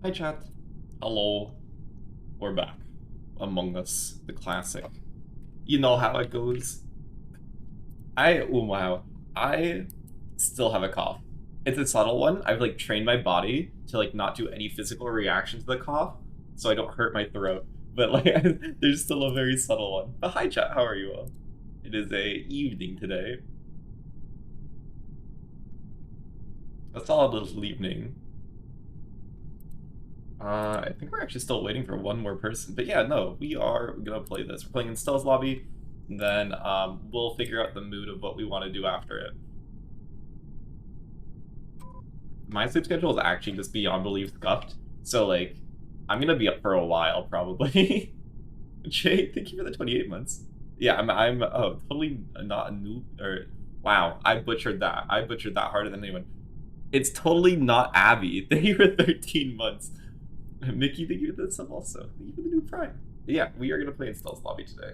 Hi chat. Hello. We're back. Among Us, the classic. You know how it goes. Wow. I still have a cough. It's a subtle one. I've like trained my body to like not do any physical reaction to the cough, so I don't hurt my throat. But like, there's still a very subtle one. But hi chat, how are you all? It is a evening today. A solid little evening. I think we're actually still waiting for one more person. But yeah, no, we are gonna play this. We're playing in Stell's lobby, and then we'll figure out the mood of what we want to do after it. My sleep schedule is actually just beyond belief scuffed, so like, I'm gonna be up for a while probably. Jay, thank you for the 28 months. Yeah, I'm totally not a noob, or wow, I butchered that. I butchered that harder than anyone. It's totally not Abby. Thank you for 13 months. Mickey, thank you for the sub also. Thank you for the new Prime. Yeah, we are going to play in Stell's lobby today.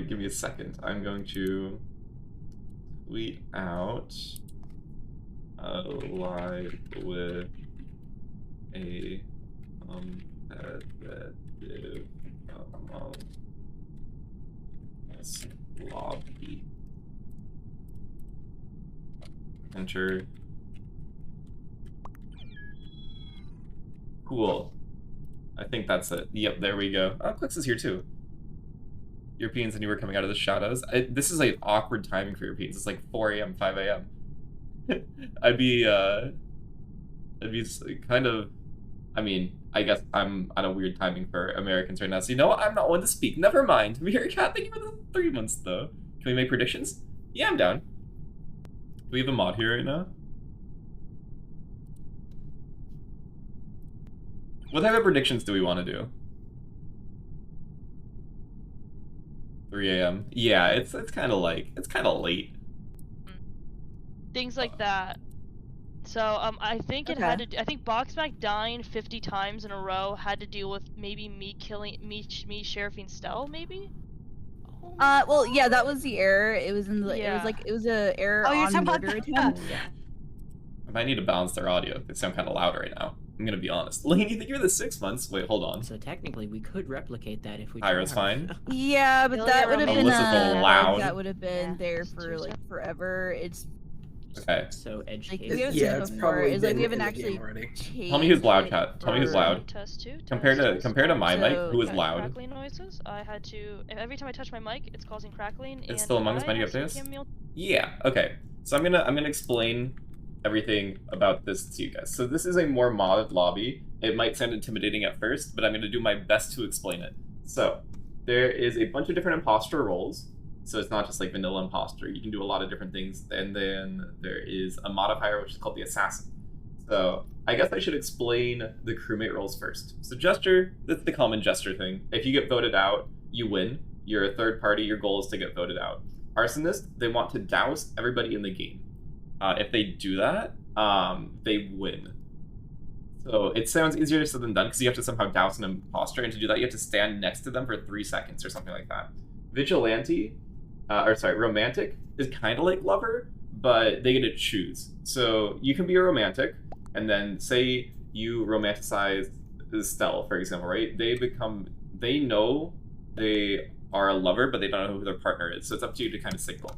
Give me a second. I'm going to tweet out live with a competitive Among Us lobby. Enter. Cool. I think that's it. Yep, there we go. Oh, Kwix is here too. Europeans and you were coming out of the shadows. This is like awkward timing for Europeans. It's like 4 a.m., 5 a.m. I'd be kind of, I mean, I guess I'm on a weird timing for Americans right now. So you know what? I'm not one to speak. Never mind. Cat, thank you for the 3 months though. Can we make predictions? Yeah, I'm down. Do we have a mod here right now? What type of predictions do we want to do? 3 a.m. Yeah, it's kind of like, it's kind of late. Things like that. So I think it had to. I think Boxback dying 50 times in a row had to deal with maybe me killing me sheriffing Stell, maybe. Well, yeah, that was the error. It was in the. Yeah. It was a error on murder attempt. I might need to balance their audio. They sound kind of loud right now. I'm gonna be honest. Lane, you think you're the 6 months? Wait, hold on. So technically, we could replicate that if we. Pyro's fine. Yeah, but that would have been Ilyssa's loud. that would have been there for like forever. It's okay. So educated. Like, we haven't seen it before. It's like we haven't actually. Tell me who's loud, Cat. Tell me who's loud. Test two. Compared to my mic, who is loud? Crackling noises. I had to. Every time I touch my mic, it's causing crackling. It's still Among Us. Might you update? Yeah. Okay. So I'm gonna explain everything about this to you guys. So this is a more modded lobby. It might sound intimidating at first, but I'm gonna do my best to explain it. So there is a bunch of different imposter roles. So it's not just like vanilla imposter. You can do a lot of different things. And then there is a modifier, which is called the assassin. So I guess I should explain the crewmate roles first. So Jester, that's the common Jester thing. If you get voted out, you win. You're a third party. Your goal is to get voted out. Arsonist, they want to douse everybody in the game. If they do that, they win. So it sounds easier said than done because you have to somehow douse an imposter, and to do that you have to stand next to them for 3 seconds or something like that. Vigilante, romantic is kind of like lover, but they get to choose. So you can be a romantic, and then say you romanticize Stell, for example, right? They know they are a lover, but they don't know who their partner is. So it's up to you to kind of signal.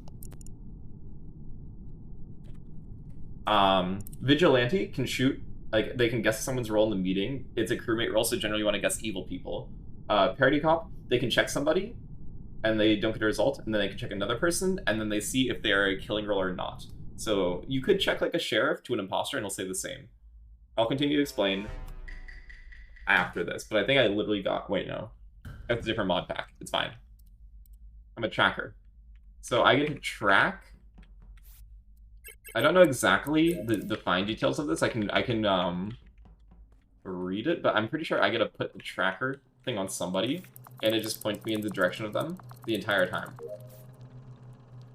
Vigilante can shoot, like they can guess someone's role in the meeting. It's a crewmate role, so generally you want to guess evil people. Parody cop, they can check somebody, and they don't get a result, and then they can check another person, and then they see if they're a killing role or not. So you could check like a sheriff to an imposter, and it'll say the same. I'll continue to explain after this, but I think I literally got, wait, no. That's a different mod pack. It's fine. I'm a tracker. So I get to track. I don't know exactly the fine details of this. I can read it, but I'm pretty sure I get to put the tracker thing on somebody, and it just points me in the direction of them the entire time.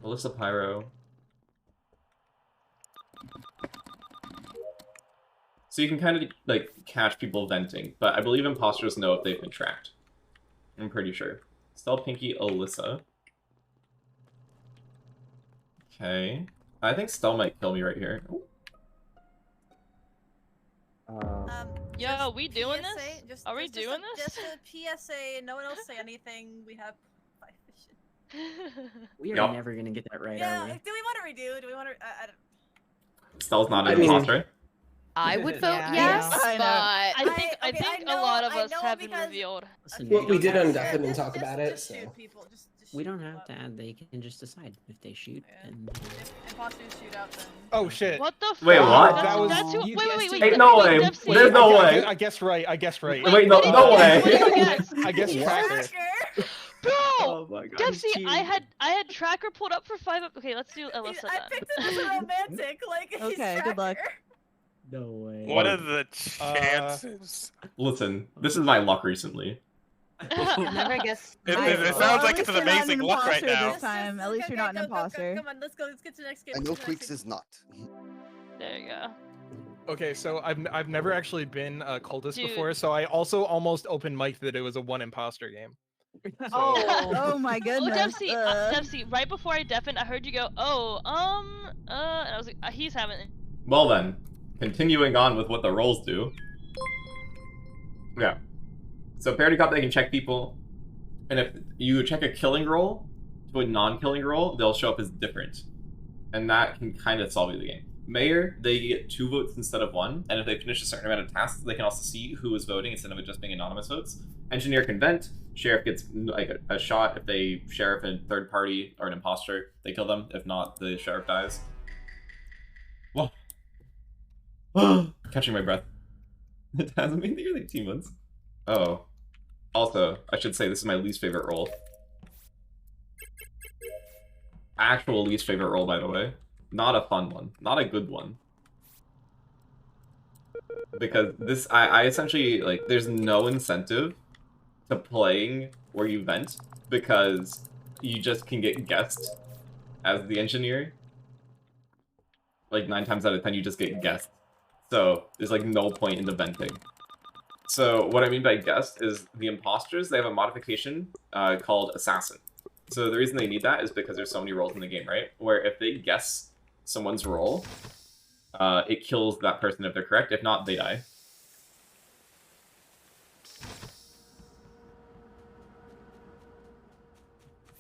Ilyssa, Pyro. So you can kind of like catch people venting, but I believe imposters know if they've been tracked. I'm pretty sure. Stell, Pinkee, Ilyssa. Okay. I think Stell might kill me right here. Ooh. Yo, we doing this? Are we doing this? Just a PSA, no one else say anything. We have 5 vision. We are never gonna get that right, Yeah, are we? do we want to redo? Do we want to? I don't. Stell's not an imposter. I would vote Yeah, yes, I know. but I think a lot of us have been revealed. Listen, Well, we don't did have on to- Deafen and talk about it, Just so. shoot people. Just We shoot don't people have to up. add. They can just decide if they shoot. Yeah. And If imposters shoot out, then. Oh shit. What the fuck? Wait, what? That's, That was- that's who, you wait, guessed wait. Hey, no way. Devcee. There's no way. I guess right. I guess right. Wait, no, no way. What did you guess? I guess Tracker. Bro! oh my god. Devcee, I had Tracker pulled up for 5 up. Okay, let's do Ilyssa I then. picked him as a romantic. Like he's Okay, good luck. Tracker. No way. What are the chances? Listen, this is my luck recently. never guess. It sounds Well, like at it's least an you're not amazing an luck right imposter now. this time. At least you're not an imposter. Come on, let's go. Let's get to the next game. I know Kwix is not. There you go. Okay, so I've never actually been a cultist Dude. before, so I also almost open mic that it was a 1 imposter game. Oh my goodness. Devcee, right before I deafened, I heard you go, and I was like, he's having it. Well then, continuing on with what the roles do. Yeah. So parity cop, they can check people, and if you check a killing roll to a non-killing roll, they'll show up as different, and that can kind of solve the game. Mayor, they get 2 votes instead of 1, and if they finish a certain amount of tasks, they can also see who is voting instead of it just being anonymous votes. Engineer can vent. Sheriff gets like a shot if they sheriff a third party or an imposter. They kill them. If not, the sheriff dies. Whoa. Catching my breath. It hasn't been nearly 2 months. Oh. Also, I should say this is my least favorite role. Actual least favorite role, by the way. Not a fun one. Not a good one. Because this, I essentially, like, there's no incentive to playing where you vent, because you just can get guessed as the engineer. Like, 9 times out of 10, you just get guessed. So, there's, like, no point in the venting. So, what I mean by guessed is the imposters, they have a modification called Assassin. So, the reason they need that is because there's so many roles in the game, right? Where if they guess someone's role, it kills that person if they're correct. If not, they die.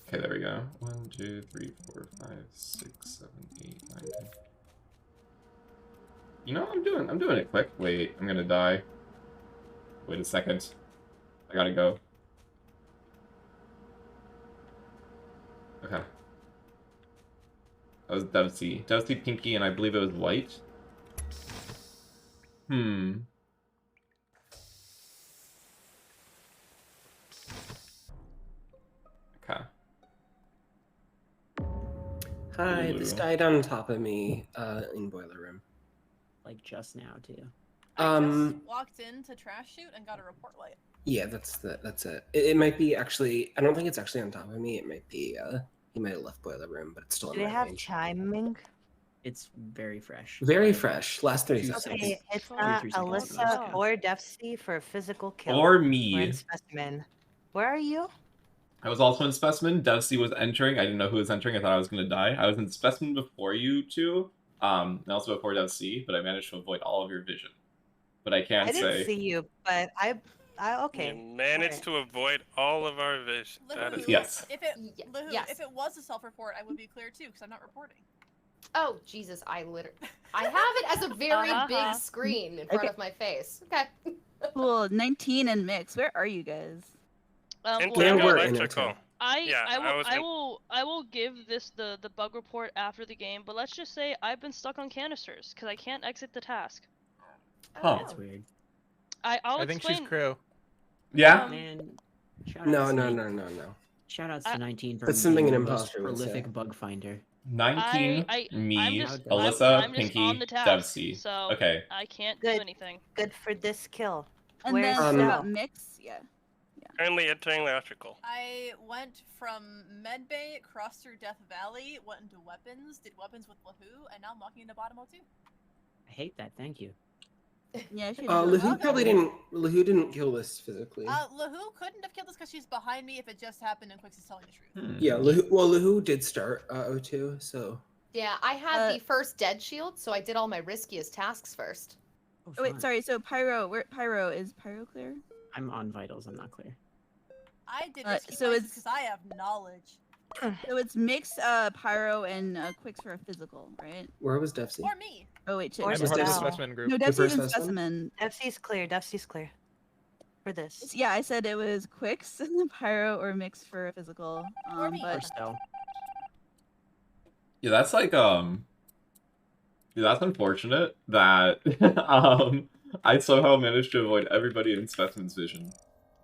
Okay, there we go. 1, 2, 3, 4, 5, 6, 7, 8, 9, 10. You know, I'm doing it quick. Wait, I'm gonna die. Wait a second. I gotta go. Okay. That was Devcee. Devcee, Pinkee, and I believe it was White. Okay. Hi, this died on top of me in boiler room. Like just now too. I just walked into trash chute and got a report light. Yeah, that's it. It might be actually. I don't think it's actually on top of me. It might be. He might have left boiler room, but it's still. Do in they my have range. chiming? It's very fresh. Very fresh. Last 30 seconds. Okay, it's not 33 seconds. Ilyssa or Devcee for physical kill. Or We're me. in specimen. Where are you? I was also in Specimen. Devcee was entering. I didn't know who was entering. I thought I was going to die. I was in Specimen before you two, and also before Devcee, but I managed to avoid all of your vision. But I can't I didn't say. see you, but I okay. You managed to avoid all of our vision. That is Yes. If it, Ye- yes. if it was a self-report, I would be clear too, because I'm not reporting. Oh Jesus! I have it as a very big screen in front of my face. Okay. Cool. 19 and mix. Where are you guys? Internal we're electrical. I will give this the bug report after the game, but let's just say I've been stuck on canisters because I can't exit the task. Huh. That's weird. I'll I think explain. she's crew. Yeah? Man, shout No, outs to no, Nine- no, no, no. Shout outs to 19 for That's something being an the most imposter would say. prolific bug finder. 19, I'm me, just- Ilyssa, I'm just Pinkee, on the task, Devcee. so Okay. I can't do Good. anything. Good for this kill. And Where's then Stell? mix. Yeah. Currently entering electrical. I went from medbay, crossed through Death Valley, went into weapons, did weapons with LaWhoo, and now I'm walking into bottom 02. I hate that. Thank you. Yeah. She LaWhoo probably didn't. LaWhoo didn't kill this physically. LaWhoo couldn't have killed us because she's behind me if it just happened and Kwix is telling the truth. Yeah, LaWhoo, well, LaWhoo did start O2, so Yeah, I had the first dead shield, so I did all my riskiest tasks first. Oh, Oh, wait, fun. sorry. So Pyro, Pyro is Pyro clear? I'm on vitals. I'm not clear. I did risky so places it's- because I have knowledge. So it's mix Pyro and Kwix for a physical, right? Where was Devcee? Or me. Oh wait, shit. Or I'm Devcee- part of the Stell. specimen group. No, The Devcee's first in specimen? specimen. Devcee's clear. Devcee's clear. For this. Yeah, I said it was Kwix and then Pyro or mix for a physical. Or me. Or But Stell. Yeah, that's like yeah, that's unfortunate that I somehow managed to avoid everybody in Specimen's vision.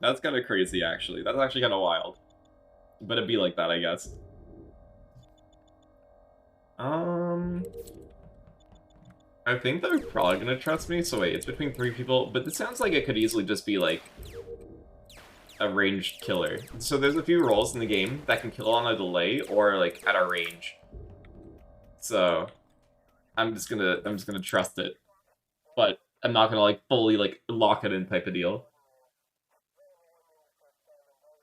That's kind of crazy, actually. That's actually kind of wild. But it'd be like that, I guess. I think they're probably gonna trust me. So wait, it's between 3 people, but this sounds like it could easily just be like a ranged killer. So there's a few roles in the game that can kill on a delay or like at a range. So I'm just gonna trust it, but I'm not gonna like fully like lock it in type of deal.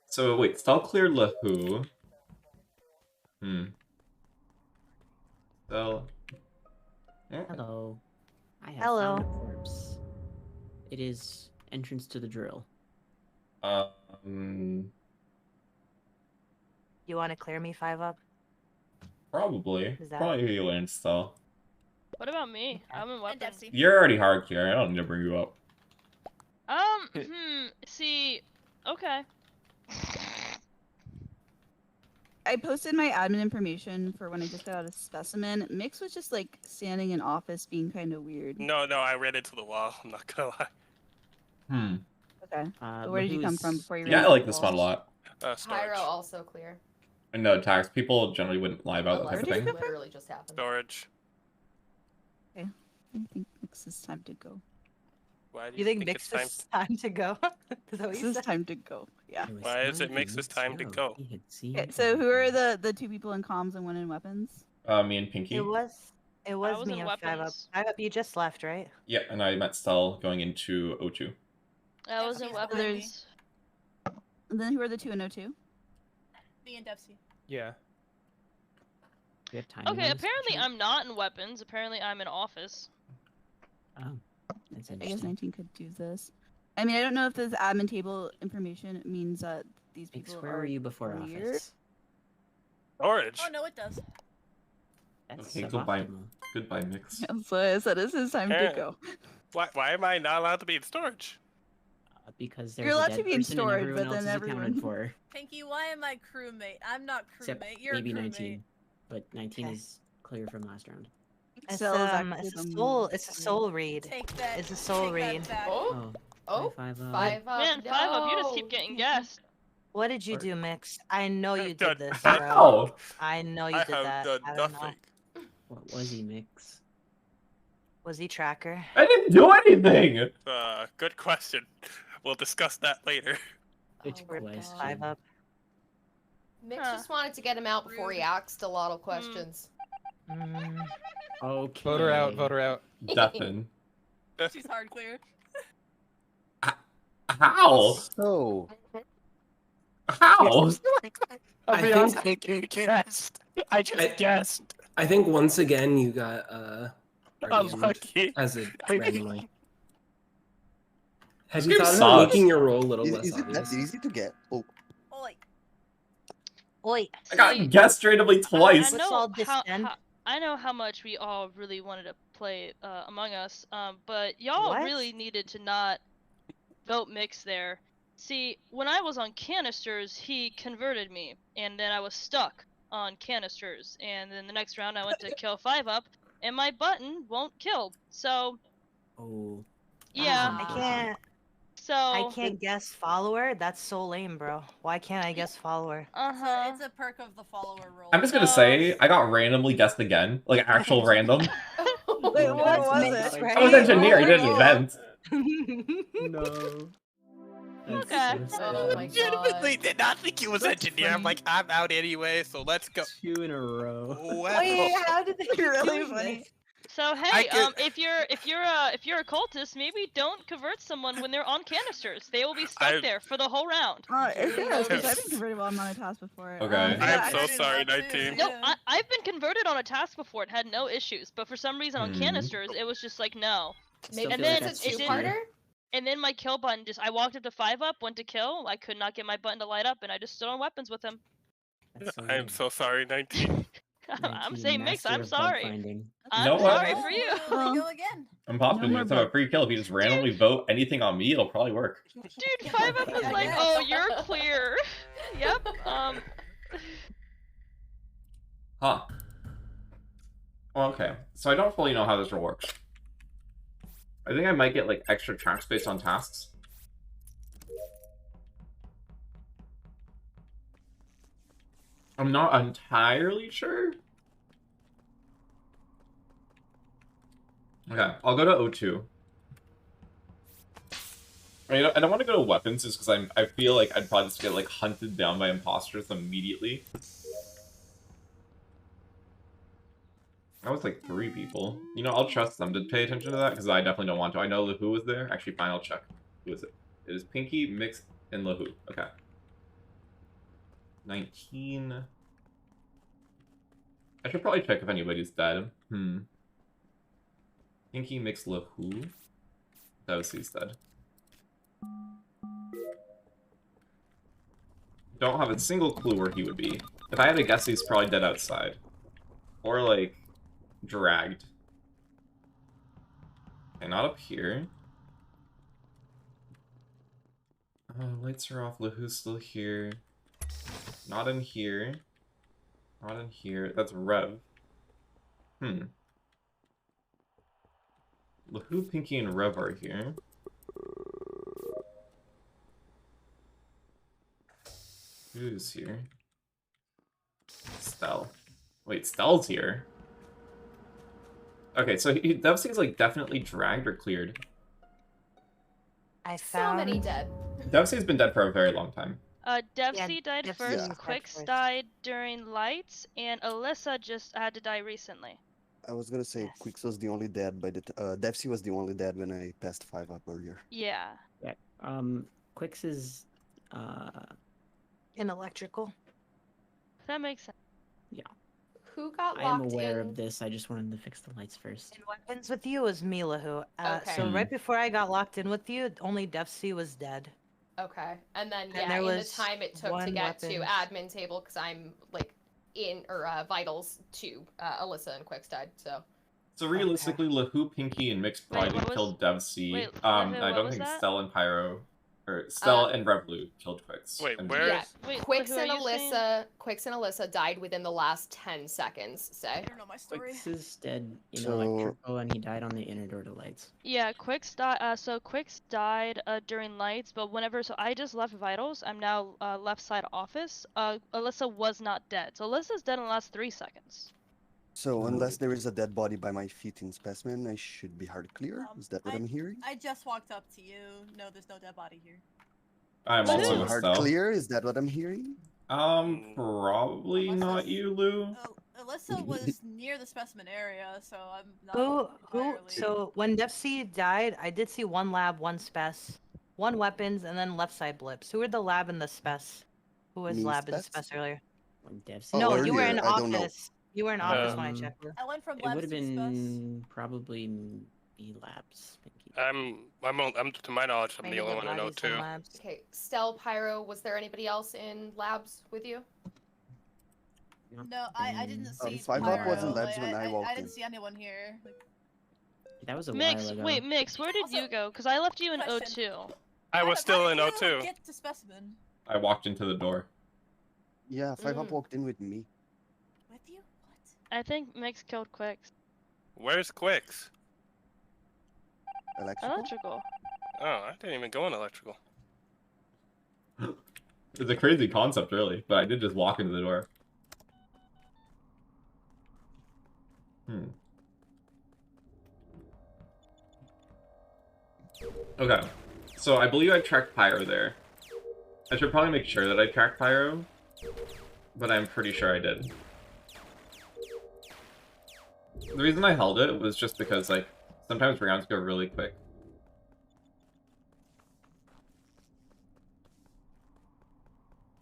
So wait, Stell cleared LaWhoo. Stell. Hello. I have Hello. found a corpse. It is entrance to the drill. You want to clear me 5 up? Probably. Is that- Probably you and Stell. What about me? I'm in And weapons. Devcee. You're already hard clear. I don't need to bring you up. See, okay. I posted my admin information for when I just got out of specimen. Mix was just like standing in office being kind of weird. No, I ran into the wall. I'm not gonna lie. Okay. So where did you come from before you? Yeah, ran I like into this the spot a wall? lot. Storage. Pyro also clear. I know tax people generally wouldn't lie about that Unless type of it thing. literally just happened. Storage. Okay. I think Mix is time to go. Why do You think it's Mix time? is time to go? Is that what This you is said? time to go. Yeah. Why is it makes this time to go? He had seen Okay, so who are the 2 people in comms and 1 in weapons? Me and Pinkee. It was was me in and 5 up. weapons. 5 up, you just left, right? Yeah, and I met Stell going into O2. I was in Devcee's weapons. behind me. And then who are the 2 in O2? Me and Devcee. Yeah. We have time. Okay, apparently I'm not in weapons. Apparently I'm in office. Oh, that's I guess interesting. 19 could do this. I mean, I don't know if this admin table information means that these Mix, people where are were you before weird. office? Storage. Oh no, it does. That's Okay, goodbye. suboptimal. Goodbye, Mix. Yeah, so I said this is time to Yeah. go. Why am I not allowed to be in storage? Because You're there's a allowed dead to be in person and storage, everyone but then else is accounted everyone- for. Pinky, why am I crewmate? I'm not Except crewmate. You're maybe a crewmate. 19. But 19 Okay. is clear from last round. It's Stell is it's actually a the soul. most It's a weird. soul read. Take that. It's a soul take that read. back. Oh, oh, 5 up. 5 up. Man, 5 up, you just keep no. getting guessed. What did you Or- do, Mix? I know you I've done- did this, bro. How? I know you I did have that. done I don't know. nothing. What was he, Mix? Was he tracker? I didn't do anything! Good question. We'll discuss that later. Good Oh my question. 5 up. Mix Huh. just wanted to get him out before he asked a lot of questions. Okay. Vote her out. Vote her out. Deafin. She's hard clear. How? So, How? I think, guessed. I just guessed. I think once again you got Unlucky. as a randomly. Have This you game thought sucks. about making your role a little less is it that obvious? easy to get? Oh, Oi. Oi. I got guessed randomly twice. Let's all descend. I know how much we all really wanted to play Among Us, but y'all What? really needed to not vote Mix there. See, when I was on canisters, he converted me, and then I was stuck on canisters, and then the next round I went to kill 5 up, and my button won't kill. So, Oh. yeah. I can't guess follower. That's so lame, bro. Why can't I guess follower? It's a perk of the follower role. I'm just gonna say, I got randomly guessed again. Like, actual random. Wait, what was it? I was engineer, I didn't invent. No. Okay. Oh my Legitimately god. did not think he was engineer. I'm like, I'm out anyway, so let's go. 2 in a row. Well, Wait, how did they You're really do funny. this? So hey, if you're a cultist, maybe don't convert someone when they're on canisters. They will be stuck there for the whole round. It is, because I've been converted while I'm on a task before. Okay. I'm so sorry, 19. No, I've been converted on a task before and had no issues, but for some reason on canisters, it was just like no. Maybe and then it's a two-parter? And then my kill button I walked up to 5 up, went to kill, I could not get my button to light up, and I just stood on weapons with him. I am so sorry, 19. I'm saying Mix, I'm sorry. I'm know sorry what? for you. Go again. Impostor, you have a free kill. If you just randomly vote anything on me, it'll probably work. Dude, 5 up was like, oh, you're clear. Yep. Huh. Well, okay. So I don't fully know how this works. I think I might get like extra track space on tasks. I'm not entirely sure. Okay, I'll go to O2. I don't want to go to weapons just because I feel like I'd probably just get like hunted down by imposters immediately. That was like 3 people. You know, I'll trust them to pay attention to that because I definitely don't want to. I know LaWhoo was there. Actually, fine, I'll check. Who is it? It is Pinkee, Mix, and LaWhoo. Okay. 19. I should probably check if anybody's dead. Pinkee, Mix, LaWhoo. Devcee's dead. Don't have a single clue where he would be. If I had to guess, he's probably dead outside. Or, like, dragged. Okay, not up here. Lights are off. LaWhoo's still here. Not in here. Not in here. That's Rev. LaWhoo, Pinkee, and Rev are here. Who's here? Stell. Wait, Stell's here. Okay, so Devcee's like definitely dragged or cleared. I found... So many dead. Devcee's been dead for a very long time. Devcee died first, Kwix died during lights, and Ilyssa just had to die recently. I was gonna say Kwix was the only dead, but Devcee was the only dead when I passed 5 up earlier. Yeah. Yeah. Kwix is in electrical. That makes sense. Yeah. Who got I am locked aware in? of this. I just wanted to fix the lights first. In weapons with you was me, LaWhoo. Okay. So right before I got locked in with you, only Devcee was dead. Okay, and then And yeah, there in the was time it took to one get to weapon. admin table because I'm like in vitals to Ilyssa and Kwix died. So realistically, LaWhoo, Pinkee, and Mix probably killed Devcee. Wait, I don't was think that? Stell and Pyro, or Stell and RevoLou killed Kwix. Wait, And- where Yeah, is... Wait, Kwix who are and you saying? Alyssa died within the last 10 seconds. I Say. don't know my story. Kwix is dead in So- electrical, and he died on the inner door to lights. Yeah, Kwix died. So Kwix died during lights, but so I just left vitals. I'm now left side office. Ilyssa was not dead, so Alyssa's dead in the last 3 seconds. So unless there is a dead body by my feet in specimen, I should be hard clear. Is that what I'm hearing? I just walked up to you. No, there's no dead body here. I'm But also who? with Hard Stell. clear? Is that what I'm hearing? Probably not you, Lou. Ilyssa was near the specimen area, so I'm not Who? entirely... So when Devcee died, I did see 1 lab, 1 spec, 1 weapons, and then left side blips. Who were the lab and the spec? Who was Me, lab and spec? spec earlier? When Devcee Oh, No, you were earlier, in I don't know. office. You were in office when I checked. I went from It labs would have to spec. been probably B labs. Pinkee. I'm to my knowledge, I'm Maybe the only one I know bodies in too. labs. Okay, Stell, Pyro. Was there anybody else in labs with you? No, I didn't see 5 Pyro. up was in labs when I walked I in. didn't see anyone here. Like, That was a Mix, while ago. wait, Mix, where did Also, you go? Because I left you in question. O2. I was still in how did you O2. get to specimen I walked into the door. Yeah, 5 up walked in with me. with you? What? I think Mix killed Kwix. Where's Kwix? Electrical? Electrical. Oh, I didn't even go in electrical. It's a crazy concept, really, but I did just walk into the door. Okay, so I believe I tracked Pyro there. I should probably make sure that I tracked Pyro, but I'm pretty sure I did. The reason I held it was just because, like, sometimes rounds go really quick.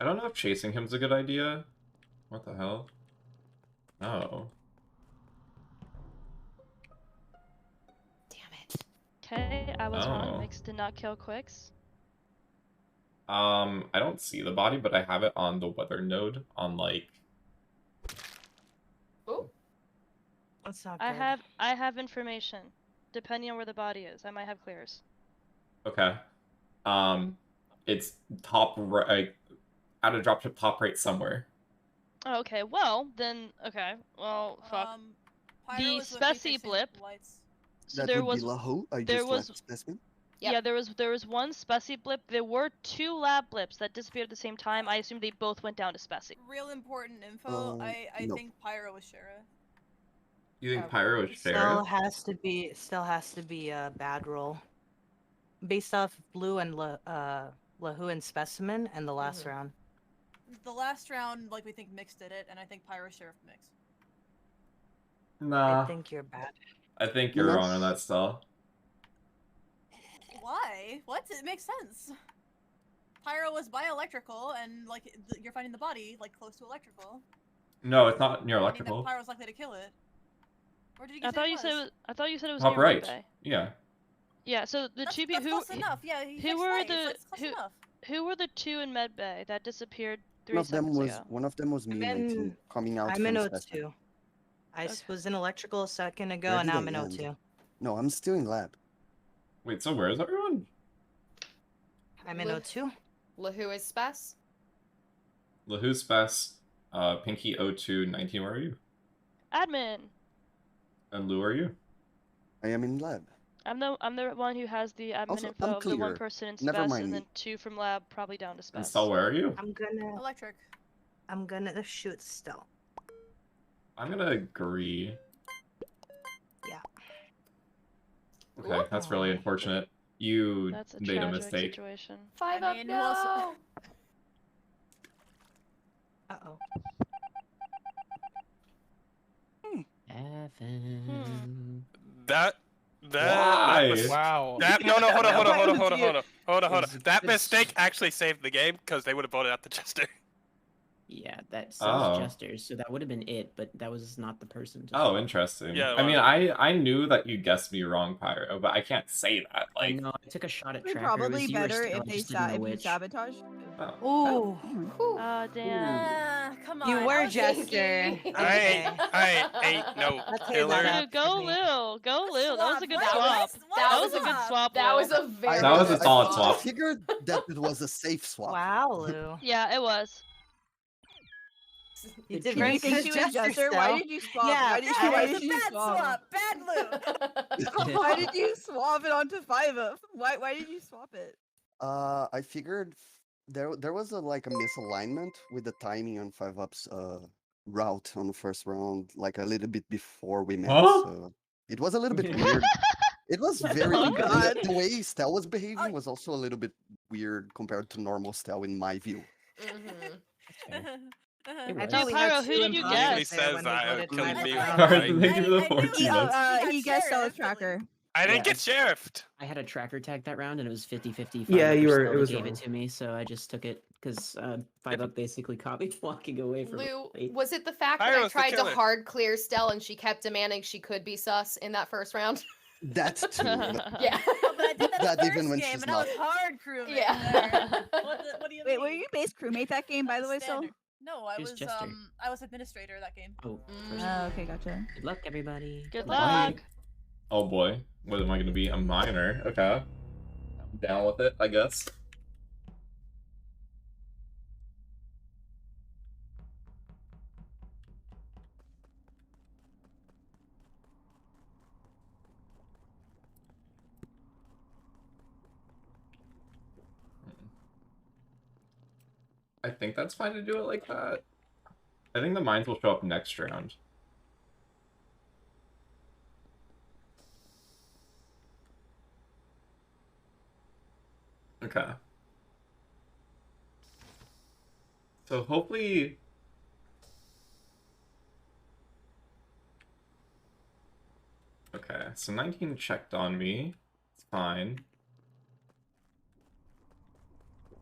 I don't know if chasing him's a good idea. What the hell? Oh. Damn it. Okay, I was wrong. Mix did not kill Kwix. I don't see the body, but I have it on the weather node on, like... Oh. That's not good. I have information. Depending on where the body is, I might have clears. Okay. It's top right... Out of dropship top right somewhere. Oh, okay, well, then, okay, well, fuck. The specie blip. So That there would was be LaWhoo. I there just was left specimen. Yep. Yeah, there was one specie blip. There were 2 lab blips that disappeared at the same time. I assume they both went down to specie. Real important info. I no. think Pyro was Shara. You think Pyro is Still Sheriff? has to be a bad roll. Based off Blue and LaWhoo and Specimen and the last round. The last round, like, we think Mix did it, and I think Pyro Sheriff Mix. Nah. I think you're bad. I think you're wrong on that, Stell. Why? What? It makes sense. Pyro was by electrical, and, like, you're finding the body, like, close to electrical. No, it's not near Meaning electrical. that Pyro's likely to kill it. Or did you I thought you said it was Top near right. Medbay. Yeah. Yeah, so the two people close enough. Yeah, who were the 2 in Medbay that disappeared 3 seconds ago? One of them was me, 19, coming out I'm from in specimen. O2. I was in electrical a second ago, and now I'm in O2. No, I'm still in lab. Wait, so where is everyone? I'm in O2. LaWhoo is Spess. LaWhoo Spess, Pinkee 02, 19, where are you? Admin. And Lou, are you? I am in lab. I'm the one who has the admin Also, info I'm of the 1 clear. person in Never Spess, mind and me. then 2 from lab, probably down to Spess. And Stell, where are you? Electric. I'm gonna shoot Stell. I'm gonna agree. Yeah. Okay, that's really unfortunate. You That's a made a tragic mistake. situation. 5 up, no! Uh-oh. That Why? was, Wow. That no, hold on. Is That this- mistake actually saved the game because they would have voted out the Jester. Yeah, that says Oh. Jester, so that would have been it, but that was not the person. To Oh, swap. interesting. Yeah, I mean, well- I knew that you guessed me wrong, Pyro, but I can't say that. I Like, know, I took a shot at It'd be Tracker. It was probably you or better Stell, if they just didn't know if you which. sabotage. oh. Ooh. Oh, damn. Come on. You I were was Jester. thinking- I ain't no I'll take killer. that Dude, go Lou. Go Lou. That was a good Swap. swap. What? That was a good swap. That Lou. was a very That was a good solid I swap. figured that it was a safe swap. Wow, Lou. Yeah, it was. You Did did you very think good she was Jester, Jester? Stell. Why did you swap? Yeah, Why did That why was did a you bad swap? Bad Lou. Why did you swap it onto 5 up? Why did you swap it? I figured there was a like a misalignment with the timing on 5-up's route on the first round, like a little bit before we met. Huh? So it was a little bit weird. It was very Oh, God. the way Stell was behaving was also a little bit weird compared to normal Stell in my view. I was. thought we Pyro, had who 2 did you imposters guess? there Says when we I voted couldn't 5 be up. right. Thank you for the I 14 knew- bucks. He guessed Stella's Sheriff, tracker. I didn't Yeah, get sheriffed. I had a Tracker tag that round, and it was 50-50. Yeah, you were- Stell it was gave wrong. it to me, so I just took it because 5-up basically caught me walking away from Lou, it. was it the fact that I Pyro's the tried to killer. hard clear Stell and she kept demanding she could be sus in that first round? That too. But Yeah. But I did that, That the even first when game, she's and I not. was hard crewmate Yeah. there. What do you Wait, mean? were you base crewmate that game, by the way, Stell? Standard. No, I Who's was Jester? I was administrator that game. Oh, Oh, okay, gotcha. good luck, everybody. Good Bye. luck. Oh boy, what am I gonna be? A minor? Okay. I'm down with it, I guess. I think that's fine to do it like that. I think the mines will show up next round. Okay. So hopefully... so 19 checked on me. It's fine.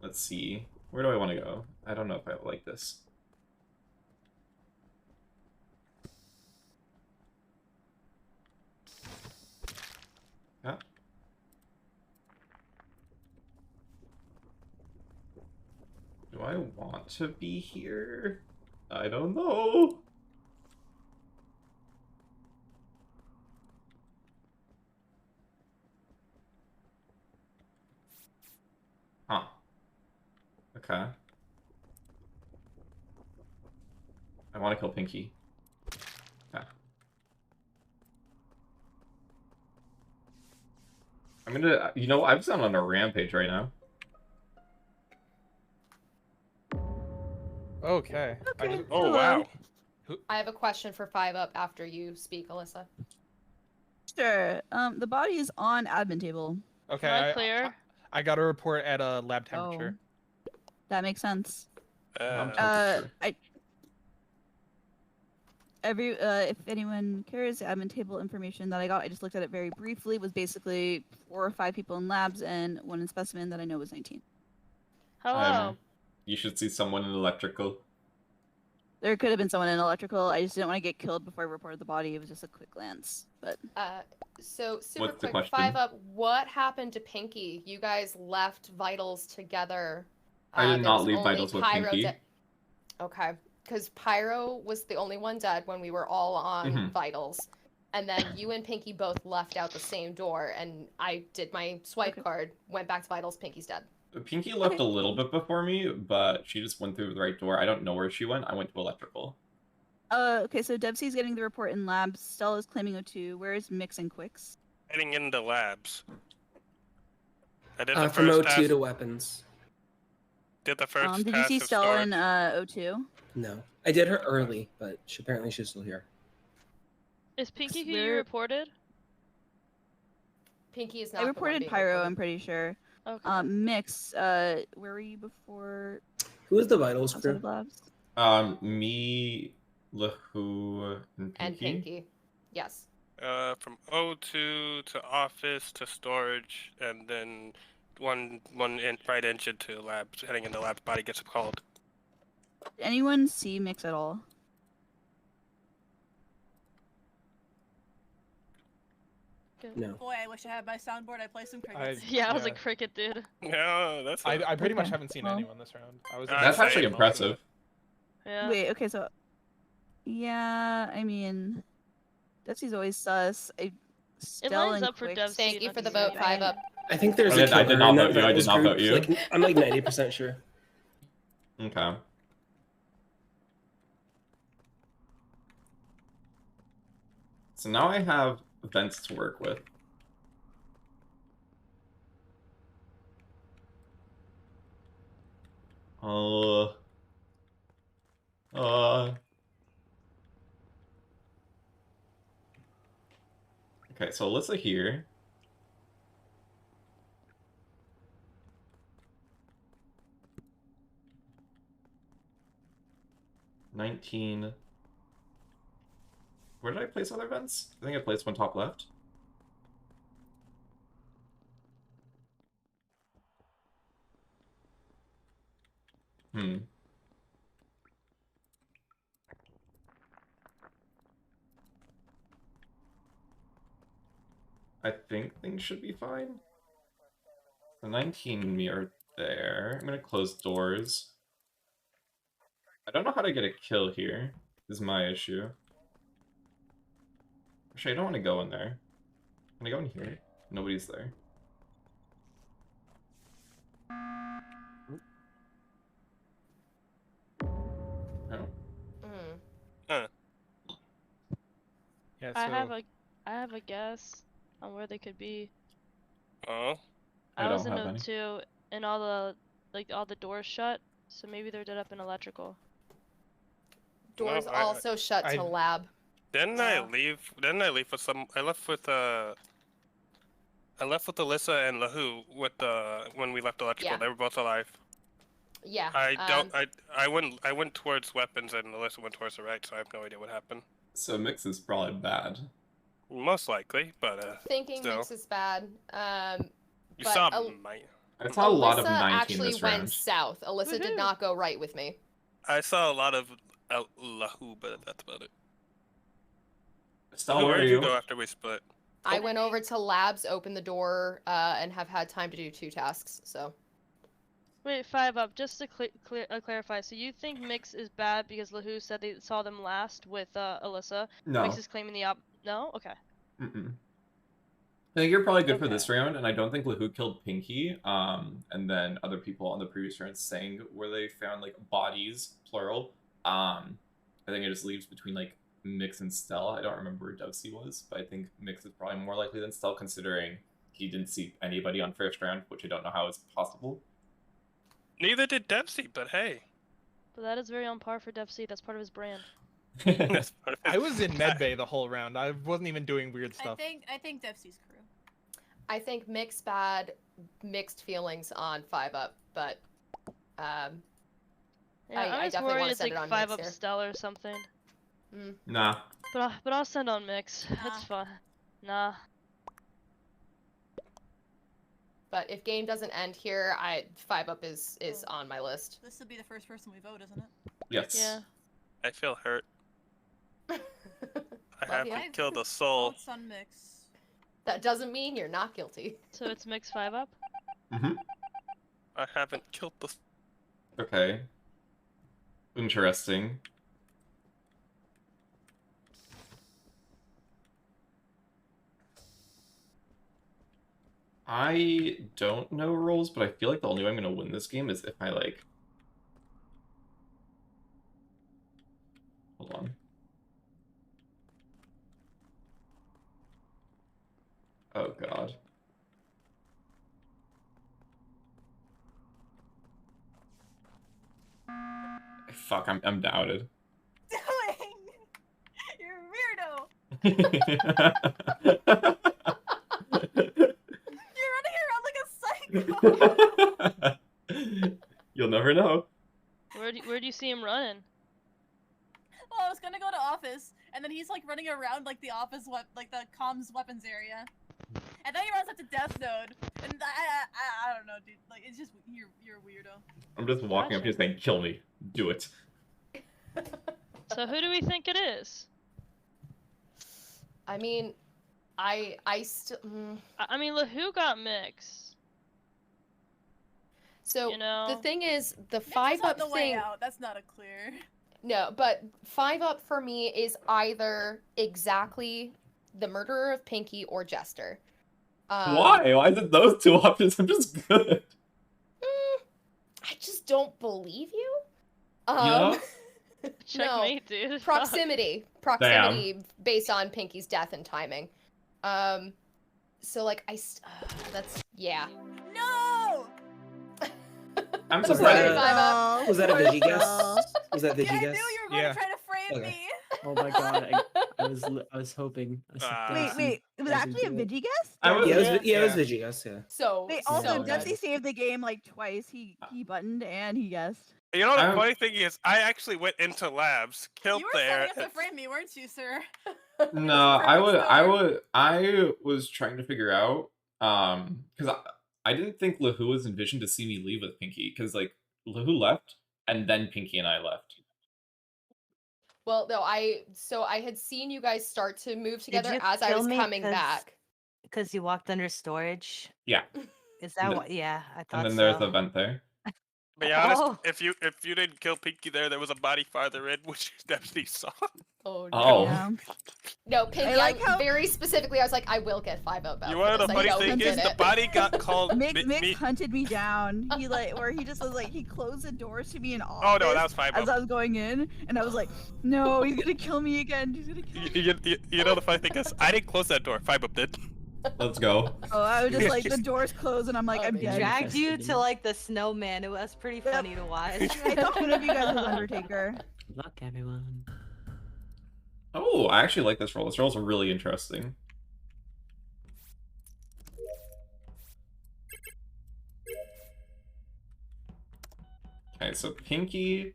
Let's see. Where do I want to go? I don't know if I like this. Yeah. Do I want to be here? I don't know. Huh. Okay. I want to kill Pinkee. Okay. I'm gonna, you know, I'm just on a rampage right now. Okay. Oh, wow. I have a question for 5-Up after you speak, Ilyssa. Sure. The body is on admin table. Okay. Am I clear? I got a report at a lab temperature. That makes sense. If anyone cares, the admin table information that I got, I just looked at it very briefly, was basically 4 or 5 people in labs and 1 in specimen that I know was 19. Hello. You should see someone in electrical. There could have been someone in electrical. I just didn't want to get killed before I reported the body. It was just a quick glance, but. So super What's the quick, question? 5-Up. What happened to Pinkee? You guys left vitals together. I did there not was leave only vitals with Pyro Pinkee. Okay, because Pyro was the only one dead when we were all on vitals, and then you and Pinkee both left out the same door, and I did my swipe card, went back to vitals. Pinkee's dead. Pinkee left a little bit before me, but she just went through the right door. I don't know where she went. I went to electrical. Okay, so Devcee's getting the report in labs. Stell is claiming O2. Where is Mix and Kwix? Heading into labs. I did From O2 to weapons. Did the first did you see Stell in O2? No. I did her early, but apparently she's still here. Is Pinkee who you reported? Pinkee is not. I reported Pyro, I'm pretty sure. Okay. Mix, where were you before? Who was the vitals outside crew? of labs? Me, LaWhoo, and Pinkee. And Pinkee. Yes. From O2 to office to storage, and then one right engine to labs. Heading into labs, body gets called. Did anyone see Mix at all? No. Boy, I wish I had my soundboard. I play some crickets. Yeah, I was a cricket dude. No, that's. I pretty much haven't seen anyone this round. That's actually impressive. Yeah. Wait, okay, so. Yeah, I mean. Devcee's always sus. Stell lines and up for Kwix. Devcee. Thank you for the vote, 5-Up. I think there's a I did killer not in vote that you. I did vitals not group. vote you. Like, I'm like 90% sure. Okay. So now I have vents to work with. Okay, so Ilyssa here. $19. Where did I place other vents? I think I placed one top left. I think things should be fine. The 19 and me are there. I'm gonna close doors. I don't know how to get a kill here, is my issue. Actually, I don't want to go in there. Can I go in here? Nobody's there. Oh. Yeah, I have a guess on where they could be. Oh. I was in O2 and all the doors shut, so maybe they're dead up in electrical. Doors also shut to lab. Didn't I leave? Didn't I leave with some? I left with Ilyssa and LaWhoo with when we left electrical. Yeah. They were both alive. Yeah. I went towards weapons and Ilyssa went towards the right, so I have no idea what happened. So Mix is probably bad. Most likely, but Thinking still. Mix is bad. You but saw Al- I saw a lot of Ilyssa 19 actually this went round. south. Ilyssa did not go right with me. I saw a lot of LaWhoo, but that's about it. Stell, where did are you you? go after we split? I went over to labs, opened the door, and have had time to do 2 tasks. So. Wait, 5 up. Just to clarify, so you think Mix is bad because LaWhoo said they saw them last with Ilyssa? No. Mix is claiming the No? Okay. Mm-mm. I think you're probably good for this round, and I don't think LaWhoo killed Pinkee. And then other people on the previous round saying where they found like bodies, plural. I think it just leaves between like Mix and Stell. I don't remember where Devcee was, but I think Mix is probably more likely than Stell, considering he didn't see anybody on first round, which I don't know how is possible. Neither did Devcee, but hey. But that is very on par for Devcee. That's part of his brand. I was in medbay the whole round. I wasn't even doing weird stuff. I think Devcee's crew. I think Mix bad, mixed feelings on 5 up, but Yeah, I I'm just definitely worried want to it's send like it on 5 Mix up here. Stell or something. Nah. But I'll send on Mix. It's fun. Nah. But if game doesn't end here, 5 up is on my list. This would be the first person we vote, isn't it? Yes. Yeah. I feel hurt. I have ya. to kill the soul. Votes on Mix. That doesn't mean you're not guilty. So it's Mix 5 up? Mm-hmm. I haven't killed the. Okay. Interesting. I don't know roles, but I feel like the only way I'm going to win this game is if I, like... Hold on. Oh, God. Fuck, I'm doubted. Doing? You're a weirdo. You're running around like a psycho. You'll never know. Where do you see him running? Well, I was gonna go to office, and then he's like running around like the office, like the comms weapons area, and then he runs up to Death Node, and I don't know, dude. Like it's just you're a weirdo. I'm just walking up here saying, "Kill me, do it." So who do we think it is? I mean, I still. I mean, LaWhoo got Mix. So you know? the thing is, the Mix 5 is on up the way thing. out. That's not a clear. No, but 5 up for me is either exactly the murderer of Pinkee or Jester. Why? Why is it those two options? I'm just good. I just don't believe you. Yeah. Checkmate, no, dude. proximity based on Pinkee's death and timing. So like that's yeah. No. I'm Was surprised. that, was that a Vigi guess? Was that Vigi Yeah, I knew guess? you were going to try to frame Okay. me. Oh my god, I was hoping. I was like, Wait, it was I was actually a into it. Vigi guess? I was, Yeah, it was Vigi guess, yeah. So Wait, also, no, Devcee guys. saved the game like twice. He buttoned and he guessed. You know the I'm- funny thing is, I actually went into labs, killed You were there. setting us to frame me, weren't you, sir? No, I was trying to figure out, because I didn't think LaWhoo was envisioned to see me leave with Pinkee, because like LaWhoo left, and then Pinkee and I left. well, no, I had seen you guys start to move together you as I kill was me coming 'cause- back. Because you walked under storage. Yeah, Is that And what? Yeah, I thought and then so. there's the vent there. Be honest, Oh. if you didn't kill Pinkee there was a body farther in, which Devcee saw. Oh no. Oh. Yeah. No, Pinkee, like how- very specifically, I was like, I will get 5 up. You know the funny I thing is, the body got called. Mix hunted me down. He he just was like he closed the doors to me in office. Oh no, that was 5 as up. I was going in, and I was like, no, he's gonna kill me again. He's gonna kill me. You know the funny thing is, I didn't close that door. 5 up did. Let's go. Oh, I was just like the doors closed, and I'm like, I'm they dead. Dragged you to like the snowman. It was pretty funny to watch. I thought one of you guys was Undertaker. Good luck, everyone. Oh, I actually like this role. This role's really interesting. Okay, so Pinkee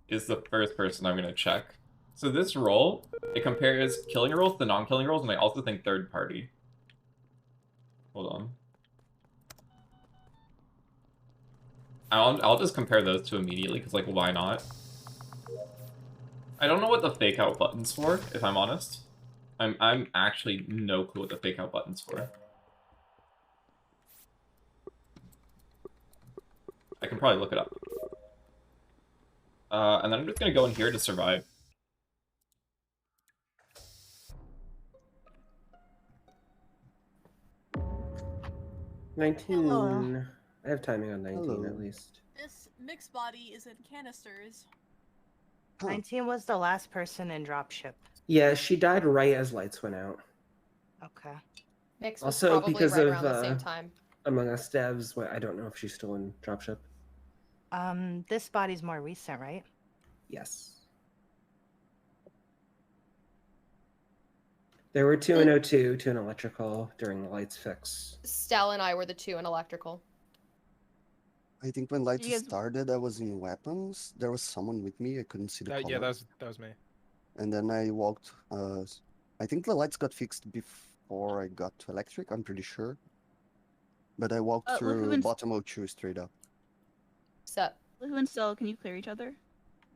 is the first person I'm gonna check. So this role, It compares killing roles to non-killing roles, and I also think third party. Hold on. I'll just compare those two immediately, because, like, why not? I don't know what the fake out button's for, if I'm honest. I'm actually no clue what the fake out button's for. I can probably look it up. And then I'm just gonna go in here to survive. $19. I have timing on 19 Hello. at least. This mixed body is in canisters. 19 was the last person in dropship. Yeah, she died right as lights went out. Okay. Mix was Also, probably because right of around the same time. Among Us devs, I don't know if she's still in dropship. This body's more recent, right? Yes. There were 2 in O2, 2 in electrical during the lights fix. Stell and I were the 2 in electrical. I think when lights You guys- started, I was in weapons. There was someone with me. I couldn't see the color. Yeah, that was me. And then I walked. I think the lights got fixed before I got to electric. I'm pretty sure. But I walked LaWhoo through and- bottom O2 straight up. Sup? LaWhoo and Stell, can you clear each other?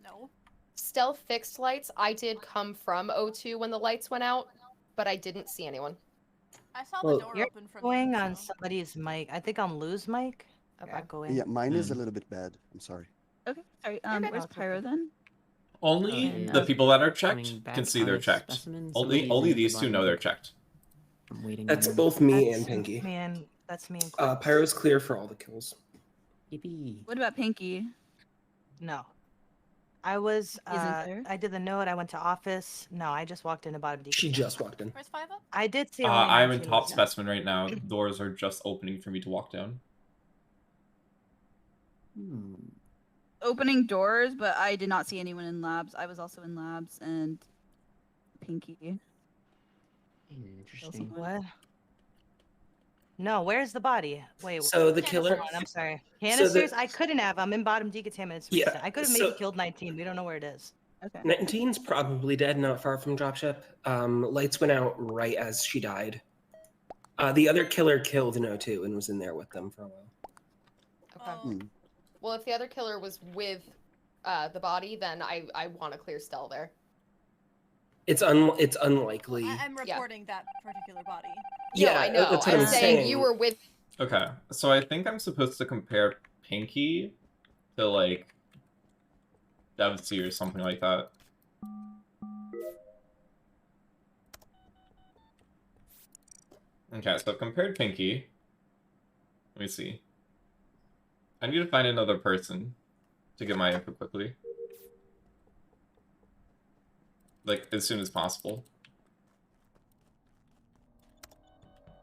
No. Stell fixed lights. I did come from O2 when the lights went out, but I didn't see anyone. I saw Well, the door You're open from going the on somebody's mic. I think on Lou's mic. Okay. Echoing. Yeah, mine is a little bit bad. I'm sorry. Okay, sorry. good. Where's Oh, it's Pyro okay. then? Only Okay, the people that are coming checked back can see on they're a checked. specimen. Only Somebody's in these the two know bottom. they're checked. I'm waiting. That's on both me That's and Pinkee. Me and that's me and Kwix. Pyro's clear for all the kills. Yippee. What about Pinkee? No. I was. Isn't there? I did the note. I went to office. No, I just walked into bottom D. She just walked in. Where's 5 up? I did see. only I'm in 19 top was there. specimen right now. Doors are just opening for me to walk down. Opening doors, but I did not see anyone in labs. I was also in labs and Pinkee. Interesting. What? No, where's the body? Wait. So the Canisters. killer. Hold on, I'm sorry. So the- Canisters? I couldn't have. I'm in bottom decontaminant. Yeah, I could have maybe so- killed 19. We don't know where it is. Okay. 19's probably dead, not far from dropship. Lights went out right as she died. The other killer killed an O2 and was in there with them for a while. Okay. Oh, Well, if the other killer was with the body, then I want to clear Stell there. It's unlikely. I'm reporting that particular body. Yeah, no, I know. that's what I'm I'm saying saying. you were with. Okay, so I think I'm supposed to compare Pinkee to, like, Devcee or something like that. Okay, so I've compared Pinkee. Let me see. I need to find another person to get my input quickly. Like, as soon as possible.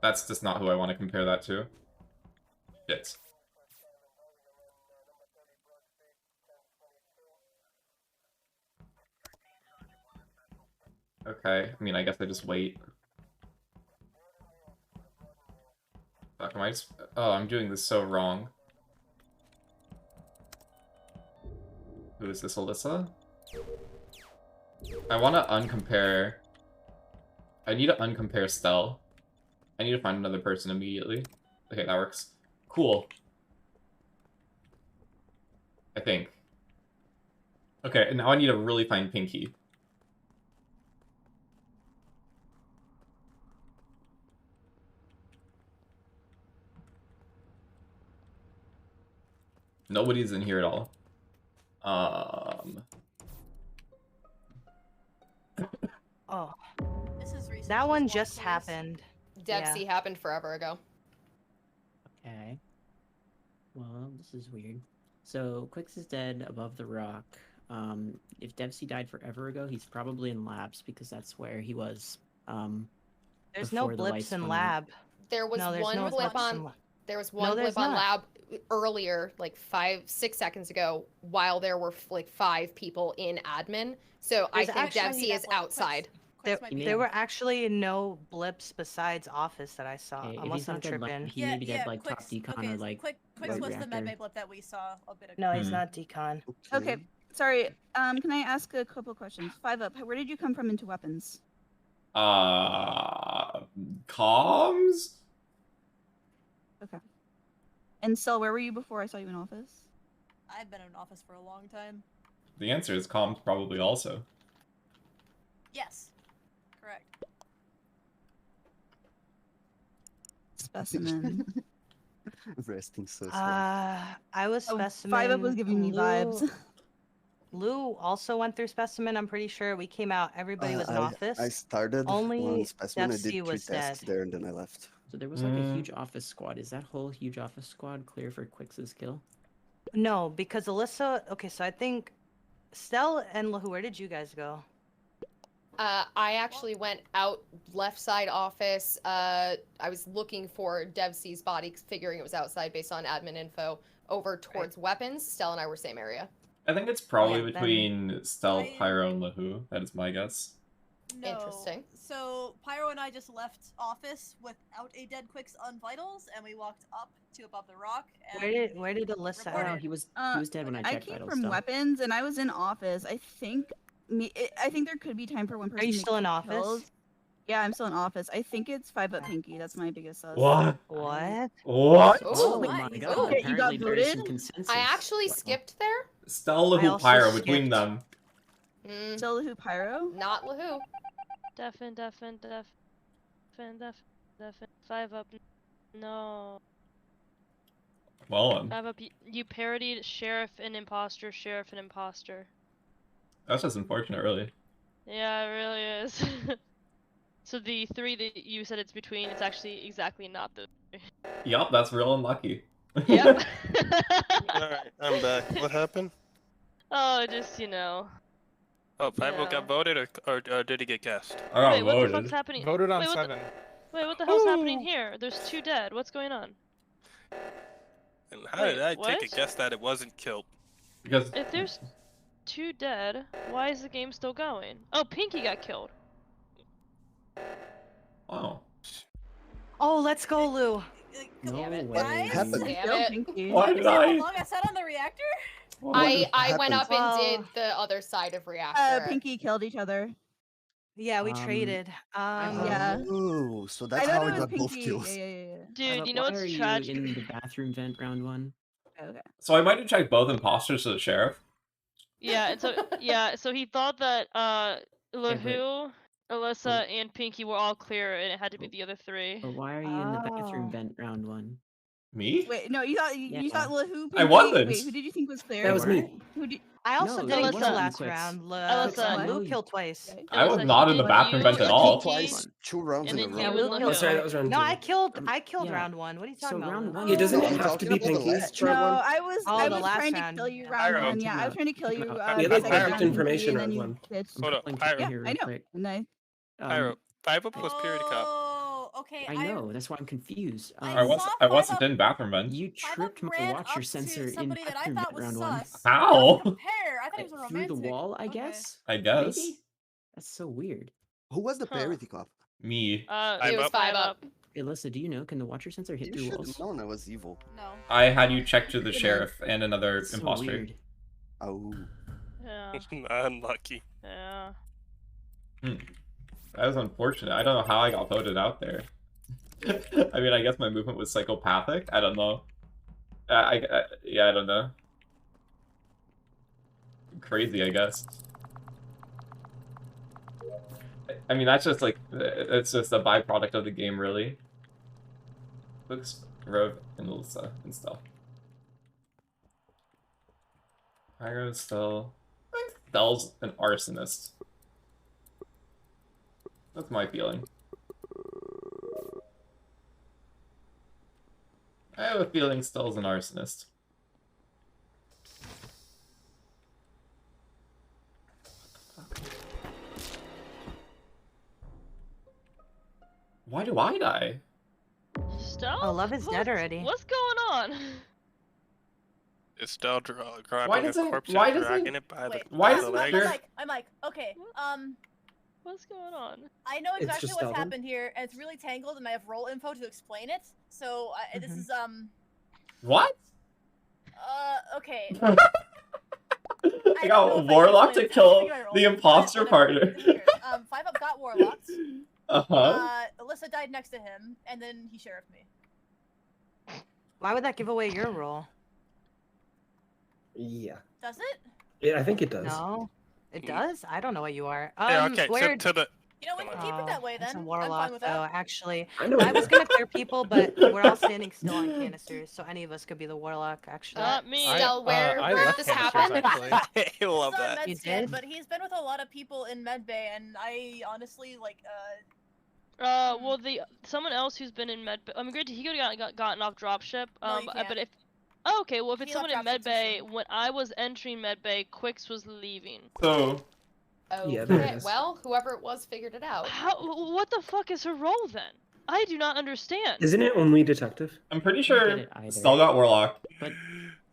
That's just not who I want to compare that to. Shit. Okay, I mean, I guess I just wait. Fuck, am I just... Oh, I'm doing this so wrong. Who is this, Ilyssa? I want to uncompare... I need to uncompare Stell. I need to find another person immediately. Okay, that works. Cool. I think. Okay, and now I need to really find Pinkee. Nobody's in here at all. Oh, This is recent. that one walk, just please. happened. Devcee happened forever ago. Okay. Well, this is weird. So Kwix is dead above the rock. If Devcee died forever ago, he's probably in labs because that's where he was. There's no before the blips lights in went out. lab. There was No, there's one no blip blips in on. lab. There was No, one there's blip on not. lab earlier, like 5-6 seconds ago, while there were like 5 people in admin. So There's I think actually- Devcee is outside. There, Kwix might be there in. were actually no blips besides office that I saw, Okay, if unless he's I'm not dead, like, tripping. he may be dead like top Kwix- decon okay, or like Kwix road was the reactor. medbay blip that we saw a bit ago. No, he's not decon. Okay, Sorry. Can I ask a couple questions? 5 up. Where did you come from into weapons? Comms? Okay. And Stell, where were you before I saw you in office? I've been in office for a long time. The answer is comms probably also. Yes. Correct. Specimen. Resting suspect. I was specimen. 5 up was giving me vibes. Lou also went through specimen. I'm pretty sure we came out. Everybody was in office. I started Only on specimen. I did Devcee 3 was tasks dead. there, and then I left. So there was like a huge office squad. Is that whole huge office squad clear for Kwix's kill? No, because Ilyssa. Okay, so I think Stell and LaWhoo, where did you guys go? I actually went out left side office. I was looking for Devcee's body, figuring it was outside based on admin info. Over towards weapons. Stell and I were same area. I think it's probably Yeah, between Stell, Pyro, and LaWhoo. That is my guess. No. Interesting. So Pyro and I just left office without a dead Kwix on vitals, and we walked up to above the rock. And Where did Ilyssa? Oh, no, he was dead when I checked came vitals. from Stell. weapons, and I was in office. I think there could be time for one person. Are you to still in make office? kills. Yeah, I'm still in office. I think it's 5 up Pinkee. That's my biggest sus. What? What? What? Oh, my nice. god! Oh, you got Apparently there's some voted? consensus. I actually Wow. skipped there. Stell, I LaWhoo, also Pyro between skipped. them. Still who Pyro? Not LaWhoo. Deafin. 5 up. No. Well, 5 up. You parodied sheriff and imposter, sheriff and imposter. that's just unfortunate, really. Yeah, it really is. So the 3 that you said it's between, it's actually exactly not the 3. Yup, that's real unlucky. Yep. Alright, I'm back. What happened? Oh, just, you know. Oh, Pyro Yeah. got voted, or did he get gassed? I got Wait, what the voted. fuck's happening? Voted on Wait, 7. Wait, what the hell's happening here? There's 2 dead. What's going on? And how Wait, did I take a what? guess that it wasn't killed? Because If there's 2 dead, why is the game still going? Oh, Pinkee got killed. wow. Oh, let's go, Lou. No Damn it, way. guys. Happened. Damn it. Pinkee. Why You did see how I? long I sat on the reactor? I happened? went up and Well- did the other side of reactor. Pinkee killed each other. Yeah, we Um, traded. Yeah. Oh, so I that's thought how it I was got both Pinkee. kills. Yeah. Dude, you know why what's are you tragic? in the bathroom vent round 1? Okay. So I might have checked both imposters to the sheriff. Yeah, and so he thought that LaWhoo, Ilyssa, and Pinkee were all clear, and it had to be the other 3. But why are you in the bathroom Oh. vent round 1? Me? Wait, no, you thought you thought LaWhoo? I Pinkee? wasn't. Wait, who did you think was clear? That was me. Who did? I also No, didn't it kill wasn't last Kwix. round. Alyssa, Lou no, killed twice. Okay. I was Alyssa, not he in the did bathroom you, vent at and all. Pinkee, Twice, 2 rounds and in a then row. you Yeah, and Lou Oh, killed sorry, that LaWhoo. was round No, 2. I killed Yeah. round 1. What are you talking So about? round Lou? 1. Yeah, doesn't I'm it have to talking be about the Pinkee's last- No, round 1? I was Oh, I the was last trying to round. kill you Pyro. round 1. Yeah, I was trying to kill you. Yeah, the the other second Pyro round, information and then round you 1. bitched. Hold up, Playing Pyro. Yeah, here I real know. quick. Nice. Pyro. 5 up was Purity Cop. Oh, okay. I know, that's why I'm confused. I I saw wasn't 5 in bathroom vent. You 5 tripped my ran watcher up sensor to in somebody that I bathroom thought vent was round 1. sus. How? Compare. I thought he was a Through romantic. the wall, I Okay. guess? I guess. Maybe? That's so weird. Who was the Huh. parity cop? Me. It was up. 5 up. Alyssa, do you know? Can the watcher sensor hit You through should walls? have known I was evil. No. I had you check to the sheriff and another That's so imposter. weird. Oh. Yeah. Unlucky. Yeah. That was unfortunate. I don't know how I got voted out there. I mean, I guess my movement was psychopathic. I don't know. Yeah, I don't know. Crazy, I guess. I mean, that's just like, it's just a byproduct of the game, really. Looks Rove and Ilyssa and stuff. Pyro, Stell. I think Stell's an arsonist. That's my feeling. I have a feeling Stell's an arsonist. Why do I die? Stell? Oh, Love is dead already. What's going on? Is Stell grabbing Why a doesn't- corpse why and doesn't- dragging it by Wait. the Why by doesn't the that legs? I'm like, okay. What's going on? I know It's exactly just what's Stell then? happened here, and it's really tangled, and I have role info to explain it. So this is What? okay. I got Warlock to kill the imposter partner. 5-Up got Warlocked. Ilyssa died next to him, and then he sheriffed me. Why would that give away your role? Yeah. Does it? Yeah, I think it does. No, it does. I don't know what you are. Yeah, okay, where... to the. You know, we can keep it that way then. It's a I'm warlock, fine with though. that. Actually, I know. I was gonna clear people, but we're all standing still on canisters, so any of us could be the warlock. Actually, Not me. Stell, where I did left this canisters, happen? actually. I love He's on that. You Medscan, did? but he's been with a lot of people in Medbay, and I honestly like. Well, someone else who's been in med. I mean, granted, he could have gotten off dropship. No, you But can't. if okay, well, if it's He someone left in dropship too medbay, soon. when I was entering medbay, Kwix was leaving. So, Yeah, there Okay, is. well, whoever it was figured it out. What the fuck is her role then? I do not understand. Isn't it only detective? I'm pretty I don't sure get it either. Stell got Warlock. But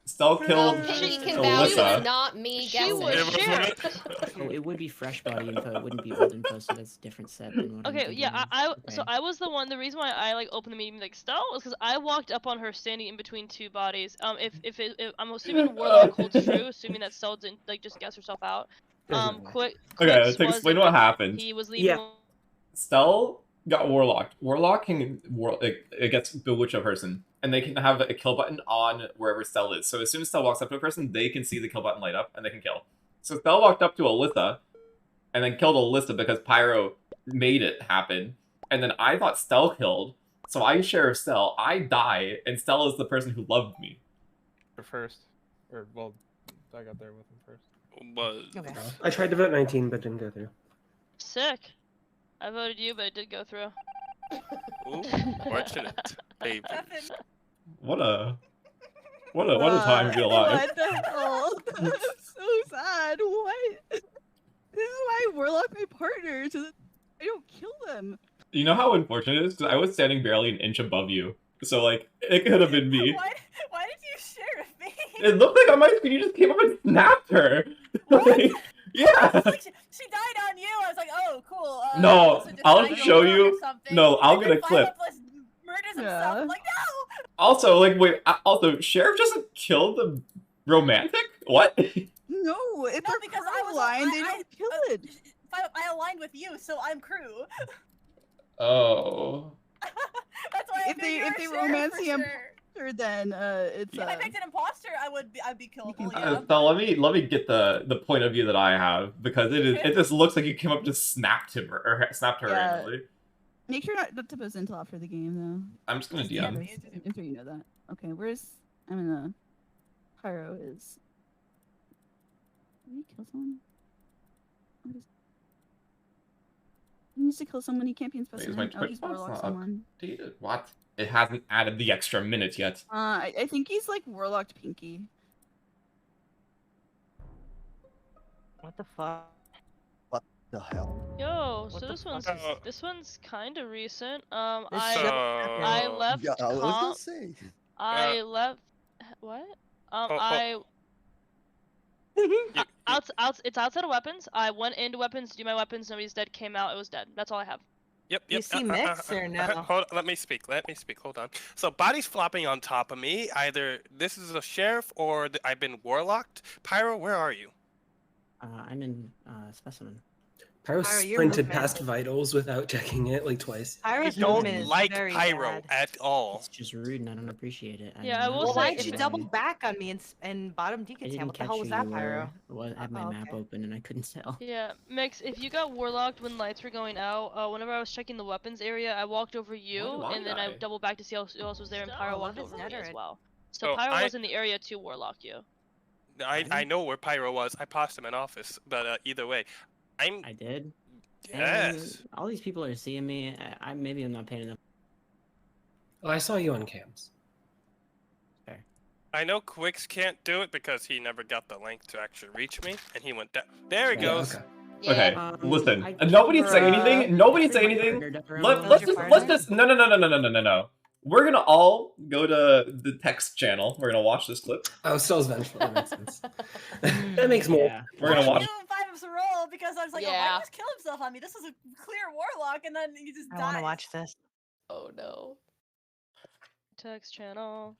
Stell killed Pinky can vouch Alyssa. it's not me She guessing. was sheriff. oh, it would be fresh body info. It wouldn't be old info, so that's a different set than what I'm Okay, thinking yeah, of. so I was the one. The reason why I like opened the meeting like Stell was because I walked up on her standing in between two bodies. If I'm assuming Warlock holds true, assuming that Stell didn't like just guess herself out. Okay, Kwix to was explain in what medbay. happened. He was leaving. Yeah. Stell got Warlocked. Warlock can it gets bewitch a person, and they can have a kill button on wherever Stell is. So as soon as Stell walks up to a person, they can see the kill button light up, and they can kill. So Stell walked up to Ilyssa, and then killed Ilyssa because Pyro made it happen. And then I thought Stell killed, so I sheriff Stell. I die, and Stell is the person who loved me. First, or well, I got there with him first. Was. Okay. I tried to vote 19, but didn't go through. Sick. I voted you, but it did go through. Ooh, fortunate, baby. What a time to be alive. What the hell? That's so sad. What? This is why I warlock my partner, so that I don't kill them. You know how unfortunate it is? 'Cause I was standing barely an inch above you. So, like, it could have been me. Why did you sheriff me? It looked like on my screen you just came up and snapped her. Like, yeah. Like, she died on you. I was like, oh, cool. No, so just I'll died show on you. or something. No, I'll And get then a clip. 5-Up murders himself. I'm like, no. Also, like, wait, also, Sheriff doesn't kill the romantic? What? No, if No, they're because crew I was aligned, they don't kill it. I aligned with you, so I'm crew. Oh. That's why I If picked they your romance sheriff the for sure. imposter, then it's If I picked an imposter, I'd be killable. Yeah. So let me get the point of view that I have, because it just looks like you came up and just snapped him or snapped her Yeah. randomly. Make sure not to post until after the game, though. I'm just gonna Yeah, DM. I'm sure you know that. Okay, where's I'm in the Pyro is. Did he kill someone? What is... He needs to kill someone. He can't be in Wait, is my specimen. Oh, Twitch he's box warlock not someone. updated? What? It hasn't added the extra minute yet. I think he's like warlocked Pinkee. What the fuck? What the hell? Yo, What so the this one's kind of recent. This I left Yeah, I was gonna comp. say. I left. What? I. It's outside of weapons. I went into weapons to do my weapons. Nobody's dead. Came out. It was dead. That's all I have. Yep. You see mix or no? Hold on, let me speak. Hold on. So bodies flopping on top of me. Either this is a sheriff or I've been warlocked. Pyro, where are you? I'm in specimen. Pyro Pyro, your sprinted movement- past vitals without checking it like twice. I Pyro's don't movement is like very Pyro bad. at all. It's just rude and I don't appreciate it. Yeah, I will Well, say why if did you it- double back on me in bottom I decontam? didn't What the catch hell was who that, you Pyro? I had my Oh, map okay. open and I couldn't tell. Yeah, Mix, if you got warlocked when lights were going out, whenever I was checking the weapons area, I walked over you, Why did and then I I? doubled back to see who else was there, and Still, Pyro I love walked his over me as nether. well. So So Pyro I- was in the area to warlock you. I know where Pyro was. I passed him in office, but either way, I'm I did. yes. And all these people are seeing me. Maybe I'm not paying enough. Well, I saw you on cams. Fair. I know Kwix can't do it because he never got the link to actually reach me, and he went down. There he Yeah, goes. Okay. Okay, listen. I Nobody say prefer- anything. Nobody I say prefer anything. partner to Let's partner? just no. We're gonna all go to the text channel. We're gonna watch this clip. Oh, Stell's vengeful. That makes sense. That makes more. Yeah. We're gonna I watch. knew 5-Up's role because I was like, oh, why Yeah. did he just kill himself on me? This is a clear warlock, and then he just I dies. want to watch this. Oh no. Text channel.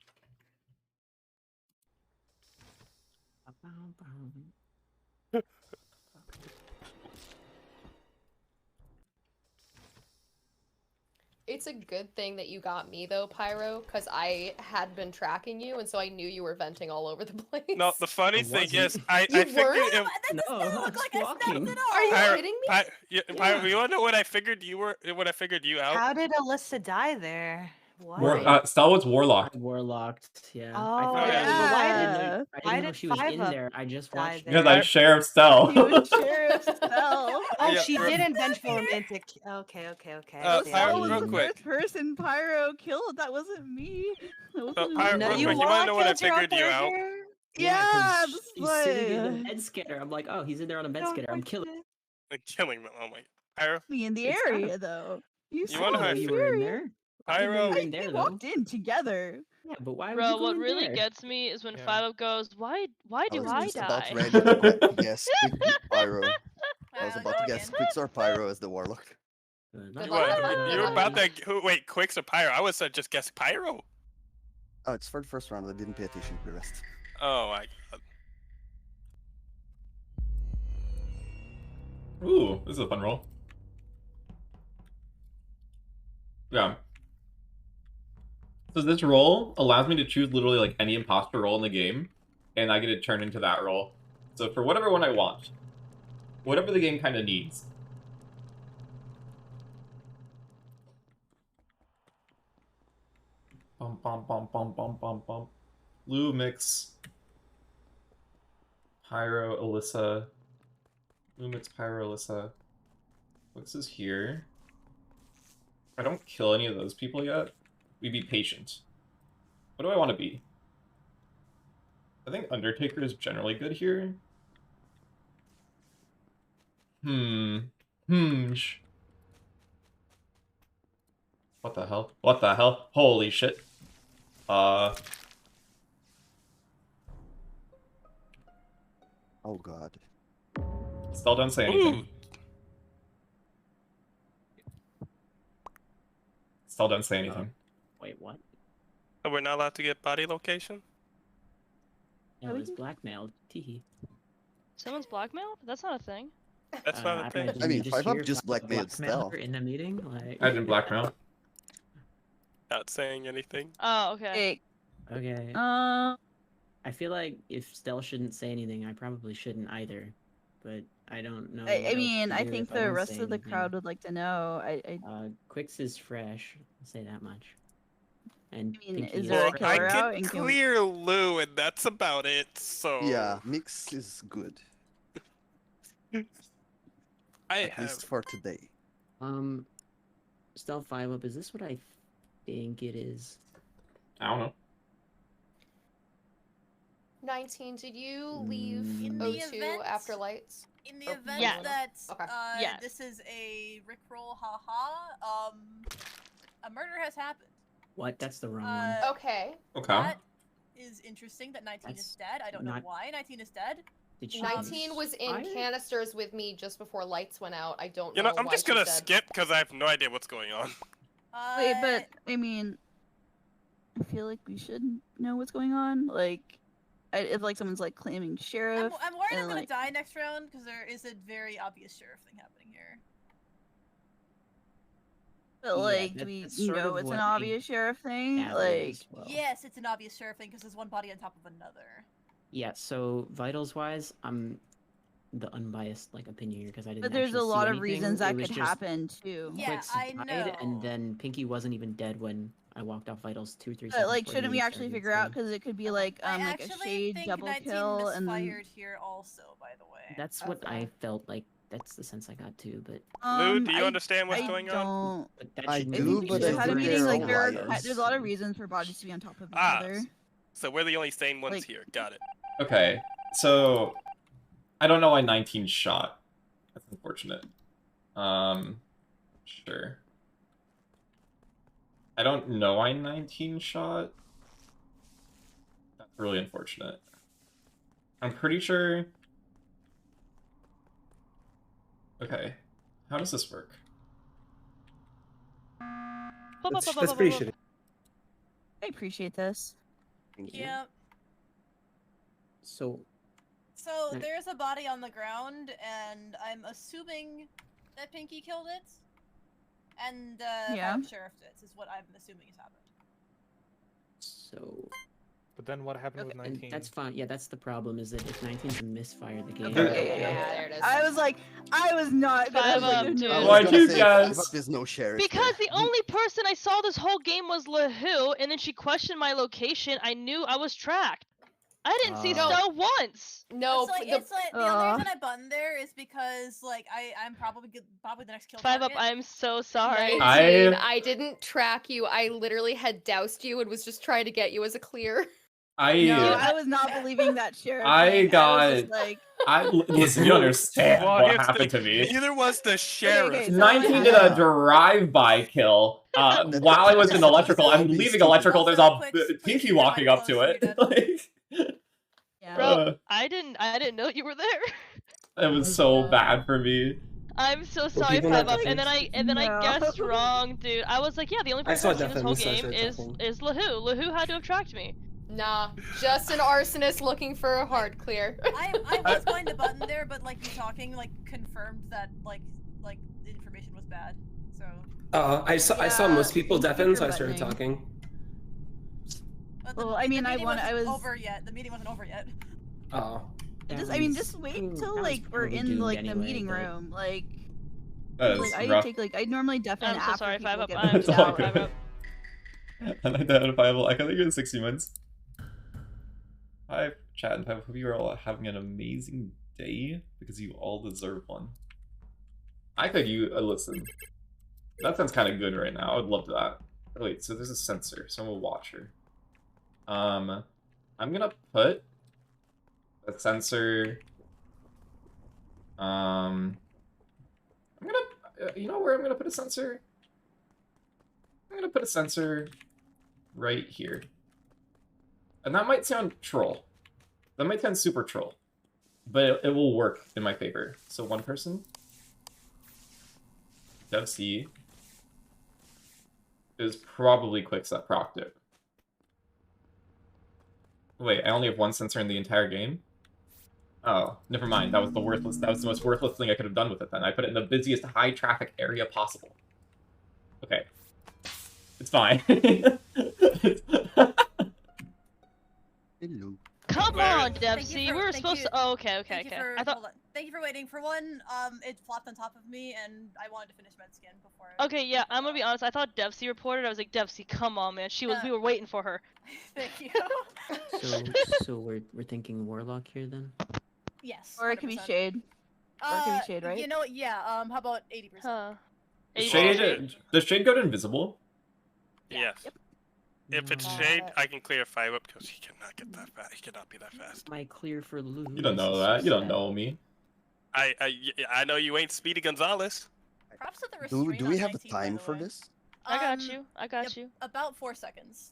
It's a good thing that you got me though, Pyro, because I had been tracking you, and so I knew you were venting all over the place. No, the funny thing is, I You figured weren't? it. That does not look like a stealth at all. Are you Pyro, kidding me? Pyro, you wanna know what I figured you were? What I figured you out? How did Ilyssa die there? What? Stell was warlocked. Warlocked, yeah. Oh, I yeah. I Why didn't know did she was in 5-Up there. I just die watched. there? Because I'm Sheriff Stell. He was Sheriff Stell. Oh, Yeah, she real- did invent romantic. Okay. Pyro, Stell was real the quick. first person Pyro killed. That wasn't me. That wasn't Pyro, No, real you quick, you wanna know what I killed your own figured you out? burger? Yeah, 'cause that's she's sitting in the why. bed scanner. I'm like, oh, he's in there on a bed scanner. I'm killing. Like killing them. Oh my. Pyro, Me in the It's kind area of- though. You You saw wanna I know know the you were in area. there. Pyro. We walked in together. Yeah, but why would Bro, you go what in really there? gets me is when Yeah. 5-Up goes, why do was I just die? about ready to guess Pyro. I was Wow, about to go guess again. Kwix or Pyro as the warlock. Not You luck, bad. good luck, were good luck. about that. Wait, Kwix or Pyro? I was just guess Pyro. Oh, it's for the first round. I didn't pay attention to the rest. Oh my god. Ooh, this is a fun roll. Yeah. So this roll allows me to choose literally like any imposter role in the game, and I get to turn into that role. So for whatever one I want, whatever the game kind of needs. Bum bum bum bum bum bum bum. LaWhoo mix. Pyro, Ilyssa. LaWhoo mix, Pyro, Ilyssa. Kwix is here. I don't kill any of those people yet. We be patient. What do I want to be? I think Undertaker is generally good here. What the hell? What the hell? Holy shit. Oh god. Stell, don't say anything. Ooh. Stell, don't say anything. Wait, what? So we're not allowed to get body location? Yeah, it was blackmailed. Teehee. Someone's blackmailed? That's not a thing. That's not a thing. I mean, you 5-Up hear just 5-Up blackmailed blackmail Stell. her in the meeting. Like, I didn't blackmail. Not saying anything. Oh, okay. Hey, okay. I feel like if Stell shouldn't say anything, I probably shouldn't either. But I don't know. I what else mean, to I do think if I the don't rest say of the anything. crowd would like to know. Kwix is fresh. I'll say that much. And I mean, Pinkee is there a fresh. killer I out? can And can we- clear Lou, and that's about it. So Yeah, mix is good. I At have. least for today. Stell 5-Up, is this what I think it is? I don't know. 19, did you leave In the O2 event- after lights? In the Oh, event yeah. that Okay. Yes. this is a Rickroll, haha, a murder has happened. What? That's the wrong Uh, Okay. Okay. That is interesting that 19 That's is dead. I don't know not- why 19 is dead. one. Did she 19 was in inspire? canisters with me just before lights went out. I don't You know know, I'm why just she's gonna dead. skip because I have no idea what's going on. Wait, but I mean, I feel like we should know what's going on. Like, if like someone's like claiming sheriff, I'm worried I'm and, gonna like- die next round because there is a very obvious sheriff thing happening here. but Yeah, like, do that- we that's sort know of it's what an obvious sheriff thing? gathered Like, as well. Yes, it's an obvious sheriff thing because there's one body on top of another. Yeah, so vitals wise, I'm the unbiased like opinion here because I didn't. but there's a actually see lot of anything. reasons It that was could just happen too. Yeah, Kwix I died, and know. then Pinkee wasn't even dead when I walked off vitals 2 or 3 But seconds. like, before shouldn't we meeting actually started, figure so out? Because it could be like I like a actually shade think double 19 kill, and then misfired here also, by the way. That's what Okay. I felt like. That's the sense I got too. But Lou, do you I understand what's I going on? don't. but that I should I do, think we but should I have had a think meeting. they're Like, all there's liars. a lot of reasons for bodies to be on top of each Ah, other. So we're the only sane ones Like- here. Got it. Okay, so I don't know why 19 shot. That's unfortunate. Sure. I don't know why 19 shot. That's really unfortunate. I'm pretty sure. Okay, how does this work? That's pretty shitty. I appreciate this. Thank you. Yeah. so So there's a body on the ground, and I'm assuming that Pinkee killed it. And Yeah. Sheriff is what I'm assuming has happened. So. But then what happened with 19? And that's fine. Yeah, that's the problem. Is that if 19's a misfire, the game. Okay, there it is. I was like, I was not Five gonna up, dude. Why'd you guys? There's no sheriff. Because the only person I saw this whole game was LaWhoo, and then she questioned my location. I knew I was tracked. I didn't see Stell once. No, It's like the only reason I buttoned there is because like I'm probably the next kill. 5 up. I'm so sorry. I didn't track you. I literally had doused you and was just trying to get you as a clear. I was not believing that sheriff. Listen, you don't understand what happened to me. Neither was the sheriff. Okay, 19 did a drive-by kill while I was in electrical. I'm leaving electrical. There's a Pinkee walking up to it. Bro, I didn't know you were there. It was so bad for me. I'm so sorry, 5 up. And then I guessed wrong, dude. I was like, yeah, the only person I've seen this whole game is LaWhoo. LaWhoo had to have tracked me. Nah, just an arsonist looking for a hard clear. I was going to button there, but like you talking like confirmed that like the information was bad. So. I saw most people deafen, so I started talking. Well, I mean, I was over yet. The meeting wasn't over yet. Oh. Just wait till like we're in like the meeting room, like. I normally deafen I'm so after sorry, 5 up. get I'm sorry, 5 up. Unidentifiable. I can think in 60 months. Hi, chat and Pipe. Hope you are all having an amazing day because you all deserve one. I think listen. That sounds kind of good right now. I would love that. Oh, wait, so there's a sensor, so I'm a watcher. I'm gonna put a sensor. I'm gonna. You know where I'm gonna put a sensor? I'm gonna put a sensor right here. And that might sound troll. That might sound super troll. But it will work in my favor. So one person. Devcee is probably Kwix that procced it. Wait, I only have one sensor in the entire game? Oh, never mind. That was the most worthless thing I could have done with it then. I put it in the busiest high traffic area possible. Okay. It's fine. Hello. Come on, Devcee. We were supposed to. Oh, okay. Thank you for waiting. For one, it flopped on top of me, and I wanted to finish med scan before. Okay, yeah. I'm gonna be honest. I thought Devcee reported. I was like, Devcee, come on, man. We were waiting for her. Thank you. So we're thinking Warlock here then. Yes. Or it could be Shade. Or it could be Shade, right? You know what? Yeah. How about 80%? Shade. Does Shade go to invisible? Yes. Yep. If it's Shade, I can clear 5 up because he cannot get that fast. He cannot be that fast. My clear for LaWhoo. You don't know that. You don't know me. I know you ain't Speedy Gonzalez. Props to the restraint. Do we have a time for this? I got you. I got you. About 4 seconds.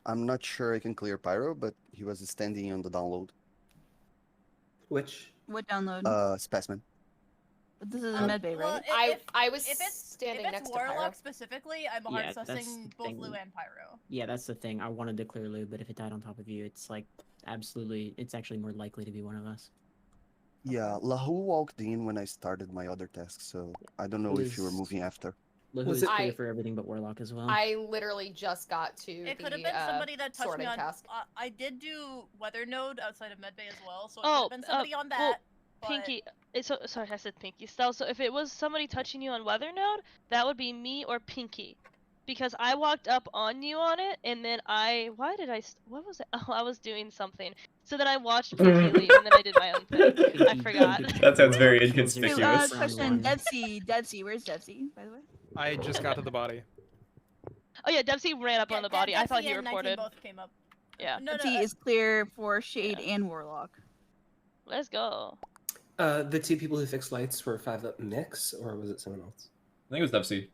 I'm not sure I can clear Pyro, but he was standing on the download. Which? What download? Specimen. But this is a medbay, right? I was standing next to Pyro. Warlock specifically, I'm hard sussing both LaWhoo and Pyro. Yeah, that's the thing. I wanted to clear LaWhoo, but if it died on top of you, it's like it's actually more likely to be one of us. Yeah, LaWhoo walked in when I started my other task, so I don't know if you were moving after. LaWhoo is clear for everything but Warlock as well. I literally just got to It could have been somebody that touched me on task. I did do weather node outside of medbay as well, so it could have been somebody on that. Well, Pinkee, sorry, I said Pinkee. Stell, so if it was somebody touching you on weather node, that would be me or Pinkee. Because I walked up on you on it, and then what was it? Oh, I was doing something. So then I watched Pinkee leave, and then I did my own thing. I forgot. That sounds very inconspicuous. Question, Devcee, where's Devcee, by the way? I just got to the body. Oh yeah, Devcee ran up on the body. I thought he reported. Both came up. Yeah. Devcee is clear for Shade and Warlock. Let's go. The two people who fixed lights were 5 up mix, or was it someone else? I think it was Devcee.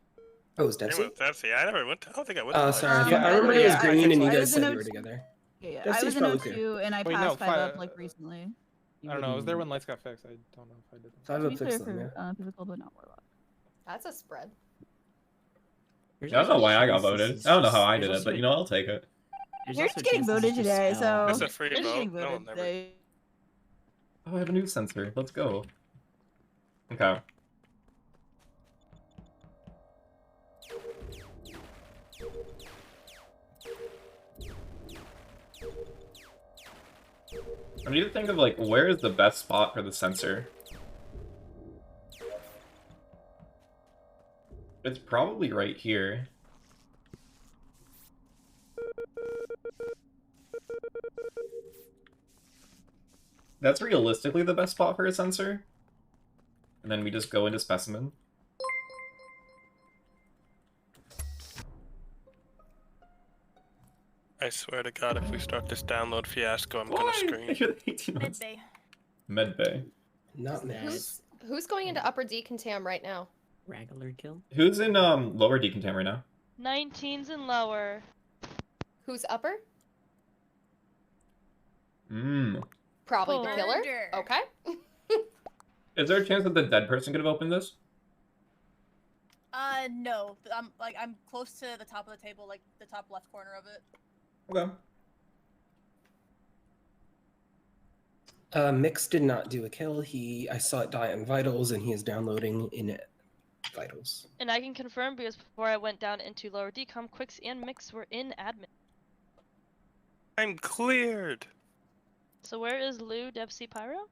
Oh, it was Devcee? I never went. I don't think I went. Oh, sorry. I remember it was green, and you guys said you were together. Yeah, I was in O2, and I passed 5 up like recently. I don't know. Was there when lights got fixed? I don't know if I did. 5 up fixed them. Physical, but not Warlock. That's a spread. I don't know why I got voted. I don't know how I did it, but I'll take it. You're just getting voted today, so. That's a free vote. No, Oh, I have a new sensor. Let's go. Okay. I need to think of, like, where is the best spot for the sensor? It's probably right here. That's realistically the best spot for a sensor. And then we just go into specimen. I swear to God, if we start this download fiasco, I'm gonna scream. Mid-bay. Medbay. Not Who's going into upper decontam right now? Regular kill. Who's in lower decontam right now? 19's in lower. Who's upper? Oh. Probably the killer. Murder. Okay. Is there a chance that the dead person could have opened this? No. I'm close to the top of the table, like the top left corner of it. Okay. Mix did not do a kill. I saw it die in Vitals, and he is downloading in Vitals. And I can confirm because before I went down into lower decom, Kwix and Mix were in admin. I'm cleared. So where is LaWhoo, Devcee, Pyro?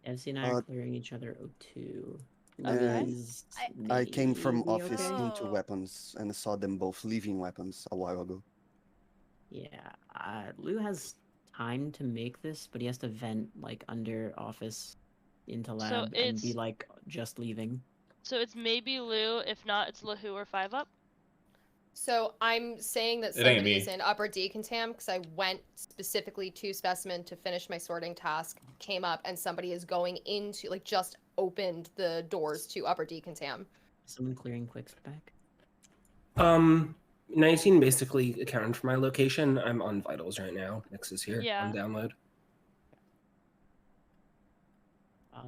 Devcee and I are clearing each other O2. Okay. I came from Maybe office okay? into weapons and saw them both leaving weapons a while ago. Yeah, LaWhoo has time to make this, but he has to vent like under office into lab and be like just leaving. So it's maybe LaWhoo, if not it's LaWhoo or 5-up? So I'm saying that It ain't somebody is me. in upper decontam because I went specifically to specimen to finish my sorting task, came up, and somebody is going into, like, just opened the doors to upper decontam. Someone clearing Kwix back? 19 basically accounted for my location. I'm on Vitals right now. Mix is here on download.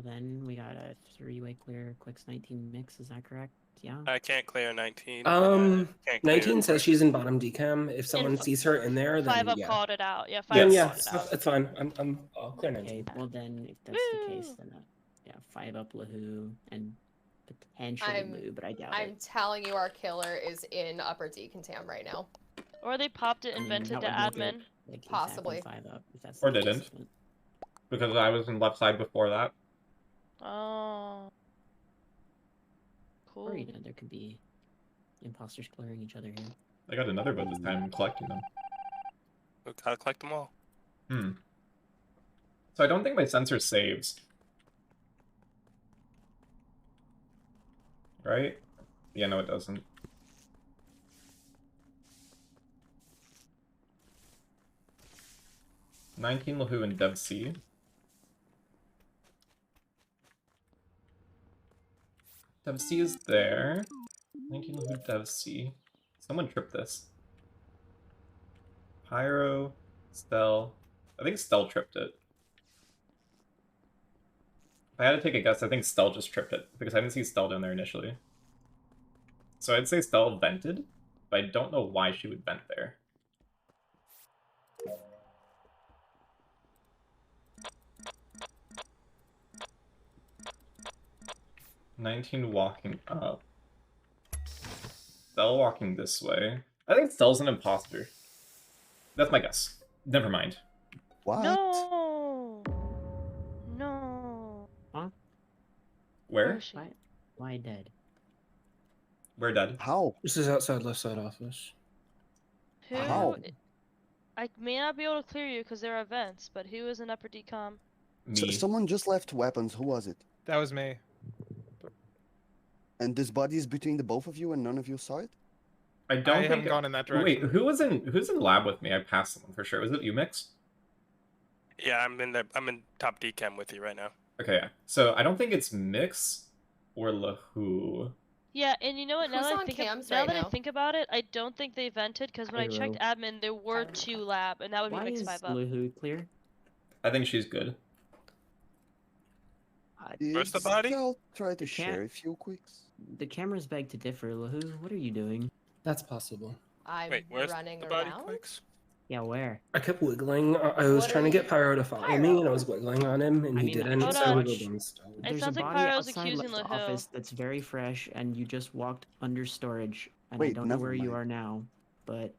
Then we got a 3-way clear Kwix 19 Mix, is that correct? Yeah. I can't clear 19. 19 says she's in bottom decam. If someone sees her in there, then 5-up yeah. called it out. Yeah, 5-up Yeah, called it out. it's fine. I'll clear 19. Okay, well then, if that's the case, then yeah, 5-up LaWhoo and potentially LaWhoo, but I doubt I'm it. telling you, our killer is in upper decontam right now. Or they popped it and vented to admin. Like, Possibly. Exactly 5-up, if that's Or the case, didn't. but- Because I was in left side before that. Oh. Cool. Or you know, there could be imposters clearing each other here. I got another vote this time. I'm collecting them. We gotta collect them all. So I don't think my sensor saves. Right? Yeah, no it doesn't. $19 LaWhoo and Devcee. Devcee is there. 19 LaWhoo, Devcee. Someone tripped this. Pyro, Stell. I think Stell tripped it. If I had to take a guess, I think Stell just tripped it, because I didn't see Stell down there initially. So I'd say Stell vented, but I don't know why she would vent there. $19 walking up. Stell walking this way. I think Stell's an imposter. That's my guess. Never mind. What? No. No. Huh? Where? is she? Why dead? We're dead. How? This is outside left side office. Who? How? I may not be able to clear you because there are events, but who is in upper decom? So, someone just left weapons. Who was it? That was me. And this body is between the both of you and none of you saw it? I don't I think haven't gone in that direction. Wait, who's in lab with me? I passed someone for sure. Was it you, Mix? Yeah, I'm in top decam with you right now. Okay, so I don't think it's Mix or LaWhoo. Yeah, and you know what? Now Who's that, on cams now right that I now? think about it, I don't think they vented because when I checked Pyro. admin, there were 2 lab, and that would be Why Mix is 5-up. LaWhoo clear? I think she's good. Where's the body? I'll try to You can't- share a few quicks. The cameras beg to differ. LaWhoo, what are you doing? That's possible. I'm Wait, where's running the body, around. Kwix? Yeah, where? I kept wiggling. I was What trying are to get you- Pyro to follow me, and I was wiggling on him, and I he mean, didn't, Hold so I on. wiggled on Stell. It There's sounds a like body Pyro's outside accusing the LaWhoo. office that's very fresh, and you just walked under storage, and I Wait, don't know never where you mind. are now, but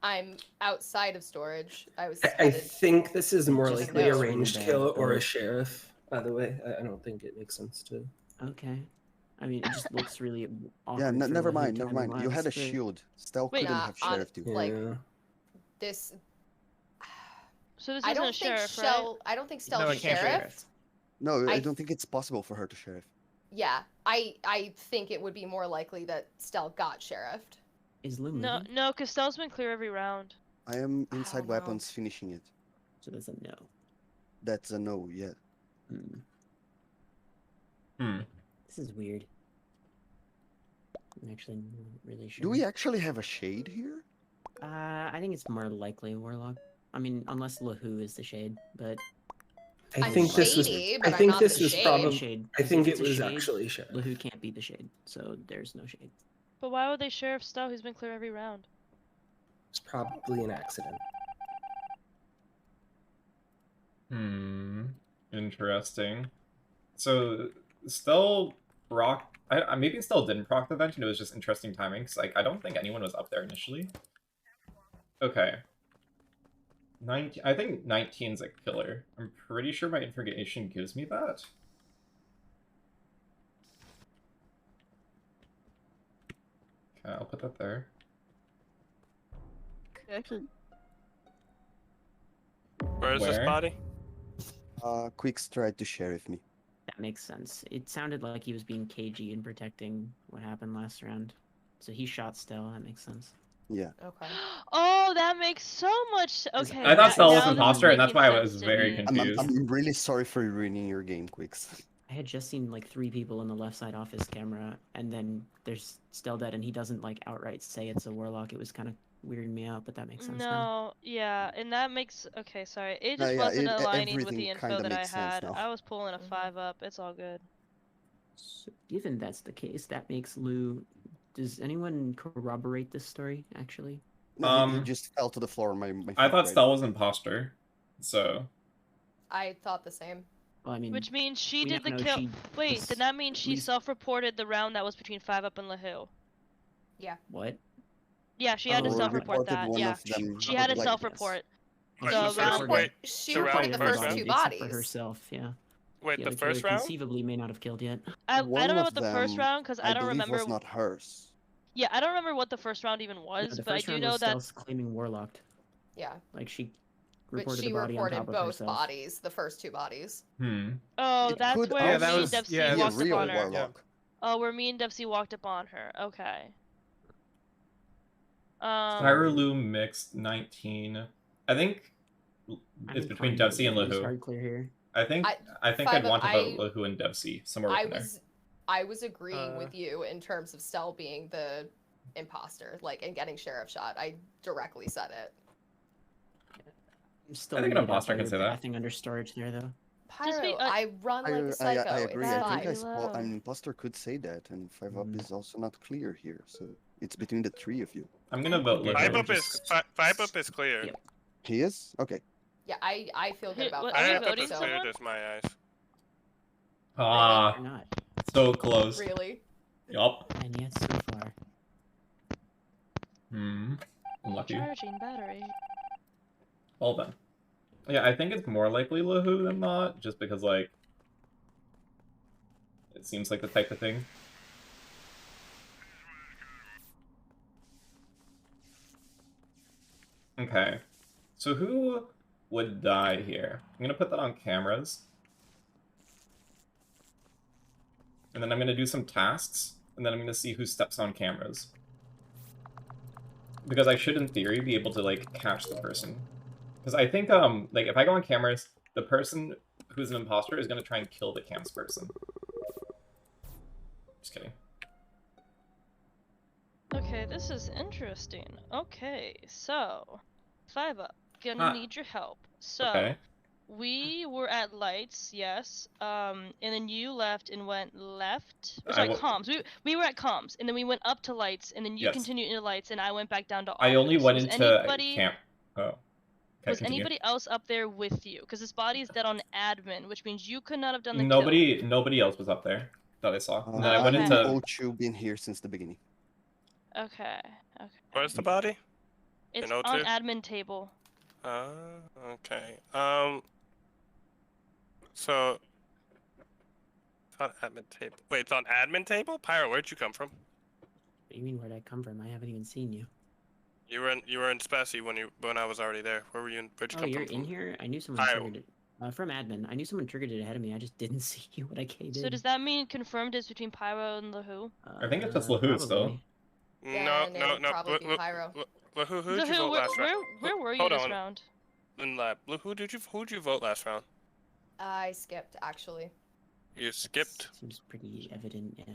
I'm outside of storage. I was I headed. think this is more Just likely a no. ranged Bad, kill or a but- sheriff. By the way, I don't think it makes sense to. okay. I mean, it just looks really awkward. Yeah, for never LaWhoo mind, to never have mind. You had a last, but- shield. Stell Wait, couldn't nah, have on- sheriff too. like- Yeah. This. So this I isn't don't a think sheriff, Stell. I don't think Stell No, it can't be sheriff. No, I I- don't think it's possible for her to sheriff. Yeah, I think it would be more likely that Stell got sheriffed. Is Lou No, moving? no, because Stell's been clear every round. I am inside don't know. weapons finishing it. So that's a no. That's a no, yeah. This is weird. I'm actually not really sure. Do we actually have a shade here? I think it's more likely Warlock. I mean, unless LaWhoo is the shade, but I I'm think this was. shady, I but I'm think not this the was shade. probably. shade. I 'cause think if it it's a was shade, actually sheriff. LaWhoo can't be the shade, so there's no shade. But why would they sheriff Stell, who's been clear every round? It's probably an accident. Interesting. So Stell proc. Maybe Stell didn't proc the vent, and it was just interesting timing. Cause like I don't think anyone was up there initially. Okay. 19. I think 19's a killer. I'm pretty sure my information gives me that. Okay, I'll put that there. Actually, Where is this Where? body? Kwix tried to sheriff me. That makes sense. It sounded like he was being cagey and protecting what happened last round. So he shot Stell, that makes sense. Yeah. Okay. Oh, that makes so much. Okay. I thought Stell was now this is imposter, and that's making why I was sense to very me. confused. I'm really sorry for ruining your game, Kwix. I had just seen like 3 people in the left side office camera, and then there's Stell dead, and he doesn't like outright say it's a Warlock. It was kind of weirding me out, but that makes sense now. No, yeah, and that makes okay. Sorry, it No, just yeah, wasn't aligning with everything the info kinda that I makes sense had. now. I was pulling a 5-up. It's all good. So, given that's the case, that makes Lou. Does anyone corroborate this story, actually? No, he just fell to the floor. My I feet thought right Stell was imposter, so I thought the same. Well, I mean, Which means she we did the now know kill. she Wait, was then that means she least- self-reported the round that was between 5-up and LaWhoo. Yeah. what? Yeah, she had to Or self-report reported that. one Yeah, of them, she had to like, self-report. Wait, So the round- first, wait, She the round reported the first first round? two Except bodies. for herself, yeah. wait, The the other first killer round? conceivably may not have killed yet. I One don't know of what the first them, round because I don't believe remember. was not hers. Yeah, I don't remember what the first round even No, was, the but I first do round know was that. Stell's claiming Warlocked. Yeah. Like she But reported she the body on reported top of both herself. bodies, the first 2 bodies. Oh, It that's could where Yeah, that me was- and Devcee yeah, Be a walked real upon her. warlock. Oh, where me and Devcee walked upon her. Okay. LaWhoo mixed 19. I think I'm it's between inclined Devcee and to use LaWhoo. hard clear here. I think I'd 5-up, want to vote LaWhoo and Devcee somewhere I in there. was agreeing with you in terms of Stell being the imposter, like, and getting sheriff shot. I directly said it. I'm still I think an weirded out imposter by can your say that. pathing under storage there, though. Just be- Pyro, I run like a psycho. I agree. It's I fine. think Very an low. imposter could say that, and 5-up Mhm. is also not clear here. So it's between the 3 of you. I'm gonna vote Okay. LaWhoo. 5-up is clear. Yep. He is? Okay. Yeah, I feel good about What- that. are we 5-up voting is someone? clear, to my eyes. Ah, Or not. so close. Really? Yup. And yet, so far. Unlucky. Charging battery. Well then. Yeah, I think it's more likely LaWhoo than not, just because, like, it seems like the type of thing. Okay. So who would die here? I'm gonna put that on cameras. And then I'm gonna do some tasks, and then I'm gonna see who steps on cameras. Because I should, in theory, be able to, like, catch the person. Because I think, like, if I go on cameras, the person who's an imposter is going to try and kill the cams person. Just kidding. Okay, this is interesting. Okay, so 5-up, gonna need your help. So Okay. we were at lights, yes. And then you left and went left. Or I sorry, wa- comms. We were at comms, and then we went up to lights, and then you Yes. continued into lights, and I went back down to. I only office. went Was into anybody... camp. Oh. Okay, Was continue. anybody else up there with you? Because this body is dead on admin, which means you could not have done the Nobody else was up there that I saw. And then I went I'm into. O2, been here since the beginning. kill. Okay. Where's the body? It's In O2? on admin table. Okay. So it's on admin table. Wait, it's on admin table? Pyro, where'd you come from? What do you mean, where'd I come from? I haven't even seen you. You were in Spessy when I was already there. Where were you? Where'd you Oh, come you're from? in here? I knew someone Pyro. triggered it. From admin. I knew someone triggered it ahead of me. I just didn't see you when I came in. So does that mean confirmed is between Pyro and LaWhoo? I think it's just LaWhoo still. Probably. Yeah, No. probably be Pyro. LaWhoo, who'd you vote last round? Where were you Hold this on. round? In lab. LaWhoo, who'd you vote last round? I skipped actually. You skipped. Seems pretty evident, yeah.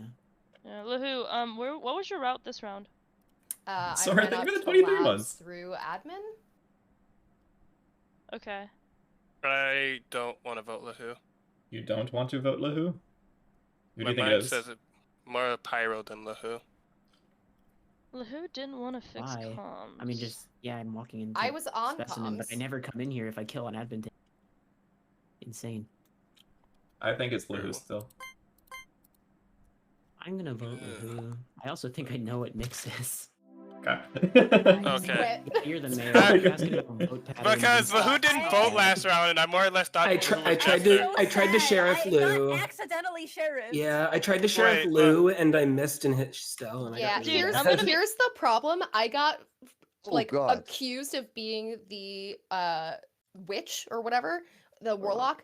Yeah, LaWhoo, what was your route this round? Sorry, I went thank up you for the to 23 labs months. through admin. Okay. I don't want to vote LaWhoo. You don't want to vote LaWhoo? Who do My you think it mind is? says it more Pyro than LaWhoo. LaWhoo didn't want to fix Why? comms. I mean, yeah, I'm walking into I was on specimen, but I comms. never come in here if I kill on admin. Insane. I think it's LaWhoo still. I'm gonna vote LaWhoo. I also think I know what Mix is. Okay. Okay. Yeah, you're the mayor. You're asking about vote patterns. Because LaWhoo didn't vote last round, and I more or less thought I tried to Sheriff Lou. Accidentally Sheriff. Yeah, I tried to Sheriff Lou and I missed and hit Stell. And Yeah, I got really here's the problem. I got like God. accused of being the witch or whatever, the warlock,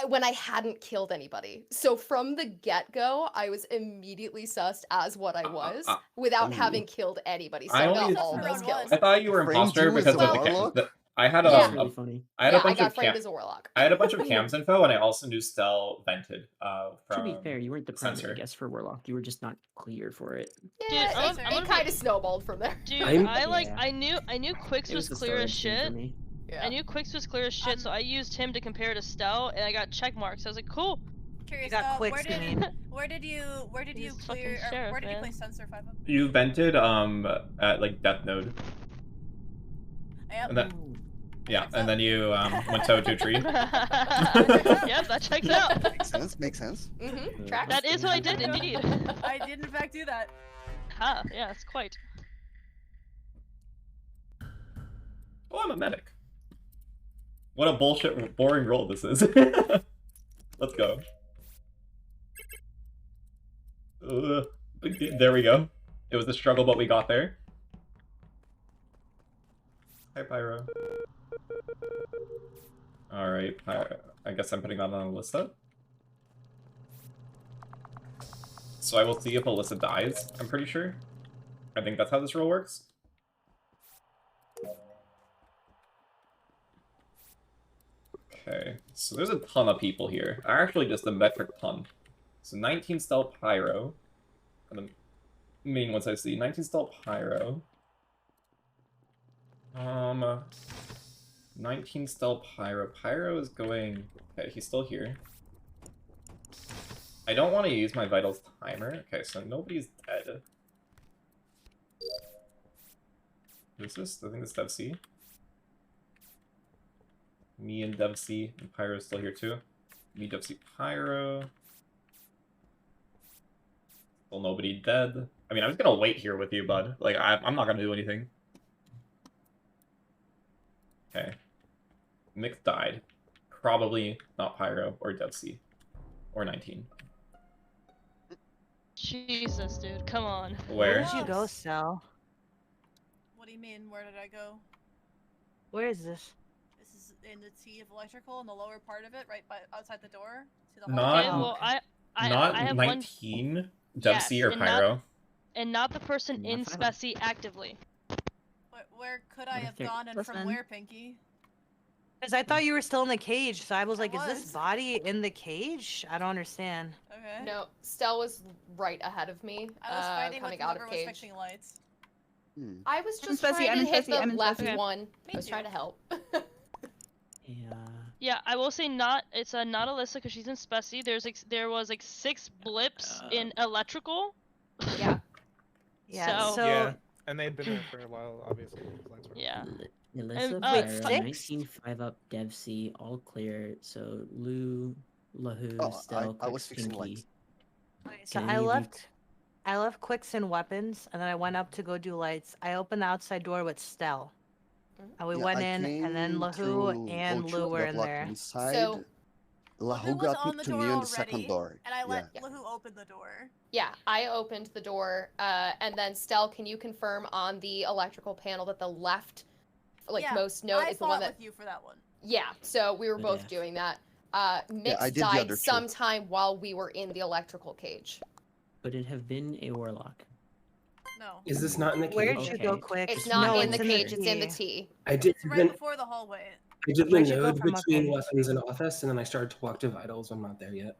when I hadn't killed anybody. So from the get-go, I was immediately sussed as what I was without having killed anybody. So I got all those kills. I thought you were imposter because of the I had Yeah. a Really funny. I had a I bunch got of framed as a warlock. I had a bunch of cams info, and I also knew Stell vented. To be From fair, you weren't the primary Sensor. guess for Warlock. You were just not clear for it. Yeah, Dude, it kind of snowballed from there. Dude, Yeah. I knew Kwix It was the clear as storage thing shit. for me. Yeah. I knew Kwix was clear as shit, so I used him to compare to Stell, and I got check marks. I was like, cool. Curious, got Kwix, where you mean. did you He's fucking clear? Or sheriff, where did you man. place sensor 5 up? You vented at like Death Node. Yep. And then and then you went to O2 tree. Yep, that checks out. Makes sense. Makes sense. Mm-hmm. Tracks. That is what I did, indeed. I did in fact do that. Ha, yes, quite. Oh, I'm a medic. What a bullshit, boring role this is. Let's go. There we go. It was a struggle, but we got there. Hi, Pyro. Alright, I guess I'm putting that on Ilyssa. So I will see if Ilyssa dies, I'm pretty sure. I think that's how this role works. Okay, so there's a ton of people here. Actually, just a metric ton. So 19 Stell Pyro. And the main ones I see. 19 Stell Pyro. 19 Stell Pyro. Pyro is going... Okay, he's still here. I don't want to use my Vitals timer. Okay, so nobody's dead. Who's this? I think it's Devcee. Me and Devcee, and Pyro's still here too. Me, Devcee, Pyro. Still nobody dead. I mean, I'm just gonna wait here with you, bud. Like, I'm not gonna do anything. Okay. Mick died. Probably not Pyro or Devcee. Or 19. Jesus, dude, come on. Where Where? did you go, Stell? What do you mean? Where did I go? Where is this? This is in the T of electrical, in the lower part of it, right by outside the door. To the Not- hallway. Okay, well, I Not have 19 Devcee Yes, or and Pyro. and not the person Not in Pyro. Spessy actively. Where could I What have if they're- gone and from Listen. where, Pinkee? Because I thought you were still in the cage, so I was like, is was. this body in the cage? I don't understand. Okay. No, Stell was right ahead of me. I was fighting with coming out whoever of was cage. fixing lights. I was I'm just Spessy, trying I'm to in hit Spessy, I'm the in left Spessy. one. Me I was too. trying to help. Yeah. Yeah, I will say not. It's not Ilyssa because she's in Spessy. There was like 6 blips in electrical. Yeah. Yeah, So- so Yeah, and they had been there for a while, obviously. because lights were- Yeah. Ilyssa, wait, Pyro, 19, 5 up, Devcee, all clear. So LaWhoo, Stell, I was Kwix, fixing Pinkee. lights. Okay, so Can I any of you- left Kwix and weapons, and then I went up to go do lights. I opened the outside door with Stell. And we Yeah, went I in, and then came LaWhoo through and O2, Lou were got in locked there. inside. So LaWhoo was got on the to door me on the already, second door. and I let Yeah. LaWhoo open the door. yeah, I opened the door, and then Stell, can you confirm on the electrical panel that the left, Yeah, most note I is the one fought that? with you for that one. Yeah, so we were Good both F. doing that. I Mix did the died other two. sometime while we were in the electrical cage. Could it have been a warlock? No. Is this not in the cage? Where'd you go, Okay. Kwix? It's Just not No, in the it's cage, it's in the T. T. I did It's right the, before the hallway. I did the Where'd you go node from between weapons? weapons and office, and then I started to walk to vitals. I'm not there yet.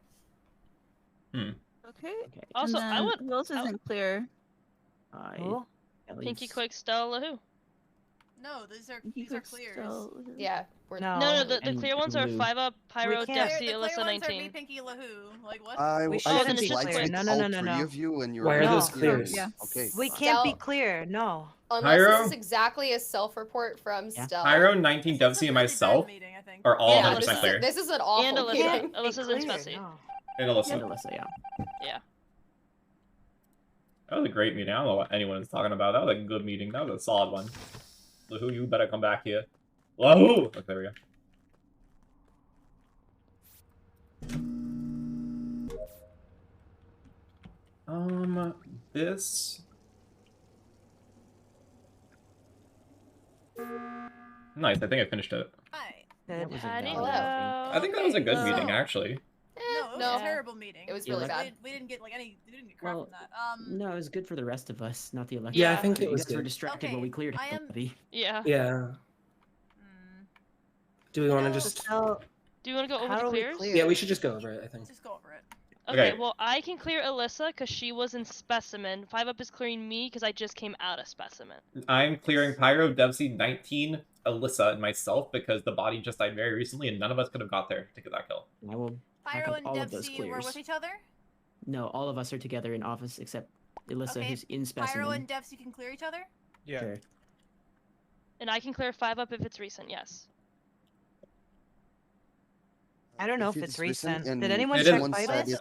Okay. Okay. Also, and I then would who else isn't clear? Who? At Pinkee, least- Kwix, Stell, LaWhoo. No, these are clears. Yeah, we're No. No, the And clear ones are LaWhoo. 5 up, Pyro, We can't. Devcee, The clear Ilyssa, ones are 19. me, Pinkee, LaWhoo. Like what? We I shouldn't fixed be just lights clear. with No, no, all no, no, three no. of you, and you're Why are No. those clears? Yeah. Okay. We can't be Stell- clear. No. Unless this Pyro? is exactly a self-report from Yeah. Stell. Pyro, 19, This is Devcee, a and really myself bad meeting, I think. are all Yeah, 100% clear. this is an awful And Ilyssa. meeting. Ilyssa's in Clear, Spessy. no. And And Ilyssa. Ilyssa, yeah. Yeah. That was a great meeting. I don't know what anyone is talking about. That was a good meeting. That was a solid one. LaWhoo, you better come back here. LaWhoo! Okay, there we go. This... Nice, I think I finished it. Hi. That was a Howdy, valid, Hello. I think that was a good meeting, actually. No, it was no. a terrible meeting. It was Yeah, really like- bad. We didn't get like any. We didn't get crap Well, from that. No, it was good for the rest of us, not the election. Yeah, I Yeah. think it You was guys were good. distracted while Okay, we cleared I am- everybody. Yeah. Yeah. Do we want to just? So, Do you want to go over how the do we clears? clear? Yeah, we should just go over it. I think. Just go over it. Okay, Okay. well, I can clear Ilyssa because she was in Specimen. 5 up is clearing me because I just came out of Specimen. I'm clearing Pyro, Devcee, 19, Ilyssa, and myself because the body just died very recently and none of us could have got there to get that kill. I will back Pyro up and all of those Devcee were clears. with each other. No, all of us are together in office except Ilyssa, Okay, who's in Pyro specimen. and Devcee can clear each other. Yeah. Sure. And I can clear 5 up if it's recent, yes. I don't know if it's recent. and Did anyone It check is- one vitals? side is-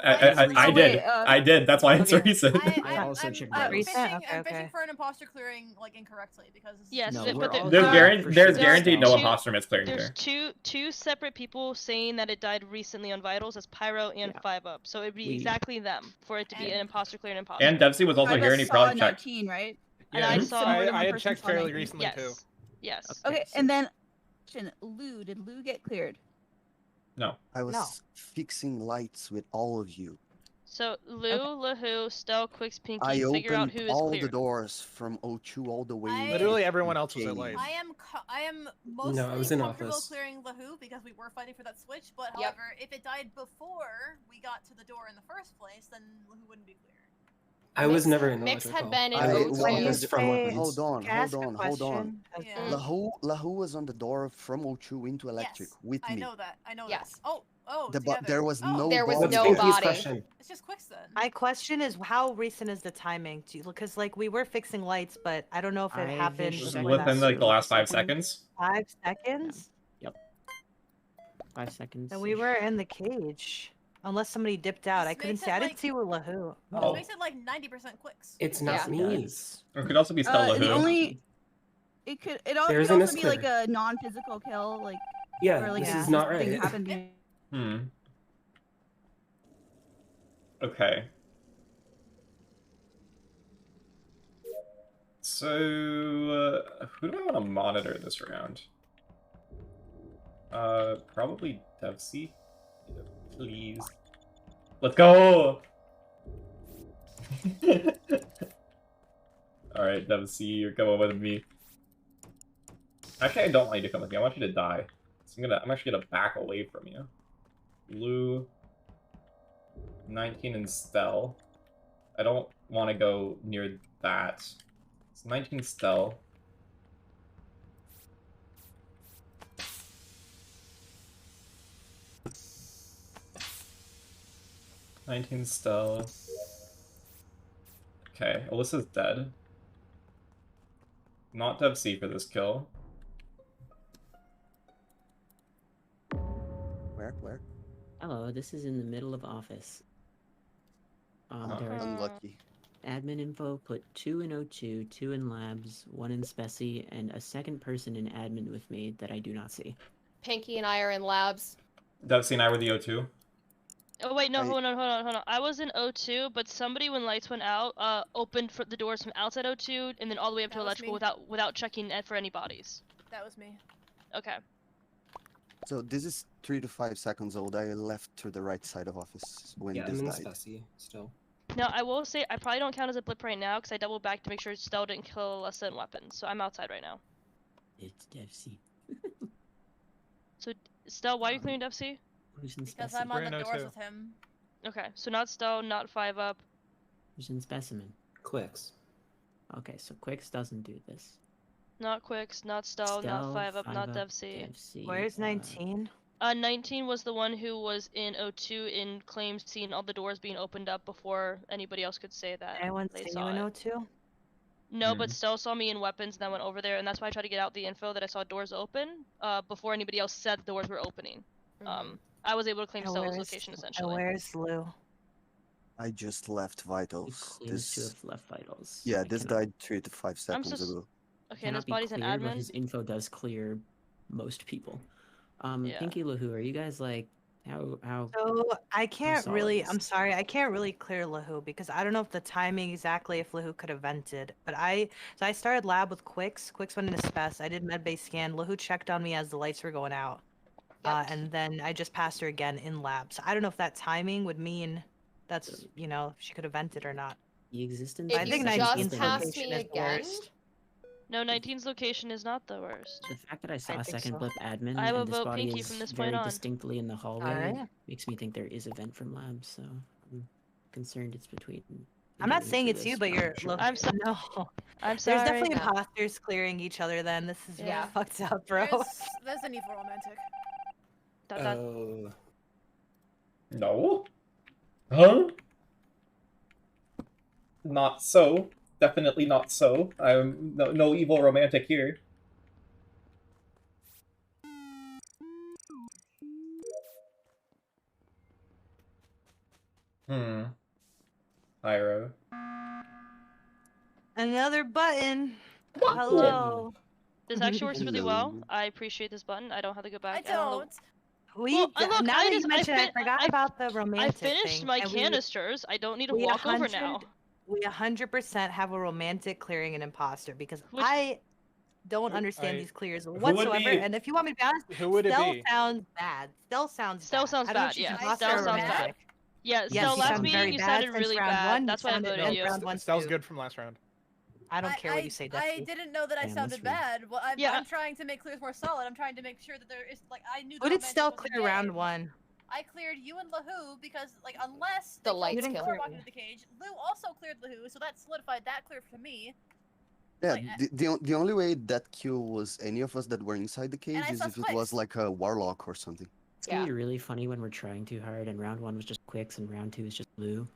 I did. I did. That's why it's Okay. recent. I also checked I'm vitals. fishing, Okay, I'm fishing okay. for an imposter clearing like incorrectly because this is Yes, No, but we're there- all There's, clear for there's sure. guaranteed no Two- imposter myths clearing There's here. two separate people saying that it died recently on vitals as Pyro and Yeah. 5 up, so it'd be We- exactly them for it to be And- an imposter clear an imposter. And Devcee was also I here and he saw probably checked. 19, right? And Yeah, I saw- More than one I had person checked saw fairly 19. recently too. yes. Yes. Okay, so- and then Lou, did Lou get cleared? No. I was No. fixing lights with all of you. So Lou, LaWhoo, Stell, Kwix, I Pinkee, figure out opened who is all clear. the doors from O2 all the way. I- into Literally the everyone else was at cage. light. I am mostly I was in comfortable office. clearing LaWhoo because we were fighting for that switch. But Yep. however, if it died before we got to the door in the first place, then LaWhoo wouldn't be clear. I was Mix- never in Mix electrical. had been in I O2. When you was from say- weapons. Hold on, Can I ask a hold on. question? Yeah. LaWhoo was on the door from O2 into electric Yes, with I me. know that. I know Yes. that. Oh, But there was oh, no There was body. no What's Pinkie's body. question? It's just Kwix then. My question is, how recent is the timing? Because like we were fixing lights, but I don't know if it I happened finished within Within like the last 5 seconds. 5 seconds. 5 seconds. And we were in the cage, unless somebody dipped out. This I couldn't makes see. it I didn't like- see with LaWhoo. This Oh. makes it like 90% Kwix. It's not Yeah. me. Does. Or it could also be Stell, It LaWhoo. only it could There's could an also be like escalator. a non-physical kill, like Yeah, or like this a is not thing right. happened to you. Okay. So, who do I want to monitor this round? Probably Devcee. Please. Let's go! Alright, Devcee, you're coming with me. Actually, I don't want you to come with me. I want you to die. So I'm actually gonna back away from you. Lou, 19 and Stell. I don't want to go near that. It's 19 Stell. Stell. Okay, Ilyssa's dead. Not Devcee for this kill. Where? Hello, this is in the middle of office. There are Unlucky. admin info, put 2 in O2, 2 in labs, 1 in Specie, and a second person in admin with me that I do not see. Pinkee and I are in labs. Devcee and I were the O2. Oh wait, no, hold on. I was in O2, but somebody when lights went out, opened for the doors from outside O2 and then all the way up to electrical without checking for any bodies. That was me. Okay. So this is 3 to 5 seconds old. I left to the right side of office when Yeah, this I'm in died. Specie still. Now I will say I probably don't count as a blip right now because I doubled back to make sure Stell didn't kill Ilyssa in weapons, so I'm outside right now. It's Devcee. So Stell, why are you clearing Devcee? Who's in Because Specie? I'm on the doors with him. Okay, so not Stell, not 5-up. Who's in Specimen? Kwix. Okay, so Kwix doesn't do this. Not Kwix, not Stell, not 5-up, not Devcee. Where's 19? 19 was the one who was in O2 in claims seeing all the doors being opened up before anybody else could say that Anyone they see saw you in it. O2? No, but Stell saw me in weapons and I went over there, and that's why I tried to get out the info that I saw doors open before anybody else said the doors were opening. I was able to claim Stell's location essentially. Where's Lou? I just left vitals. Claims to have left vitals. Yeah, I this cannot- died 3 to 5 seconds ago. Okay, and this cannot be body's an clear, but admin. his info does clear most people. Yeah. Pinkee, LaWhoo, are you guys like how? So I can't solid really. is I'm sorry, I can't really clear LaWhoo because I don't know if the timing exactly if LaWhoo could have vented. But I started lab with Kwix. Kwix went into spec. I did medbay scan. LaWhoo checked on me as the lights were going out, and then I just passed her again in lab. So I don't know if that timing would mean that's if she could have vented or not. The existence. I think 19's passed location me is the again? worst. No, 19's location is not the worst. The fact that I saw I a think second so. blip admin I will and this vote body Pinkee is from this very point on. distinctly in the hallway Alright. makes me think there is a vent from labs. So I'm concerned it's between. I'm not either saying for it's you, this, but I'm you're. not sure. Look, I'm sorry. no. I'm There's sorry. definitely No. imposters clearing each other. Then this is Yeah. fucked up, bro. There's a need for romantic. Oh. No? Huh? Not so. Definitely not so. I'm no evil romantic here. Pyro. Another button. Hello. This actually works really well. I appreciate this button. I don't have to go back. I don't. Well, look, now I that you just- mention it, I forgot about the I romantic finished thing, my and canisters. I don't need to we walk over now. We 100% have a romantic clearing an imposter because Which- I don't understand I- these clears would whatsoever. be- And if you want me to be honest, Who would it Stell be? sounds bad. Stell sounds Stell sounds I don't know bad, if she's yeah. imposter Stell or sounds bad. romantic. Yeah, Yes, Stell, she last sounds meeting very you bad sounded since really round bad. one, That's you why I sounded voted in you. round one Stell's too. good from last round. I don't care what you say, I Devcee. didn't know that I Damn, sounded that's bad. Well, I'm Yeah. trying to make clears more solid. I'm trying to make sure that there is I knew. Who the did Stell romantic was clear a round game. one? I cleared you and LaWhoo because unless The they lights told me kill. before walking into the cage, Lou also cleared LaWhoo, so that solidified that clear for me. Yeah, the only way that kill was any of us that were inside the cage I is saw if it was Kwix. like a warlock or something. It's gonna be really funny when we're trying too hard and round 1 was just Kwix and round 2 is just Lou.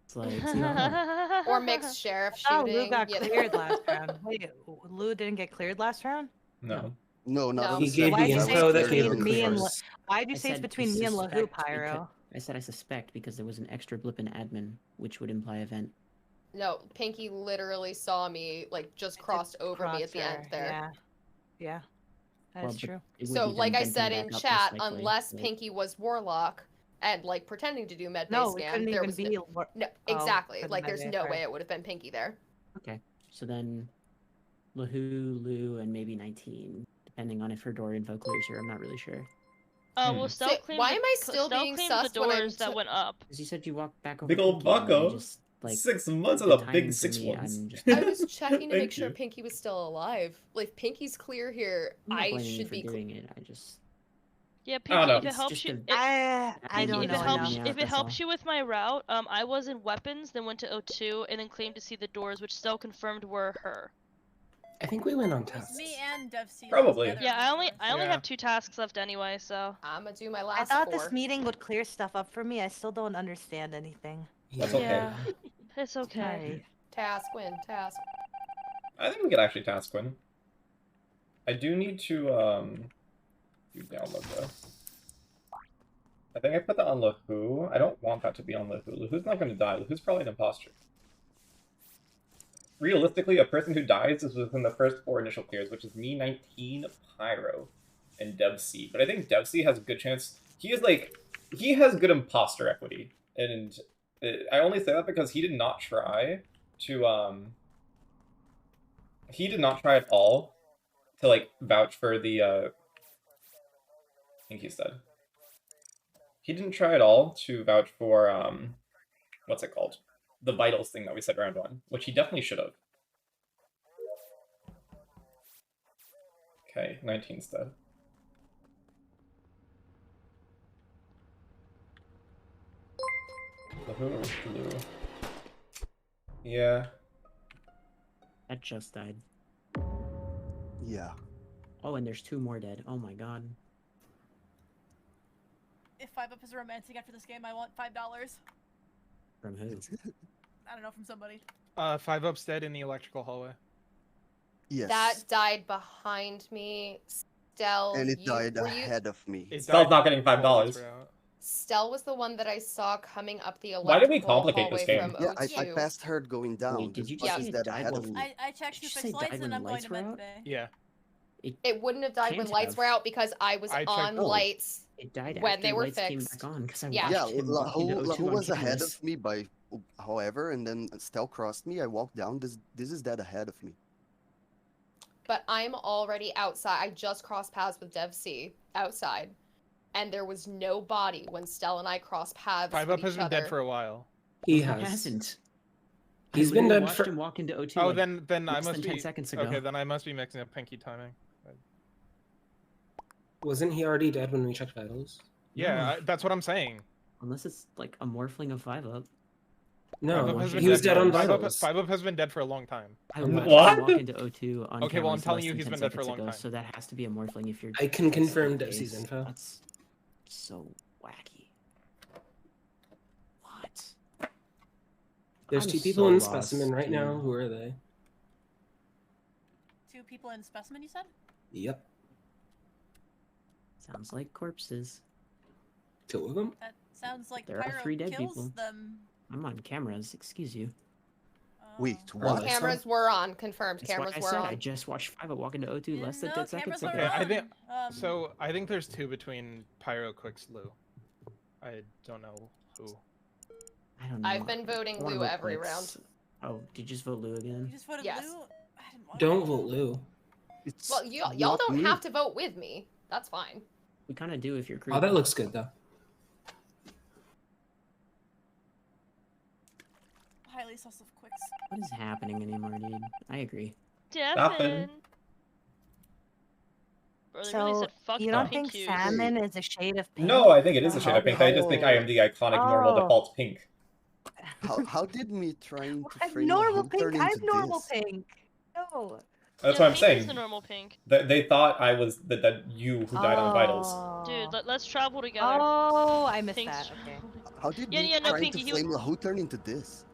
It's like it's not Or mixed sheriff Oh, shooting. Lou got you know? cleared last round. Wait, Lou didn't get cleared last round? No. No, not No. on He the gave Why'd the you second. say info it's that he between me and clears. Why'd you I say it's said between I me and LaWhoo, suspect because- Pyro? I said I suspect because there was an extra blip in admin, which would imply a vent. No, Pinkee literally saw me just crossed over me at the end Crosshair, there. Yeah. Yeah. That Well, is but true. it would So, be them like I venting said back in up, most chat, likely, unless but- Pinkee was warlock and pretending to do med No, base we scan, couldn't there even was be. no Oh, exactly. for the Like there's med no base, way right. it would have been Pinkee there. Okay, so then LaWhoo, Lou, and maybe 19, depending on if her door info clears her. I'm not really sure. Well, So, Stell claimed why the- am I still Stell being claimed sus the when I'm doors that went up. Because you said you walked back over Big old Pinkee, and I bucko. just, like, 6 months the of the timing big for 6 me, ones. I'm just I was checking to make Thank sure you. Pinkee was still alive. Like if Pinkee's clear here, I'm not I blaming you should for be. doing it. I just Yeah, I don't know. Pinkee, if it It's helps just you, a- I Pinkee, don't if know it helps, enough. if it helps you with my route, I was in weapons, then went to O2, and then claimed to see the doors, which Stell confirmed were her. I think we went on It was tests. me and Devcee. Probably. together Yeah, on the I only Yeah. have 2 tasks left anyway, so. I'm gonna do my I last thought 4. this meeting would clear stuff up for me. I still don't understand anything. That's okay. Yeah, it's okay. Alright. Task win. Task. I think we could actually task win. I do need to download though. I think I put that on LaWhoo. I don't want that to be on LaWhoo. LaWhoo's not going to die. LaWhoo's probably an imposter. Realistically, a person who dies is within the first 4 initial clears, which is me, 19, Pyro, and Devcee. But I think Devcee has a good chance. He has good imposter equity, and I only say that because he did not try to he did not try at all to like vouch for the Pinkee dead. He didn't try at all to vouch for what's it called? The vitals thing that we said round 1, which he definitely should have. Okay, 19's dead. LaWhoo or LaWhoo? Yeah. That just died. Yeah. Oh, and there's 2 more dead. Oh my god. If 5-Up is romantic after this game, I want $5. From who? I don't know, from somebody. 5-Up's dead in the electrical hallway. Yes. That died behind me. Stell, And it died ahead of me. Stell's not getting $5. Stell was the one that I saw coming up the electrical Why did we complicate this hallway game? from Yeah, I O2. passed her going down. Wait, did you but just she's say dead it died ahead of when- me. I checked Did two you say fixed lights died and when I'm going lights to were bed out? today. Yeah. It wouldn't have died when Can't lights have. were out because I was I checked- on Oh. lights It died when after they were lights came fixed. back on because I Yeah. Yeah, watched him walk into O2 LaWhoo on was ahead cameras. of me by however, and then Stell crossed me. I walked down. This is dead ahead of me. But I'm already outside. I just crossed paths with Devcee outside. And there was no body when Stell and I crossed paths 5-Up with has each been other. dead for a while. He He has. hasn't. He's I been literally dead watched for. him walk into O2 Oh, like then I less must than be 10 seconds ago. Okay, then I must be mixing up Pinkee timing. Wasn't he already dead when we checked vitals? Yeah, that's what I'm saying. Unless it's like a morphling of 5-Up. No, 5-Up has been he was dead on for- 5-Up vitals. 5-Up has been dead for a long time. I I'm watched not- him What? walk into O2 on Okay, well, I'm cameras telling less you than he's 10 been dead for a seconds long ago, time. So that has to be a morphling if you're. I can that's confirm the case. Devcee's info. That's so wacky. What? There's I'm 2 people so in lost, specimen right now. dude. Who are they? 2 people in specimen, you said? Yep. Sounds like corpses. 2 of them. That sounds like There are Pyro 3 dead kills people. them. I'm on cameras. Excuse you. Wait, Oh, what? that's Cameras were on. Confirmed. That's Cameras what I were said. on. I just watched 5-Up walk into O2 less than No, 10 seconds cameras were ago. Okay, I on. think so. I think there's 2 between Pyro, Kwix, LaWhoo. I don't know who. I don't know. I've been voting I wanna Lou vote every Kwix. round. Oh, did you just vote Lou again? You just voted Yes. Lou? I didn't want Don't to. vote Lou. It's Well, y'all not don't me. have to vote with me. That's fine. We kind of do if you're crew. Oh, that looks good though. Highly sus of Kwix. What is happening anymore, dude? I agree. Devin. Bro, they really So said fuck you the don't think Pinkee. salmon is a shade of pink? No, I think it is a shade of pink. I just think I am the iconic normal Oh. default pink. How did me trying to I'm frame normal LaWhoo pink. turn I'm into normal this? pink. No. That's Yeah, what I'm pink saying. is the normal pink. They thought I was the you who died on vitals. Dude, let's travel together. Oh, I missed Pink's that. Okay. How did Yeah, me yeah, no, trying Pinkee, to he was- flame LaWhoo turn into this?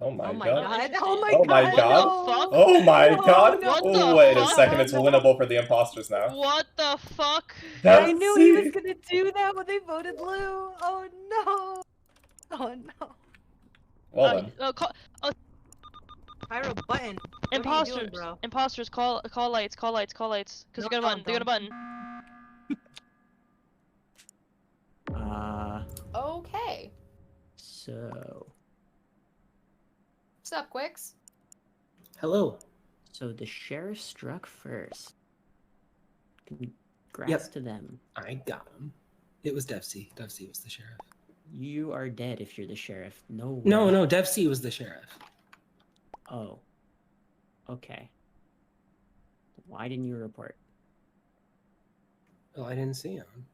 Oh my Oh my god. god. Oh my Oh my god. god. no. Fuck? Oh my No, god. no, Oh, wait a fuck? second, it's No. winnable for the imposters now. What the fuck? I knew he was Devcee. gonna do that when they voted Lou. Oh no. Oh no. Well then. Pyro button. What are you Imposters, doing, bro? imposters, call lights, call lights, call lights. Cause No, they got a button, they got a button. Okay. So What's up, Kwix? Hello. So the sheriff struck first. Congrats Yep. to them. I got him. It was Devcee. Devcee was the sheriff. You are dead if you're the sheriff. No. No, way. no, Devcee was the sheriff. Oh. Okay. Why didn't you report? Well, I didn't see him.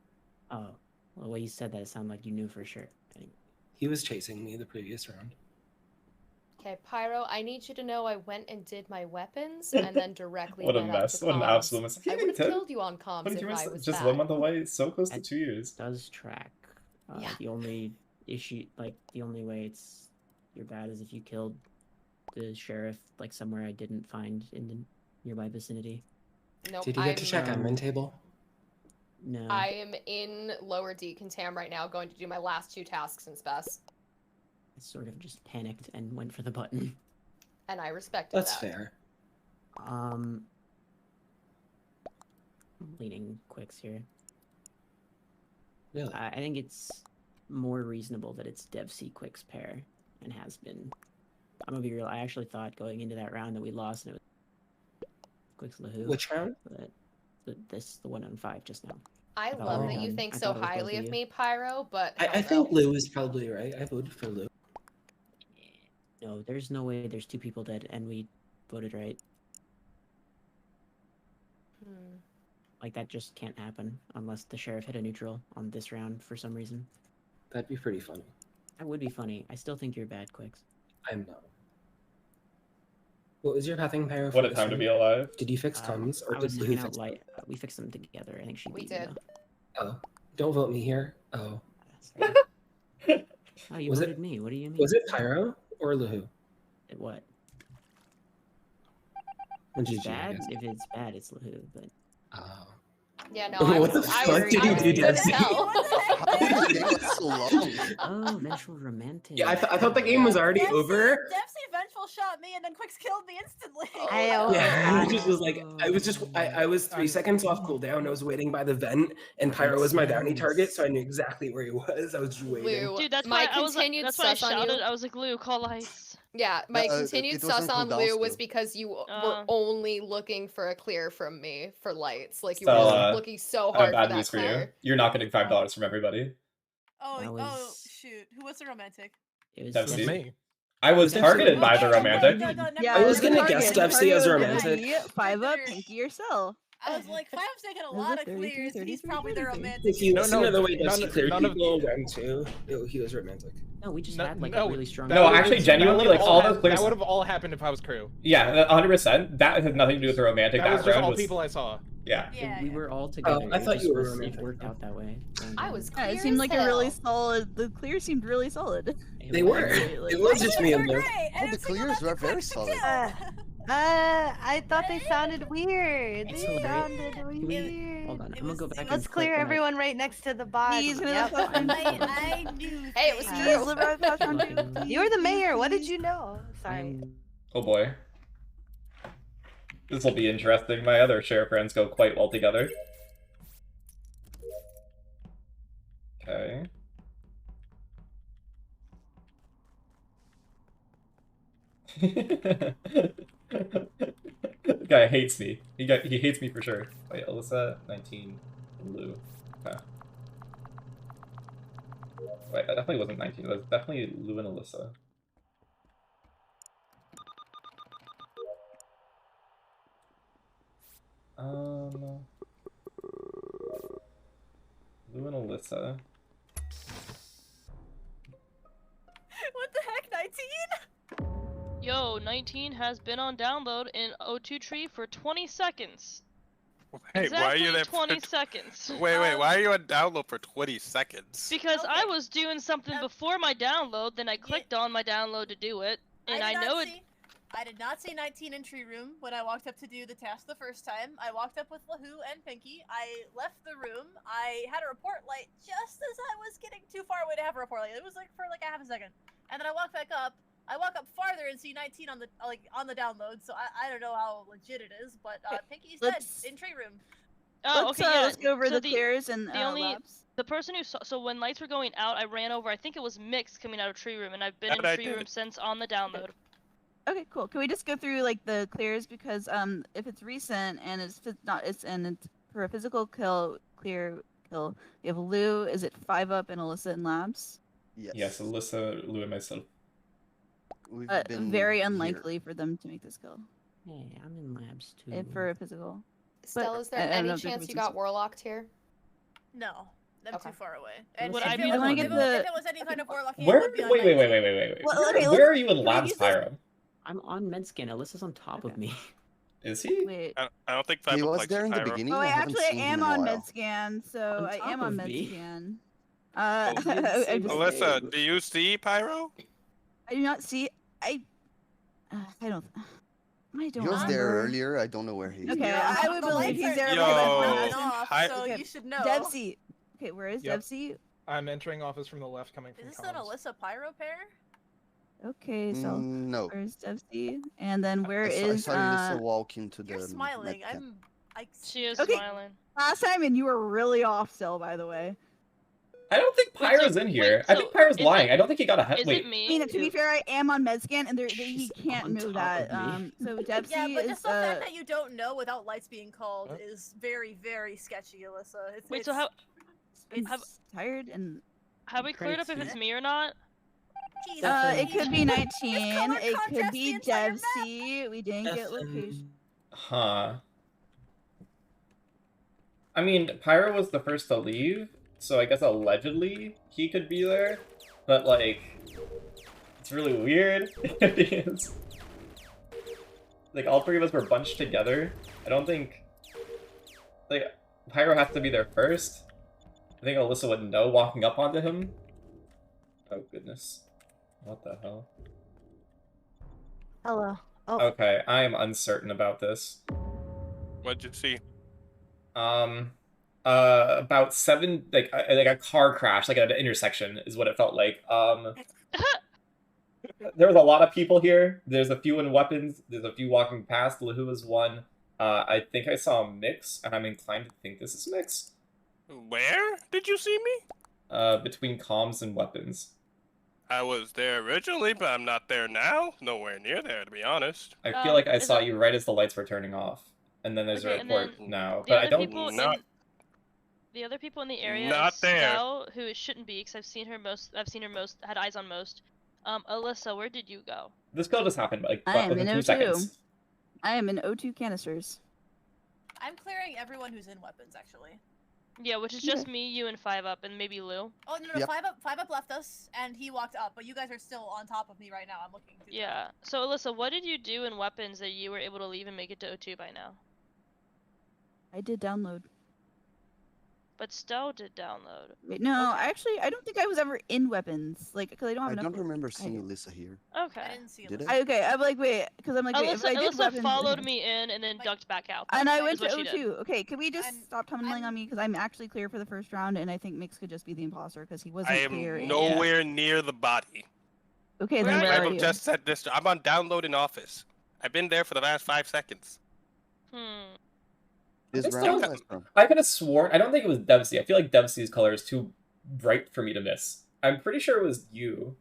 Oh. Well, the way you said that, it sounded like you knew for sure. Anyway. He was chasing me the previous round. Okay, Pyro, I need you to know I went and did my weapons and then directly What a went up mess. to What an comms. absolute mess. I would have Ted, killed you on comms what did if you I miss? was Just back. 1 month away? So close to That 2 years. Does track. Yeah. The only issue, like, the only way you're bad is if you killed the sheriff, like, somewhere I didn't find in the nearby vicinity. Nope, Did you get to check I'm- admin table? No. I am in lower decontam right now, going to do my last 2 tasks in Spess. I sort of just panicked and went for the button. And I respected That's that. fair. I'm leaning Kwix here. Really? I think it's more reasonable that it's Devcee Kwix pair, and has been. I'm gonna be real. I actually thought going into that round that we lost, and it was Kwix LaWhoo. Which round? But the one on 5 just now. I thought love we were that you done. think I so thought it was both highly of of you. me, Pyro, but I think Lou is probably right. I voted for Lou. No, there's no way. There's 2 people dead, and we voted right. Like that just can't happen unless the sheriff hit a neutral on this round for some reason. That'd be pretty funny. That would be funny. I still think you're bad, Kwix. I'm not. What was your pathing, Pyro? What a time to be alive. Did you fix comms, or I did was Lou hanging fix out light. We fixed them together. I think she We beat me, did. Oh, don't vote me here. Oh. Oh, you Was voted it- me. What do you mean? Was it Pyro or LaWhoo? It what? And It's GG, I bad. guess. If it's bad, it's LaWhoo. But Oh. Yeah, no, What I the was, I fuck was, did I you was do, good Devcee? hell. How did the game last so long? oh, vengeful romantic. Yeah, I thought the game was already over. Devcee vengeful shot me and then Kwix killed me instantly. Yeah, I just was like, I was 3 seconds off cooldown. I was waiting by the vent, and Pyro was my bounty target, so I knew exactly where he was. I was just waiting. Lou, Dude, that's my why I was like, continued that's why I sus on shouted. you. I was like, Lou, call lights. Yeah, my it continued was sus on on cooldown Lou was still. because you were only looking for a clear from me for lights. Like you So, were looking so I have hard for bad that news for you. clear. You're not getting $5 from everybody. Oh, shoot. Who was the romantic? It was Devcee. me. I was Devcee. targeted by the Okay, romantic. no, Yeah, I was the gonna target. guess The Devcee target as a was romantic. me, 5 up, Pinkee or Stell. I was like, 5's taking a It was lot a of 33, clears. He's 33, probably the 33. romantic. If you No, listen no, to the way none- Devcee cleared none of- people went too, he was romantic. No, we just No- had like no, a really strong. No, actually, genuinely, like, all those that clears- would have all happened if I was crew. Yeah, 100%. That had nothing to do with the romantic. That was just round all people I saw. Yeah. We were all together. I It thought just you were was- romantic. It worked out that way. I was Yeah, clear it seemed as like a really hell. solid. The clear seemed really solid. They were. It was just me and Lou. Oh, the clears were very solid. I thought they sounded weird. It's They so sounded Can we- weird. Hold on, I'm gonna go back. Let's and clear click when I- everyone right next to the body. He's gonna Yep. fucking- I knew. Hey, it was Please true. live out past round 2. Fucking- You were the mayor. What did you know? Sorry. I'm- Oh boy. This will be interesting. My other share friends go quite well together. Okay. The guy hates me. He hates me for sure. Wait, Ilyssa, 19, Lou. Okay. Wait, that definitely wasn't 19. It was definitely Lou and Ilyssa. Lou and Ilyssa. What the heck, 19? Yo, 19 has been on download in O2 tree for 20 seconds. Hey, exactly why are you there 20 for seconds. Wait, why are you on download for 20 seconds? Because I was doing something before my download, then I clicked on my download to do it, and I know it. I did not see 19 in tree room when I walked up to do the task the first time. I walked up with LaWhoo and Pinkee. I left the room. I had a report light just as I was getting too far away to have a report light. It was like for like a half a second. And then I walked back up. I walk up farther and see 19 on the on the download. So I don't know how legit it is, but Pinkee's dead in tree room. Oh, let's, okay, yeah. let's go over so the clears and the only labs. the person who saw, so when lights were going out, I ran over. I think it was Mix coming out of tree room, and I've been in tree room since on the download. Okay, cool. Can we just go through like the clears because if it's recent and it's for a physical clear kill, we have Lou. Is it 5 up and Ilyssa in labs? Yes, Ilyssa, Lou, and myself. Very unlikely for them to make this kill. Hey, I'm in labs too. For a physical. Stell, is there I don't any know if there could chance be you got warlocked here? No, I'm Okay. too far away. And Would if I it be was- able to if get it the- if it was any kind of warlock, it Where? would be on Wait. 19. Well, okay, Where are you in can we labs, use this- Pyro? I'm on med scan. Alyssa's on top of me. Is he? Wait. I don't think He Cyber was likes there in the Pyro. beginning. Oh, I haven't actually, I seen him am in a on while. med scan, so On I top am on of med me? scan. Oh, I'm just Ilyssa, do you see Pyro? I do not see. I don't. I don't He was remember. there earlier. I don't know where he is. Okay, Yeah, I would the believe lights he's are there. Yo. because off, Hi- so Okay, you should know. Devcee. Okay, where is Yep. Devcee? I'm entering office from the left, coming from Is this an comms. Ilyssa Pyro pair? Okay, so No. where's Devcee? And then where I is saw Ilyssa walk into the You're smiling. med tent. She is Okay. smiling. last time, and you were really off still, by the way. I don't think Wait, Pyro's so- in here. wait, I so think Pyro's is lying. it- I don't think he got a head. Is Wait. it me? I mean, to be fair, I am on medscan, and he She's can't on know top that. of me. So Devcee Yeah, but is just the fact that you don't know without lights being called Huh? is very, very sketchy, Ilyssa. Wait, so how it's have- tired and have we cleared up if it's me or not? Jesus, it could be 19. color It could contrasts be the entire map. Devcee. We didn't get location. Huh. I mean, Pyro was the first to leave, so I guess allegedly he could be there, but like, it's really weird if he is. Like, all three of us were bunched together. I don't think, like, Pyro has to be there first. I think Ilyssa would know walking up onto him. Oh goodness. What the hell? Hello. Oh. Okay, I am uncertain about this. What'd you see? About 7, like a car crash, like at an intersection, is what it felt like. There was a lot of people here. There's a few in weapons. There's a few walking past. LaWhoo was one. I think I saw a Mix, and I'm inclined to think this is Mix. Where did you see me? Between comms and weapons. I was there originally, but I'm not there now. Nowhere near there, to be honest. I feel like I is saw it- you right as the lights were turning off, and then there's Okay, a and report then now. The But I other don't. people Not- in the other people in the area Not is there. Stell, who it shouldn't be, because I've seen her most, had eyes on most. Ilyssa, where did you go? This kill just happened, like, I am within in 2 O2. seconds. I am in O2 canisters. I'm clearing everyone who's in weapons, actually. Yeah, which is just me, you, and 5 Up, and maybe Lou. Oh no, Yep. five up left us, and he walked up. But you guys are still on top of me right now. I'm looking. Through Yeah. So Ilyssa, what did you do in weapons that you were able to leave and make it to O2 by now? I did download. But Stell did download. Wait, no, actually, I don't think I was ever in weapons. Like, because I don't have I enough. don't remember seeing Ilyssa here. Okay. I didn't see Did Ilyssa. I? Okay, I'm like, wait, because I'm like, wait, if I did Ilyssa weapons, followed me in and then ducked back out. And I Is went to what she did. O2. Okay, could we just I'm- stop tunneling on me? Because I'm actually clear for the first round, and I think Mix could just be the imposter because he I wasn't clear. am and- nowhere near the body. Okay, Where then are where I are have you? just said this. I'm on download in office. I've been there for the last 5 seconds. This It's round, still- last round. I could have sworn. I don't think it was Devcee. I feel like Devcee's color is too bright for me to miss. I'm pretty sure it was you.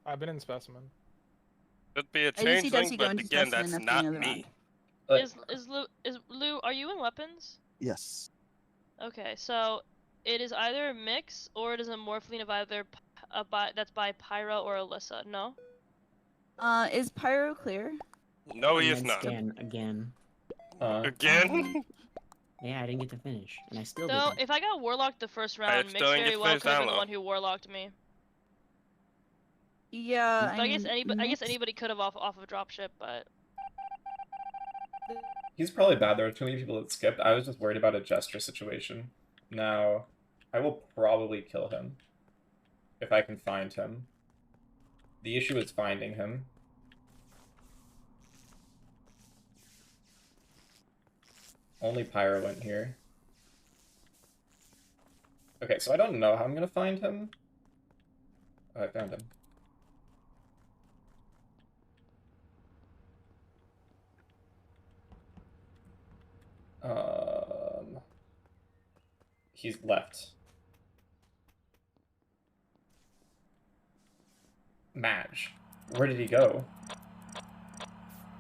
I've been in specimen. Could be a did see Devcee changeling, go but into again, specimen that's at the not end of the me. But Is Lou? Are you in weapons? Yes. Okay, so it is either a mix or it is a morphling of either that's by Pyro or Ilyssa. No. Is Pyro clear? No, he Med is not. Scan again. Again? Yeah, I didn't get to finish, and I still So didn't. if I got warlocked the first round, Mix still didn't very get to well finish could have been the download. one who warlocked me. Yeah, So I guess mean, I guess Mix- anybody could have off of dropship, but he's probably bad. There were too many people that skipped. I was just worried about a Jester situation. Now, I will probably kill him if I can find him. The issue is finding him. Only Pyro went here. Okay, so I don't know how I'm gonna find him. Oh, I found him. He's left. Madge. Where did he go?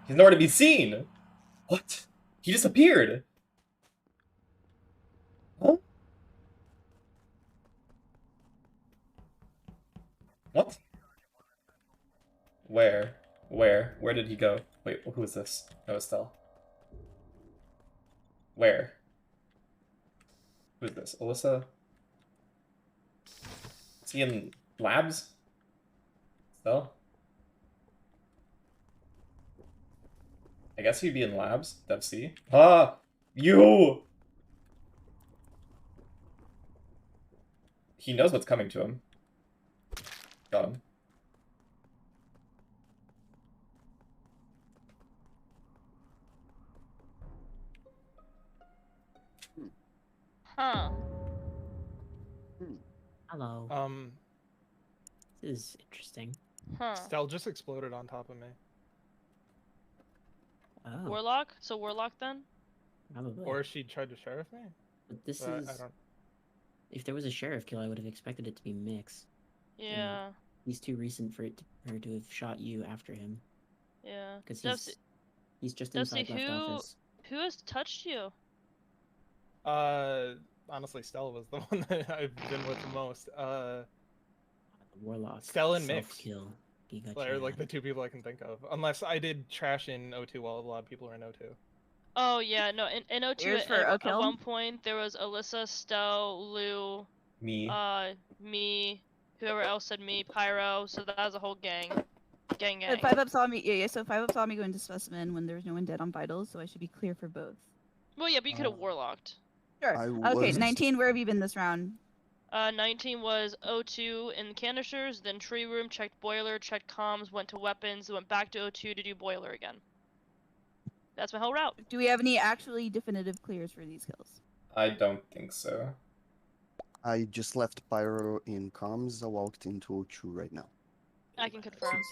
He's nowhere to be seen! What? He disappeared! Huh? What? Where? Where did he go? Wait, who is this? Oh, it's Stell. Where? Who is this? Ilyssa? Is he in labs? Stell? I guess he'd be in labs. Devcee. Ah! You! He knows what's coming to him. Got him. Huh. Hello. This is interesting. Huh. Stell just exploded on top of me. Oh. Warlock? So Warlock then? Probably. Or she tried to sheriff me? But this But is... I don't... If there was a sheriff kill, I would have expected it to be Mix. Yeah. He's too recent for her to have shot you after him. Yeah. Because Devcee, he's just inside left office. who has touched you? Honestly, Stell was the one that I've been with the most. Warlock. Stell and Mix. Self-kill. He got They're you like mad. the two people I can think of. Unless I did trash in O2 while a lot of people are in O2. Oh yeah, no. In O2 Here's for at Okill. one point there was Ilyssa, Stell, Lou, Me. me, whoever else said me, Pyro. So that was a whole gang. Gang. But 5-up saw me. Yeah. So 5-up saw me go into specimen when there was no one dead on vitals, so I should be clear for both. Well, yeah, but you could have warlocked. Sure. Okay. 19. Where have you been this round? 19 was O2 in canisters, then tree room, checked boiler, checked comms, went to weapons, went back to O2 to do boiler again. That's my whole route. Do we have any actually definitive clears for these kills? I don't think so. I just left Pyro in comms. I walked into O2 right now. I can confirm.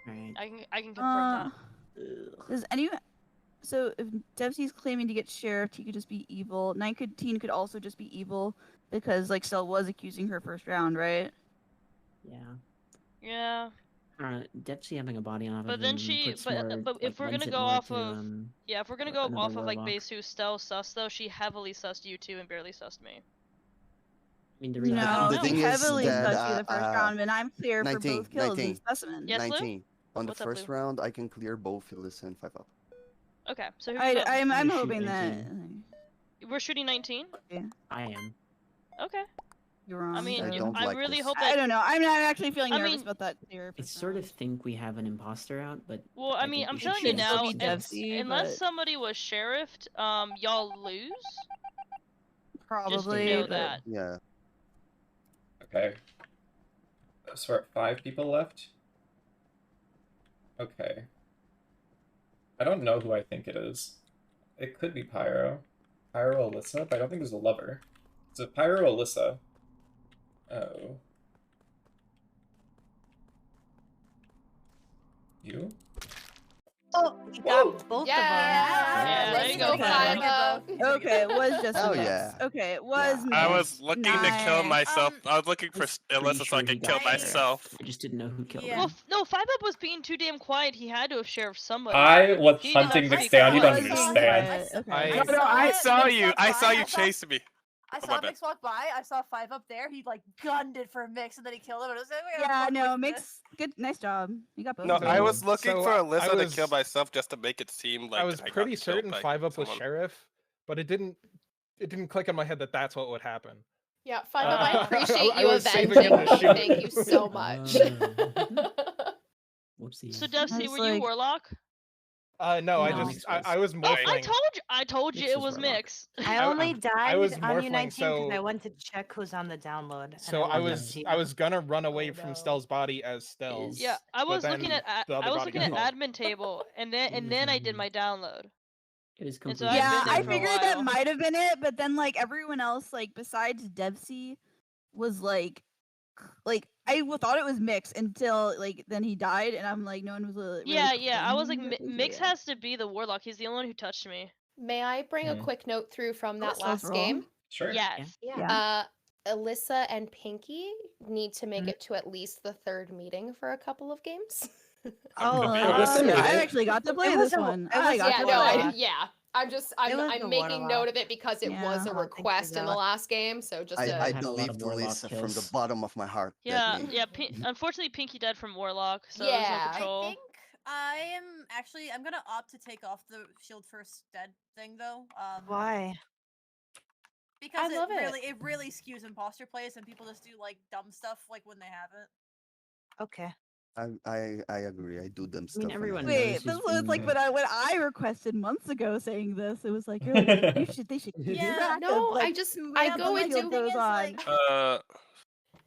Right. I can confirm that. Does anyone? So if Devcee's claiming to get sheriffed, he could just be evil. 19 could also just be evil because like Stell was accusing her first round, right? Yeah. Yeah. Devcee having a body on. But then but if we're gonna go off of yeah, if we're gonna go off of like base who Stell sus though, she heavily sussed you two and barely sussed me. I mean, no, she heavily sussed you the first round, and I'm clear 19, for both kills 19, in specimen. Yes, 19. On What's the up, first Lou? round, I can clear both Ilyssa and 5-up. Okay, so I'm hoping that we're shooting 19. Yeah. I am. Okay. You're wrong. I mean, I I really hope that. I don't know. I'm not actually feeling I nervous mean, about that clear. I sort of think we have an imposter out, but Well, I mean, I'm telling you now, unless somebody was sheriffed, y'all lose. Probably. Just to know that. Yeah. Okay. So we're at 5 people left. Okay. I don't know who I think it is. It could be Pyro. Pyro Ilyssa, but I don't think there's a lover. So Pyro Ilyssa. Oh. You? Oh, you got both Yeah, of them. there you go, Pyro. Okay, it was just Oh, a mix. yeah. Okay, it was I mix. was looking to kill myself. I was looking for Ilyssa so I could kill myself. I just didn't know who killed Well, no, 5-up was being too damn quiet. He had to have sheriffed somebody. I was He did hunting not the speak down, you up. don't understand. No, I saw you. I saw you chase me. I Oh, saw my bad. Mix walk by. I saw 5-up there. He like gunned it for Mix, and then he killed him. And I was like, wait, Yeah, what no, was Mix. this? Good, nice job. You got both. No, of them. I was looking So, for I Ilyssa was- to kill myself just to make it seem like I was pretty got certain killed by 5-up was someone. sheriff, but it didn't click in my head that that's what would happen. Yeah, 5-up, I appreciate I you was saving avenging him to me. shoot. Thank you so much. Whoopsie. So Devcee, were you Warlock? No, I No. just I was Oh, morphling. I told you Mix it was was Warlock. Mix. I only died was on morphling, U19 because so- I went to check who's on the download. and So I was gonna run away from Stell's body as Stell's. Yeah, I but was then looking at the other I was body looking got at killed. admin table, and then I did my download. It was And so completely. I've Yeah, been there I for a figured that while. might have been it, but then like everyone else, like besides Devcee, was like I thought it was Mix until like then he died, and I'm like no one was really Yeah, I was like claiming Devcee, Mix yeah. has to be the Warlock. He's the only one who touched me. May I bring a Mhm. quick note through from that Sounds last wrong. game? Sure. Yes. Yeah. Ilyssa and Pinkee need to Mm-hmm. make it to at least the 3rd meeting for a couple of games. Oh, Alyssa made I it. actually got to play It was this a- one. it I was- got Yeah, to no, play. yeah. I'm was I'm the making Warlock. note of it because it Yeah, was I a don't think request they in the got- last game, so just I to... had a lot believed of Warlock Ilyssa from the kills. bottom of my heart. that Yeah, game. yeah. Unfortunately, Pinkee died from Warlock, so Yeah. there's no I control. think I'm gonna opt to take off the shield first dead thing though. Why? Because I love it. it really skews imposter plays and people just do like dumb stuff like when they have it. Okay. I agree. I do them stuff. mean, everyone Wait, knows but who's so it's like been- when I requested months ago saying this, it was like you're like they should do Yeah, that. No, like, I just yeah, I but go my and shield do goes is, on. like,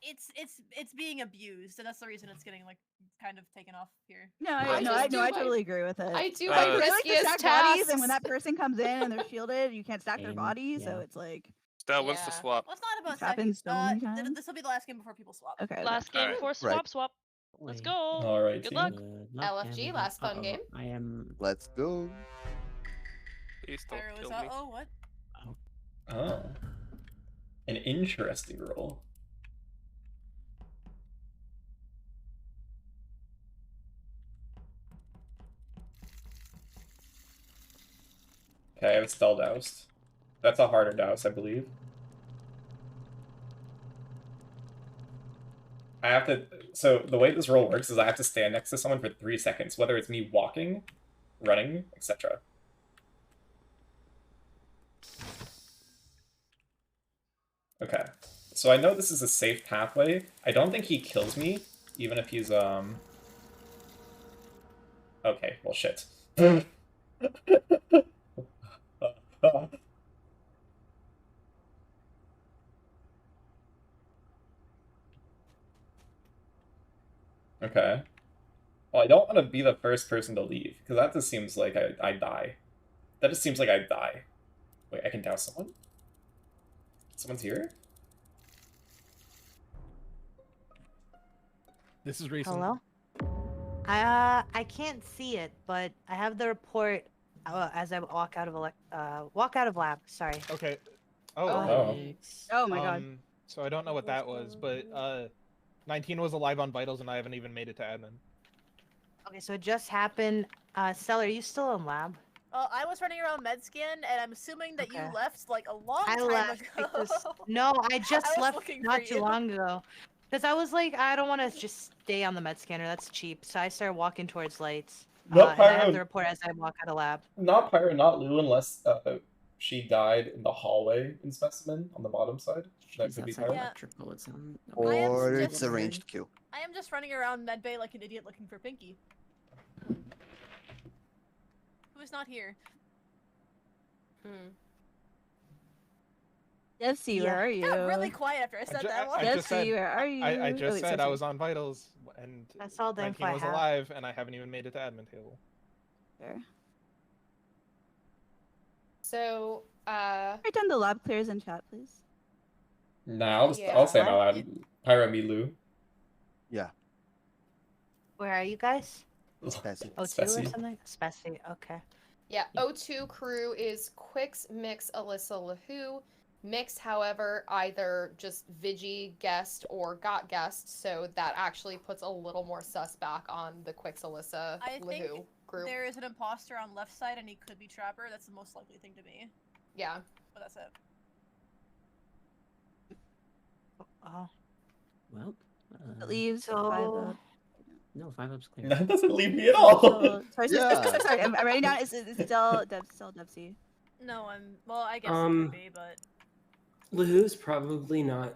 it's being abused, and that's the reason it's getting like kind of taken off here. No, I I just do my- totally agree with it. I do my Like, they like to riskiest stack bodies, and when tasks. that person comes in and they're shielded, you can't stack their Same, body, so yeah. it's like Stell, when's the swap? Well, it's not about It's happened so many second. times. This will be the last game before people swap. Okay. Last game Alright. before swap. Let's go. All right. Good luck. LFG, last fun game. I am. Let's go. Please don't Pyro is kill out. me. Oh, what? Oh. An interesting roll. Okay, I have Stell doused. That's a harder douse, I believe. I have to. So the way this roll works is I have to stand next to someone for 3 seconds, whether it's me walking, running, etc. Okay. So I know this is a safe pathway. I don't think he kills me, even if he's Okay, well shit. Okay. Well, I don't want to be the first person to leave, because that just seems like I die. That just seems like I die. Wait, I can douse someone? Someone's here? This is recent. Hello? I can't see it, but I have the report as I walk out of lab. Sorry. Okay. Oh. Oh my god. So I don't know what that was, but 19 was alive on vitals, and I haven't even made it to admin. Okay, so it just happened. Stell, are you still in lab? I was running around MedScan, and I'm assuming that you left like a long I time left ago. because no, I just I was left looking not for too you. long ago. Because I was like, I don't want to just stay on the med scanner. That's cheap. So I started walking towards lights. No, and I have Pyro. the report as I walk out of lab. Not Pyro, not Lou, unless she died in the hallway in Specimen on the bottom side. That could be Pyro. Or it's a ranged kill. I am just running around medbay like an idiot looking for Pinkee. Who is not here? Devcee, where are you? Got really quiet after I said that. What? Devcee, where are you? I just wait, said so I was on vitals, and That's all the 19 info I was have. alive, and I haven't even made it to admin table. Fair. So, Write down the lab clears in chat, please. Nah, I'll say it out loud. Pyro, me, Lou. Yeah. Where are you guys? Spessy. O2 or Spessy. something? Spessy, okay. yeah, O2 crew is Kwix, Mix, Ilyssa, LaWhoo. Mix, however, either just Vigi guessed or got guessed, so that actually puts a little more sus back on the Kwix, Ilyssa, I think LaWhoo group. there is an imposter on left side, and he could be Trapper. That's the most likely thing to be. Yeah. But that's it. Oh. Well. It leaves so- 5 up. No, 5-up's clear. That doesn't leave me at all. Sorry, sorry, I'm writing down. It's still Devcee. No, well, I guess it could be, but LaWhoo's probably not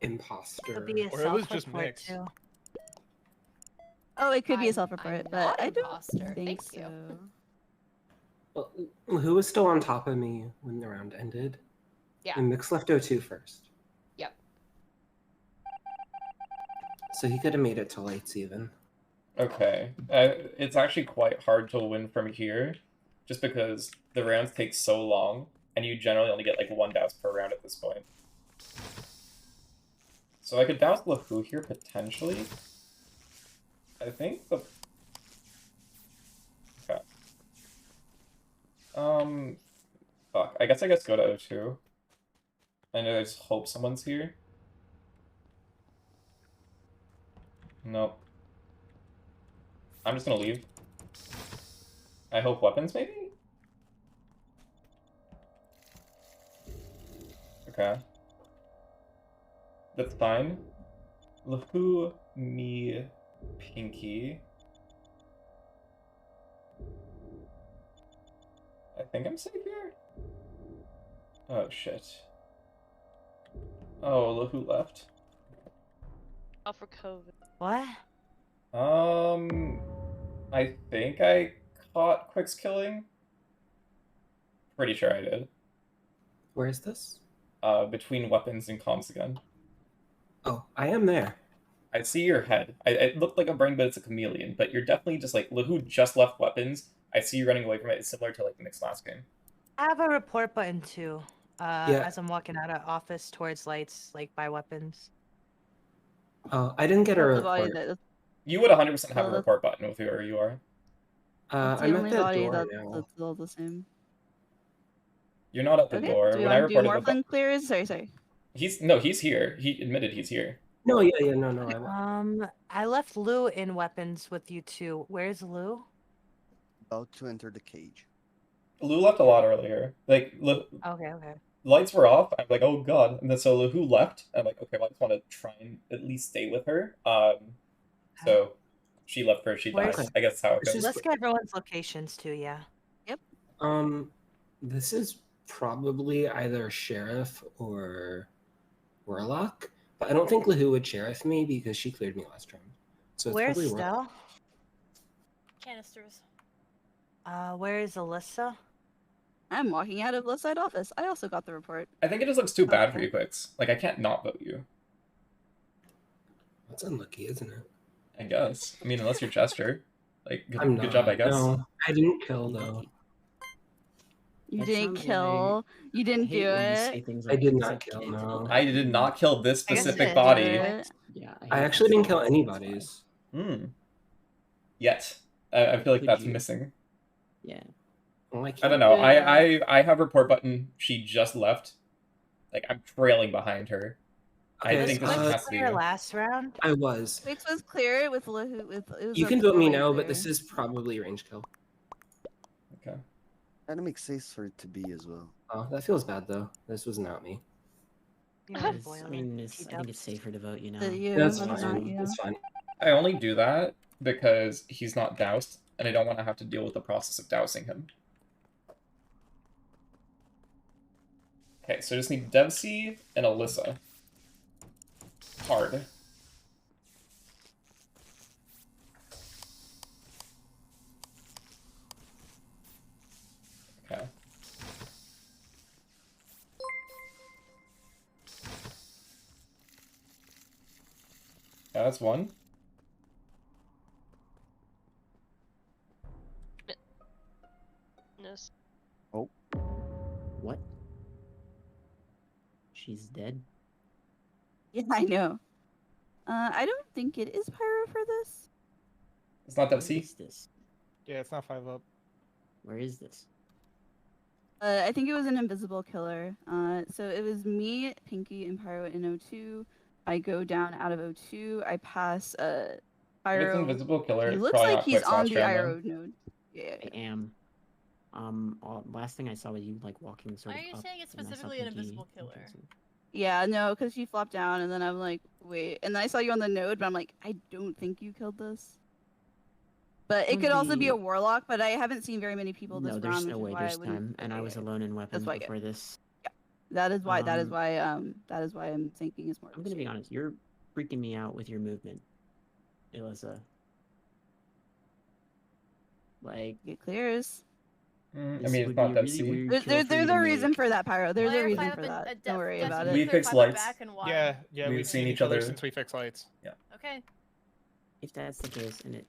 imposter. Could be a Or it was just self-report mixed. too. Oh, it could be a I'm self-report, but not I don't imposter. think Thank you. so. Well, LaWhoo was still on top of me when the round ended. Yeah. And Mix left O2 first. Yep. So he could have made it to lights even. Okay. It's actually quite hard to win from here, just because the rounds take so long, and you generally only get like 1 douse per round at this point. So I could douse LaWhoo here, potentially. I think the... Okay. Fuck. I guess go to O2. And I just hope someone's here. Nope. I'm just gonna leave. I hope weapons, maybe? Okay. That's fine. LaWhoo, me, Pinkee. I think I'm safe here? Oh, shit. Oh, LaWhoo left. Oh, for COVID. What? I think I caught Kwix killing. Pretty sure I did. Where is this? Between weapons and comms again. Oh, I am there. I see your head. It looked like a brain, but it's a chameleon. But you're definitely just like, LaWhoo just left weapons. I see you running away from it. It's similar to like the Mixed last game. I have a report button too. as I'm walking out of office towards lights, like by weapons. Oh, I didn't get a That's the body report. that. You would 100% have a Well, report button with whoever you are. That's the I'm at only the body door now. that's all the same. You're not at the Okay. door. Do we When I want to do reported Morphlin clears? Sorry. he's here. He admitted he's here. No, no. I left Lou in weapons with you two. Where's Lou? About to enter the cage. Lou left a lot earlier. Like, Okay. lights were off. I'm like, oh god. And then so LaWhoo left. I'm like, okay, well, I just want to try and at least stay with her. So she left first. She died. I guess that's how it goes. Let's get everyone's locations too. Yeah. Yep. This is probably either sheriff or warlock, but I don't think LaWhoo would sheriff me because she cleared me last round. So it's Where's probably Stell? warlock. Canisters. Where's Ilyssa? I'm walking out of left side office. I also got the report. I think it just looks too bad for you, Kwix. Like, I can't not vote you. That's unlucky, isn't it? I guess. I mean, unless you're Jester. Like, good job, not. I guess. No, I didn't kill though. You didn't kill. You didn't do it. I did not kill. No, I did not kill this I guess specific it body. did. Yeah. I actually didn't kill anybody's. Yet. I feel like that's missing. Yeah. Well, I don't know. I have report button. She just left. Like, I'm trailing behind her. Okay, I think this Was has to be clear you. last round? I was. Kwix was clear with LaWhoo. It was You a can vote me four-way now, but clear. this is probably range kill. Okay. Kind of makes sense for it to be as well. Oh, that feels bad though. This was not me. I mean, I think it's safer to vote, you know. That's fine. That's fine. I only do that because he's not doused, and I don't want to have to deal with the process of dousing him. Okay, so I just need Devcee and Ilyssa. Hard. Okay. Yeah, that's one. Yes. Oh. What? She's dead? Yeah, I know. I don't think it is Pyro for this. It's not Where Devcee. is this? Yeah, it's not 5 up. Where is this? I think it was an invisible killer. So it was me, Pinkee, and Pyro in O2. I go down out of O2. I pass If it's Pyro. invisible killer, He it's looks probably like not he's Kwix on last the round, IRO then. node. Yeah. I am. Last thing I saw was you like walking sort Are of you up, saying it's and I saw specifically an Pinkee invisible and killer? Devcee. Yeah, no, because she flopped down, and then I'm like, wait. And then I saw you on the node, but I'm like, I don't think you killed this. But it could also be a warlock, but I haven't seen very many people this No, round. there's no which is way why there's I wouldn't- time, and I was alone in weapons why I before this. That is why. That is Um, why I'm thinking it's more. I'm gonna be honest, you're freaking me out with your movement, Ilyssa. Like, It clears. I mean, this it's would not be a really Devcee. weird There's kill for you to a reason make. for that, Pyro. There's a Player reason five for up and- that. Don't worry Devcee, about We it. fix five up lights. back and why? Yeah, We've we've seen seen each each other other. since we fixed lights. Okay. If that's the case, and it,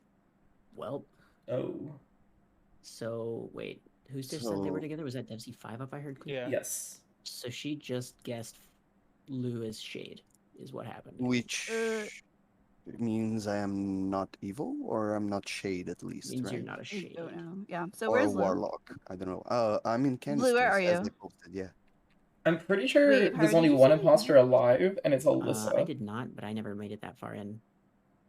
well, Oh. so wait, who's just said they were So- together? Was that Devcee 5 up? I heard. Yeah. Yes. So she just guessed Lou as Shade, is what happened. Which means I am not evil, or I'm not shade at least, Means right? you're not a I Shade. don't know. Yeah. So Or where's a Lou? warlock. I don't know. I'm in Canisters, Blue, where are as you? they posted, yeah. I'm pretty sure Wait, Pyro, there's did only you one say imposter alive, and it's I Ilyssa. did not, but I never made it that far in.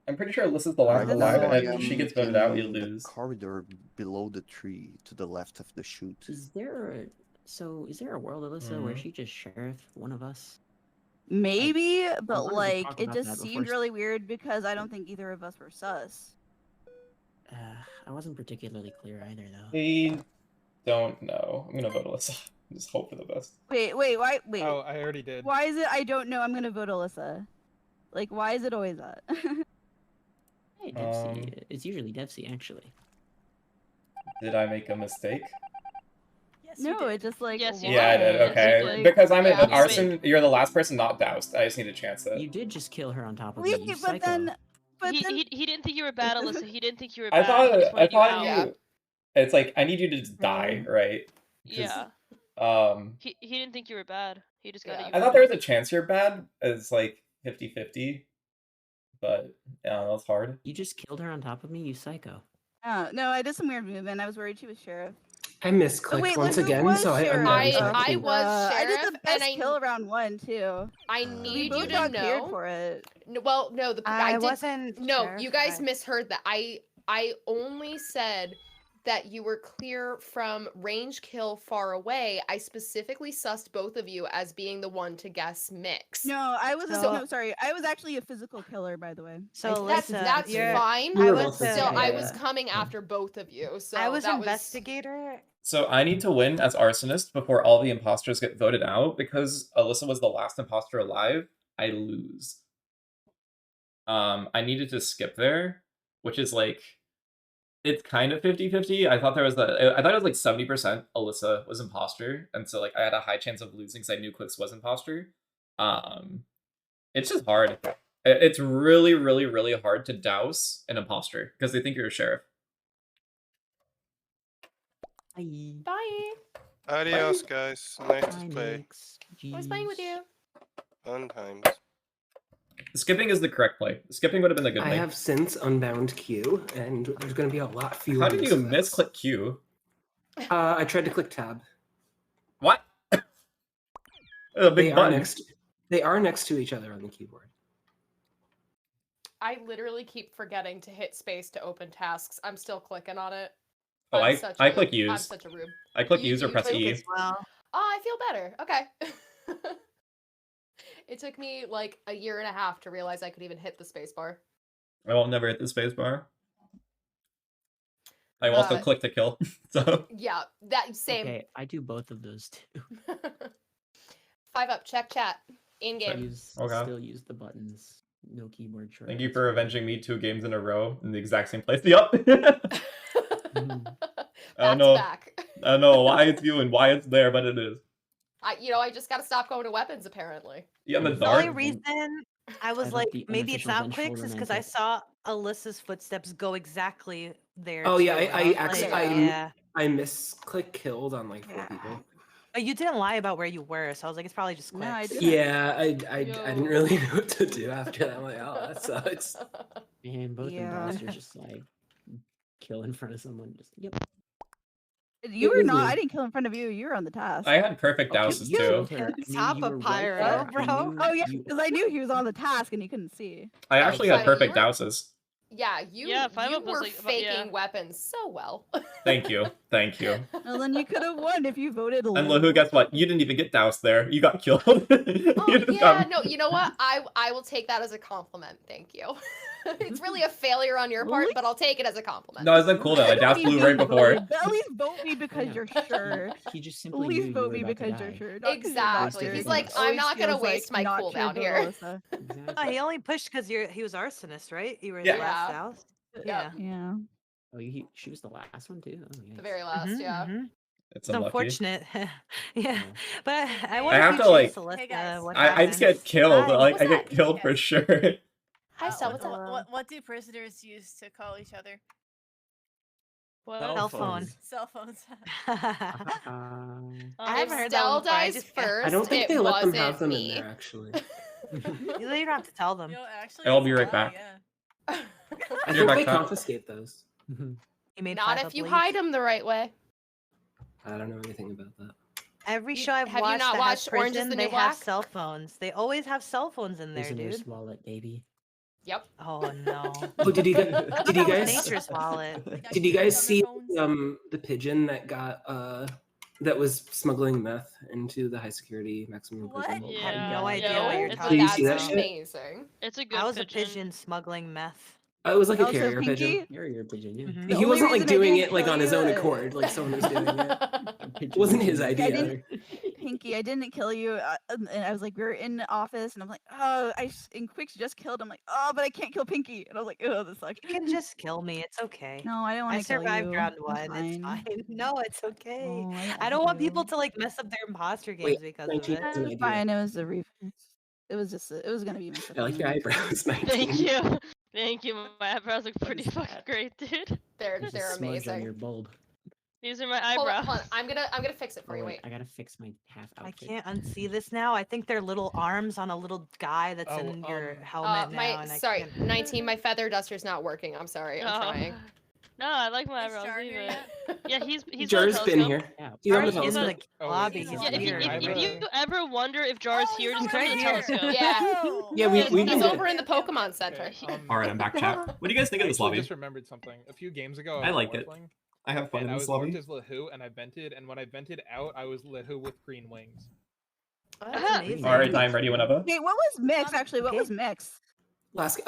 I'm pretty sure Alyssa's the last Right one now alive, I and if she am gets voted out, you in the lose. corridor below the tree, to the left of the chute. Is there a world, Ilyssa, where she just sheriff one of us? Maybe, but wanted to like talk it about just that seemed before really weird because I don't think either of us were sus. I wasn't particularly clear either, though. I don't know. I'm gonna vote Ilyssa. Just hope for the best. Wait, why? Wait. Oh, I already did. Why is it? I don't know. I'm gonna vote Ilyssa. Like, why is it always that? Hey, Devcee. It's usually Devcee, actually. Did I make a mistake? Yes, no, it just like. Yes, you Yeah, I did. Yes, Okay. you did. Because I'm Yeah, an you arson. You're the last person not doused. I just need a chance at. You did just kill her on top of Wait, me, you but psycho. then, He didn't think you were bad, Alyssa. He didn't think you were I bad. He just thought wanted you out. you. It's like I need you to just die, right? 'Cause Yeah. He didn't think you were bad. He just got it. I thought there was a chance you're bad. It's like 50-50. But yeah, that was hard. You just killed her on top of me, you psycho. Oh, no, I did some weird movement. I was worried she was sheriff. I misclicked once again, so sheriff? I was I did sheriff, the best and kill round 1 too. I We need both you to got cleared know. for it. No, well, no, I did, wasn't No, sheriff, you guys I- misheard that. I only said that you were clear from range kill far away. I specifically sussed both of you as being the one to guess mix. No, I was So- no, sorry. I was actually a physical killer, by the way. So That's Ilyssa, you're- fine. We I were was both still I yeah. was coming after both of you. So I was that investigator. So I need to win as Arsonist before all the imposters get voted out, because Ilyssa was the last imposter alive. I lose. I needed to skip there, which is like, it's kind of 50-50. I thought it was like 70% Ilyssa was imposter, and so like I had a high chance of losing because I knew Kwix was imposter. It's just hard. It's really, really, really hard to douse an imposter because they think you're a sheriff. Bye. Bye. Adios, guys. Nice Bye, to play. Nix. I was playing with you. Fun times. Skipping is the correct play. Skipping would have been the good I play. have since unbound Q, and there's going to be a lot fewer. How did you misclicks. misclick Q? I tried to click tab. What? A big button. They are next to each other on the keyboard. I literally keep forgetting to hit space to open tasks. I'm still clicking on it. Oh, I'm I click I'm use. such a rube. I click You- use or you press click E. as Oh, I feel better. Okay. It took me like a year and a half to realize I could even hit the space bar. I will never hit the space bar. I also click to kill. So Yeah, that same. Okay, I do both of those too. 5 up, check chat. In game. Still use the buttons. No keyboard shortcuts. thank you for avenging me 2 games in a row in the exact same place. Yup. I don't know. back. I don't know why it's you and why it's there, but it is. I just gotta stop going to weapons apparently. Yeah, the The only dark. reason I was have like, the maybe it's unofficial not vengeful Kwix, is because I romantic. saw Alyssa's footsteps go exactly there. Oh yeah, too, I was actually like, I yeah. misclick killed on like 4 people. But you didn't lie about where you were, so I was like, it's probably just Kwix. No, I didn't. Yeah, I didn't really know what to do after that. I'm like, oh, that sucks. And both Yeah. imposters just like kill in front of someone. Just yep. You It were was not. you. I didn't kill in front of you. You were on the task. I had perfect douses you- too. Her. I mean, Top you of were right Pyro, there. I bro. knew Oh yeah, you- because I knew he was on the task and you couldn't see. I actually had So perfect you were- douses. Yeah, you Yeah, 5 you up was were like- faking yeah. weapons so well. Thank you. Thank you. Well, then you could have won if you voted. And Lou. LaWhoo, guess what? You didn't even get doused there. You got killed. Oh You just yeah, got- no, you know what? I will take that as a compliment. Thank you. It's really a failure on your part, but I'll take it as a compliment. No, isn't that cool though? I doused Blue right before. At least vote me because Yeah. you're sure. He just At simply least knew you vote were me about to because you're die. sure. not 'cause you're Exactly. not He's sure. like, It I'm always not gonna feels like waste my not cooldown sure, here. Alyssa. Exactly. Oh, he only pushed because he was Arsonist, right? You were Yeah. the last out. Yeah. Yeah. Oh, she was the last one too. Oh, The very last, Mhm, yeah. mhm. It's It's unlucky. unfortunate. Yeah, but I I wonder have if you to, like- chased Alyssa, Hey, guys. what I just happened. get killed. Hi, Like what's I get that? killed for sure. Hi, Stell, what's up? What do prisoners use to call each other? What? Cell phone. Cell phones. I haven't If heard that Stell one before, I dies just- first, I don't think it they let them wasn't have them me. in there actually. You don't have to tell them. You know, actually, I'll it's be a right lie, back. Yeah. I You're think back they up. confiscate those. He made Not 5 if you up hide leads. them the right way. I don't know anything about that. Every You- show I've have you watched not that watched has Orange is prison, the they New have Black? cell phones. They always have cell phones in there, Prisoner's dude. wallet, baby. Yep. Oh no. Oh, did you guys? Did you That was guys? Nature's wallet. Did you guys see Phones. the pigeon that got that was smuggling meth into the high security maximum What? prison? Yeah. I have no idea no, what you're it's talking Did you about. see that That's shit? amazing. It's a good I was pigeon. a pigeon smuggling meth. It was like a Also, carrier pigeon. Pinky, You're your pigeon, yeah. Mhm. The He only wasn't like reason I doing didn't it like kill on his you, own accord, like someone was doing it. A pigeon It wasn't his pigeon idea. together. Pinky, I didn't kill you. And I was like, we were in the office, and I'm like, oh, and Kwix just killed. I'm like, oh, but I can't kill Pinky. And I was like, oh, this sucks. You can just kill me. It's okay. No, I don't want I to kill you. survived round It's 1. It's fine. No, it's okay. No, I don't want to. people to like mess up their imposter games Wait, because of 19 it. has an It's idea. fine. It was a it was just it was gonna be messed up. I like your anyway. eyebrows. 19. Thank you. Thank you. My eyebrows look pretty is fucking that? great, dude. They're There's a they're smudge on amazing. your bulb. These are my Hold eyebrows. on. I'm gonna fix it for you. Wait. I gotta fix my half I outfit. can't unsee this now. I think they're little arms on a little guy that's in your helmet now. And Sorry, I can't... 19. My feather duster's not working. I'm sorry. I'm trying. No, I like my eyebrows. Leave it. Yeah, he's Jar's been here. He's on the Jar's in telescope. the lobby. He's Yeah, here. if you ever wonder if Jar's here, just go to the telescope. Yeah. Yeah, we've He's over in the Pokemon Center. All right, I'm back, chat. What do you guys think of this I lobby? just remembered something. A few games ago, I like it. Warpling, I have fun and in I this was lobby. worked as LaWhoo, and I vented, and when I vented out, I was LaWhoo with green wings. That's amazing. All right, time ready whenever. Wait, what was Mix actually? What was Mix?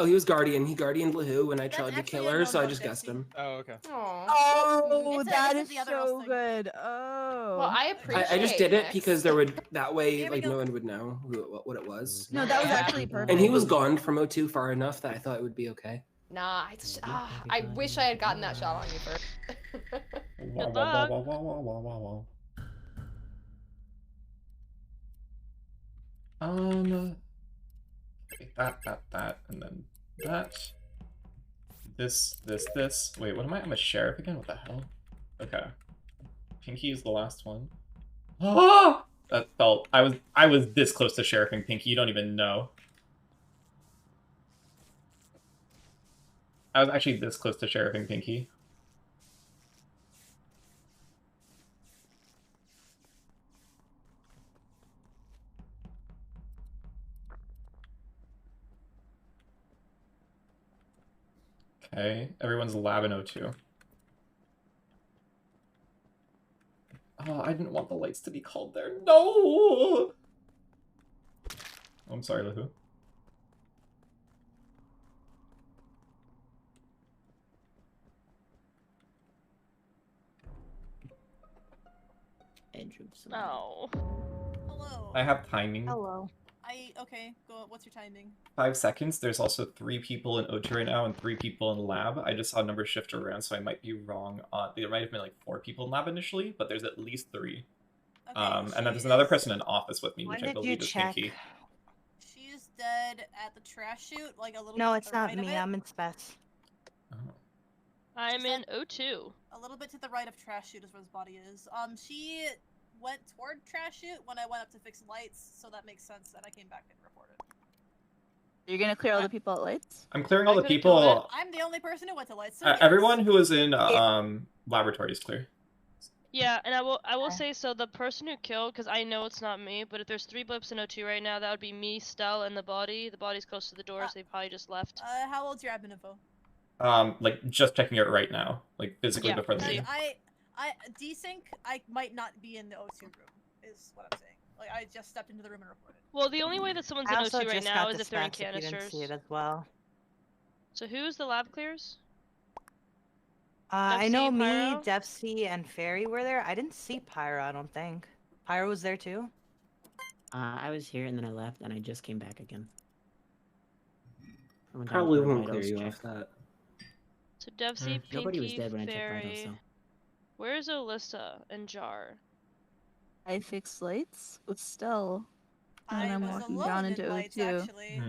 He was Guardian. He Guardianed LaWhoo when I tried to kill her, so I just guessed him. Oh, okay. Oh, It's that it's is the other so roasting. good. Oh. Well, I appreciate I just did it Mix. because there would that way like no one would know what it was. No, that was actually perfect. And he was gone from O2 far enough that I thought it would be okay. Nah, I wish I had gotten that shot on you first. Wow, wow, wow, wow, wow, wow, wow, wow. Okay, that, and then that. This. Wait, what am I? I'm a sheriff again? What the hell? Okay. Pinkee is the last one. Ah! That felt. I was this close to sheriffing Pinkee. You don't even know. I was actually this close to sheriffing Pinkee. Okay, everyone's lab in O2. Oh, I didn't want the lights to be called there. No! Oh, I'm sorry, LaWhoo. No. Hello. I have timing. Hello. Okay, go. What's your timing? 5 seconds. There's also 3 people in O2 right now and 3 people in lab. I just saw a number shift around, so I might be wrong. There might have been like 4 people in lab initially, but there's at least 3. Okay, And then there's another person in office with me, which I believe is Pinkee. She's dead at the trash chute, like a little. No, bit it's to the not right of me. it. I'm in spec. I'm in O2. A little bit to the right of trash chute is where his body is. She went toward trash chute when I went up to fix lights, so that makes sense. And I came back and reported. You're gonna clear all the people at lights? I'm clearing all the people. I'm the only person who went to lights. So Everyone who was in laboratory is clear. Yeah, and I will say, so the person who killed, because I know it's not me, but if there's 3 blips in O2 right now, that would be me, Stell, and the body. The body's close to the door, so they probably just left. How old's your admin info? Like just checking it right now, like physically before the game. Desync, I might not be in the O2 room, is what I'm saying. Like, I just stepped into the room and reported. Well, the only way that someone's in I also O2 right just now got is the if they're in specs, if you didn't canisters. see it as well. So who's the lab clears? I know Devcee, me, Pyro? Devcee, and Fairy were there. I didn't see Pyro, I don't think. Pyro was there too? I was here and then I left and I just came back again. I went down Probably for a won't clear vitals you check. off that. So Devcee, Nobody was Pinkee, dead when I checked vitals, Fairy. so. Where's Ilyssa and Jar? I fixed lights with Stell. And I I'm was walking alone down in into lights, O2. actually.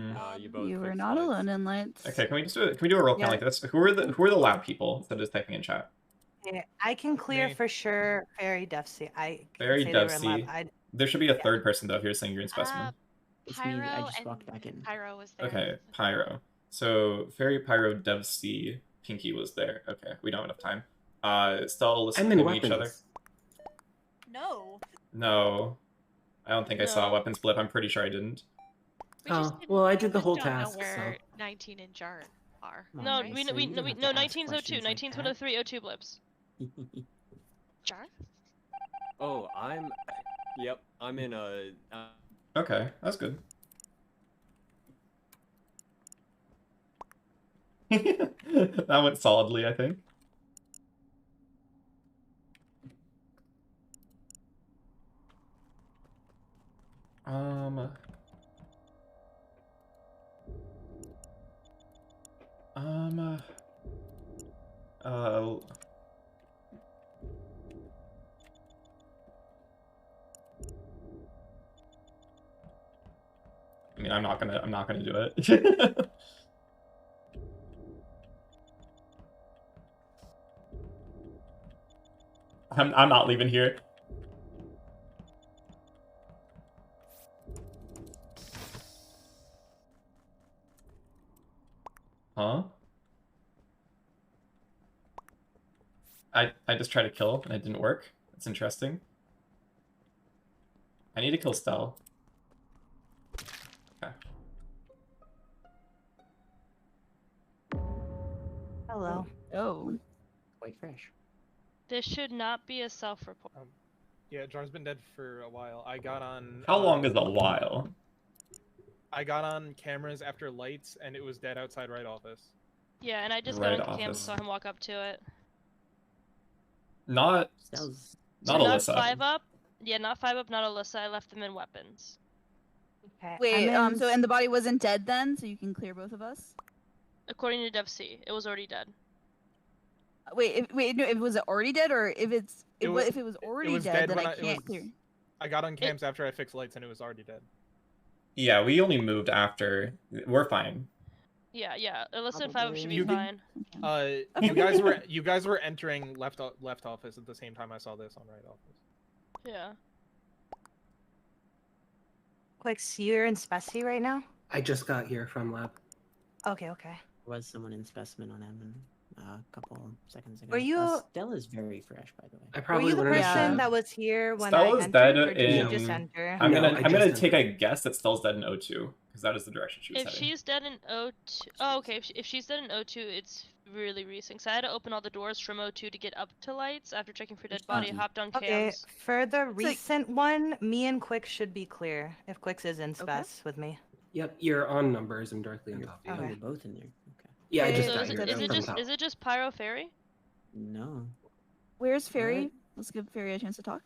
You were not alone in lights. Okay, can we do a roll count like this? Who are the lab people instead of just typing in chat? Yeah, I can clear Me. for sure Fairy, Devcee. Fairy, say they were in lab. Devcee. There should be a third person though if you're saying you're in specimen. It's me, I just walked back in. Pyro was there. Okay, Pyro. So Fairy, Pyro, Devcee, Pinkee was there. Okay, we don't have enough time. Stell, Ilyssa, I'm in each weapons. other. No. No, I don't think I saw a weapons blip. I'm pretty sure I didn't. Oh, well, I did the whole Don't know task, so. where 19 and Jar are. No, right? we so you don't have to no, ask 19's O2. questions like 19's one of the 3 O2 blips. Jar? Oh, Yep, I'm in Okay, that's good. That went solidly, I think. I mean, I'm not gonna do it. I'm not leaving here. Huh? I just tried to kill and it didn't work. That's interesting. I need to kill Stell. Okay. Hello. Oh. Quite fresh. This should not be a self-report. Yeah, Jar's been dead for a while. I got on. How long is a while? I got on cameras after lights, and it was dead outside right office. Yeah, and I just Right got on cam and office. saw him walk up to it. Not Not Ilyssa. 5 up. Yeah, not 5 up, not Ilyssa. I left them in weapons. Okay. Wait, I'm in- so and the body wasn't dead then, so you can clear both of us? According to Devcee, it was already dead. Wait, no, if it was already dead, or if it's It if, was- if it was already was dead, dead then when I it can't was- clear. I got on cams after I fixed lights, and it was already dead. Yeah, we only moved after. We're fine. Yeah, Ilyssa and 5 up should be You can- fine. You guys were entering left office at the same time I saw this on right office. Yeah. Kwix, you're in Specie right now? I just got here from lab. Okay. Was someone in specimen on him a couple seconds ago? Were you- Stell is very fresh, by the way. I Were probably you the learned person to- that was here when Stell I is entered, dead or did you in. just enter? I'm No, gonna I I'm gonna just take a guess that Stell's dead in O2 because that is the direction she was If heading. she's dead in O2, oh okay. If she's dead in O2, it's really recent. So I had to open all the doors from O2 to get up to lights. After checking for dead body, I hopped on Okay, cams. for the recent one, me and Kwix should be clear. If Kwix is in Spec with me. Yep, you're on numbers. I'm directly on top of you. Oh, you're both in there. Okay. Yeah, I just So got is here it from just top. is it just Pyro Fairy? No. Where's Fairy? Let's give Fairy a chance to talk.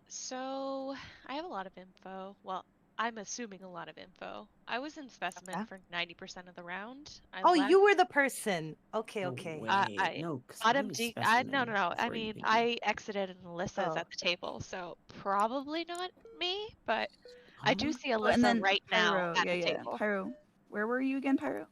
So I have a lot of info. Well, I'm assuming a lot of info. I was in specimen for 90% of the round. Oh, you were the person. Okay. No, 'cause I Bottom was D. specimen No. I before you mean, came. I exited and Alyssa's Oh, at the table, so probably not me. But I do Huh? see Oh, Ilyssa and then right Pyro. now at yeah, the yeah. table. Pyro. Where were you again, Pyro?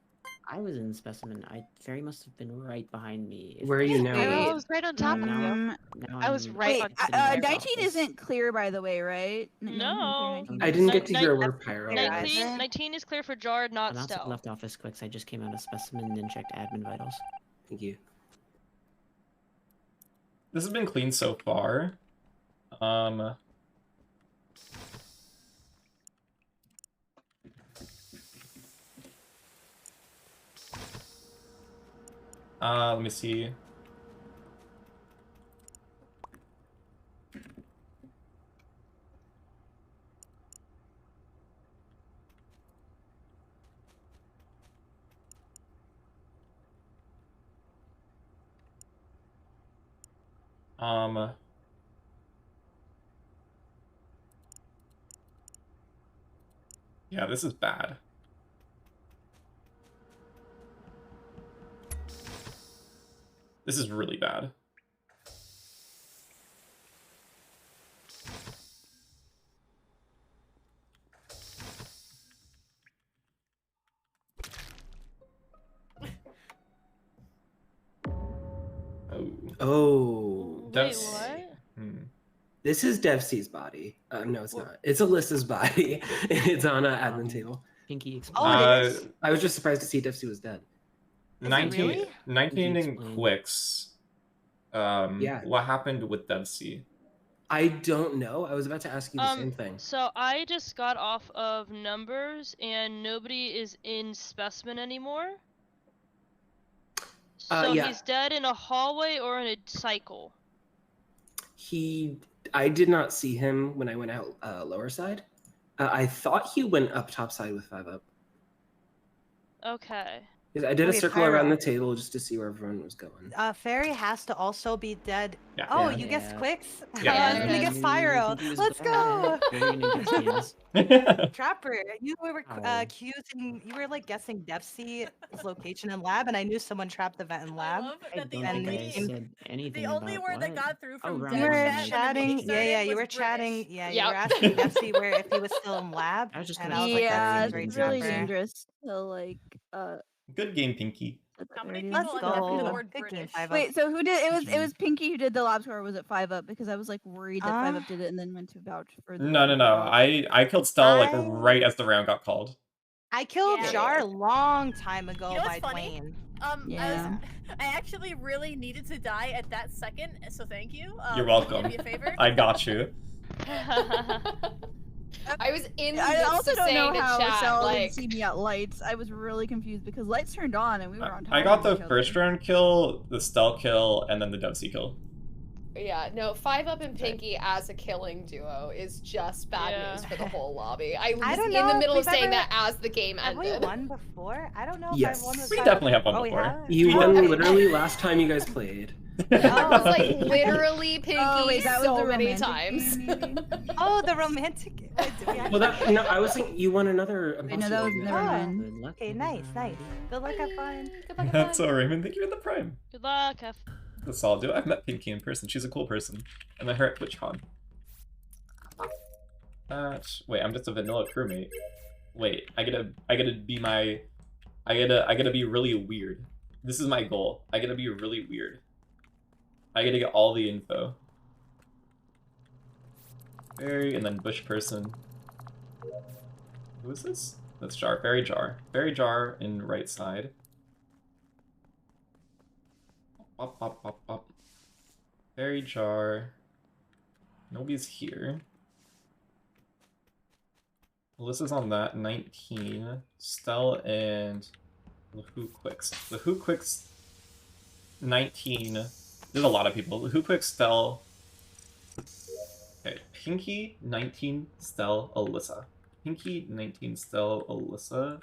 I was in specimen. Fairy must have been right behind me. Where are you now? I was right on top of you. Now I was I'm right Wait, on top of you. 19 isn't clear, by the way, right? No. I didn't get to Ni- hear ni- where Pyro was. 19 is clear for Jar, not I'm outside Stell. left office Kwix. I just came out of specimen and checked admin vitals. Thank you. This has been clean so far. Let me see. Yeah, this is bad. This is really bad. Oh. Wait, what? This is Devcee's body. No, it's not. It's Alyssa's body. It's on an admin table. Pinkee, I was just surprised to see Devcee was dead. 19 Can you and Kwix. Yeah. What happened with Devcee? I don't know. I was about to ask you the same thing. So I just got off of numbers and nobody is in specimen anymore. So Yeah. he's dead in a hallway or in a cycle. I did not see him when I went out lower side. I thought he went up top side with 5 up. Okay. 'Cause I did a Okay, circle Pyro. around the table just to see where everyone was going. Fairy has to also be dead. Yeah. Oh, Yeah. you guessed Kwix? Yeah. I was gonna guess Pyro. Let's go. Trapper, you were accusing. You were like guessing Devcee's location in lab, and I knew someone trapped the vent in lab. love that the don't only- think I said anything The only about word that what? got through Oh, from right. Dev You were chat when the chatting. meeting Yeah, started you were was chatting. British. Yeah, Yep. you were asking Devcee where if he was still in lab. I was just and gonna I was like, Yeah, that seems it's very really Trapper. dangerous to like Good game, Pinkee. How many Let's people go. understand the word Good game, British? 5 Wait, up. so who did it? Was GG. Pinkee who did the lab score? Or was it 5 up? Because I was like worried that 5 up did it and then went to vouch for the. No. I killed Stell like right as the round got called. I killed Yeah. Jar a long time ago You know by what's funny? Dwayne. Yeah. I actually really needed to die at that second, so thank you. You're can you welcome. do me a favor? I got you. I was in the I midst also of don't know saying to how chat, Stell like, didn't see me at lights. I was really confused because lights turned on and we were on top. I got the of each first other. round kill, the Stell kill, and then the Devcee kill. yeah, no, 5 Up and Pinkee as a killing duo is just bad news for the whole lobby. I was don't in know the if middle of we've saying ever- that as the game Have we ended. won before? I don't know if Yes. I've won with We 5 definitely up. have won Oh, we before. have? You I won don't- literally last time you guys played. I was like literally Pinkee Oh wait, that was so the many romantic times. game, maybe? Oh, the romantic. Wait, did we Well, that no, I was thinking you won another. Wait, no, that was never mind. Good luck. Okay, nice. Good luck, have fun. Good luck, have That's fun. so Raymond. Thank you for the prime. Good luck. Have That's all, dude. I've met Pinkee in person. She's a cool person. I met her at TwitchCon. Wait, I'm just a vanilla crewmate. Wait, I gotta be my, I gotta be really weird. This is my goal. I gotta be really weird. I gotta get all the info. Fairy, and then bush person. Who is this? That's Jar. Fairy Jar. Fairy Jar in right side. Up. Fairy Jar. Nobody's here. Ilyssa's on that. 19. Stell and LaWhoo Kwix. LaWhoo Kwix. 19. There's a lot of people. LaWhoo Kwix, Stell. Okay. Pinkee, 19. Stell, Ilyssa. Pinkee, 19. Stell, Ilyssa.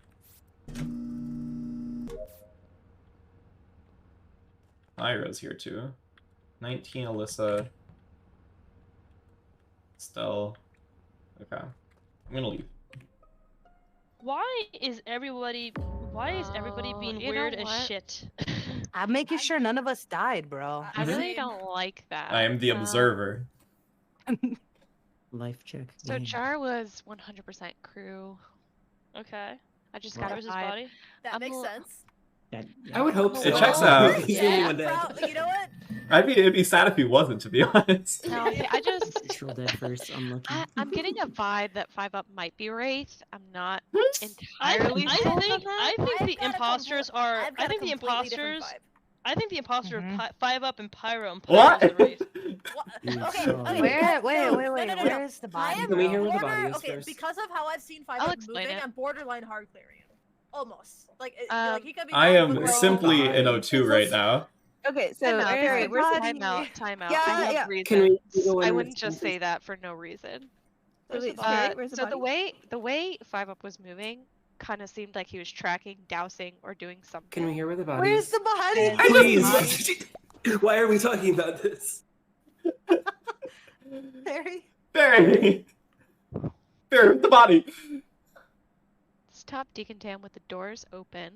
Pyro's here too. 19. Ilyssa. Stell. Okay. I'm gonna leave. Why is everybody being you know weird as what? shit? I'm making sure none of us died, bro. I really don't like that. I am the observer. Life check. So game. Jar was 100% crew. Okay. I just Well, got Where's a his vibe. body? That I'm makes a- sense. That, I would hope so. It checks out. He's the only Yeah, one dead. you know what? It'd be sad if he wasn't, to be honest. No, I just Troll dead first, unlucky. I'm getting a vibe that 5 Up might be Wraith. I'm not I entirely think sold on that. the imposters are. I've got I think a the completely different imposters. vibe. I think the imposter Mhm. are 5 Up and Pyro and Pyro What? is the Wraith. Dude, Okay, so- okay. Where? Wait. No, Where is the I body? am Can we hear bro? where the border- body is okay, first? because of how I've seen 5 I'll Up explain moving, it. I'm borderline hard clearing him. Almost. Like, Um, he could be I wrong, am but we're all simply fine. in O2 right now. Okay, so Time out, Fairy, where's the body? time out. Yeah, I have yeah. reasons. Can we go I in wouldn't with just some- say that for no reason. So wait, body? Fairy, where's the So body? the way 5 Up was moving kind of seemed like he was tracking, dousing, or doing something. Can we hear where the body Where's is? the body? Please. Why are we talking about this? Fairy? Barry! Barry, with the body! Stop decontam with the doors open.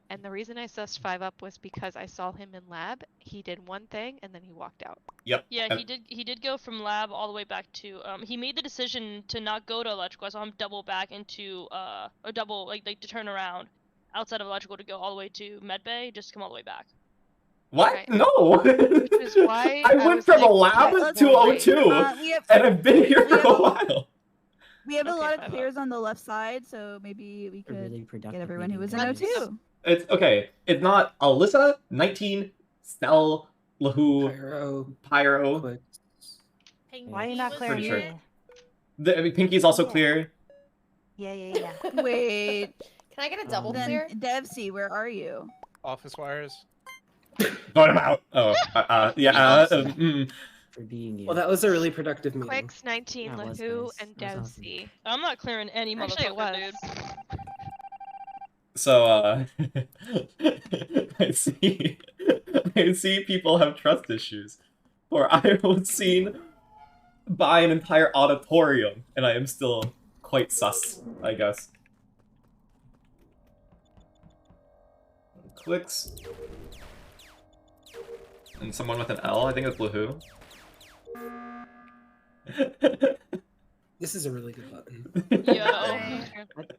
And the reason I sussed 5 Up was because I saw him in lab. He did one thing and then he walked out. Yep. Yeah, he did go from lab all the way back to he made the decision to not go to electrical. I saw him double back into or double like to turn around outside of electrical to go all the way to medbay, just to come all the way back. What? Right. No! Which is why I I went was from a like, lab let's to wait. O2, We have and I've been here we for a have- while. we have a Okay, lot 5 of Up. clears on the left side, so maybe we A could really productive get everyone who was in meeting. O2. It's okay. It's not Ilyssa, 19, Stell, LaWhoo, Pyro. Quick. Why are you not was clearing Pretty sure. me? I mean, Pinkee's also Yeah. clear. Yeah. Wait, Can I get a double then clear? Devcee, where are you? Office wires. Vote him out. Oh, yeah. For being you. Well, that was a really productive meeting. Kwix, 19, That was LaWhoo, nice. and That was awesome. Devcee. I'm not clearing any Actually, it motherfucker, dude. was. So, I see people have trust issues. For I was seen by an entire auditorium, and I am still quite sus, I guess. Kwix. And someone with an L, I think it's LaWhoo. This is a really good button.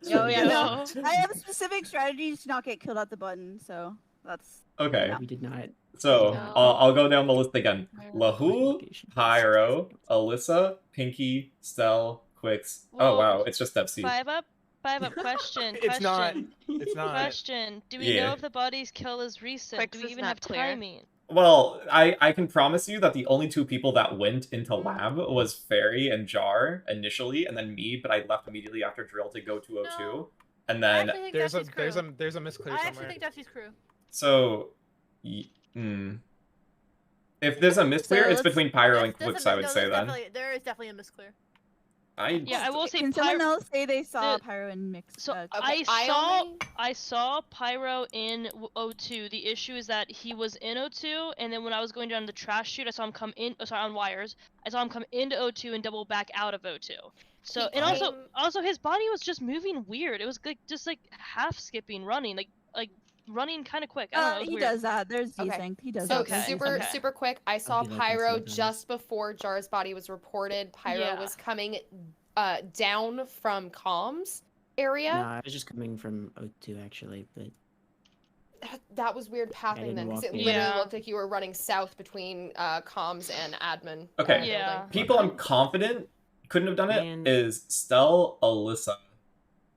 Yo, yeah, no. I have specific strategies to not get killed at the button, so that's... Okay. We did not. So, I'll go down the list again. LaWhoo, Pyro, Ilyssa, Pinkee, Stell, Kwix. Oh wow, it's just Devcee. 5 up question. It's not. Question. It's not. Question. Do we know if the body's kill is recent? Kwix Do we is even not have clear. timing? Well, I can promise you that the only 2 people that went into lab was Fairy and Jar initially, and then me, but I left immediately after drill to go to O2. No. And then There's a misclear I somewhere. actually think Devcee's crew. so if there's a misclear, it's between Pyro and There's Kwix, I would say then. There is definitely a misclear. Yeah, I will say Can someone else say they saw Pyro in mixed? So Okay, I saw Pyro in O2. The issue is that he was in O2, and then when I was going down the trash chute, I saw him come in. Sorry, on wires. I saw him come into O2 and double back out of O2. So and also his body was just moving weird. It was like just like half skipping, running like running kind of quick. I don't know. It was He weird. does that. There's desync. He does So that. super quick. I saw be like Pyro sometimes. just before Jar's body was reported. Pyro was coming down from comms area. No, I was just coming from O2 actually, but That was weird pathing then, because it literally looked like you were running south between comms and admin. Okay. building. People I'm confident couldn't have done it is Stell, Ilyssa.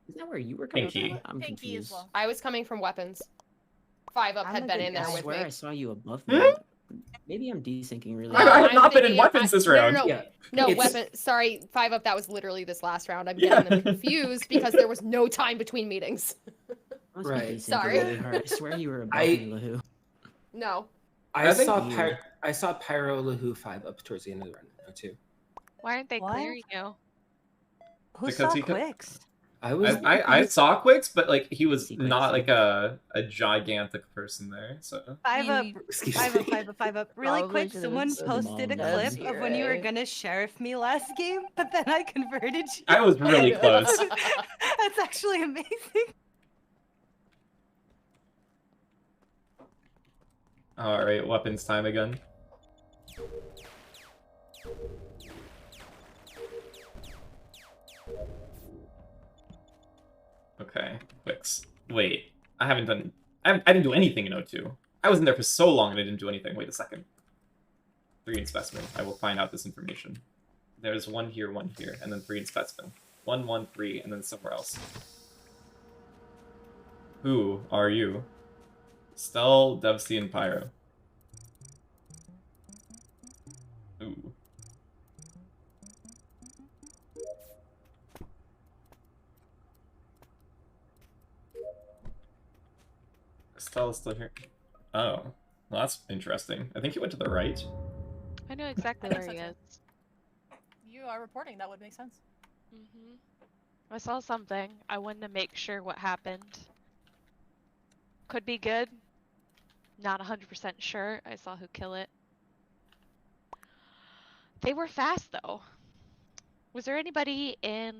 Is that where you were coming Pinkee. from? I'm confused. I was coming from weapons. 5 up had been in there I with swear me. I saw you above me. Maybe I'm desyncing really. I have not been in weapons this round. No, weapon. Sorry, 5 up. That was literally this last round. I'm getting them confused because there was no time between meetings. Right. Sorry. Really hard. I swear you were above me, LaWhoo. No. I saw Pyro LaWhoo 5 up towards the end of the round too. Why aren't they clearing you? Who Because saw he could- Kwix? I saw Kwix, but like he was not like a gigantic person there. So 5 up. Really Probably quick, should've someone said posted a Mom. clip of when you were gonna sheriff me last game, but then I converted you. I was really close. That's actually amazing. All right, weapons time again. Okay, Kwix. Wait, I didn't do anything in O2. I was in there for so long and I didn't do anything. Wait a second. 3 in specimen. I will find out this information. There's 1 here, and then 3 in specimen. 1, 1, 3, and then somewhere else. Who are you? Stell, Devcee, and Pyro. Ooh. Stell is still here. Oh, well, that's interesting. I think he went to the right. I know exactly I where think he so, is. You are reporting. That would make sense. I saw something. I wanted to make sure what happened. Could be good. Not 100% sure. I saw who kill it. They were fast though. Was there anybody in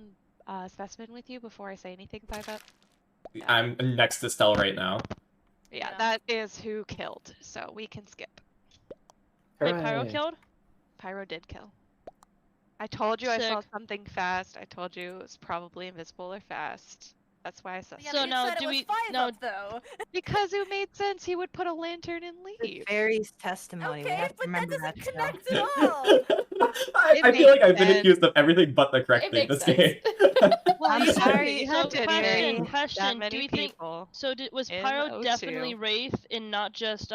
specimen with you before I say anything, 5 up? I'm next to Stell right now. Yeah, that is who killed, so we can skip. Wait, Pyro Hooray. killed? Pyro did kill. I told you I saw Sick. something fast. I told you it was probably invisible or fast. That's why I said. Yeah, So but you now, said do it was we- 5 no, up, though. Because it made sense. He would put a lantern and leave. Fairy's testimony. We Okay, have to but that remember doesn't that. connect at all. I feel like I've been sense. accused of everything but the correct thing makes this game. Well, I'm you have sorry, to- you So have to admit question, that do many we think people. so? Was in Pyro O2. definitely Wraith and not just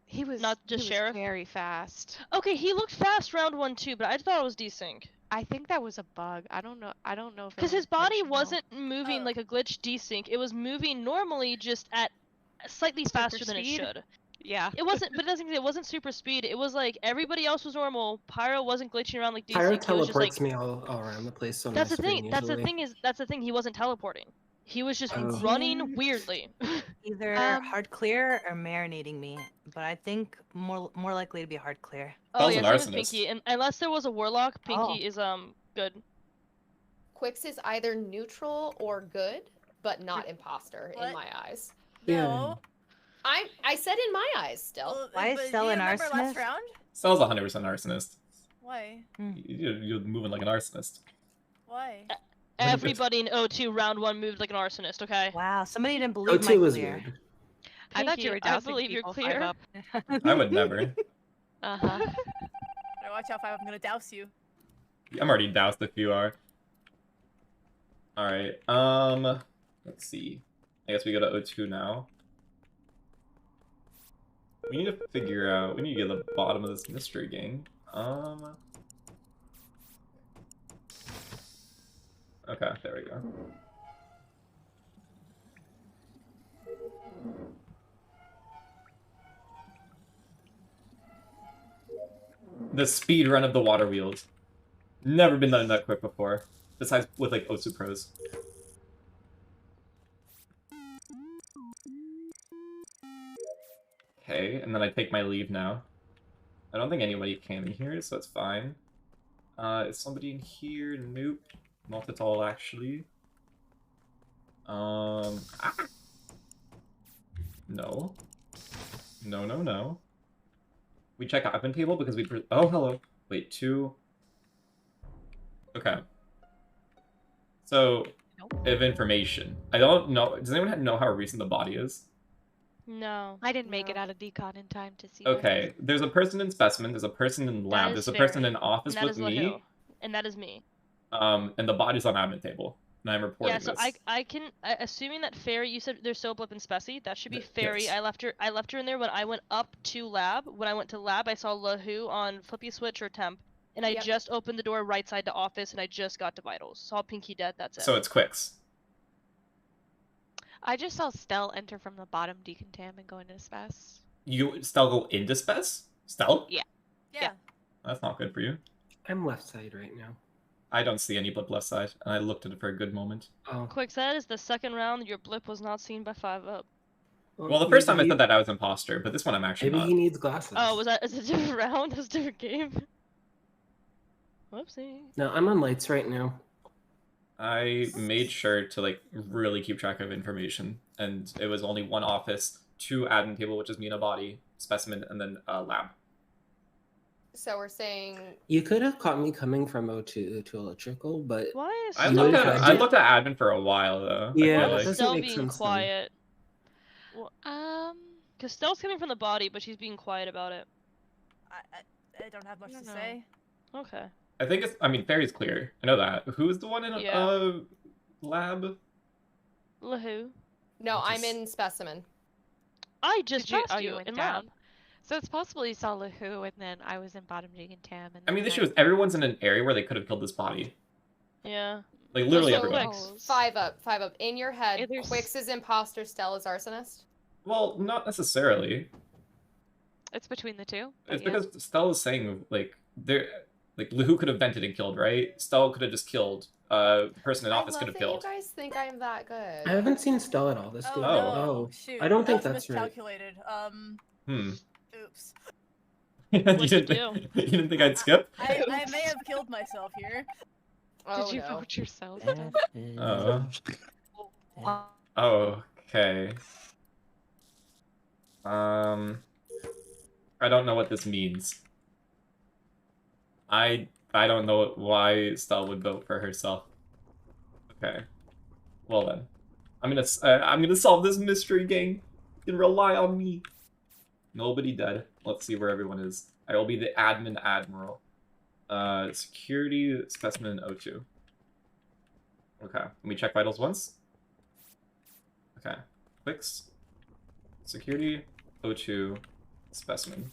He was not just he Sheriff? Was very fast. Okay, he looked fast round 1 too, but I thought it was desync. I think that was a bug. I don't know. I don't know if it Because was his body intentional. wasn't moving like a glitch desync. It was moving normally, just at slightly faster than it speed? should. Yeah. It wasn't, but it wasn't super speed. It was like everybody else was normal. Pyro wasn't glitching around like desync. Pyro He was just like teleports me all around the place on that's my the screen thing. That's the usually. thing. That's the thing. He wasn't teleporting. He was just Oh. running weirdly. Either hard clear or marinating me, but I think more likely to be hard clear. Oh Spell's yeah, an same with arsonist. Pinkee. And unless there was a warlock, Pinkee Oh. is good. Kwix is either neutral or good, but not imposter in What? my eyes. No. I said in my eyes still. Well, Why is but Stell do you an remember last arsonist? round? Stell's 100% arsonist. Why? You're moving like an arsonist. Why? Everybody in O2 round 1 moved like an arsonist, okay? Wow, somebody didn't believe O2 my was clear. weird. I thought you Pinkee, were I dousing believe you're people clear. 5-up. I would never. Uh-huh. Better watch out, 5 I'm gonna douse you. I'm already doused if you are. Alright, let's see. I guess we go to O2 now. We need to figure out, we need to get to the bottom of this mystery gang. Okay, there we go. The speed run of the water wheels. Never been done that quick before. Besides with like Osu Pros. Okay, and then I take my leave now. I don't think anybody came in here, so it's fine. Is somebody in here? Nope. Not at all, actually. No. No, no, no. We check admin table because we... Oh, hello. Wait, 2... Okay. So, of information. I don't know... Does anyone know how recent the body is? No. I didn't make it out of decon in time to see Okay, there's a person in specimen, there's a person in lab, there's a person in office with me. And that is me. And the body's on admin table. And I'm reporting this. Yeah, so I can assuming that Fairy, you said there's soap up in Spessy, that should be Fairy. Yes. I left her in there when I went up to lab. When I went to lab, I saw LaWhoo on Flippy Switch or Temp. And I just opened the door right side to office and I just got to vitals. Saw Pinkee dead, that's it. So it's Kwix. I just saw Stell enter from the bottom decontam and go into Spess. You Stell go into Spess? Stell? Yeah. That's not good for you. I'm left side right now. I don't see any blip left side, and I looked at it for a good moment. Oh. Kwix, that is the second round your blip was not seen by 5-up. Well, the first time I said that I was imposter, but this one I'm actually Maybe not. he needs glasses. Oh, is it a different round? That's a different game. Whoopsie. No, I'm on lights right now. I made sure to like really keep track of information, and it was only one office, 2 admin table, which is me and a body, specimen, and then lab. So we're saying You could have caught me coming from O2 to electrical, but why is I looked at admin for a while though. Yeah, why that is doesn't Stell make being sense. quiet? Because Stell's coming from the body, but she's being quiet about it. I don't have much to say. Okay. I think it's. I mean, Fairy's clear. I know that. Who's the one in lab? LaWhoo. no, I'm in specimen. I just you passed you went in down. lab. So it's possible you saw LaWhoo and then I was in bottom decontam. And I mean, the then issue is everyone's in an area where they could have killed this body. Yeah. Like literally So, everyone. 5 up. In your head, Either Kwix is imposter, Stell is arsonist. Well, not necessarily. It's between the two. but It's yeah. because Stell is saying like LaWhoo could have vented and killed, right? Stell could have just killed. Person in office I could love have that killed. You guys think I'm that good. I haven't seen Stell at all this game. No, shoot. I don't think was that's right. miscalculated. Oops. you didn't think I'd skip? I may have killed myself here. Did you vote yourself? Oh. Okay. I don't know what this means. I don't know why Stell would vote for herself. Okay. Well then, I'm gonna solve this mystery, gang. You can rely on me. Nobody dead. Let's see where everyone is. I will be the admin admiral. Security, specimen, O2. Okay. Let me check vitals once. Okay. Kwix. Security, O2, specimen.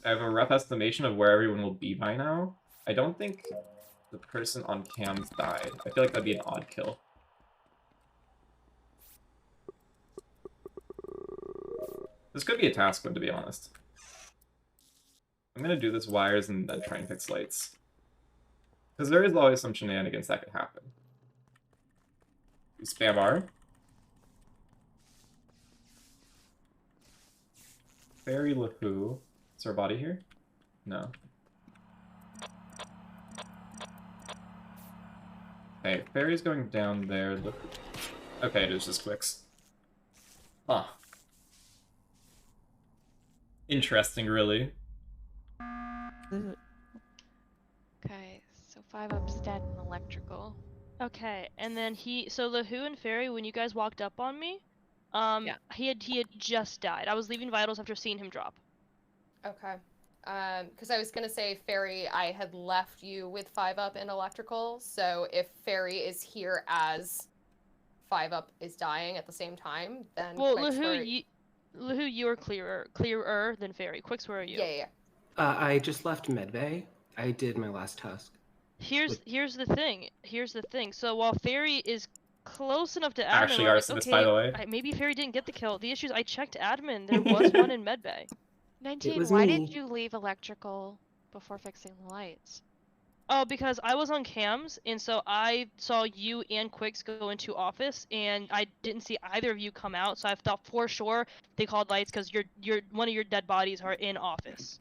I have a rough estimation of where everyone will be by now. I don't think the person on cams died. I feel like that'd be an odd kill. This could be a task one, to be honest. I'm gonna do this wires and then try and fix lights. Because there is always some shenanigans that could happen. You spam R. Fairy LaWhoo. Is there a body here? No. Okay, Fairy's going down there. Okay, it is just Kwix. Huh. Interesting, really. Okay, so 5-up's dead in electrical. Okay, and then so LaWhoo and Fairy, when you guys walked up on me, he had just died. I was leaving vitals after seeing him drop. Okay. Because I was gonna say, Fairy, I had left you with 5-up in electrical, so if Fairy is here as 5-up is dying at the same time, then Well, Kwix, LaWhoo, you were clearer than Fairy. Kwix, where are you? Yeah. I just left medbay. I did my last task. Here's the thing. So while Fairy is close enough to admin, Actually, Arsonist, by the way. Maybe Fairy didn't get the kill. The issue is I checked admin. There was one in medbay. 19, why did you leave electrical before fixing the lights? Oh, because I was on cams, and so I saw you and Kwix go into office, and I didn't see either of you come out. So I thought for sure they called lights because one of your dead bodies are in office.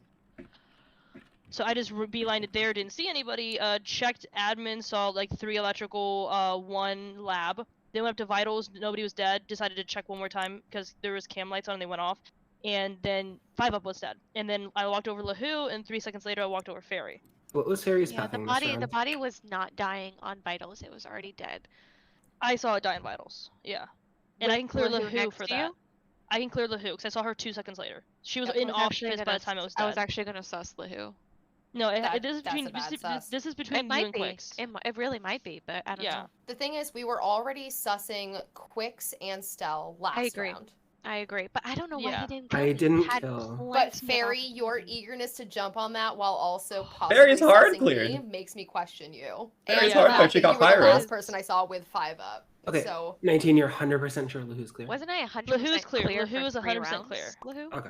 So I just beelined it there, didn't see anybody. Checked admin, saw like 3 electrical, 1 lab. Then went up to vitals, nobody was dead. Decided to check one more time because there was cam lights on and they went off. And then 5-up was dead. And then I walked over LaWhoo, and 3 seconds later I walked over Fairy. What was Fairy's Yeah, the body was not dying on vitals. It was already dead. I saw it die in vitals. Yeah. And I can clear LaWhoo for that. You? I can clear LaWhoo because I saw her 2 seconds later. She was in office by the time it was dead. I was actually gonna sus LaWhoo. No, this is between you and Kwix. It really might be, but I don't know. The thing is, we were already sussing Kwix and Stell last round. I agree, but I don't know why he didn't I didn't kill. But Fairy, your eagerness to jump on that while also possibly Fairy's hard sussing cleared. me makes me question you. Fairy's and hard cleared. She got you were the Pyro. last person I saw with 5-up. Okay, So 19, you're 100% sure LaWhoo's clear? Wasn't I 100% LaWhoo's clear. LaWhoo is for 100% 3 clear. LaWhoo? Okay.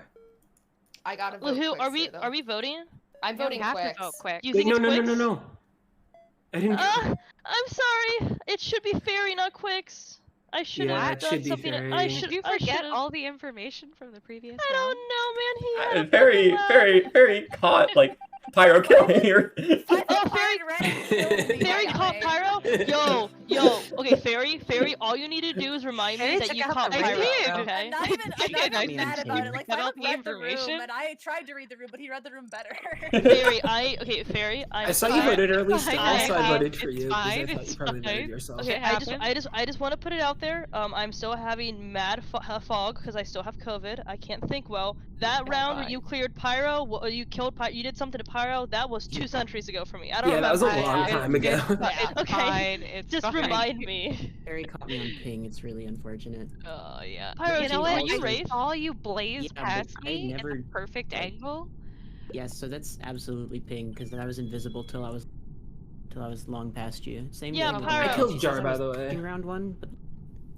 I gotta vote LaWhoo, Kwix are we voting? I'm voting have Kwix. to vote Kwix. You Wait, think no. it's I didn't. I'm sorry. It should be Fairy, not Kwix. I should have done something. Did you forget all the information from the previous I round? don't know, man. Fairy caught like Pyro killing her. Fairy caught Pyro. Yo. Okay, Fairy. All you need to do is remind me that you caught Pyro. Okay. I'm not even mad about it. Like, Got all I the read the room, information? and I tried to read the room, but he read the room better. Fairy. I saw you voted early, so also I voted for you because I fine, thought you probably voted yourself. Okay, I just want to put it out there. I'm still having mad fog because I still have COVID. I can't think well. That round where you cleared Pyro, you killed Pyro, you did something to Pyro. That was 2 centuries ago for me. I don't remember. Yeah, that was a long time ago. It's fine. It's just fine. remind me. Fairy caught me on ping. It's really unfortunate. Oh yeah. Pyro, you know what? are you I Wraith? saw you blaze Yeah, past but I me never- at the perfect angle. Yes, so that's absolutely ping because I was invisible till I was long past you. Same Yeah, thing. with Pyro. I killed she Jar, says I by was the way. in round 1, but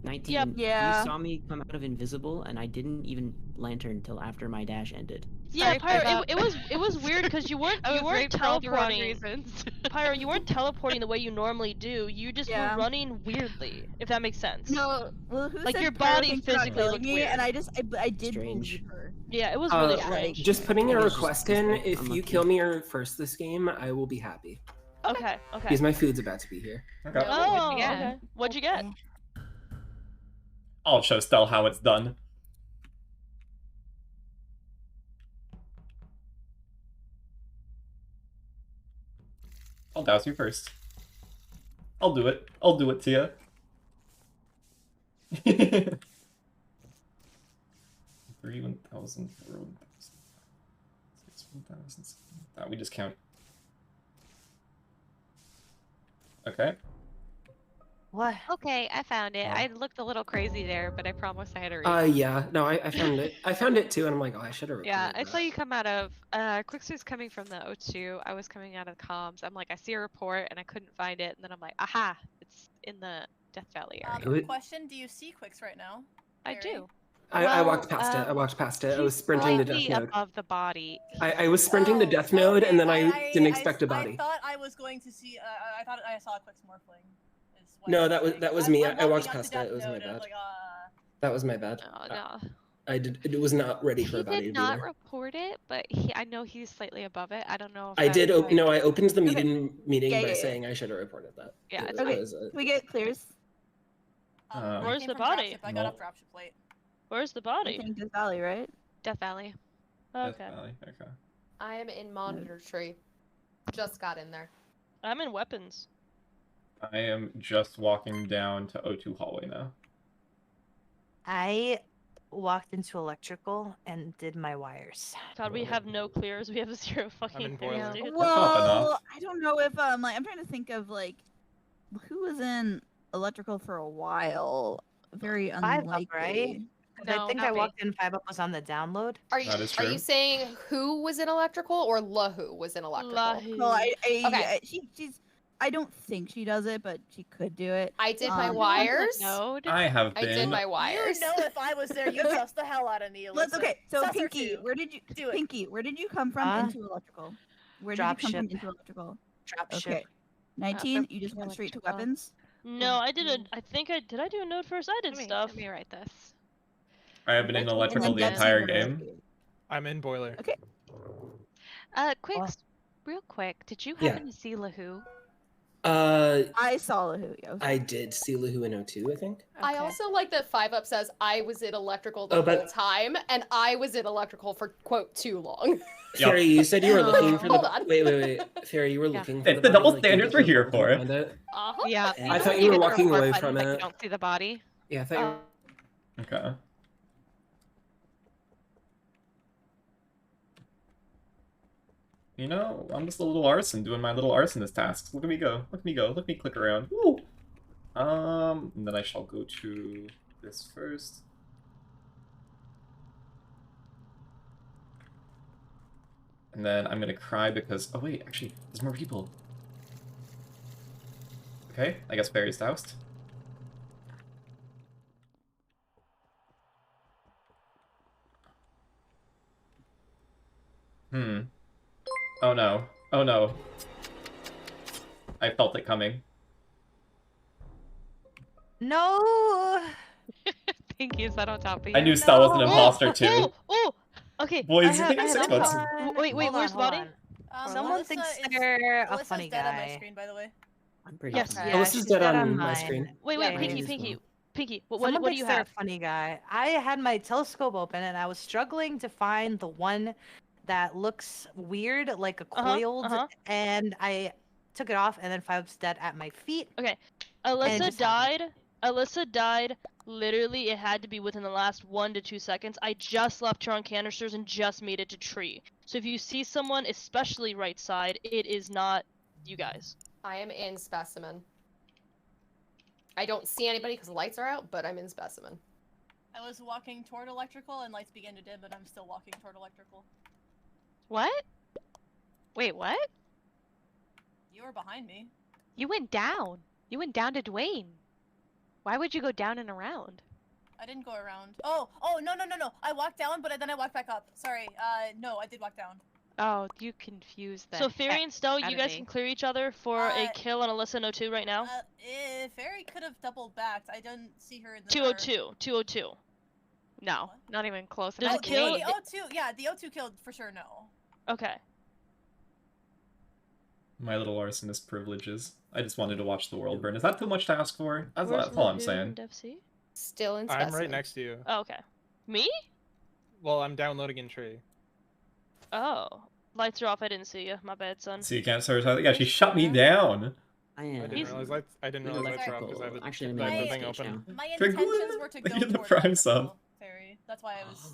19. Yep. Yeah. You saw me come out of invisible, and I didn't even lantern till after my dash ended. Yeah, Sorry, Pyro, Pyro. it was weird because you weren't teleporting. reasons. Pyro, you weren't teleporting the way you normally do. You just were running weirdly, if that makes sense. No, well, who Like said your Pyro body thinks about physically killing looked me, weird. and I did Strange. believe her. Yeah, it was really strange. Just putting a Maybe it's just request in. because If I'm you lucky. kill me or first this game, I will be happy Okay. because my food's about to be here. Okay. Oh, What'd you get? okay. What'd you get? I'll show Stell how it's done. I'll douse you first. I'll do it. I'll do it to you. 3, 1,000, 4, 1,000, 6, 1,000. We just count. Okay. What? Okay, I found it. I looked a little crazy there, but I promise I had a reason. Yeah. No, I found it. I found it too, and I'm like, oh, I should have. Yeah, I saw you come out of Kwix was coming from the O2. I was coming out of the comms. I'm like, I see a report and I couldn't find it, and then I'm like, aha, it's in the Death Valley area. Question: do you see Kwix right now? I do. I walked past it. I walked past it. I was sprinting the Death Slightly Node. above the body. I was sprinting the Death Node, and then I didn't expect a body. I thought I was going to see. I thought I saw Kwix morphling. No, that was me. I walked walking past up it. to It was Death my Node, and I bad. was like, That was my bad. Oh, no. It was not ready for He a body did to be not there. report it, but I know he's slightly above it. I don't know if I did. was, No, I opened the meeting Yeah, by yeah, saying I should have reported that. Yeah, it's Okay, It was, can we get clears? Where's came the from body? Dropship. I got off dropship late. Where's the I body? think Death Valley, right? Death Valley. Okay. Okay. I am in monitor tree. Just got in there. I'm in weapons. I am just walking down to O2 hallway now. I walked into electrical and did my wires. God, we have no clears. We have 0 fucking clears, dude. Well, I don't know if like I'm trying to think of like who was in electrical for a while. Very unlikely. Right? No, I think not I me. walked in 5 up was on the download. Are you are you saying who was in electrical or LaWhoo was in electrical? Well, Okay. she's. I don't think she does it, but she could do it. I did my wires. I have I did been. my wires. You know, if I was there, you'd suss the hell out of me. Let's okay. So Sus her Pinkee, too. where did you Do it. Pinkee, where did you come from into electrical? Where did you Drop come from ship. into electrical? Drop Okay. ship. 19. You just went straight to weapons. No, I did a. I think I did. I do a node first. I did stuff. Let me write this. I have been in electrical the entire game. I'm in boiler. Okay. Kwix, real quick, did you Yeah. happen to see LaWhoo? I saw LaWhoo. Yeah. I did see LaWhoo in O2, I think. I also like that 5up says I was in electrical the Oh, but- whole time, and I was in electrical for quote too long. Fairy, you said you were looking for the. Hold on. Wait. Fairy, you were looking for It's the. the double body, like, standards you we're here couldn't for. find it? Yeah. I thought you were walking away from Like, you it. don't see the body. Yeah, I thought you were. Okay. You know, I'm just a little arson doing my little arsonist tasks. Look at me go. Look at me go. Look at me click around. Woo! And then I shall go to this first. And then I'm gonna cry because... Oh wait, actually, there's more people. Okay, I guess Fairy's doused. Oh no. Oh no. I felt it coming. No. Pinkee, is that on top of you? I knew Stell was an imposter too. Oh! Okay. Boys, you think I'm 6 months? Wait, Hold where's on, body? hold on. Someone thinks they're a Alyssa's funny dead on my guy. screen, by the way. I'm pretty Yes. sure. Yeah, Alyssa's she's dead dead on on my mine. screen. Wait, Yeah, Pinkee. What Someone do thinks you they're have? a funny guy. I had my telescope open and I was struggling to find the one that looks weird, like a coiled, and I took it off, and then 5's dead at my feet. Okay. And it Alyssa just died. Alyssa died. Literally, it had to be within the last 1 to 2 seconds. I just left her on canisters and just made it to tree. So if you see someone, especially right side, it is not you guys. I am in specimen. I don't see anybody because the lights are out, but I'm in specimen. I was walking toward electrical and lights began to dim, but I'm still walking toward electrical. What? Wait, what? You were behind me. You went down. You went down to Dwayne. Why would you go down and around? I didn't go around. Oh, no. I walked down, but then I walked back up. Sorry. No, I did walk down. Oh, you confused the So Fairy heck and Stell, out you of guys me. can clear each other for a kill on Alyssa and O2 right now. Fairy could have doubled backed. I didn't see her in the 202. 202. No, not even close. Does Oh, it kill? the O2, yeah, the O2 killed for sure, no. Okay. My little arsonist privileges. I just wanted to watch the world burn. Is that too much to ask for? That's Where's all I'm LaWhoo saying. and Devcee? Still in I'm specimen. right next to you. Oh, okay. Me? Well, I'm downloading in tree. Oh. Lights are off. I didn't see you. My bad, son. So you can't start. Yeah, she shut me down. I I am. didn't realize lights. I didn't realize lights were off because I have the, Actually, I'm I have in the thing Stage open. now. My Trigger intentions were to go Get the toward prime electrical, sub. Fairy. That's why I was...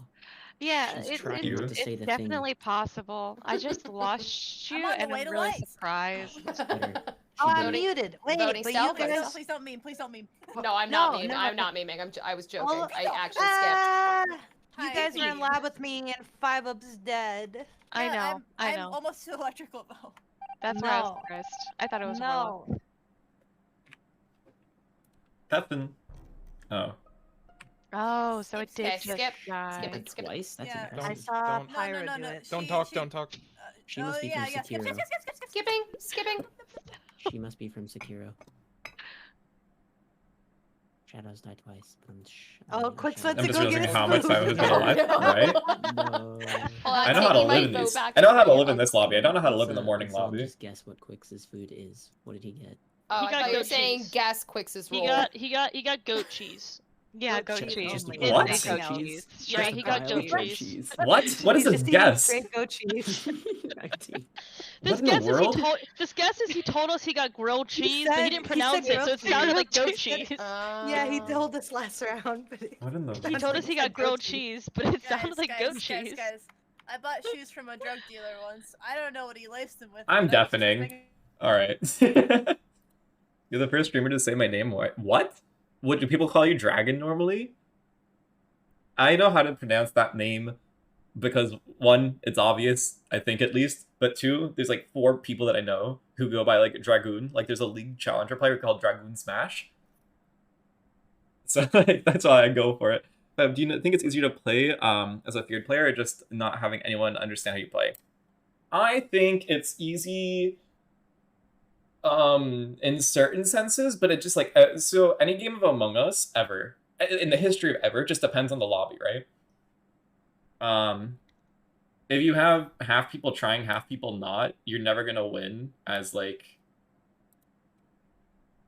Yeah, She's it's, trying not it's, to say it's the thing. definitely possible. I just lost you, I'm on the and way I'm to really lights. surprised. Better. Oh, I'm Voting- muted. Wait, voting but Stealth you or guys. Please don't meme. Please don't meme. No, I'm not No, memeing. no. I'm not memeing. I was joking. Oh, I actually skipped. You guys were in lab with me, and 5up's dead. I Yeah, know, I I'm know. almost to electrical though. That's where I was No. surprised. I thought it was No. Warlock. Heaven. Oh. Oh, so it did Okay, just skip. die. Skip it. Skip it. Twice? That's Yeah. impressive. I saw Don't- Pyro No, do it. Don't She- talk. she- Don't talk. She must be from Skip. Sekiro. Skipping. She must be from Sekiro. Shadows died twice. Oh, Kwix Shadows- went I'm to just go realizing get his how much food. time has been elapsed, right? No. I know how to live in these. I know how to live in this lobby. I don't know how to live in the morning Let's all lobby. Just guess what Quix's food is. What did he get? Oh, He I got thought you were goat saying cheese. guess Quix's He role. got goat cheese. Yeah, goat cheese. Just He did what? say goat cheese. Yeah, Just he a got pile goat of goat cheese. What? What is this guess? Straight goat cheese. 19. This What in the guess is world? this guess is he told us he got grilled cheese, but he didn't he said pronounce it, so it grilled sounded like cheese. goat cheese. Yeah, he told us last round, but What in the He told us he got grilled cheese, but it sounded like goat cheese. Guys, I bought shoes from a drug dealer once. I don't know what he laced them with. I'm but I was just deafening. thinking- Alright. You're the first streamer to say my name. What? What do people call you Dragon normally? I know how to pronounce that name because one, it's obvious, I think at least, but two, there's like 4 people that I know who go by like Dragoon. Like there's a League Challenger player called Dragoon Smash. So like, that's why I go for it. But do you think it's easier to play as a feared player or just not having anyone understand how you play? I think it's easy in certain senses, but it just like so any game of Among Us ever in the history of ever just depends on the lobby, right? If you have half people trying, half people not, you're never gonna win as like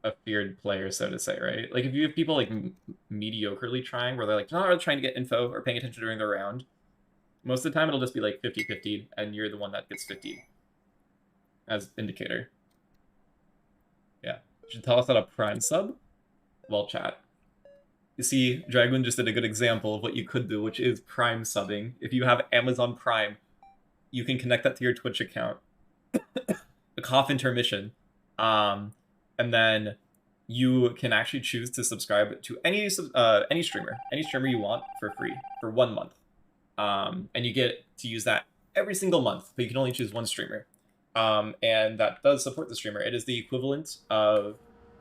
a feared player, so to say, right? Like if you have people like mediocrely trying, where they're like not really trying to get info or paying attention during the round, most of the time it'll just be like 50-50, and you're the one that gets 50 as indicator. Yeah, you should tell us how to Prime sub. Well, chat. You see, Dragoon just did a good example of what you could do, which is Prime subbing. If you have Amazon Prime, you can connect that to your Twitch account. A cough intermission. And then you can actually choose to subscribe to any streamer you want for free for 1 month. And you get to use that every single month, but you can only choose one streamer. And that does support the streamer. It is the equivalent of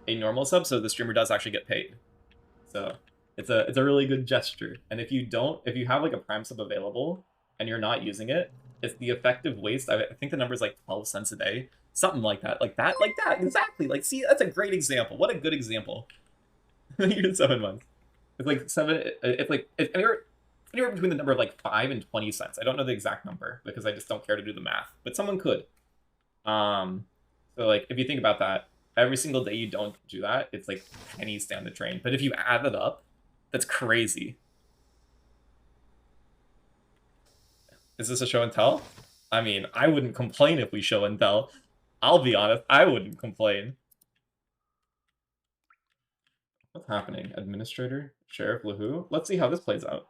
a normal sub, so the streamer does actually get paid. So it's a really good gesture. And if you have like a Prime sub available and you're not using it, it's the effective waste. I think the number is like 12 cents a day, something like that, exactly. Like, see, that's a great example. What a good example. You did 7 months. It's like it's anywhere between the number of like 5 and 20 cents. I don't know the exact number because I just don't care to do the math, but someone could. So like if you think about that, every single day you don't do that, it's like pennies down the drain. But if you add it up, that's crazy. Is this a show and tell? I mean, I wouldn't complain if we show and tell. I'll be honest, I wouldn't complain. What's happening? Administrator? Sheriff LaWhoo? Let's see how this plays out.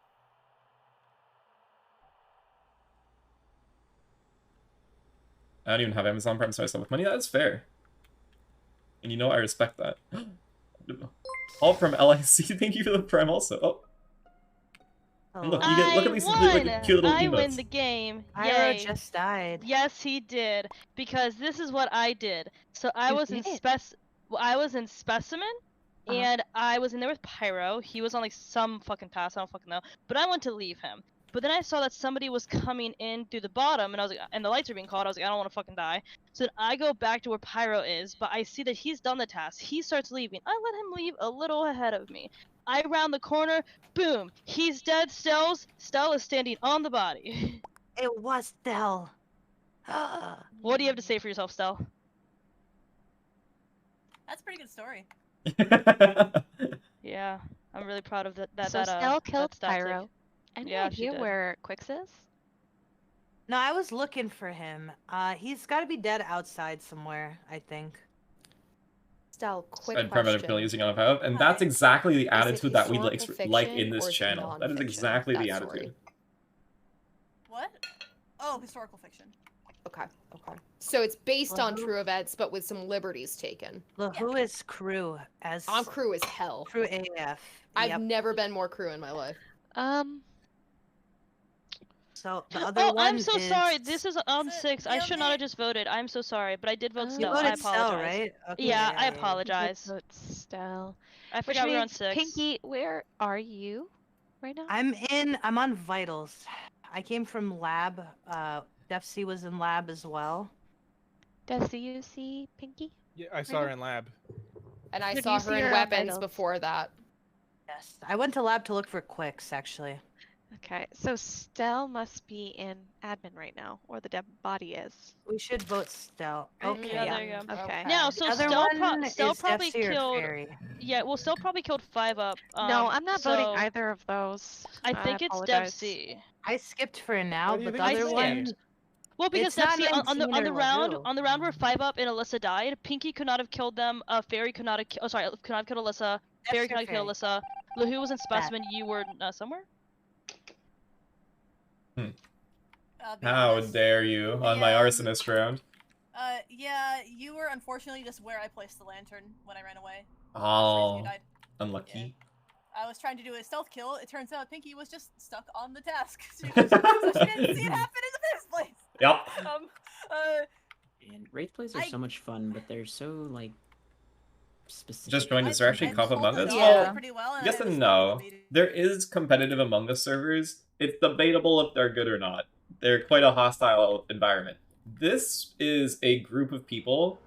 I don't even have Amazon Prime, so I sell with money. That's fair. And you know I respect that. All from LIC. Thank you for the Prime also. Oh. And look, you get look at these like, cute little emotes. I win the game. Pyro Yay. just died. Yes, he did. Because this is what I did. So I was in Specimen, and I was in there with Pyro. He was on like some fucking pass, I don't fucking know. But I went to leave him. But then I saw that somebody was coming in through the bottom, and I was like, and the lights are being called. I was like, I don't want to fucking die. So then I go back to where Pyro is, but I see that he's done the task. He starts leaving. I let him leave a little ahead of me. I round the corner, boom, he's dead. Stell is standing on the body. It was Stell. What do you have to say for yourself, Stell? That's a pretty good story. Yeah, I'm really proud of that. So Stell killed that static. Pyro. Any Yeah, she idea did. where Kwix is? No, I was looking for him. He's got to be dead outside somewhere, I think. Stell, quick And question. permanent penalty using on have, and that's exactly the Is it attitude that we historical like in fiction this or is it channel. That is nonfiction, exactly the that story? attitude. What? Oh, historical fiction. Okay. So it's based on true events, but with some liberties taken. LaWhoo is crew as I'm crew as hell. crew AF. I've never been more crew in my life. So the other Oh, one I'm so is... sorry. This is on 6. I should not have just voted. I'm so sorry, but I did vote You Stell. voted I apologize. Stell, right? Okay, Yeah, I yeah. apologize. Vote Stell. I Which forgot we were on means, 6. Pinkee, where are you right now? I'm on vitals. I came from lab. Devcee was in lab as well. Devcee, you see Pinkee? Yeah, I saw her in lab. And I So do saw you see her in her weapons vitals? before that. Yes. I went to lab to look for Kwix, actually. Okay, so Stell must be in admin right now, or the dead body is. We should vote Stell. Okay. Yeah, there you go. Okay. Now, so The other Stell, one Stell is probably Devcee or killed. Fairy. Yeah, well, Stell probably killed 5 up. No, I'm not voting so either of those. I think it's apologize. Devcee. I skipped for now, Why do you but the think other it's one. skipped? Well, because It's not Devcee on the 19 or round LaWhoo. where 5 up and Ilyssa died, Pinkee could not have killed them. Fairy could not have. Oh, sorry, could not have killed Ilyssa. Fairy could not have killed Ilyssa. LaWhoo was in specimen. You were somewhere. How dare you on my Arsonist round? Yeah, you were unfortunately just where I placed the lantern when I ran away. Oh, You died. unlucky. I was trying to do a stealth kill. It turns out Pinkee was just stuck on the task. So she didn't see it happen in the first place. Yep. And Wraith plays are so much fun, but they're so like specific. Just joined. Is there actually comp Among Us? Yeah. Well, yes and no. There is competitive Among Us servers. It's debatable if they're good or not. They're quite a hostile environment. This is a group of people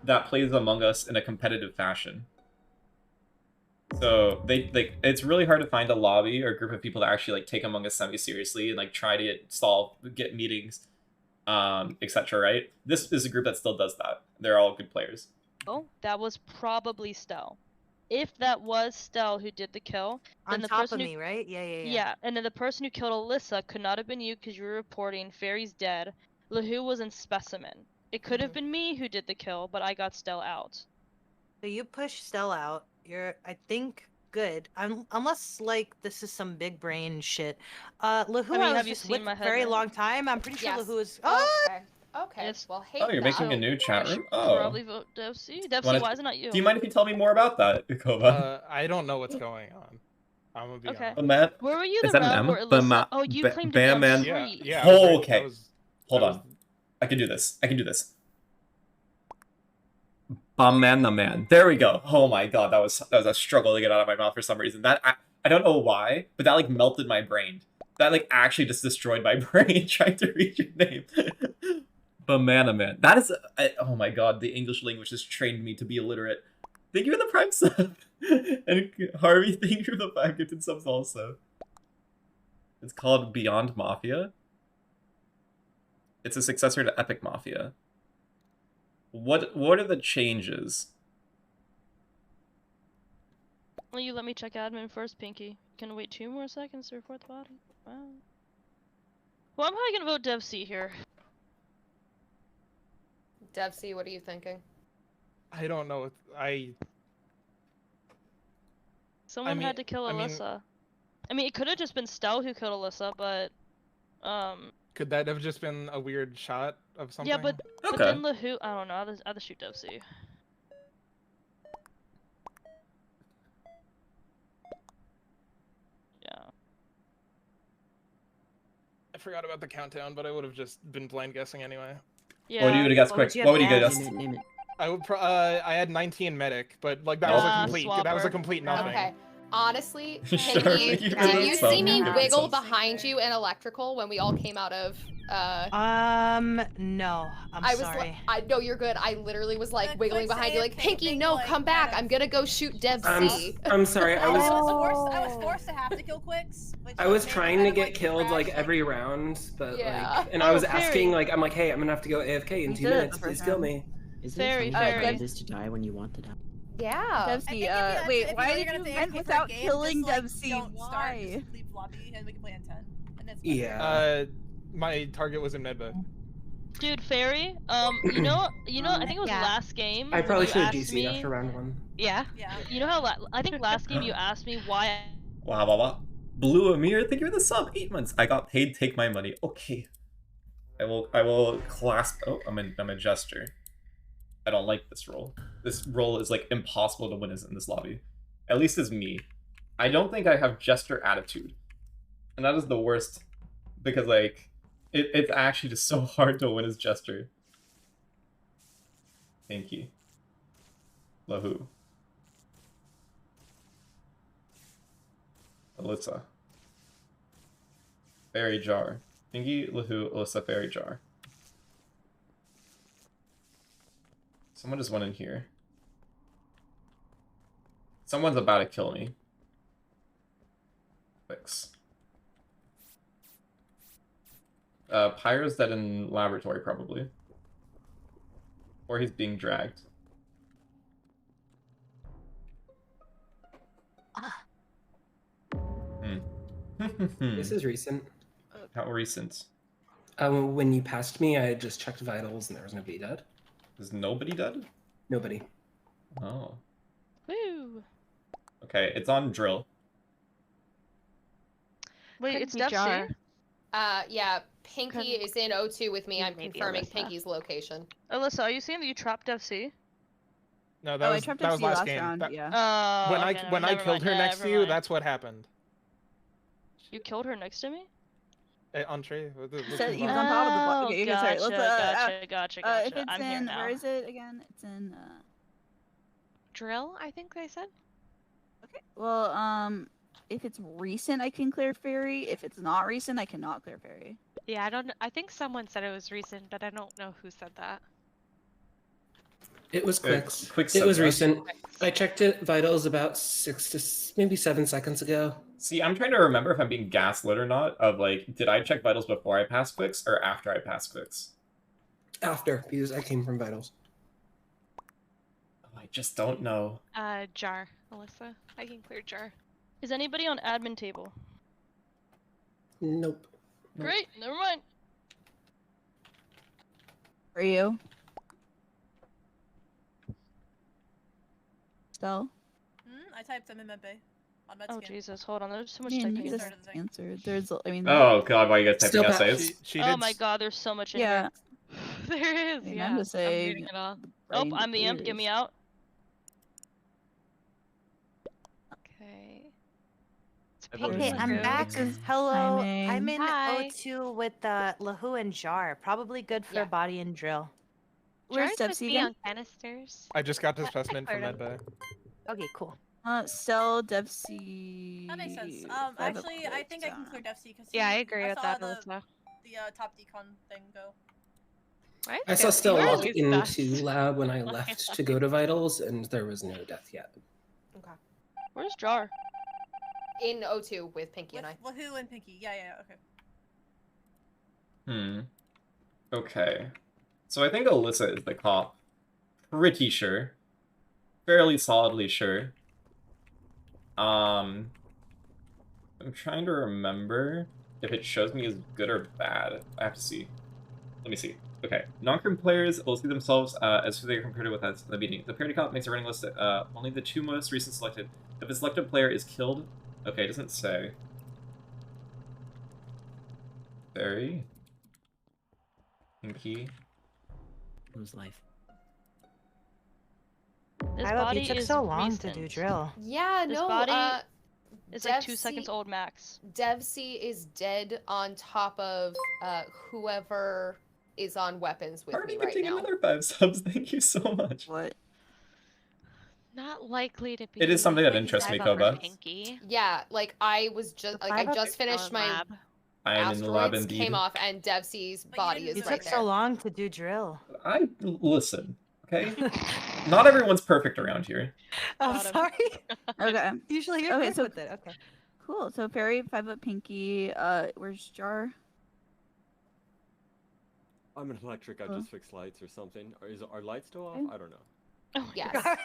that plays Among Us in a competitive fashion. So it's really hard to find a lobby or a group of people that actually like take Among Us semi-seriously and like try to get meetings, etc. Right? This is a group that still does that. They're all good players. Oh, that was probably Stell. If that was Stell who did the kill, then On the top person of who... me, right? Yeah. Yeah, and then the person who killed Ilyssa could not have been you because you were reporting Fairy's dead. LaWhoo was in specimen. It could have been me who did the kill, but I got Stell out. So you push Stell out. You're, I think, good. Unless like this is some big brain shit. LaWhoo, I mean, I was have you just seen with my for a very head, right? long time. I'm pretty sure Yes. LaWhoo is. Okay. Well, hey. Oh, you're making a new chat room? Oh. Probably vote Devcee. Devcee, why is it not you? Do you mind if you tell me more about that, Kova? I don't know what's going on. I'm gonna be honest. Matt, Where were you is the that an round M? where Ilyssa... Oh, you claimed to be on Man. Street. Yeah. Oh, okay. Hold on. I can do this. Man. There we go. Oh my god, that was a struggle to get out of my mouth for some reason. That I don't know why, but that like melted my brain. That like actually just destroyed my brain trying to read your name. Banana Man. That is oh my god, the English language has trained me to be illiterate. Thank you for the Prime sub. And Harvey, thank you for the 5 gifted subs also. It's called Beyond Mafia. It's a successor to Epic Mafia. What are the changes? Will you let me check admin first, Pinkee? Can I wait 2 more seconds to report the body? Wow. Well, I'm probably gonna vote Devcee here. Devcee, what are you thinking? I don't know. Someone had to kill Ilyssa. I mean, it could have just been Stell who killed Ilyssa, but Could that have just been a weird shot of something? yeah, but then LaWhoo, I don't know. I'll just shoot Devcee. Yeah. I forgot about the countdown, but I would have just been blind guessing anyway. Yeah. What do you guess quick? What would you guess? Name it. I would. I had 19 medic, but like that was a complete. That was a complete nothing. Okay. Honestly, Sure, Pinkee, you did you see me can wiggle sense. behind you in electrical when we all came out of? No. I'm sorry. I know you're good. I literally was like wiggling behind you, like Pinkee, no, come back. I'm gonna go shoot Devcee. I'm sorry. I was forced to have to kill Kwix. I was trying to get killed like every round, but like, and I was asking like, I'm like, hey, I'm gonna have to go AFK in 2 minutes. Please kill me. Is Very, it funny very. that this to die when you want to die? Yeah. Devcee, wait, why did you vent without killing Devcee? Why? Just leave lobby and we can play in 10. And that's Yeah. My target was in medbay. Dude, Fairy, you know, I think it was last game. I probably you should have asked DC'd me- after round 1. Yeah. You know how I think last game you asked me why. Wow. Blue Amir, thank you for the sub. 8 months. I got paid. Take my money. Okay. I will clasp. Oh, I'm a Jester. I don't like this role. This role is like impossible to win in this lobby. At least as me. I don't think I have Jester attitude. And that is the worst. Because like it's actually just so hard to win as Jester. Pinkee. LaWhoo. Ilyssa. Fairy Jar. Pinkee, LaWhoo, Ilyssa, Fairy Jar. Someone just went in here. Someone's about to kill me. Kwix. Pyro's dead in laboratory, probably. Or he's being dragged. This is recent. How recent? When you passed me, I had just checked vitals and there was nobody dead. Is nobody dead? Nobody. Oh. Woo! Okay, it's on drill. Wait, Could it's be Devcee? Jar. Yeah, Pinkee is in O2 with me. I'm Maybe confirming Ilyssa. Pinkee's location. Alyssa, are you saying that you trapped Devcee? No, I that was trapped that was Devcee last last game. round, That- yeah. Oh, when okay, I never killed her mind, next to never you, mind. that's what happened. You killed her next to me? On tree. So he was on top of the block. Okay, sorry. Let's, gotcha. if it's I'm in, here now. where is it again? It's in. Drill, I think they said. Okay. Well, if it's recent, I can clear ferry. If it's not recent, I cannot clear ferry. Yeah, I don't. I think someone said it was recent, but I don't know who said that. It was Kwix. Kwix It was said that. recent. I checked it vitals about 6 to maybe 7 seconds ago. See, I'm trying to remember if I'm being gaslit or not. Of like, did I check vitals before I passed Kwix or after I passed Kwix? After, because I came from vitals. Oh, I just don't know. Jar, Alyssa. I can clear Jar. Is anybody on admin table? Nope. Great, never mind. For you. Stell? I typed them in medbay. On med Oh scan. Jesus, hold on. There's so much Man, typing you in just here. answered. There's, I mean. Oh god, why are you guys typing Still essays? Oh my god, there's so much in Yeah. here. There is. I mean, Yeah. I'm just saying. reading it all. brain Oh, I'm the imp. Get me clears. out. Okay. Okay, I'm Hello. back. Hello, Timing. I'm in Hi. O2 with LaWhoo and Jar. Probably good for Yeah. body and drill. Where's Jar's with Devcee me again? on canisters. I just got the specimen from cleared him. medbay. Okay, cool. Stell, Devcee. That makes sense. Five up Actually, I Kwix, think I can clear Devcee because Yeah, I agree with saw that, the Alyssa. top decon thing go. Right? I saw Stell Where walk is he best? into lab when I left to go to vitals, and there was no death yet. Okay. Where's Jar? In O2 with Pinkee With and I. LaWhoo and Pinkee. Yeah, okay. Okay. So I think Ilyssa is the cop. Pretty sure. Fairly solidly sure. I'm trying to remember if it shows me as good or bad. I have to see. Let me see. Okay. Non-crew players will see themselves as who they are compared with us in the meeting. The party cop makes a running list. Only the 2 most recent selected. If a selected player is killed... Okay, it doesn't say. Barry. Pinkee. Who's life? This I hope body you took is so long to do recent. drill. Yeah, This no, body is like 2 Devcee- seconds old max. Devcee is dead on top of whoever is on weapons with Party me right getting now. another 5 subs. Thank you so much. What? Not likely to be. It is something that like interests me, 5 up for Koba. Pinkee. Yeah, like I was just The like I 5 up just is finished Still in my lab. I am in the lab asteroids indeed. came off and Devcee's But you body didn't is You do right took there. so long to do drill. Listen, okay? Not everyone's perfect around here. I'm Got him. sorry. Okay. Usually you're Okay, quick so- with it. Okay. Cool. So Ferry, 5 up Pinkee. Where's Jar? I'm an electric. I Oh. just fixed lights or something. Or is our lights still off? Okay. I don't know. Oh my Yes. god.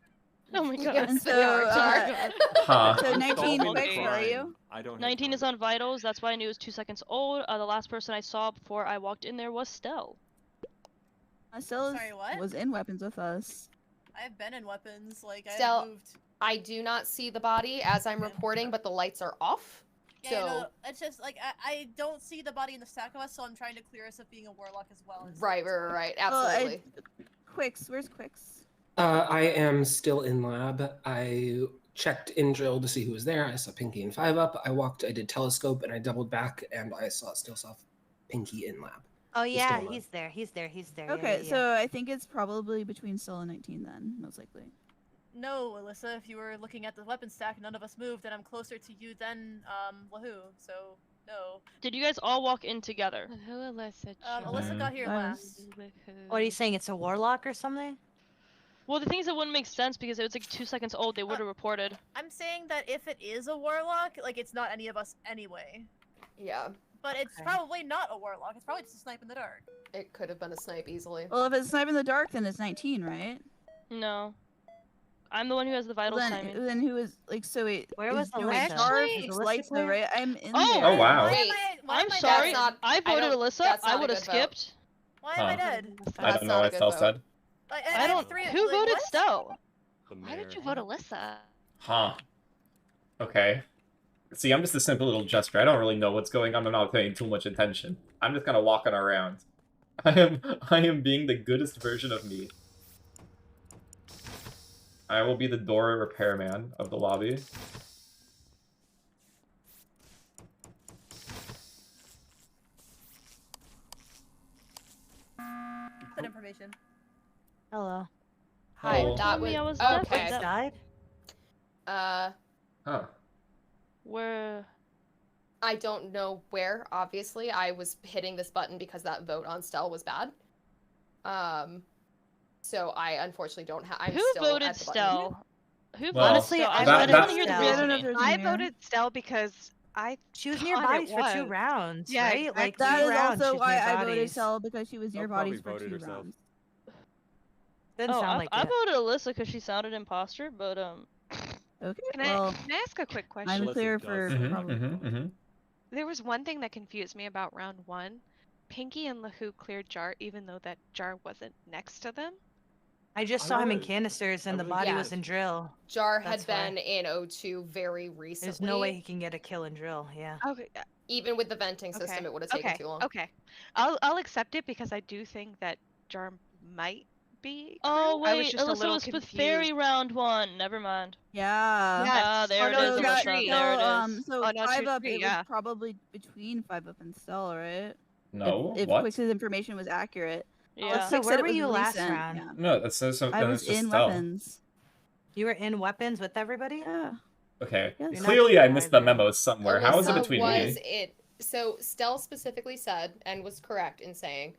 Oh my god. And Yes, so, they are. Huh. So I'm 19, solving the Kwix, where are crime. you? I don't have 19 is time. on vitals. That's why I knew it was 2 seconds old. The last person I saw before I walked in there was Stell. Stell Sorry, what? was in weapons with us. I've been in weapons. Like I Stell- moved. I do not see the body as I'm reporting, but the lights are off. Yeah, So no, it's just like I don't see the body in the stack of us, so I'm trying to clear us of being a warlock as well. right, Well, absolutely. Kwix, where's Kwix? I am still in lab. I checked in drill to see who was there. I saw Pinkee in 5 up. I walked, I did telescope, and I doubled back, and I still saw Pinkee in lab. Oh He's yeah, still alive. he's there. He's there. He's there. Okay, yeah. so I think it's probably between Stell and 19 then, most likely. No, Ilyssa, if you were looking at the weapon stack, none of us moved, and I'm closer to you than LaWhoo. So no. Did you guys all walk in together? Who Alyssa? Alyssa got here last. What are you saying? It's a warlock or something? Well, the thing is, it wouldn't make sense because it was like 2 seconds old. They would have reported. I'm saying that if it is a warlock, like it's not any of us anyway. Yeah. But it's probably not a warlock. It's probably just a snipe in the dark. It could have been a snipe easily. Well, if it's snipe in the dark, then it's 19, right? No. I'm the one who has the vitals timing. Then who is like so? Wait, Where was doing Alyssa? Sharp lights though, right? I'm in Oh! there. Oh wow. Wait, I'm sorry. I voted Ilyssa. I would have skipped. Why am I dead? I don't know what Stell said. I don't. Who voted Stell? Why did you vote Ilyssa? Huh. Okay. See, I'm just a simple little jester. I don't really know what's going on. I'm not paying too much attention. I'm just kind of walking around. I am being the goodest version of me. I will be the door repairman of the lobby. That information. Hello. Hi, Oh. that Me, I was was okay. deaf. Died? Huh. Where? I don't know where. Obviously, I was hitting this button because that vote on Stell was bad. So I unfortunately don't have. Who still voted at the button. Stell? Who Well, voted Honestly, Stell? I I that- want to hear the I don't know if reasoning. there's a I mirror. voted Stell because She was thought near it bodies for 2 was. rounds, Yeah, right? Like exactly. That 2 is rounds. also she's why near I voted bodies. Stell because she was near Stell probably bodies for voted 2 herself. rounds. Doesn't Oh, sound I, like I it. voted Ilyssa because she sounded imposter, but Okay, Can well, I ask a quick question? I'm Melissa clear does for sound probably. There was one thing that confused me about round 1. Pinkee and LaWhoo cleared Jar even though that Jar wasn't next to them. I just I saw him in was- canisters and I the was- body Yeah. was in drill. Jar had That's why. been in O2 very recently. There's no way he can get a kill in drill, yeah. Okay. Even with the venting system, it would have taken too long. Okay. I'll accept it because I do think that Jar might be. oh I was wait, just a Ilyssa little was with confused. Fairy round 1. Never mind. Yeah. Ah, there Oh, it no, is, So, two that, Ilyssa. tree. There it is. so Oh, no, 5 two up, tree, it yeah. was probably between 5 up and Stell, right? No, If what? Quix's information was accurate. Yeah. So Quix where said it were was you last recent, round? yeah. No, that says something. I was just in Stell. weapons. You were in weapons with everybody? Yeah. Okay. Yes. You're not Clearly, I missed the either. memo somewhere. How is it Alyssa between was me? it. So Stell specifically said and was correct in saying,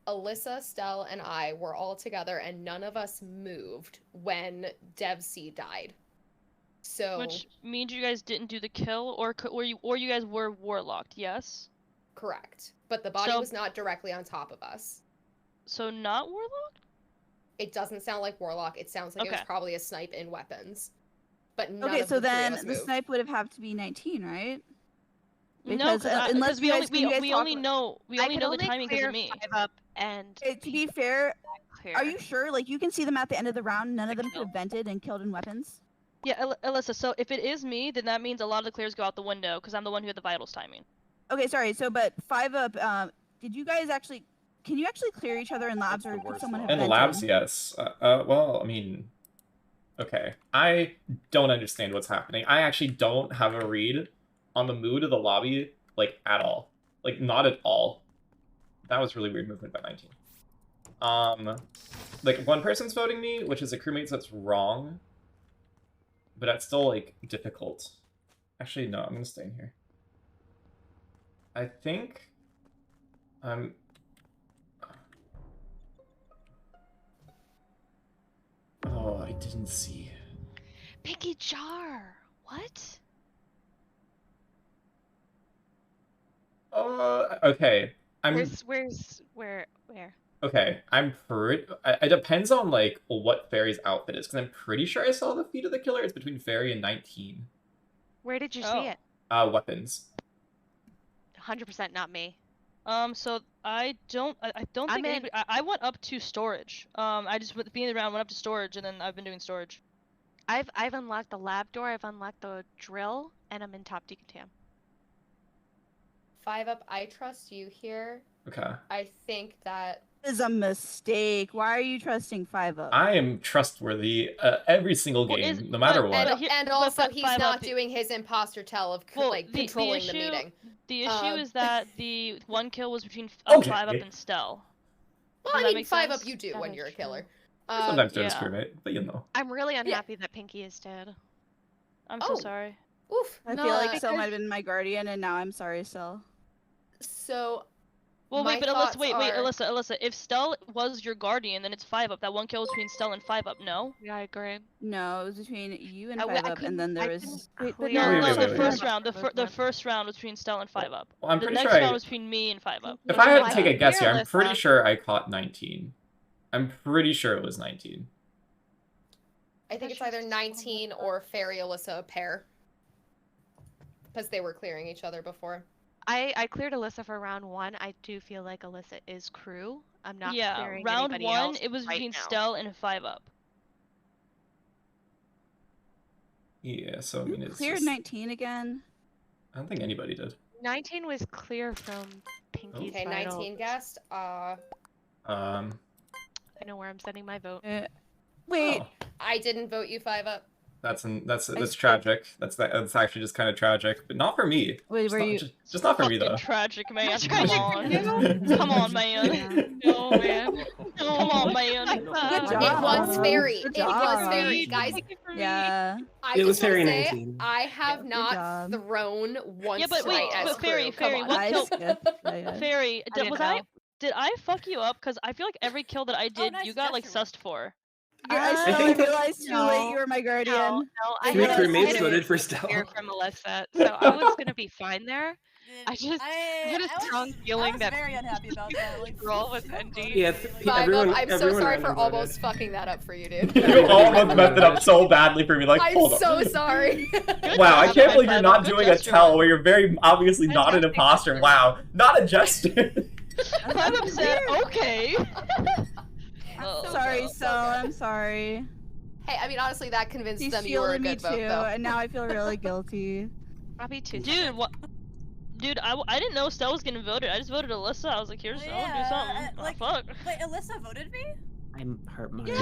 Ilyssa, Stell, and I were all together, and none of us moved when Devcee died. So Which means you guys didn't do the kill, or you guys were warlocked. Yes. correct, but the body So- was not directly on top of us. So not warlocked. It doesn't sound like warlock. It sounds like it was Okay. probably a snipe in weapons. But none Okay, of so the three then of us the moved. snipe would have to be 19, right? No, Because, unless we you only guys- can you guys we talk only about- know I the could only timing because clear of me. 5 up and. Okay, to be fair, clear. are you sure? Like, you can see them at the end of the round. None of them could have vented and killed in weapons. Yeah, Ilyssa. So if it is me, then that means a lot of the clears go out the window because I'm the one who had the vitals timing. Okay, sorry. So, but 5 up. Did you guys actually? Can you actually clear each other in labs, That's or the could worst someone have lob. In the vented? labs, yes. Well, I mean, okay. I don't understand what's happening. I actually don't have a read on the mood of the lobby, like, at all. Like, not at all. That was really weird movement by 19. Like, one person's voting me, which is a crewmate, so that's wrong. But that's still, like, difficult. Actually, no, I'm gonna stay in here. I think... Oh, I didn't see. Pinkee Jar. What? Okay. Where? Okay, I'm pretty... It depends on, like, what Fairy's outfit is, because I'm pretty sure I saw the feet of the killer. It's between Fairy and 19. Where did you Oh. see it? Weapons. 100% not me. So I don't think I'm in. anybody, I went up to storage. I just with being around went up to storage, and then I've been doing storage. I've unlocked the lab door, I've unlocked the drill, and I'm in top decontam. 5 up, I trust you here. Okay. I think that This is a mistake. Why are you trusting 5 up? I am trustworthy every single Well, game, no matter what. and also but he's 5 not up, doing his imposter tell of Well, like the controlling the issue- meeting. The issue is that the one kill was between Okay. 5 up and Stell. Well, Does I that mean, make 5 sense? up you do That when is you're a true. killer. Sometimes there's yeah. crewmate, but you know. I'm really unhappy that Pinkee is dead. I'm Oh. so sorry. Oof. I no, feel like because- Stell might have been my guardian, and now I'm sorry, Stell. So, Well, My wait, but Ilyssa, thoughts wait, are- Ilyssa. If Stell was your guardian, then it's 5 up. That one kill was between Stell and 5 up. No. Yeah, I agree. No, it was between you and I 5 up, and then there I was. couldn't Wait, but clear- no, No, Wait, the wait, first wait. round. The first round was between Stell and 5 up. Well, I'm The pretty next sure round was between me and 5 up. If I had to I take a can guess clear here, I'm pretty Ilyssa. sure I caught 19. I'm pretty sure it was 19. I think it's either 19 or Fairy Ilyssa a pair. Because they were clearing each other before. I cleared Ilyssa for round 1. I do feel like Ilyssa is crew. I'm not Yeah, clearing round anybody 1, else it was right between now. Stell and 5 up. Yeah, so I mean, it's cleared just... 19 again. I don't think anybody did. 19 was clear from Pinkee's Okay, vital. 19 guessed. I know where I'm sending my vote. Wait. Oh, I didn't vote you 5 up. that's tragic. That's actually just kind of tragic, but not for me. Wait, Just were not, you? just not for me Fucking though. tragic, man. Tragic Come for on. you? Come on, man. No, man. Come on, man. Good job. It was Fairy. Good It was job. Fairy. Guys, Yeah. I It was just wanna Fairy say, 19. I have not job. thrown once Yeah, but wait, straight as but Fairy, crew. Come Fairy, on. what kill? Yeah. Fairy, I didn't was know. did I fuck you up? Because I feel like every kill that I did, nice, you got like Jester. sussed for. I think that- realized too late you were my guardian. No, I Three had crewmates a voted for clear Stell. from Ilyssa, so I was gonna be fine there. I just had a strong feeling that very unhappy about that. Like, roll was NG. Yeah, 5 everyone. up. I'm so everyone sorry for random almost voted. fucking that up for you, dude. You almost messed it up so badly for me. Like, I'm hold so on. sorry. Wow, I can't believe you're not Good doing a gesture. tell where you're very obviously Good not an gesture. imposter. Wow, not a jester. 5 up said, okay. Oh, Sorry, God. so I'm sorry. Hey, I mean, honestly, that convinced He them you were a shielded me good too, vote, though. and now I feel really guilty. Probably 2 Dude, what? Dude, I didn't know Stell was getting voted. I just voted Ilyssa. I was like, here's, I want to do something. like, Fuck. Wait, Alyssa voted me? I'm hurt my Yeah,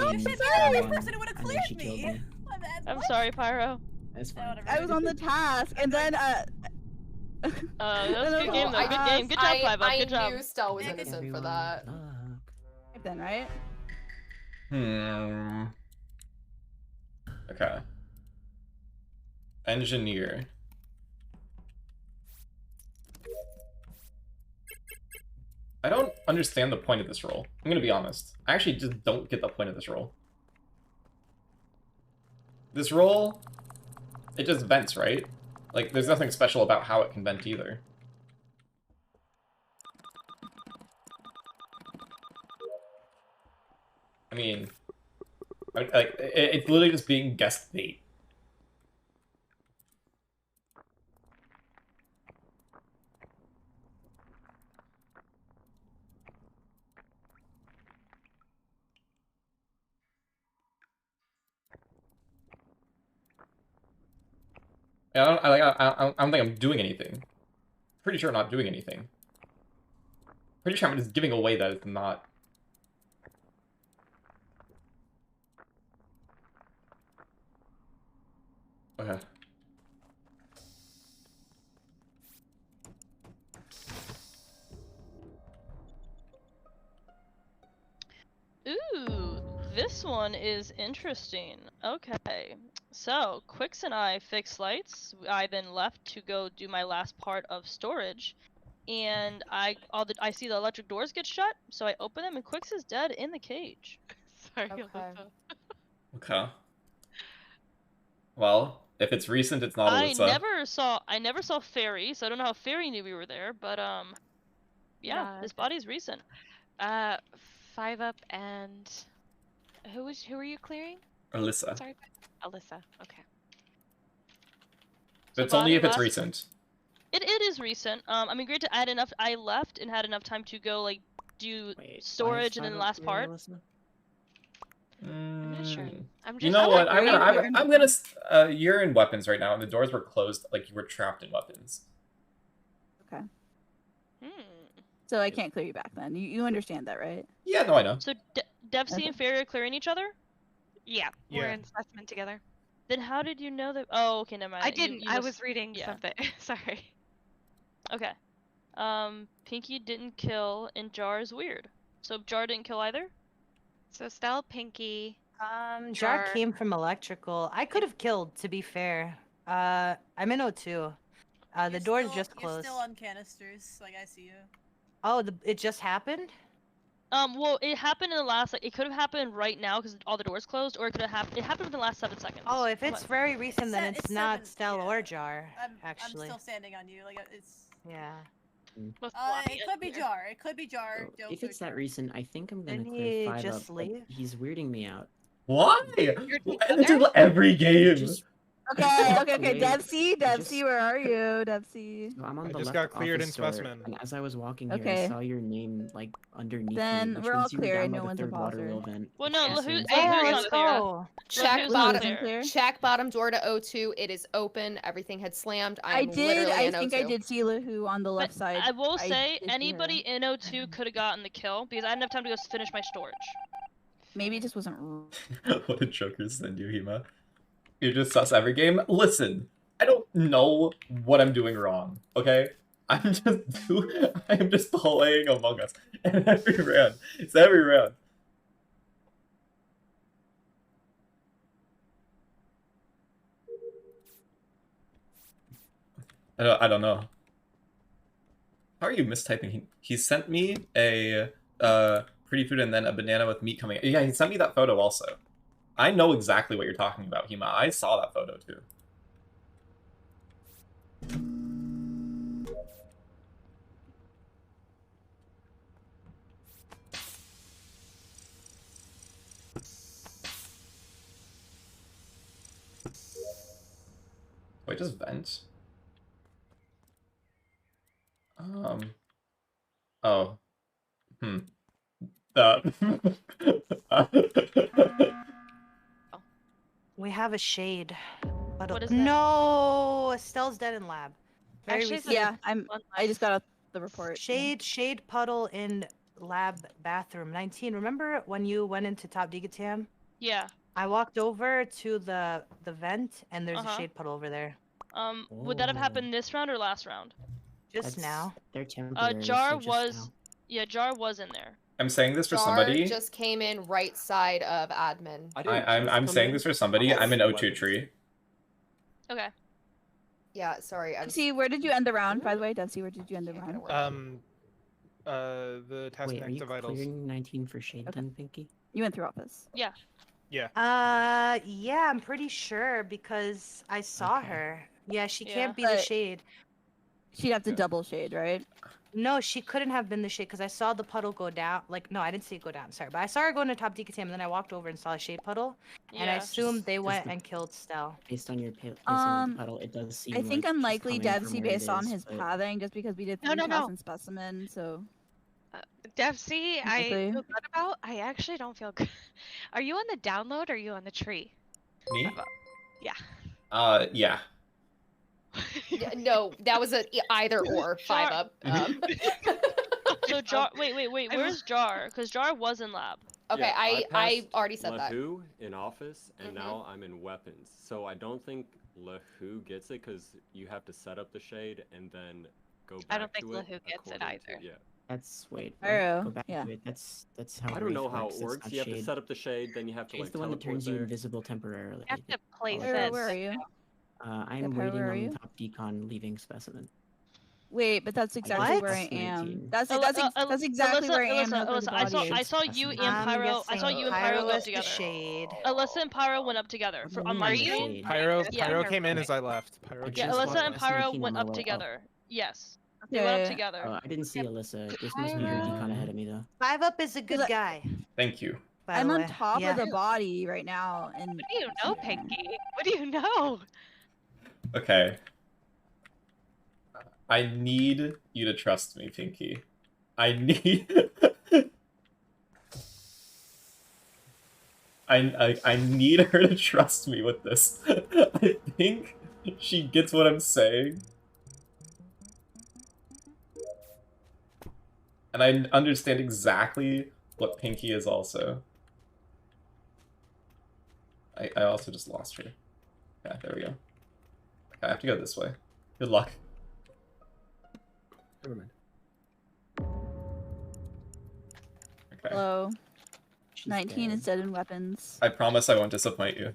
Oh shit, you're the only person who would have and then cleared she killed me. me. My bad. I'm What? sorry, Pyro. That's Yeah, fine. whatever. I was on the task, and then That was a good game, though. Good game. Good job, 5 up. Good job. I knew Stell was Yeah, innocent for that. then right. Okay. Engineer. I don't understand the point of this role. I'm gonna be honest. I actually just don't get the point of this role. This role, it just vents, right? Like, there's nothing special about how it can vent either. I mean, like, it's literally just being guest bait. I don't think I'm doing anything. Pretty sure I'm not doing anything. Pretty sure I'm just giving away that it's not. Okay. Ooh, this one is interesting. Okay, so Kwix and I fixed lights. I then left to go do my last part of storage, and I see the electric doors get shut, so I open them, and Kwix is dead in the cage. Sorry, Okay. Ilyssa. Okay. Well, if it's recent, it's not I Ilyssa. never saw Fairy, so I don't know how Fairy knew we were there, but yeah, Yeah, this body's recent. 5 up and who were you clearing? Ilyssa. Sorry, Ilyssa. Okay. But it's So only if body it's last- recent. It is recent. I mean, granted, I left and had enough time to go like do Wait, storage and then the last part. I'm not sure. I'm just. You know what? like I'm gonna. You're in weapons right now, and the doors were closed, like you were trapped in weapons. Okay. Hmm. So I can't clear you back then. You understand that, right? Yeah, no, I know. So Devcee Okay. and Fairy are clearing each other. Yeah, we're Yeah. in specimen together. Then how did you know that? Oh, okay, never mind. I You- didn't. you I just- was reading yeah. something. Sorry. Okay. Pinkee didn't kill, and Jar is weird. So Jar didn't kill either. So Stell, Pinkee. Jar Jar. came from electrical. I could have killed, to be fair. I'm in O2. The You're door's still- just You're closed. still on canisters, like I see you. Oh, it just happened? Well, it happened in the last, like, it could have happened right now because all the doors closed, or it could have happened. It happened within the last 7 seconds. Oh, if it's very recent, then It's it's not 7, Stell yeah. or Jar. I'm Actually. still standing on you. Like it's. Yeah. It could be Jar. It could be Jar. So, if it's that recent, I think I'm gonna Didn't clear he 5 up. just But leave? he's weirding me out. Why? Until every game. Okay, okay, okay. Wait, Devcee, where are you? Devcee. So I'm on I the just left got cleared office in door, specimen. and as I was walking here, Okay. I saw your name like underneath Then me, which we're all means you were clear down and by no the one's third water imposter. wheel vent. Well, which no, just LaWhoo, means- LaWhoo's let's unclear. go. Check LaWhoo's bottom. unclear. Check bottom door to O2. It is open. Everything had slammed. I I'm did. literally I in think O2. I did see LaWhoo on the left side. I will I say, did see anybody her. in O2 could have gotten the kill because I didn't have time to go finish my storage. Maybe it just wasn't. What did Joker send you, Hema? You just sus every game? Listen, I don't know what I'm doing wrong, okay? I'm just playing Among Us. And every round. It's every round. I don't know. How are you mistyping? He sent me a pretty food and then a banana with meat coming. Yeah, he sent me that photo also. I know exactly what you're talking about, Hema. I saw that photo too. Wait, just vent? Oh. We have a shade. But What is that? no, Stell's dead in lab. Very Actually, recent. Yeah, I just got the report. Shade puddle in lab bathroom 19. Remember when you went into top Digatam? Yeah. I walked over to the vent and there's a Uh-huh. shade puddle over there. Would that have happened this round or last round? Just now. They're temporary. Jar so just was. now. Yeah, Jar was in there. I'm saying this for Jar somebody. just came in right side of admin. I'm saying this for somebody. I'm in O2 tree. Okay. Yeah, sorry. I'm See, where did you end the round, by the way? Devcee, where did you end the round? The task Wait, are next you to vitals. clearing 19 for shade then, Pinkee? You went through office. Yeah. Yeah. Yeah, I'm pretty sure because I saw her. Yeah, she can't be the But shade. she'd have to double shade, right? No, she couldn't have been the shade because I saw the puddle go down. Like, no, I didn't see it go down. Sorry, but I saw her go into top Digatam, and then I walked over and saw a shade puddle, and I Yeah. assumed they went the- and killed Stell. Based on your placing of the puddle, it does seem I think like she's unlikely coming from Devcee where it based on is, his but- pathing, just because we did No, no, 3,000 no. specimen, so. Devcee, I Exactly. feel good about. I actually don't feel good. Are you on the download or are you on the tree? Me? Yeah. Yeah. Yeah, no, that was a either or 5 up. So Jar. Wait. Where's Jar? Because Jar was in lab. Okay, Yeah, I passed already said that. LaWhoo in office, and Mhm. now I'm in weapons. So I don't think LaWhoo gets it because you have to set up the shade and then go back I don't think to it. LaWhoo gets it according to- either. Yeah. That's wait. Pyro, Go back yeah. to it. That's how. I don't know Wraith how works, it it's works. not You have to shade. set up the shade, then you have to Shade's like the one that teleport turns you there. invisible temporarily. You have to place Pyro, it. where are you? I'm Pyro, waiting where are on you? top decon leaving specimen. Wait, but that's exactly What? where I am. 19. That's exactly where I am. Not where the I saw. body I is. saw you and I'm Pyro. I saw guessing you and Pyro Pyro go up is the together. shade. Alyssa and Pyro went up together What do you on mean my the screen. shade? Pyro Yeah. Pyro came in as I left. Pyro I came Yeah, in just as I Alyssa walked and left. past Pyro 19 on went my up way up. together. Yes. They went up together. I didn't see Ilyssa. This must be your decon ahead of me though. 5 up is a good guy. Thank you. By I'm the on way. top Yeah. of the body right now, and What do you know, Pinkee? What do you know? Okay. I need you to trust me, Pinkee. I need... I need her to trust me with this. I think she gets what I'm saying. And I understand exactly what Pinkee is also. I also just lost her. Yeah, there we go. I have to go this way. Good luck. Never mind. Okay. hello. She's 19 dead. is dead in weapons. I promise I won't disappoint you.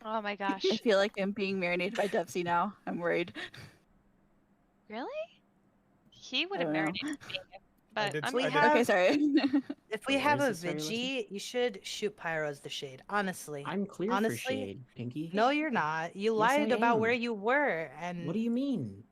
Oh my gosh. I feel like I'm being marinated by Devcee now. I'm worried. Really? He would have marinated me. But I'm Okay, sorry. If we Wait, have where a is this? Sorry, Vigi, you should shoot Pyro as the shade. Honestly. I'm clear Honestly, for shade, Pinkee. No, you're not. You Yes, lied I about am. where you were, and What do you mean?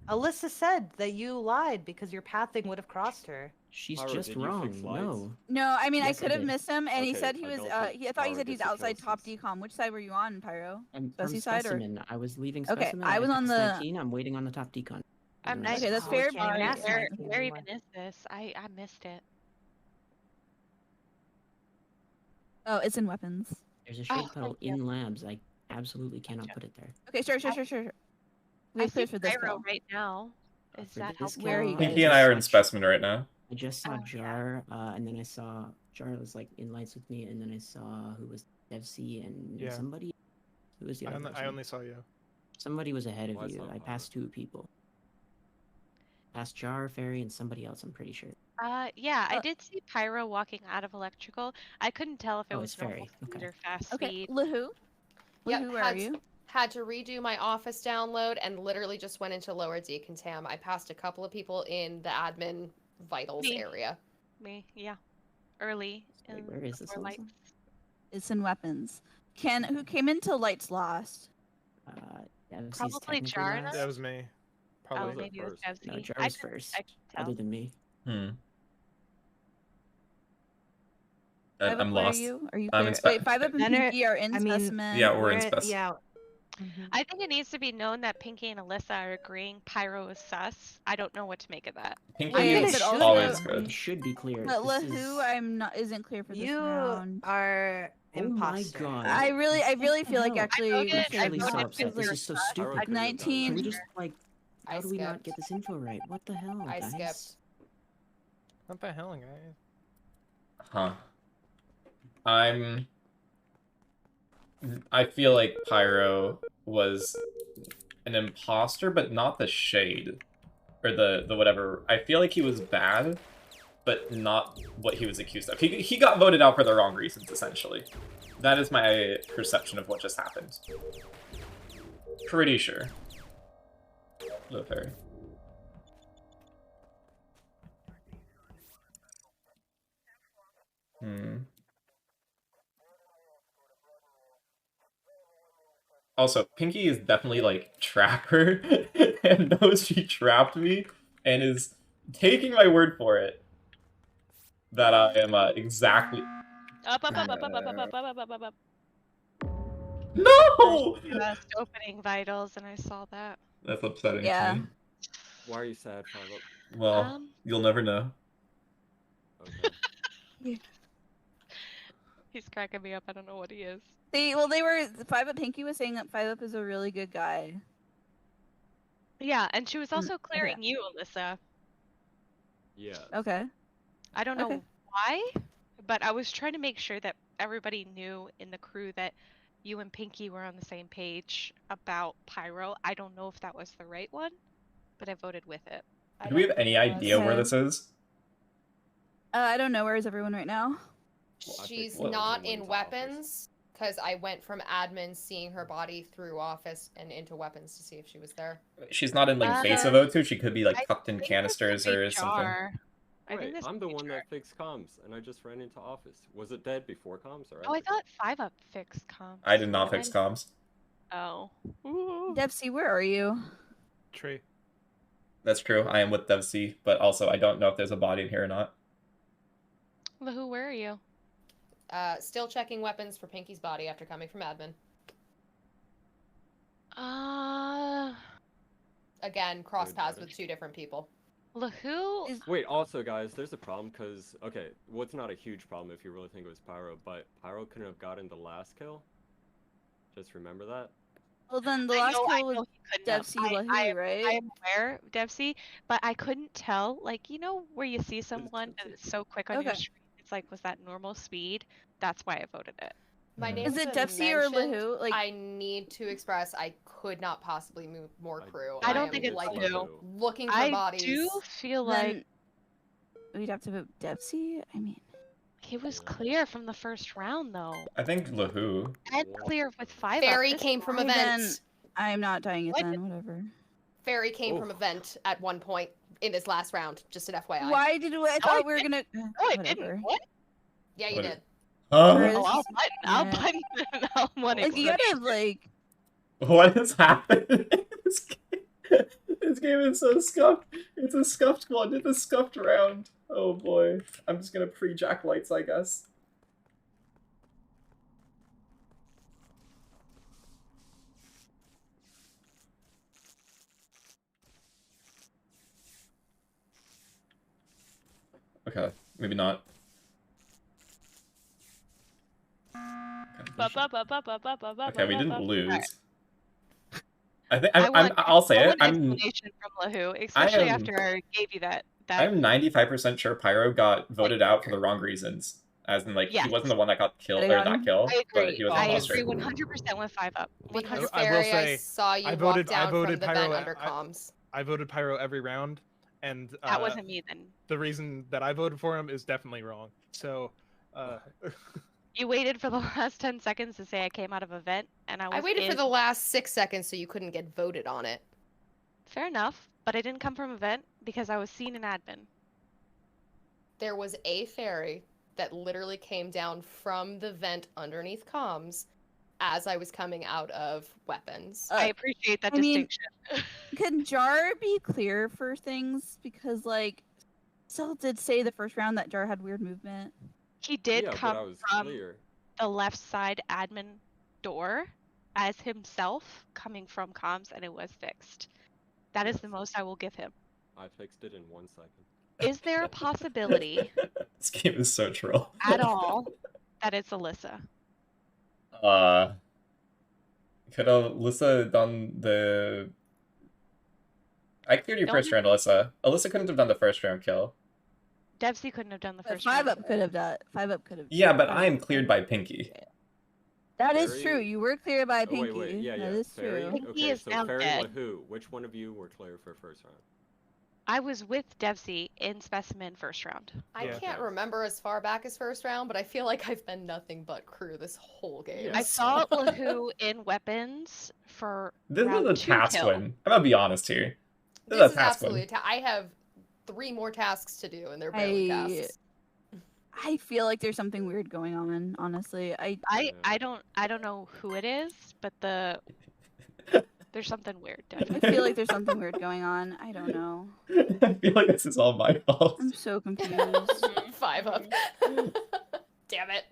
Alyssa said that you lied because your pathing would have crossed her. She's Pyro, just did you wrong. fix lights? No. No, I mean Yes, I could have did. missed him, and he Okay, said he I was. don't think I thought he Pyro said he's gets the outside kill top since- decom. Which side were you on, Pyro? I'm Devcee from side or? Specimen. I was leaving Okay, Specimen. I was on passed the. 19. I'm waiting on the top decon. I'm Otherwise- Okay, that's Oh, fair. we can't even sorry. ask Where, 19 where anymore. even is this? I missed it. Oh, it's in weapons. There's a shade Oh, puddle thank you. in labs. I absolutely cannot put it there. Okay, sure. We I have clear see for this Pyro kill. right now. Is For that this helpful? Where are you kill, guys? Pinkee and I are in Specimen right now. I just saw Oh, yeah. Jar, and then I saw Jar was like in lights with me, and then I saw who was Devcee and Yeah. somebody. Who was the other person? I only saw you. Somebody was ahead of Well, I you. saw I Pyro. passed 2 people. Passed Jar, Fairy, and somebody else. I'm pretty sure. Yeah, I did see Pyro walking out of electrical. I couldn't tell if it Oh, was it's normal Fairy. speed Okay. or fast Okay, speed. LaWhoo. Yep, LaWhoo, where are you? Had to redo my office download and literally just went into lower decontam. I passed a couple of people in the admin vitals Me. area. Me, yeah. Early. Wait, in where is this, before Alyssa? lights. It's in weapons. Who came into lights last? Devcee's Probably technically Jar. last. That was me. Oh, Probably. was it maybe it was first? Devcee. No, Jar I was couldn't- first, I couldn't tell. other than me. Five I'm up, where lost. are you? Are you I'm clear? in Wait, 5 up and Then Pinkee are in I mean, specimen. Yeah, we're in Spec. Yeah. I think it needs to be known that Pinkee and Alyssa are agreeing Pyro is sus. I don't know what to make of that. Pinkee Wait, is but also- always It good. should be clear. But This LaWhoo, is... isn't clear for this You round. are Oh imposter. my god. I really feel like hell? actually I we voted- should I I'm really so voted not. upset. This is so Pyro stupid. couldn't have done Can 19. we just, like, how I do we not skipped. get this info right? What the hell, I guys? skipped. What the hell, guys? Huh. I feel like Pyro was an imposter, but not the shade. Or the whatever. I feel like he was bad, but not what he was accused of. He got voted out for the wrong reasons, essentially. That is my perception of what just happened. Pretty sure. Hello, Fairy. Also, Pinkee is definitely, like, Trapper, and knows she trapped me, and is taking my word for it that I am, exactly... Up. No! Just opening vitals, and I saw that. That's upsetting Yeah. to me. Why are you sad, 5 up? Well, you'll never know. Okay. He's cracking me up. I don't know what he is. They were 5 up. Pinkee was saying that 5 up is a really good guy. Yeah, and she was also okay. clearing you, Ilyssa. Yeah. Okay. I don't know Okay. why, but I was trying to make sure that everybody knew in the crew that you and Pinkee were on the same page about Pyro. I don't know if that was the right one, but I voted with it. Do we have any idea where this is? I don't know. Where is everyone right now? She's Well, not in weapons because I went from admin seeing her body through office and into weapons to see if she was there. She's not in, like, base of O2? She could be, like, tucked in canisters or something. Wait, I'm the one that fixed comms, and I just ran into office. Was it dead before comms, or Oh, I after? thought 5 up fixed comms. I did not fix comms. Oh. Devcee, where are you? Tree. That's true. I am with Devcee, but also I don't know if there's a body in here or not. LaWhoo, where are you? Still checking weapons for Pinkee's body after coming from admin. Again, cross paths with 2 different people. LaWhoo? Wait, also, guys, there's a problem, because, okay, what's not a huge problem if you really think it was Pyro, but Pyro couldn't have gotten the last kill. Just remember that. Well, then the I last know kill was he couldn't have. Devcee, LaWhoo, I right? am aware, Devcee, but I couldn't tell. Like, you know where you see someone and it's so quick on your Okay. screen? It's like, was that normal speed? That's why I voted it. My name Is it Devcee or LaWhoo? Like, I need to express I could not possibly move more crew. I don't am, think it's like LaWhoo. looking for I bodies. do feel then like we'd have to vote Devcee. I mean, he was clear from the first round, though. I think LaWhoo. And clear with 5 Fairy up. came from then events. I'm not dying it What? then. Whatever. Fairy came from a vent at one point in his last round, just an FYI. Why did I thought we were gonna... No, I didn't. What? Yeah, you What did. Oh, I'll button one Like, you gotta, like... What is happening? This game is so scuffed. It's a scuffed one. It's a scuffed round. Oh boy. I'm just gonna pre-jack lights, I guess. Okay, maybe not. Okay, we didn't lose. I think I'll say it. I'm explanation from LaWhoo, especially after I gave you that. I'm 95% sure Pyro got voted out for the wrong reasons. As in, like, he wasn't the one that got killed or that kill, but he was an imposter. I agree 100% with 5 up. Because Fairy, I saw you walk down from the vent under comms. I voted Pyro every round, and that wasn't me then. The reason that I voted for him is definitely wrong. So, You waited for the last 10 seconds to say I came out of a vent, and I waited for the last 6 seconds so you couldn't get voted on it. Fair enough, but I didn't come from a vent because I was seen in admin. There was a fairy that literally came down from the vent underneath comms as I was coming out of weapons. I appreciate that distinction. Can Jar be clear for things? Because, like, Stell did say the first round that Jar had weird movement. He did come from the left side admin door as himself coming from comms, and it was fixed. That is the most I will give him. I fixed it in 1 second. Is there a possibility This game is so troll. at all that it's Ilyssa? Could Ilyssa done the... I cleared your first round, Ilyssa. Ilyssa couldn't have done the first round kill. Devcee couldn't have done the first 5 round. up could have done. 5 up could have. Yeah, but I am cleared by Pinkee. That is true. You were cleared by Pinkee. Oh, wait, yeah. That is Fairy, true. Pinkee okay, is so now Fairy, dead. LaWhoo, which one of you were clear for first round? I was with Devcee in Specimen first round. I can't remember as far back as first round, but I feel like I've been nothing but crew this whole game. I saw LaWhoo in weapons for This round is a 2 task kill. win. I'm gonna be honest here. This This is a task absolutely win. I have 3 more tasks to do, and they're barely tasks. I feel like there's something weird going on. Honestly, I don't know who it is, but there's something weird. I Definitely. feel like there's something weird going on. I don't know. I feel like this is all my fault. I'm so confused. 5 up. Damn it.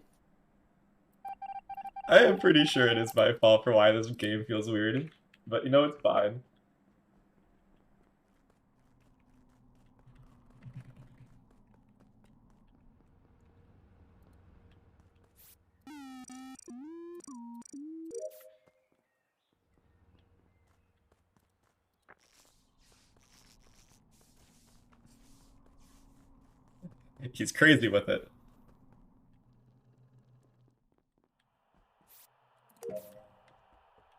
I am pretty sure it is my fault for why this game feels weird. But you know, it's fine. He's crazy with it.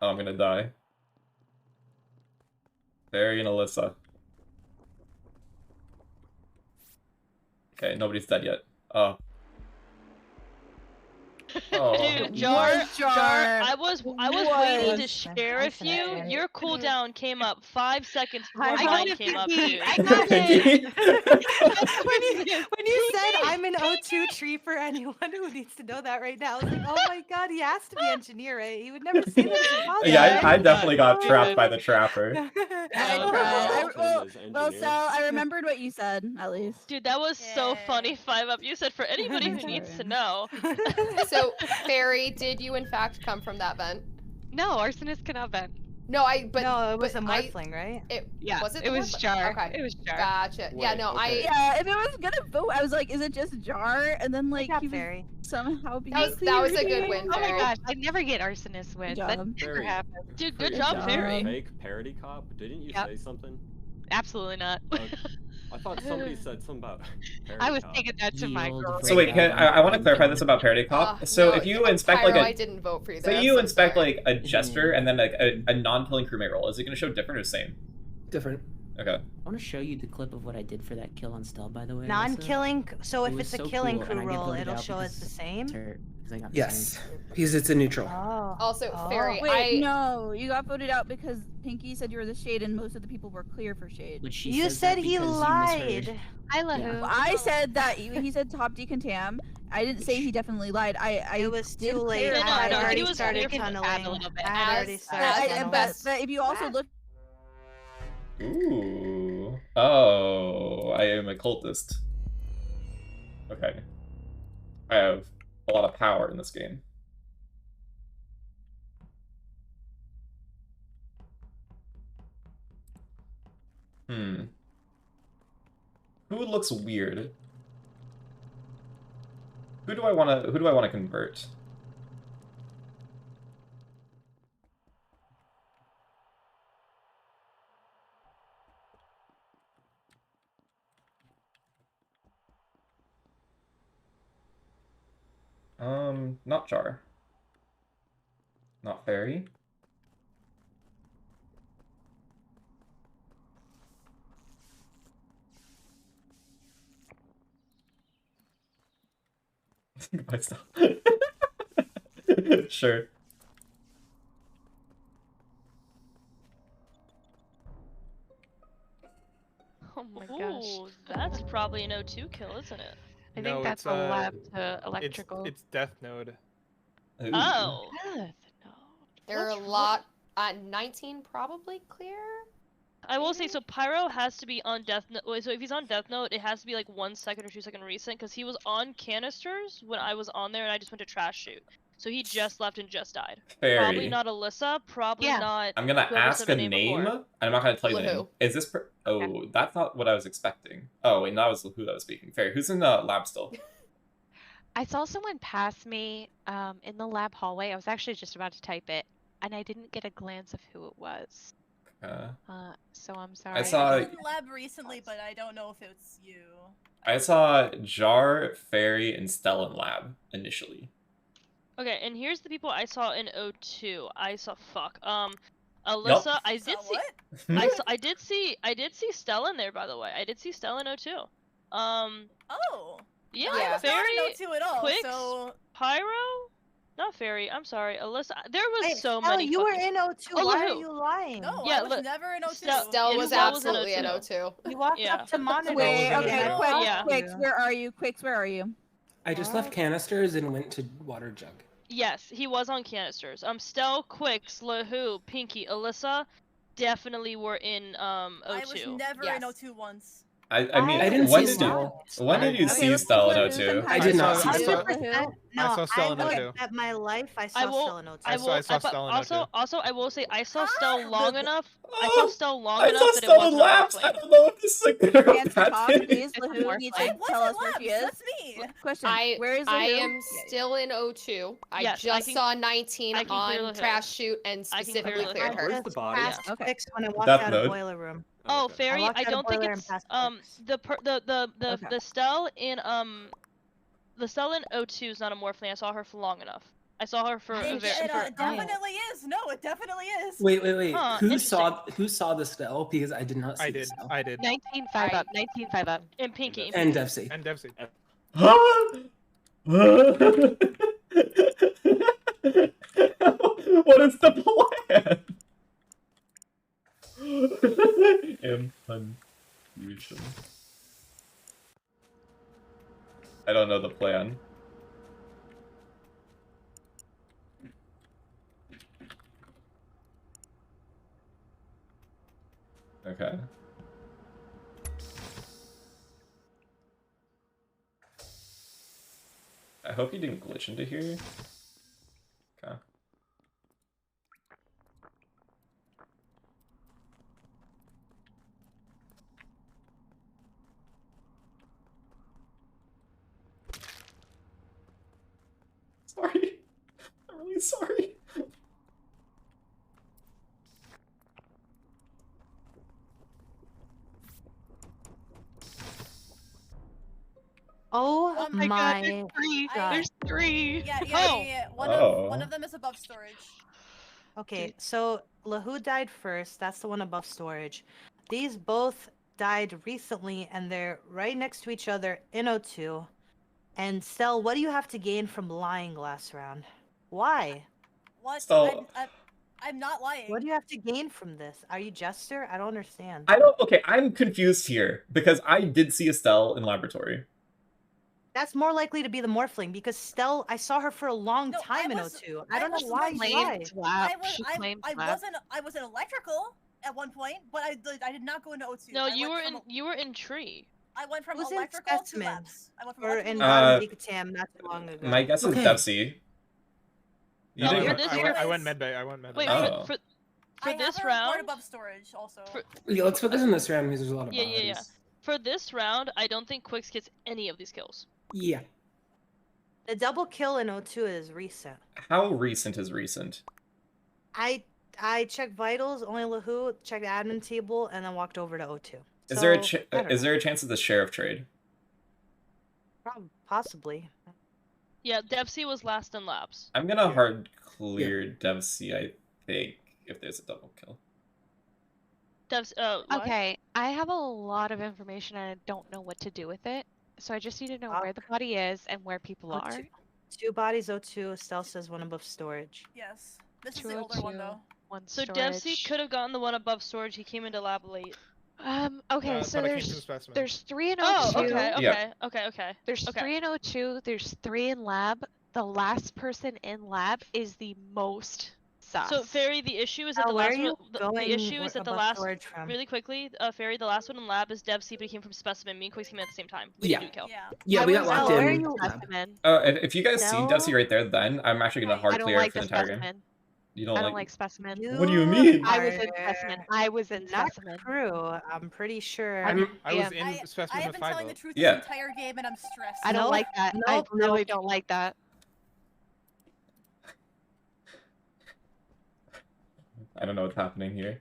Oh, I'm gonna die. Fairy and Ilyssa. Okay, nobody's dead yet. Oh. Oh. Dude, Jar, I was waiting to share with you. Your cooldown came up 5 seconds before mine came up, dude. I got it. when you said I'm an O2 tree for anyone who needs to know that right now, I was like, oh my god, he has to be engineer, right? He would never say that as a father. Yeah, I definitely got trapped by the trapper. I tried. Well, Stell, I remembered what you said, at least. Dude, that was so funny, 5 up. You said for anybody who needs to know. So, Fairy, did you in fact come from that vent? No, Arsonist cannot vent. No, no, it was a morphling, right? Yeah, was it? It was Morphling? Jar. Okay, It was Jar. Gotcha. Yeah, no, Yeah, if it was gonna vote, I was like, is it just Jar? And then like he Fairy. somehow be that was a good win, Oh my Fairy. gosh, I never get Arsonist wins. That job. never Fairy. happens. Dude, good job, Fairy. Fake parody cop? Didn't you say something? Absolutely not. I thought somebody said something about parody I was cop. taking that to my girl. So wait, I want to clarify this about Parody Cop. So no, if you inspect Pyro, like I didn't vote for you so there. you I'm inspect sorry. like a Jester and then like a non-killing crewmate roll, is it going to show different or same? Different. Okay. I want to show you the clip of what I did for that kill on Stell, by the way. Alyssa. Non-killing, so It if was it's a so killing cool, crew and I get roll, voted it'll out show us because the same? it's her- because I got Yes, because it's a neutral. Oh. Also, Fairy, Wait, no, you got voted out because Pinkee said you were the shade, and most of the people were clear for shade. But she You says said that he because you lied. misheard. Hi, LaWhoo. Well, I said that he said top decontam. I didn't say he definitely lied. It was did too late. clarify I had that already he was started clear for- tunneling. a little bit. I had already started But tunneling. if you also look. Ooh. Oh, I am a cultist. Okay. I have a lot of power in this game. Who looks weird? Who do I wanna convert? Not Jar. Not Fairy. Goodbye, Stell. Sure. Oh my gosh. Ooh, that's probably an O2 kill, isn't it? I No, think that's it's, a lab to electrical. It's Death Node. Ooh. Oh. There are a lot. 19 probably clear. I will say, so Pyro has to be on Death Note. So if he's on Death Note, it has to be like 1 second or 2 second recent, because he was on canisters when I was on there, and I just went to trash shoot. So he just left and just died. Fairy. Probably not Alyssa. Probably not. I'm gonna whoever ask said a the name name, before. and I'm not gonna tell you the name. LaWhoo. Is this oh, that's not what I was expecting. Oh, wait, that was LaWhoo that was speaking. Fairy, who's in the lab still? I saw someone pass me in the lab hallway. I was actually just about to type it, and I didn't get a glance of who it was. So I'm sorry. I saw- I was in lab recently, but I don't know if it's you. I saw Jar, Fairy, and Stell in lab initially. Okay, and here's the people I saw in O2. I saw Alyssa. Yup. I did see. I did see Stell in there, by the way. I did see Stell in O2. Oh. Yeah, I was Fairy, not in O2 at all. Kwix, So Pyro, not Fairy. I'm sorry, Alyssa. There was Wait, so Stell, many. you were fucking- in O2. Oh, Why are LaWhoo. you lying? no, Yeah, I was never in O2. Stell Stell was Stell was in absolutely in O2. O2. You walked Yeah. up to monitor. Wait, was in okay, O2. Kwix, Yeah. Kwix, where are you? Kwix, where are you? I just left canisters and went to water jug. Yes, he was on canisters. Stell, Kwix, LaWhoo, Pinkee, Alyssa, definitely were in O2. I was never in O2 once. I mean, I didn't when see did you Stell. when did you see Stell in O2? I did not see I saw- Stell. No, I saw Stell in I O2. looked at my life. I I saw will. Stell in O2. I will. I saw but Stell in also, O2. also, I will say I saw Stell long enough. I Oh, saw Stell long I enough saw that it Stell in wasn't labs. I overplayed. don't know if this is a good or a Answer bad talk, thing. please. It's LaWhoo more needs fun. to tell us where she is. That's me. Question. Where is LaWhoo? I am still in O2. I Yes, I just can- saw 19 I can clear on LaWhoo. trash shoot and I can clear specifically LaWhoo. cleared her. Where's the body? Past Okay. Kwix when I walked Death out Node. of boiler room. Oh, okay. Fairy, walked I out of don't think boiler and it's past Okay. the Stell in the Stell in O2 is not a morphling. I saw her for long enough. I saw her for a It, very. it definitely is. No, it definitely is. Wait. Huh, Who interesting. saw the Stell? Because I did not see I the did. Stell. I did. 19-5 up. 19-5 up. And Pinkee. And Devcee. And Devcee. What is the plan? Confusion. I don't know the plan. Okay. I hope he didn't glitch into here. Okay. Sorry. I'm really sorry. Oh my my God, there's three. God. There's three. Yeah. One Oh. of them is above storage. Okay, so LaWhoo died first. That's the one above storage. These both died recently, and they're right next to each other in O2. And Stell, what do you have to gain from lying last round? Why? What? So- I'm not lying. What do you have to gain from this? Are you Jester? I don't understand. Okay, I'm confused here because I did see a Stell in laboratory. That's more likely to be the Morphling because Stell, I saw her for a long time in O2. I don't know why you lied. I was in electrical at one point, but I did not go into O2. No, you were in tree. I went from Who's in electrical to specimen? labs. I went from Or electrical in to labs. Decatam not too long ago. My guess is Okay. Devcee. You No, didn't. I went medbay. Wait, Oh. for I this have a round. report above storage also. Yeah, let's focus on this round because there's a lot of Yeah. bodies. For this round, I don't think Kwix gets any of these kills. Yeah. The double kill in O2 is recent. How recent is recent? I checked vitals, only LaWhoo, checked admin table, and then walked over to O2. Is So, there I don't know. there a chance of the sheriff trade? Possibly. Yeah, Devcee was last in labs. I'm gonna hard clear Devcee, I think, if there's a double kill. What? Okay, I have a lot of information and I don't know what to do with it. So I just need to know where the body is and where people O2. are. 2 bodies O2, Stell says 1 above storage. Yes. This is the older one though. One So storage. Devcee could have gotten the one above storage. He came into lab late. Okay, so but I came to the specimen. there's 3 in O2. Oh, okay. Yeah. There's Okay. 3 in O2, there's 3 in lab. The last person in lab is the most sus. So Fairy, the issue is that Where are the you the issue is that the above last storage from? really quickly, Fairy, the last one in lab is Devcee, but he came from specimen. Me and Kwix came in at the same time. We Yeah. didn't do kill. Yeah, we got locked where are in. you? Specimen. If you guys see No. Devcee right there, then I'm actually gonna hard I don't clear like for the the entire specimen. game. You don't I like? don't like specimen. What do you mean? I was in specimen. I was in Not specimen. crew. I'm pretty sure. I was Yeah. in I specimen have with been telling 5 the truth Yeah. this entire game, and I'm stressed. I don't Nope, like that. I nope, really nope. don't like that. I don't know what's happening here.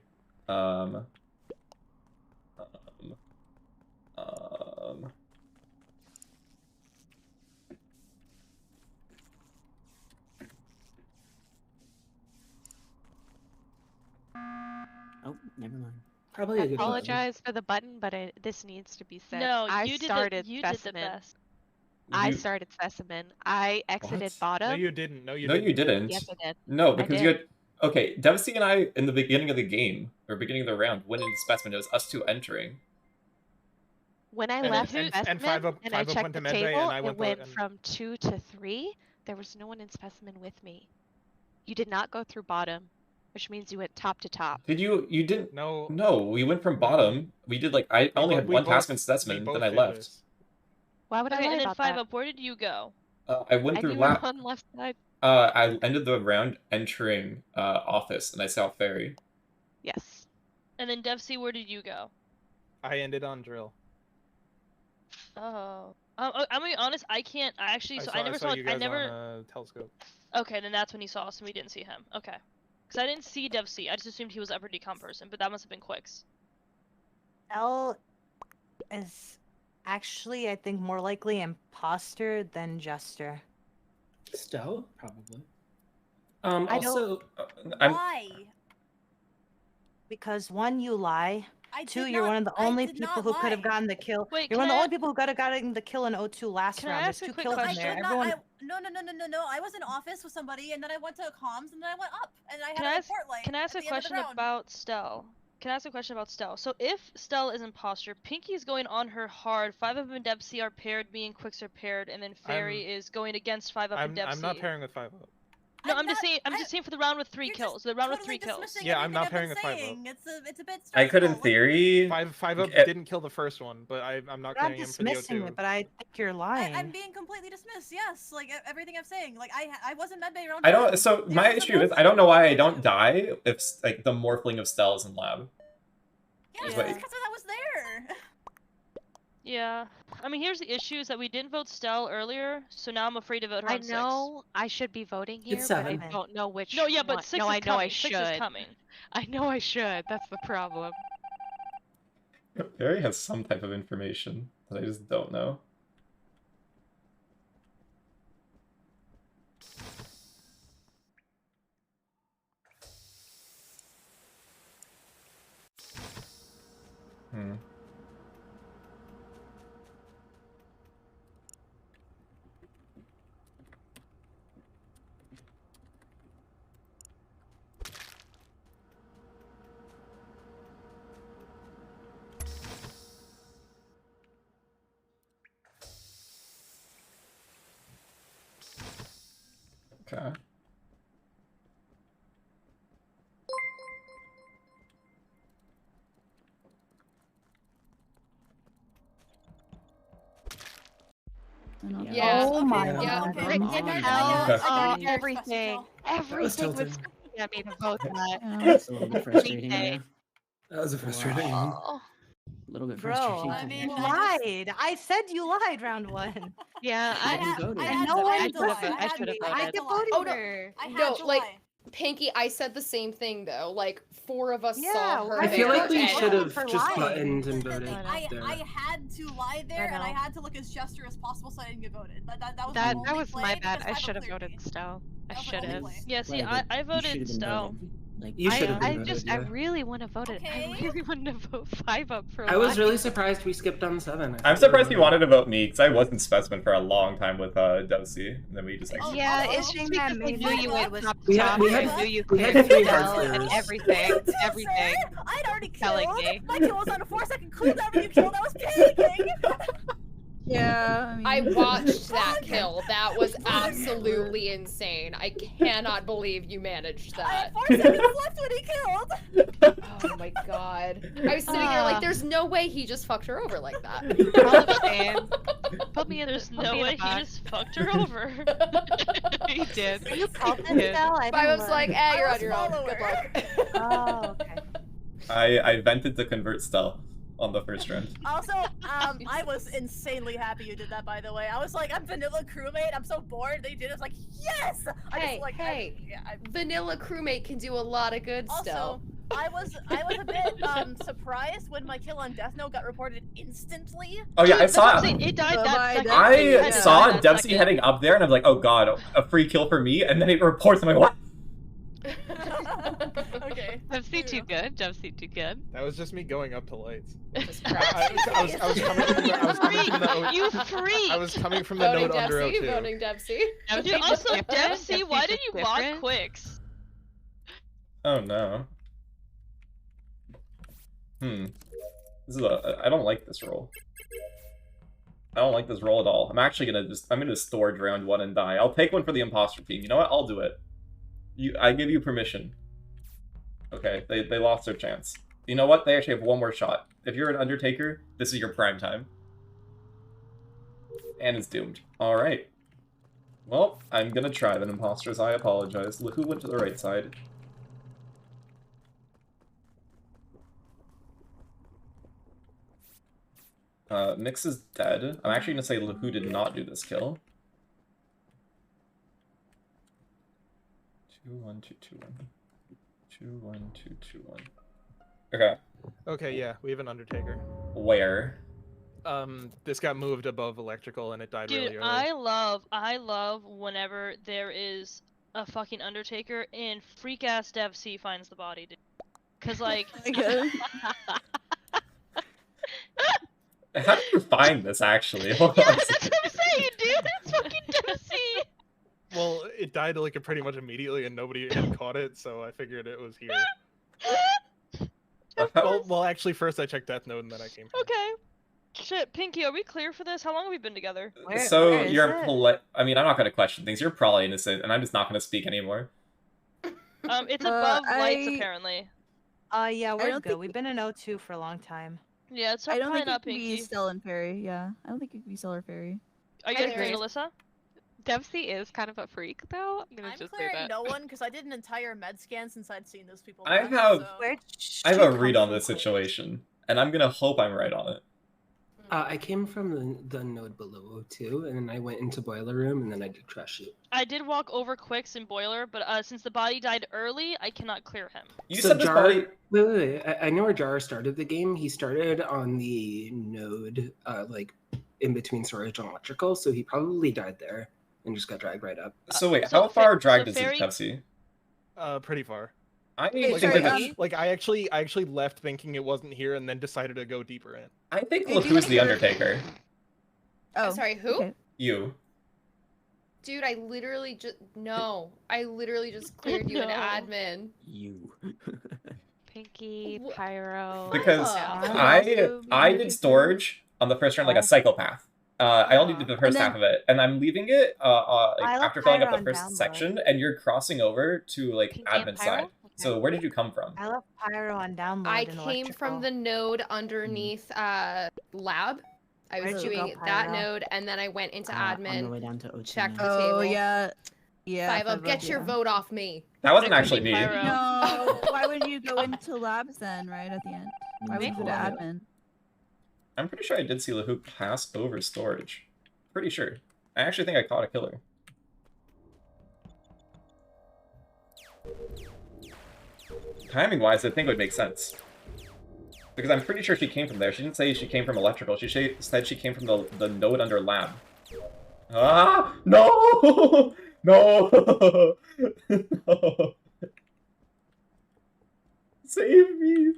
Oh, never mind. Probably I a good one. apologize for the button, but this needs to be said. No, I you did started you specimen. did the best. I You- started specimen. I exited What? bottom. No, you didn't. No, you No, didn't. you didn't. Yes, I did. No, I because did. you had. Okay, Devcee and I, in the beginning of the game, or beginning of the round, went into specimen. It was us 2 entering. When I And- left and specimen five up and I checked went the to medbay, table, and I it went went and- from 2 to 3. There was no one in specimen with me. You did not go through bottom, which means you went top to top. Did you? You didn't? No. No, we went from bottom. We did like I only had we one both- task in we specimen, both then I did left. this. Why would I Okay, lie and then about 5 that? up. Where did you go? I went And through you were lab. on left side. I ended the round entering office, and I saw Fairy. Yes. And then Devcee, where did you go? I ended on drill. Oh. I'm gonna be honest. I can't. I actually. So I never saw. you I guys never. on telescope. Okay, then that's when he saw us, and we didn't see him. Okay. Because I didn't see Devcee. I just assumed he was upper decom person, but that must have been Kwix. L is actually, I think, more likely imposter than Jester. Stell, probably. I don't- Also, Why? Because 1, you lie. I 2, did you're not- one of the I only did people not who could have lie. gotten the kill. Wait, You're can one of the I- only people who could have gotten the kill in O2 last Can I round. ask There's a 2 quick kills in question? there. I did not. Everyone. No. I was in office with somebody, and then I went to comms, and then I went up, and I had Can a I ask? report light. Can I ask at a the end of the question round. about Stell? Can I ask a question about Stell? So if Stell is imposter, Pinkee's going on her hard. 5 up and Devcee are paired. Me and Kwix are paired, and then Fairy is going against 5 up and Devcee. I'm not pairing with 5 up. No, I'm just saying. I'm just saying for the round with 3 kills. The round with 3 kills. dismissing Yeah, I'm not everything pairing I've with been 5 up. saying. It's a bit I could, in stressful. theory. 5 up Eh, didn't kill the first one, but I'm not I'm not clearing him for the dismissing O2. it, but I think you're lying. I'm being completely dismissed. Yes, like everything I'm saying. Like I wasn't medbay round. I don't. 1. So There my was issue is supposed I don't know to why be I don't O2. die if like the morphling of Stell is in lab. Yeah, Is because what- I was there. Yeah. I mean, here's the issue: is that we didn't vote Stell earlier, so now I'm afraid to vote her I on 6. know I should be voting here, It's but I 7. don't know which No, yeah, but one. 6 no, is I know coming. I 6 should. is coming. I know I should. That's the problem. Fairy has some type of information that I just don't know. Okay. Yeah. Oh my Yeah. god. Everything. Everything was got me to vote that. It's a little bit frustrating. Yeah. That was a frustrating one. Oh. A little bit Bro, frustrating. I mean, you lied. I said you lied round 1. Yeah, I I had, voted. I And had no to, one I had to lie. I should have I voted. had to lie. voted Oh, no. her. I had No, to like lie. Pinky, I said the same thing though. Like 4 of us Yeah, saw her. I feel there, like we and- should have for just lying. buttoned and voted I there. had to lie there, I and I know. had to look as Jester as possible so I didn't get voted. That was That my only was play my bad. because I Five should have cleared voted me. Stell. I That was my should only have. play. Yeah, see, Right, I but you voted should've been Stell. voted. Like, You should have been I voted, just, yeah. I really want to vote it. I Okay. really wanted to vote 5 up for I was lying. really surprised we skipped on 7. I'm surprised you wanted to vote me, because I wasn't specimen for a long time with Devcee, and then we just like... Oh, Yeah, also, it's just that because I made knew me you laugh. went top We to had- top. we had- I knew you we had cleared 3 Stell hard and clears. everything. You too, Everything. sir. I'd already Telling killed. me. My kill was on a 4-second cooldown when you killed. I was panicking. Yeah, I mean... watched that kill. That was absolutely insane. I cannot believe you managed I that. had 4 seconds left when he killed. Oh my god. I was sitting there like, there's no way he just fucked her over like that. All the same. Put me in. There's put no me in a way he box. just fucked her over. He did. Are you Cultist, He did. Stell? I I didn't was look. like, I you're was on your own. Good luck. Oh, okay. I vented to convert Stell on the first round. Also, I was insanely happy you did that. By the way, I was like, I'm vanilla crewmate. I'm so bored. They did it. I was like, yes. I Hey, just, like, hey. I Vanilla crewmate can do a lot of good also, still. I was a bit surprised when my kill on Death Note got reported instantly. Oh yeah, I saw It died that second. I It had to saw die that Devcee second. heading up there, and I'm like, oh god, a free kill for me, and then it reports, I'm like, what? Okay. Devcee too good. Devcee too good. That was just me going up to lights. I was coming from the, I was coming from the, You freak! I was coming from the Voting node under Devcee, 02. voting Devcee. Dude, Devcee's also, different. Devcee, why Devcee's did you just block different. Kwix? Oh no. This is I don't like this roll. I don't like this roll at all. I'm actually I'm gonna storage round 1 and die. I'll take one for the imposter team. You know what? I'll do it. I give you permission. Okay, they lost their chance. You know what? They actually have one more shot. If you're an Undertaker, this is your prime time. And it's doomed. Alright. Well, I'm gonna try then, imposters. I apologize. LaWhoo went to the right side. Mix is dead. I'm actually gonna say LaWhoo did not do this kill. 2-1-2-2-1. 2-1-2-2-1. Okay. Okay, yeah, we have an Undertaker. Where? This got moved above electrical and it died Dude, really early. I love whenever there is a fucking Undertaker and freak ass Devcee finds the body, dude. Cause like, How did you find this, actually? Hold yeah, on a that's second. what I'm saying, dude. It's fucking Devcee. Well, it died like pretty much immediately and nobody had caught it, so I figured it was here. Well, actually, first I checked Death Note and then I came here. Okay. Shit, Pinkee, are we clear for this? How long have we been together? So you're I mean, I'm not gonna question things. You're probably innocent, and I'm just not gonna speak anymore. It's above lights apparently. Yeah, we're don't good. think We've been in O2 for a long time. Yeah, it's I don't probably think it not can be Pinkee. Stell and Fairy. Yeah, I don't think it can be Stell or Fairy. Are you I guys agreeing, agree. Ilyssa? Devcee is kind of a freak, though. I'm gonna I'm just say clearing that. no one because I did an entire med scan since I'd seen those people. I last, have- so- I have a read on this situation, and I'm gonna hope I'm right on it. I came from the node below O2, and then I went into boiler room, and then I did trash shoot. I did walk over Kwix and Boiler, but since the body died early, I cannot clear him. You So said this Jar, body. wait. I know where Jar started the game. He started on the node, like in between storage and electrical, so he probably died there and just got dragged right up. So wait, so how far so dragged is Fairy- it, Devcee? Pretty far. I Wait, think sorry, that Like I actually left thinking it wasn't here and then decided to go deeper in. I think Hey, do you LaWhoo's the wanna- Undertaker. Oh, I'm sorry, who? okay. You. Dude, I literally just cleared you an No. admin. You. Pinkee, Wha- Pyro. Because Yeah. I did storage on the first round like a psychopath. I only did the first half of it, and I'm leaving it after filling up the Pyro first on download. section, and you're crossing over to like Pinkee and admin Pyro? side. So where did you come from? I left Pyro on download. I in came from electrical. the node underneath lab. I was Where'd you doing go, that Pyro? node, and then I went into On the admin, way down to O2 checked now. the Oh table. yeah. Yeah. 5 up, get your vote off me. That wasn't It could actually be me. Pyro. No. Why would you go into labs then? Right at the end. Why would you go to Maybe. admin? I'm pretty sure I did see LaWhoo pass over storage. Pretty sure. I actually think I caught a killer. Timing-wise, I think it would make sense. Because I'm pretty sure she came from there. She didn't say she came from electrical. She said she came from the node under lab. Ah! No! No! No! Save me!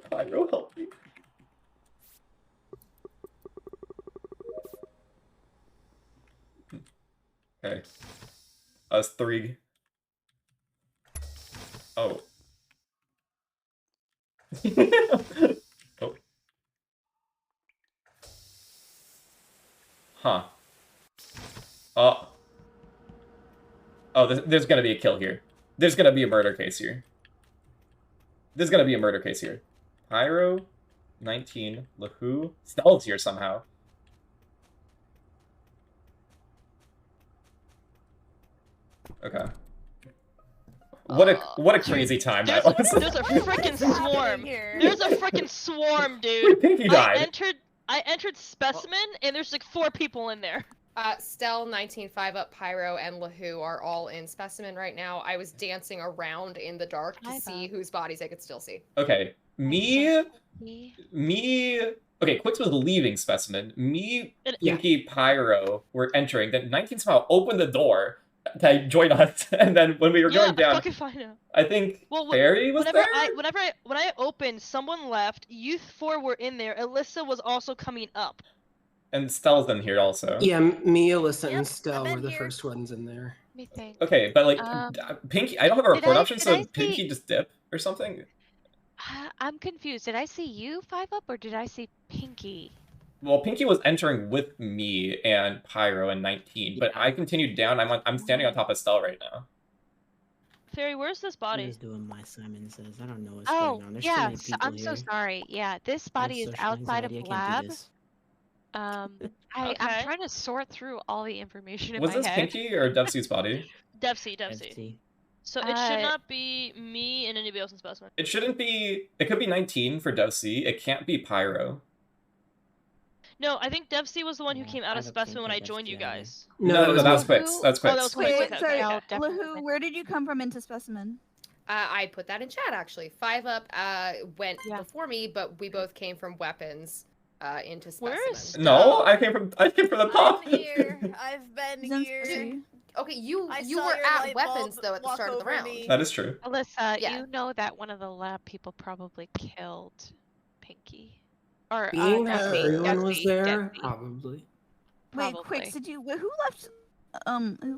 Pyro, help me. Okay. Us three. Oh. Oh. Huh. Oh. Oh, there's gonna be a kill here. There's gonna be a murder case here. There's gonna be a murder case here. Pyro, 19, LaWhoo, Stell's here somehow. Okay. What a crazy time that was. There's a freaking swarm. There's a freaking swarm, dude. Pinkee died. I entered specimen, and there's like 4 people in there. Stell, 19, 5 up, Pyro, and LaWhoo are all in specimen right now. I was dancing around in the dark to see whose bodies I could still see. Okay, me. Okay, Kwix was leaving specimen. Me, Pinkee, Pyro were entering. Then 19 somehow opened the door to join us, and then when we were going down, I think Fairy was there. When I opened, someone left. Youth 4 were in there. Ilyssa was also coming up. And Stell's in here also. Yeah, me, Alyssa, and Stell were the first ones in there. Let me think. Okay, but like Pinkee, I don't have a report option, so I Pinkee see- just dip or something. I'm confused. Did I see you 5 up or did I see Pinkee? Well, Pinkee was entering with me and Pyro and 19, but I continued down. I'm standing on top of Stell right now. Fairy, where's this I body? was doing my Simon Says. I don't know what's Oh, going on. There's too yeah. many people I'm so here. sorry. Yeah, this body is social outside of anxiety, I can't do lab. this. Okay. I'm trying to sort through all the information in Was my this head. Pinkee or Devcee's body? Devcee. So it should not be me and anybody else in specimen. It shouldn't be. It could be 19 for Devcee. It can't be Pyro. No, I think Devcee was the one who came out of specimen when I joined you guys. No, that was Kwix. That's Kwix. Oh, that was Kwix. Wait, Okay, sorry, okay. LaWhoo, where did you come from into specimen? I put that in chat actually. 5 up went before me, but we both came from weapons into specimen. Where is No, I came from the top. I've been here. Okay, you I you saw were your at light weapons bulb though at the walk start of the over round. me. That is true. Alyssa, Yeah. you know that one of the lab people probably killed Pinkee. Or Being that Devcee, everyone was Devcee, there, Devcee. probably. Wait, Probably. Kwix, did you? Who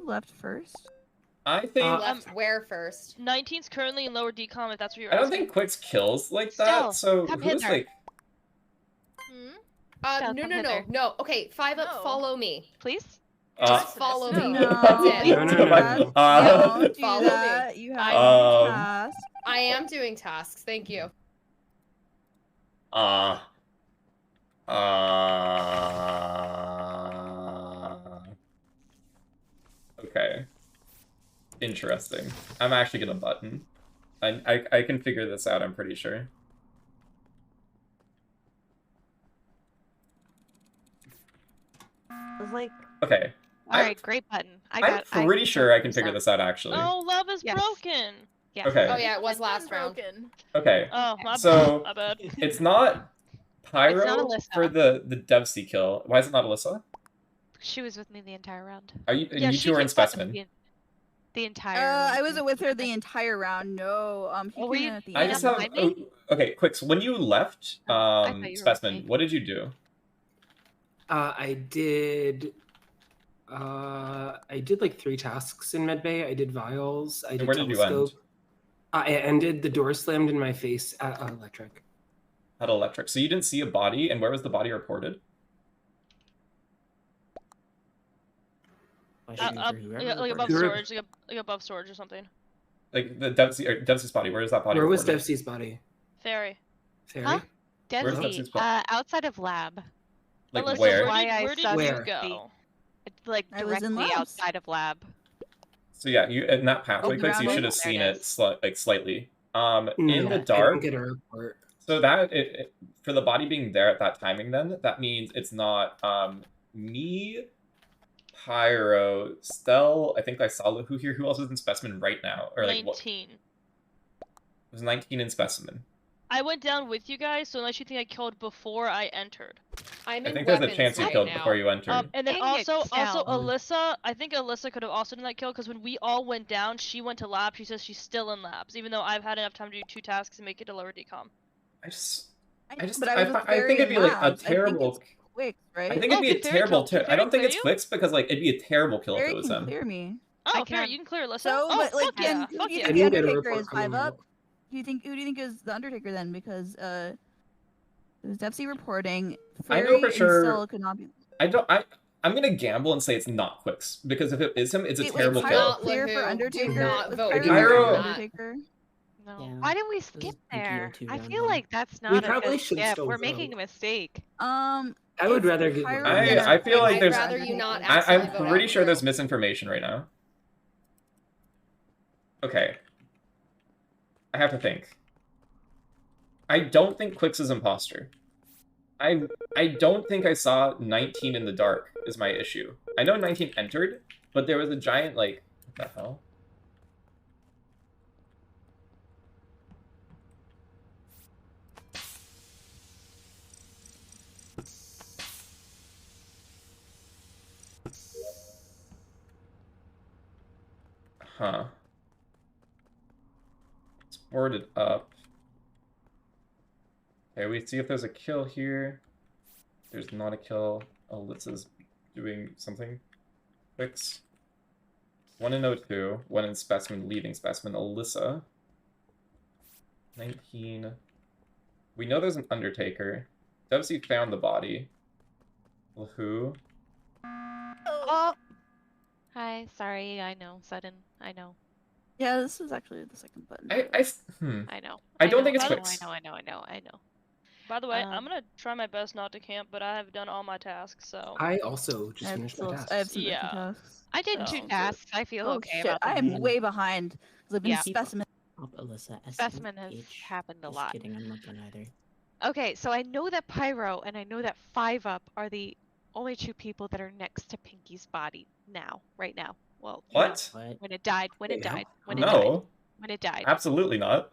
left first? I think. Left where first? 19's currently in lower decom. If that's what you're I don't asking. think Kwix kills like Stell, that. So come who's hither. like? No, come no, no, hither. no. Okay, 5 up, follow me. Please? Just follow me. No, That's it. don't do Follow that. me. You have to task. I am doing tasks. Thank you. Okay. Interesting. I'm actually gonna button. I can figure this out, I'm pretty sure. It was like. Okay. Alright, great button. I'm pretty sure I can figure this out, actually. Oh, love is broken. Yes. Okay. Oh yeah, it was last round. Okay. Oh, my So, my bad. it's not Pyro It's not Ilyssa. for the Devcee kill. Why is it not Ilyssa? She was with me the entire round. Are you, Yeah, you she two are in came back specimen? The entire I wasn't with her the entire round. No, she Oh, were came you- in at the I end. just have. Okay, quick. So when you left thought you were specimen, with me. what did you do? I did like 3 tasks in medbay. I did vials. I did where did you telescope. It ended. The door slammed in my face at electric. At electric. So you didn't see a body, and where was the body reported? Like above storage, like above storage or something. Like the Devcee's body. Where is that body? Where was reported? Devcee's body? Ferry. Ferry? Huh? Where's Devcee, Devcee's body? outside of lab. Like Alyssa, where? Where did you go? It's like I was in directly labs. outside of lab. So yeah, you in that pathway, Kwix, you should have seen it slightly. In the dark. I didn't get a report. So that for the body being there at that timing, then that means it's not me, Pyro, Stell. I think I saw LaWhoo here. Who else is in specimen right now? Or like 19. It was 19 in specimen. I went down with you guys, so unless you think I killed before I entered. I think there's a chance you killed before you entered. And then Dang also it, Stell. Alyssa, I think Alyssa could have also done that kill because when we all went down, she went to lab. She says she's still in labs, even though I've had enough time to do 2 tasks and make it to lower decom. I think Ferry it'd be in like a labs. terrible. Kwix, right? I think it'd be a terrible. I don't think it's Kwix because like it'd be a terrible kill if Ferry it was can him. clear me. Oh, Ferry, you can clear Alyssa. So, oh, but like, fuck yeah, who fuck do you yeah. think the Undertaker is 5 up? Who do you think is the Undertaker then? Because it was Devcee reporting. I Ferry know for and sure. Stell could not be. I'm gonna gamble and say it's not Kwix because if it is him, it's a terrible Pyro kill. clear for Undertaker. Was Pyro Pyro. clear for Undertaker? No. Yeah, Why didn't we skip there? I feel round like that's We not a probably good should skip. still We're vote. making a mistake. I would rather give. I feel like there's. rather you not I'm actually vote pretty out sure Drew. there's misinformation right now. Okay. I have to think. I don't think Kwix is imposter. I don't think I saw 19 in the dark is my issue. I know 19 entered, but there was a giant like what the hell? Huh. Let's board it up. Okay, we see if there's a kill here. There's not a kill. Ilyssa's doing something. Kwix. 1 in O2. 1 in specimen, leaving specimen. Ilyssa. 19. We know there's an Undertaker. Devcee found the body. LaWhoo. Oh. Hi, sorry, I know, sudden, I know. Yeah, this is actually the second button. I know. I don't think it's Kwix. Kwix. I know. By the way, I'm gonna try my best not to camp, but I have done all my tasks, so. I also just finished my task. I have some extra Yeah. tasks. I did 2 tasks. I feel okay shit, about that. I am way behind because I've been Yeah. specimen. Alyssa, Specimen has happened a Just lot. kidding, I'm not done either. Okay, so I know that Pyro and I know that 5 Up are the only 2 people that are next to Pinkee's body now, right now. Well, What? when it died, when it died. No. When it died. Absolutely not.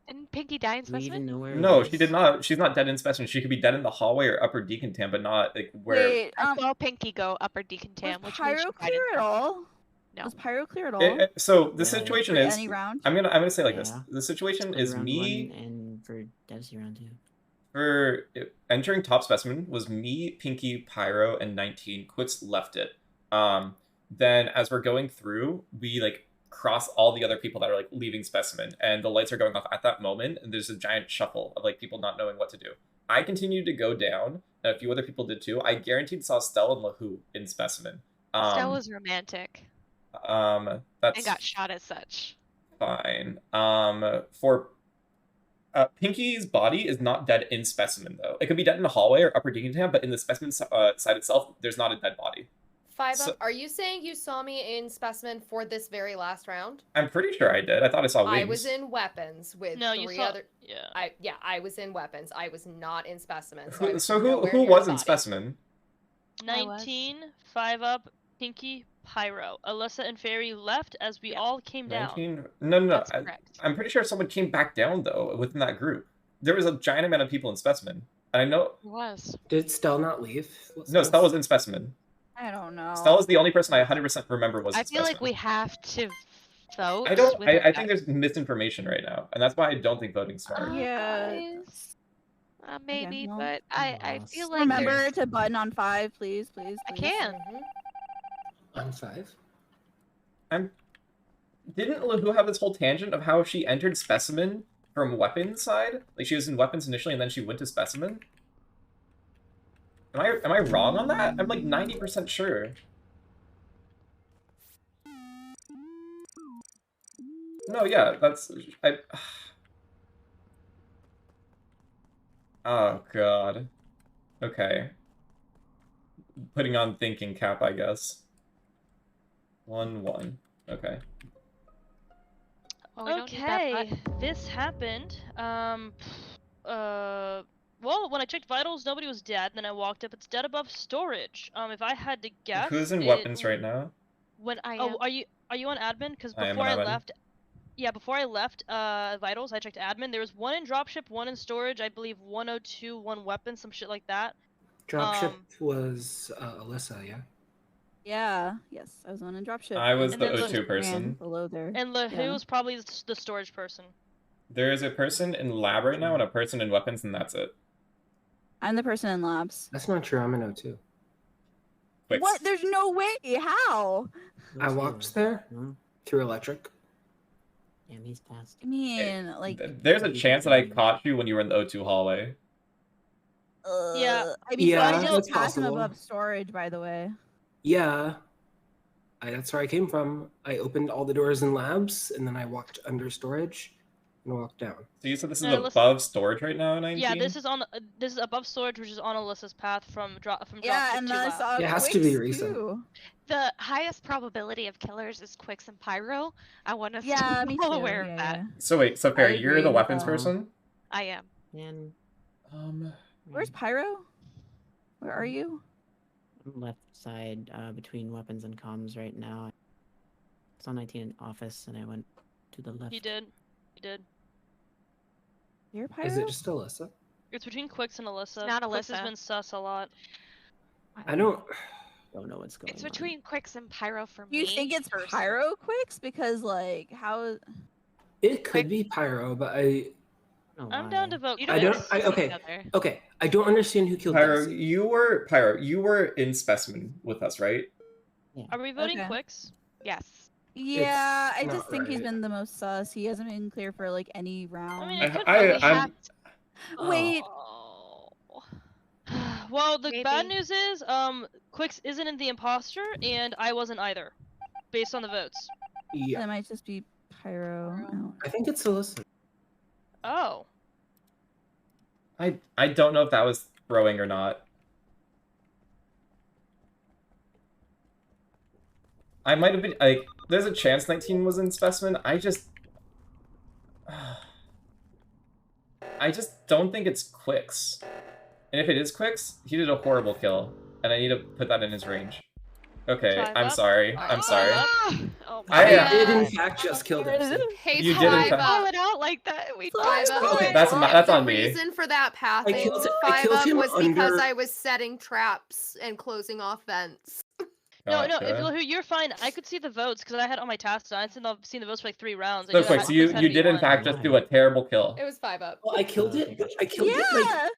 Didn't Pinkee die in Do we even specimen? know where No, it she is? did not. She's not dead in specimen. She could be dead in the hallway or upper decontam, but not like where. Wait, I saw Pinkee go upper decontam, was which means Pyro she died in clear at all? No. Was Pyro clear at all? So the situation For is, any round? I'm gonna say like this. Yeah. The situation For is round me 1 and for Devcee round 2. for entering top specimen was me, Pinkee, Pyro, and 19. Kwix left it. Then as we're going through, we like cross all the other people that are like leaving specimen, and the lights are going off at that moment, and there's a giant shuffle of like people not knowing what to do. I continued to go down, and a few other people did too. I guaranteed saw Stell and LaWhoo in specimen. Stell was romantic. That's And got shot as such. fine. For Pinkee's body is not dead in specimen though. It could be dead in the hallway or upper decontam, but in the specimen side itself, there's not a dead body. 5 So- Up, are you saying you saw me in specimen for this very last round? I'm pretty sure I did. I thought I saw wings. I was in weapons with No, you 3 saw. other. Yeah. I was in weapons. I was not in specimen. So, I Who, was so nowhere who near was the in body. specimen? 19, 5 Up, Pinkee, Pyro. Alyssa and Fairy left as we all came down. 19? No. That's correct. I'm pretty sure someone came back down though within that group. There was a giant amount of people in specimen, and I know. It was. Did Stell not leave? No, Stell was in specimen. I don't know. Stell is the only person I 100% remember was. I in feel like specimen. we have to vote. I think there's misinformation right now, and that's why I don't think voting's smart. Yes. Maybe, well, but I feel like Remember there's- to button on 5, please, please. I please. can. Mhm. On 5? didn't LaWhoo have this whole tangent of how she entered Specimen from weapons side? Like, she was in weapons initially, and then she went to Specimen? Am I wrong on that? I'm like 90% sure. No, yeah, that's... Oh, God. Okay. Putting on thinking cap, I guess. 1-1. Okay. Well, we don't need that Okay, this happened. Well, when I checked vitals, nobody was dead. Then I walked up, it's dead above storage. If I had to guess, Who's in weapons right now? When I oh, am. are you on admin? Because I am before on I admin. left, yeah, before I left vitals, I checked admin. There was one in dropship, one in storage. I believe 102, one weapon, some shit like that. Dropship was Ilyssa, yeah? Yeah, yes, I was on a dropship. I was and the then O2 ran person. below there. And LaWhoo was probably the storage person. There is a person in lab right now and a person in weapons, and that's it. I'm the person in labs. That's not true. I'm an O2. Kwix. What? There's no way. How? I walked there through electric. Damn, he's passed. I mean, like. There's a chance that I caught you when you were in the O2 hallway. Yeah. I mean, Yeah, I did that's pass him possible. above storage, by the way. Yeah. That's where I came from. I opened all the doors in labs, and then I walked under storage and walked down. So you said this is No, above storage right now, 19? Yeah, this is above storage, which is on Ilyssa's path from dropship and to I lab. saw It has to be Kwix, recent. too. The highest probability of killers is Kwix and Pyro. I want us Yeah, to me be all too. aware Yeah, of that. yeah. So wait, so Fair, I you're the agree, weapons person? I am. And Where's Pyro? Where are you? I'm left side between weapons and comms right now. I saw 19 in office, and I went to the left. He did. You're Pyro? Is it just Ilyssa? It's between Kwix and Ilyssa. It's not Kwix has Ilyssa. been sus a lot. I don't know what's going It's on. between Kwix and Pyro for me. You think it's personally. Pyro Kwix? Because, like, how. It could be Pyro, but I'm down to vote. I don't. Okay. I don't understand who killed Pyro, Devcee. you were in Specimen with us, right? Are we voting Okay. Kwix? Yes. Yeah, I It's just not think he's right. been the most sus. He hasn't been clear for, like, any round. I mean, it could I'm- Wait. Well, the bad Maybe. news is, Kwix isn't in the imposter, and I wasn't either, based on the votes. Yeah. That might just be Pyro. Oh. I think it's Ilyssa. Oh. I don't know if that was throwing or not. I might have been, like, there's a chance 19 was in Specimen. I just don't think it's Kwix. And if it is Kwix, he did a horrible kill, and I need to put that in his range. Okay, Five I'm up. sorry. I'm sorry. Oh I did in fact just kill Devcee. Hey, You did in five fact- Call up. it out like that. We Five up. Okay, that's The on me. reason for that I pathing, killed five up him was because under- I was setting traps and closing off vents. No, if Gotcha. LaWhoo, you're fine. I could see the votes because I had it on my task. I seen the votes for like 3 rounds. I So knew that quick, so you Kwix had to be did in one. fact just do a terrible kill. It was 5 up. Well, I killed it. I killed it like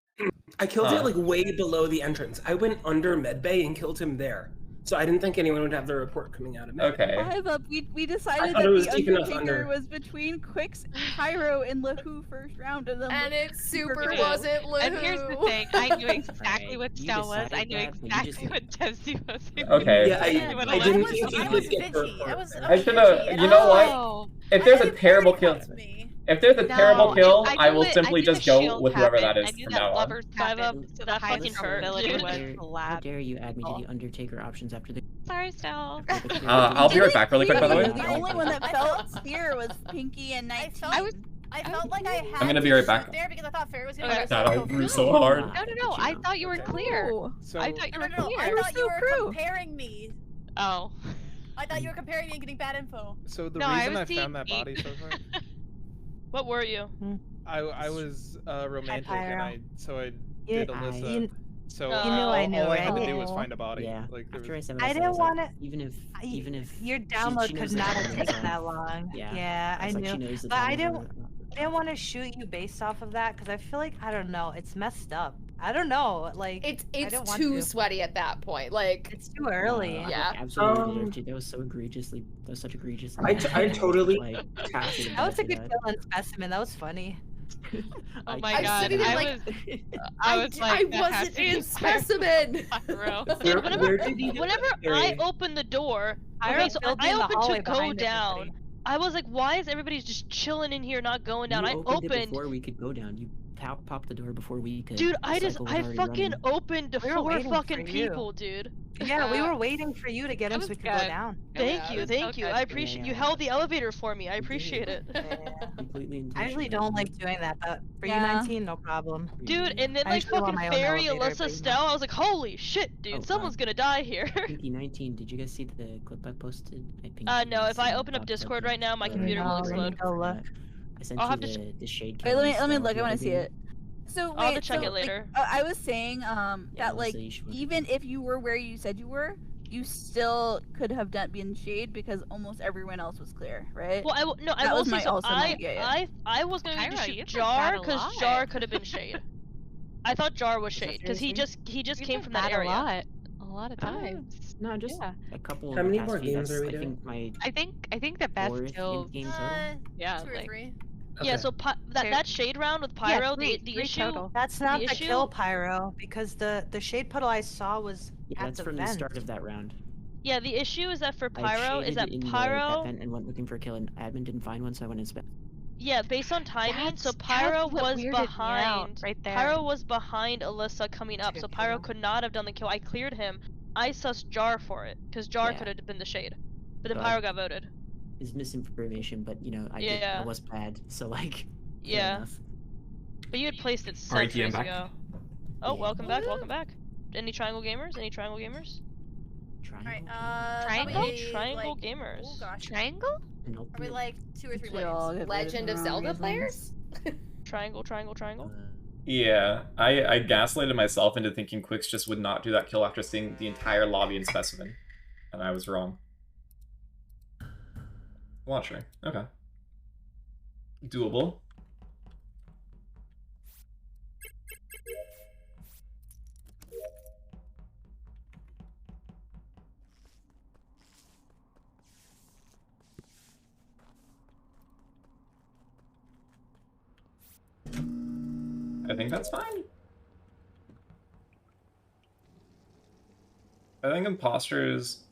I killed it like way below the entrance. I went under medbay and killed him there. So I didn't think anyone would have the report coming out of medbay. Okay. Five up. We decided thought that it was the deep enough Undertaker under. was between Kwix, Pyro, and LaWhoo first round, and then And it super Okay. wasn't LaWhoo. And here's the thing, I knew exactly what you Stell was. I decided knew that, but you exactly just- what Devcee was. Okay. Yeah, I didn't think you could get the report. I should have. You know what? If there's a terrible kill, if there's a terrible kill, I will simply just go with whoever that is from now on. Five up. So the That highest fucking hurt, probability dude. was How the lab. dare you add me to the Undertaker options after the... Sorry, Stell. I'll be right back really quick, by the way. The only one that felt clear was Pinkee and 19. I felt like I had I'm gonna be to right back. shoot there because I thought Fair was gonna Okay. go God, I so grew cool. so hard. No. I thought you were clear. So I thought you were No, clear. I thought you were Crew. comparing me. Oh. I thought you were comparing me and getting bad info. So the No, I reason was I found that team body so far, What were you? I was romantic and Pyro. I You- did Ilyssa. you- So You know all, I know, all I had to right? do was find a body. Yeah. Like there After I was... said I what didn't said, want to. Even if Your she download knows could the not have timing's taken on. that long. Yeah. I It's like knew. she knows the But I timing's didn't. on. I didn't want to shoot you based off of that because I feel like I don't know. It's messed up. I don't know. Like It's I don't want too to. sweaty at that point. Like it's too early. Yeah. Absolutely deserved to. That was so egregiously. That was such egregious. I totally like. casted That was a good kill on specimen. That was funny. Oh my I'm god, sitting there like, I was like, I wasn't in specimen. Dude, whenever I Pyro opened the door, Pyro so killed me I in the opened hallway to go behind down. everybody. I was like, why is everybody just chilling in here, not going down? You I opened it opened. before we could go down. You popped the door before we could. Dude, The I cycle was already fucking running. opened to We were 4 waiting fucking for you. people, dude. Yeah, we were waiting for you to get him so we could go down. Thank you, thank you. I appreciate you held the elevator for me. I appreciate it. Completely I usually don't like doing that, but for you, Yeah. 19, no problem. Dude, and then I like usually want fucking my own Fairy, elevator, Ilyssa, but, you know. Stell, I was like, holy shit, dude, someone's gonna die here. Pinkee 19. Did you guys see the clip I posted? I pinged No, you if I guys open up about Discord the- right now, my the- computer will No, let me explode. go look. I sent I'll you have to the shade. Wait, kill let me install look. I the want other to see day. it. So I'll have wait, to check so, it later. I was saying that like Melissa, you should look at even if you were where you said you were, you still could have been shade because almost everyone else was clear, right? Well, I That will was say my so. also my yeah. I was going to Pyro, shoot you've been Jar bad a because lot. Jar could have been shade. I thought Jar was shade because he seriously? just You've came been from that bad area. a lot of times. No, just Yeah. a couple. How in the many past more few. games That's, are we I doing? think my I think the best fourth kills. in-game total. Yeah, 2 or like 3. Yeah, Okay. so that shade round with Pyro, three the issue. total. That's not the issue- kill Pyro because the shade puddle I saw was Yeah, at that's the from vent. the start of that round. Yeah, the issue is that for I Pyro shaded is that in that Pyro. vent and went looking for a kill, and admin didn't find one, so I went and spent. Yeah, based on timing, so That's Pyro what was weirded me out behind. right there. Pyro was behind Ilyssa coming up, That's a so good Pyro kill. could not have done the kill. I cleared him. I sussed Jar for it, because Jar Yeah. could have been the shade. But then So Pyro got voted. Is misinformation, but you know, I Yeah. was bad, so like. fair Yeah. enough. But you had placed it Alright, centuries I'm back. ago. Oh, Yeah. welcome back, welcome back. Any Triangle Gamers? Any Triangle Gamers? Alright, Triangle? probably, Any Triangle like, Gamers? Oh gosh. Triangle? Nope. Are we like 2 or 3 They all waves? get voted Legend of wrong, Zelda isn't it? players? Triangle, triangle, triangle? Yeah, I gaslighted myself into thinking Kwix just would not do that kill after seeing the entire lobby in specimen, and I was wrong. WaSHere, okay. Doable. I think that's fine. I think imposters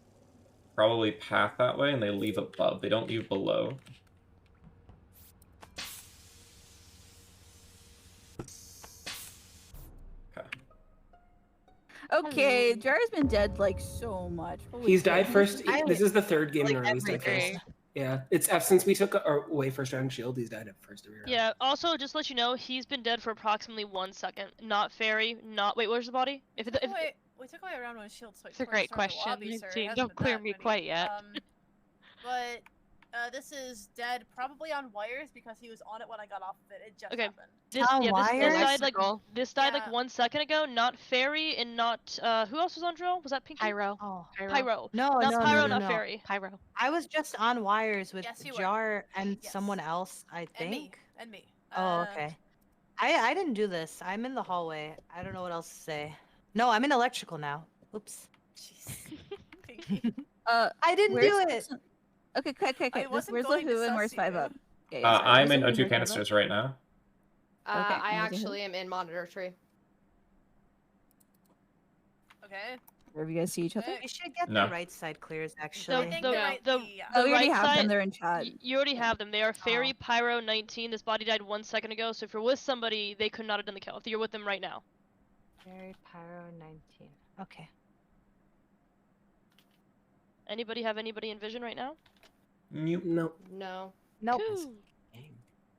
probably path that way and they leave above. They don't leave below. Okay, Jar's been dead like so much. Holy He's shit. died first. This is the third game in like a row he's died everything. first. Yeah, it's since we took our away first round shield. He's died at first every round. Yeah, also, just to let you know, he's been dead for approximately 1 second. Not Fairy, not- wait, where's the body? If We took away around one shield, so It's a great question. Lobby, sir. It Team, hasn't don't been clear that me many. quite yet. But this is dead probably on wires because he was on it when I got off of it. It just Okay. happened. This, On yeah, this died like Electrical. this died like 1 second ago. Not Fairy and not who else was on drill? Was that Pinkee? Pyro. Oh. Pyro. No, not no, Pyro, no, not no. Fairy. Pyro. I was just on wires with Yes, you were. Jar and Yes. someone else, I think. And me. And me. Oh, okay. I didn't do this. I'm in the hallway. I don't know what else to say. No, I'm in electrical now. Oops. I didn't do it. Okay, okay. I wasn't Where's going to LaWhoo and where's suss you. 5 Up? Yeah, yeah, sorry. I'm Where's in LaWhoo and O2 where's 5 Up? canisters right now. I where's LaWhoo? actually am in monitor tree. Okay. Wherever you guys see each other? We should get No. the right side clears, So actually. the Oh, we already right have side, them. They're in chat. You already have them. They are Fairy, Pyro, 19. This body died 1 second ago. So if you're with somebody, they could not have done the kill. If you're with them right now. Very Pyro 19. Okay. Anybody have anybody in vision right now? Nope. No. No. Nope.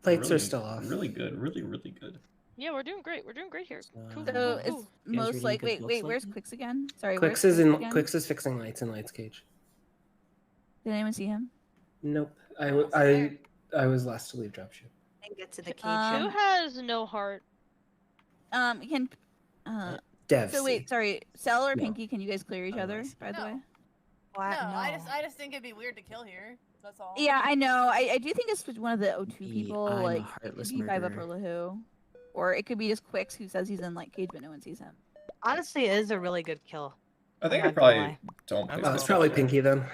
Lights are Really- still off. Really good. Really, really good. Yeah, we're doing great. We're doing great here. Cool. So cool, it's cool. most ready like to wait, book wait, where's something? Kwix again? Sorry, Kwix where's is in. again? Kwix is fixing lights in Lights Cage. Did anyone see him? Nope. I was last to leave dropship. And get to the cage. Who has no heart? Can Devs. so wait, sorry, Stell or No. Pinkee, can you guys clear each other? By the way. What? No, No. I just think it'd be weird to kill here. That's all. Yeah, I know. I do think it's one of the O2 people, I'm a like heartless maybe 5 Up or murderer. LaWhoo. or it could be just Kwix who says he's in like cage, but no one sees him. Honestly, it is a really good kill. I think I'm I not gonna probably lie. don't. I'm place It's this probably picture. Pinkee then.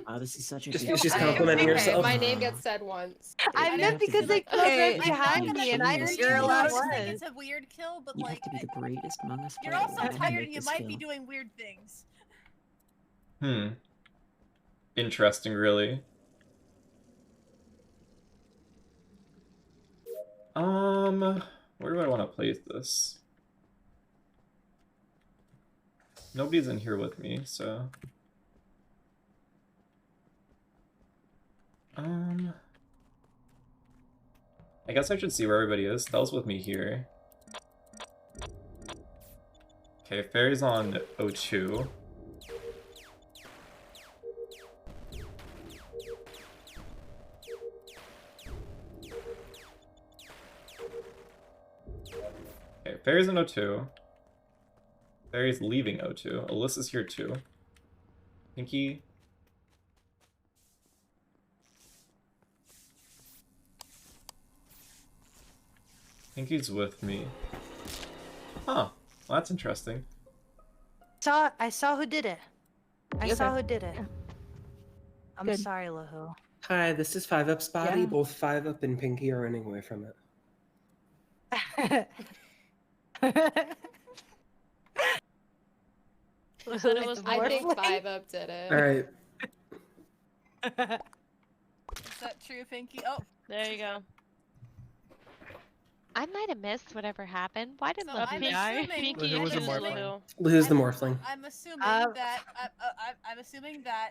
Oh, this is such a Just- good just kill. complimenting Okay, yourself. my name gets said once. I You meant have to because be they like, killed okay, right I'm behind not me, and gonna I cheat. you're You're allowed allowed to I think to. it's a weird kill, but You like have to be the greatest among us. you're player also to make tired and you this might be kill. doing weird things. Interesting, really. Where do I want to place this? Nobody's in here with me, so... I guess I should see where everybody is. Stell's with me here. Okay, Fairy's on O2. Okay, Fairy's in O2. Fairy's leaving O2. Ilyssa's here too. Pinkee. Pinkee's with me. Huh. Well, that's interesting. I saw who did it. I Okay. saw who did it. I'm Good. sorry, LaWhoo. Hi, this is 5-Up's body. Yeah. Both 5-Up and Pinkee are running away from it. Who said it was I think Morphle? 5-Up did it. All right. Is that true, Pinkee? Oh, There you go. I might have missed whatever happened. Why did so LaWhoo I'm die? assuming. Pinky Who was the accuses Morphling? LaWhoo. Who's the Morphling? I'm assuming Uh, that. I'm assuming that.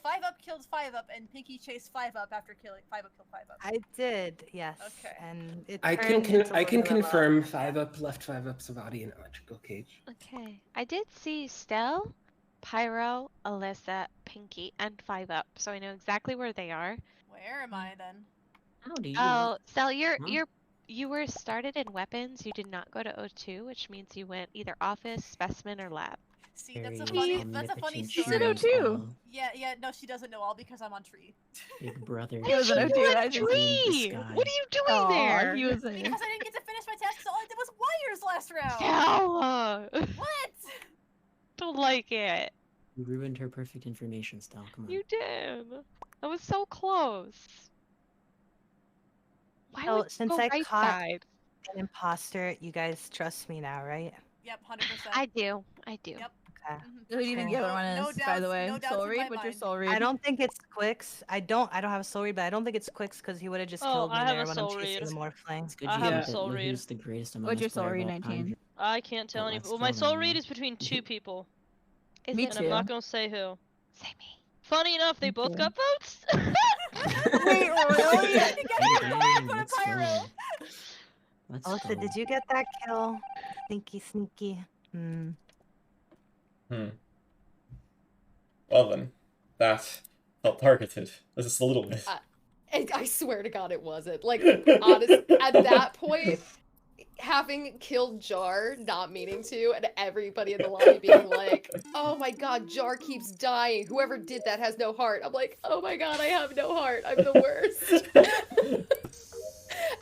5-Up killed 5-Up, and Pinkee chased 5-Up after killing 5-Up killed 5-Up. I did, yes. Okay. And it I can turned into I can LaWhoo. confirm 5-Up left 5-Up's body in electrical cage. Okay. I did see Stell, Pyro, Ilyssa, Pinkee, and 5-Up, so I know exactly where they are. Where am I then? How do you? Oh, Stell, Huh? you were started in weapons. You did not go to O2, which means you went either office, specimen, or lab. See, that's a Very funny She story. said O2. Yeah, no, she doesn't know all because I'm on tree. Big brother. He was an You O2, went I think. tree! What are you doing Aw, there? he was a... Because I didn't get to finish my task, so all I did was wires last round. Stella! What? Don't like it. You ruined her perfect information style. Come on. You did. That was so close. Why So would you since go I right caught side? an imposter, you guys trust me now, right? Yep, 100%. I do. I do. Yep. Okay. Who do you think the other one is, by the way? no doubts Soul in Read? my What's your mind. soul read? I don't think it's Kwix. I don't have a soul read, but I don't think it's Kwix because he would have just Oh, killed me I have there a when I'm soul chasing read. the Morphling. It's good I you have know a that soul read. LaWhoo's the greatest among What's your us soul player read, of all 19? time. I can't tell Oh, any. that's Well, my soul fine. read is between two people, Is Me it and too. I'm not gonna say who. Say me? Funny enough, they Me both too. got votes. Wait, really? Dang, let's Pyro. go. Let's Alyssa, go. did you get that kill? Sneaky. Well then, that felt targeted. Just a little bit. I swear to God, it wasn't. Like, honest, at that point, having killed Jar, not meaning to, and everybody in the lobby being like, oh my God, Jar keeps dying. Whoever did that has no heart. I'm like, oh my God, I have no heart. I'm the worst.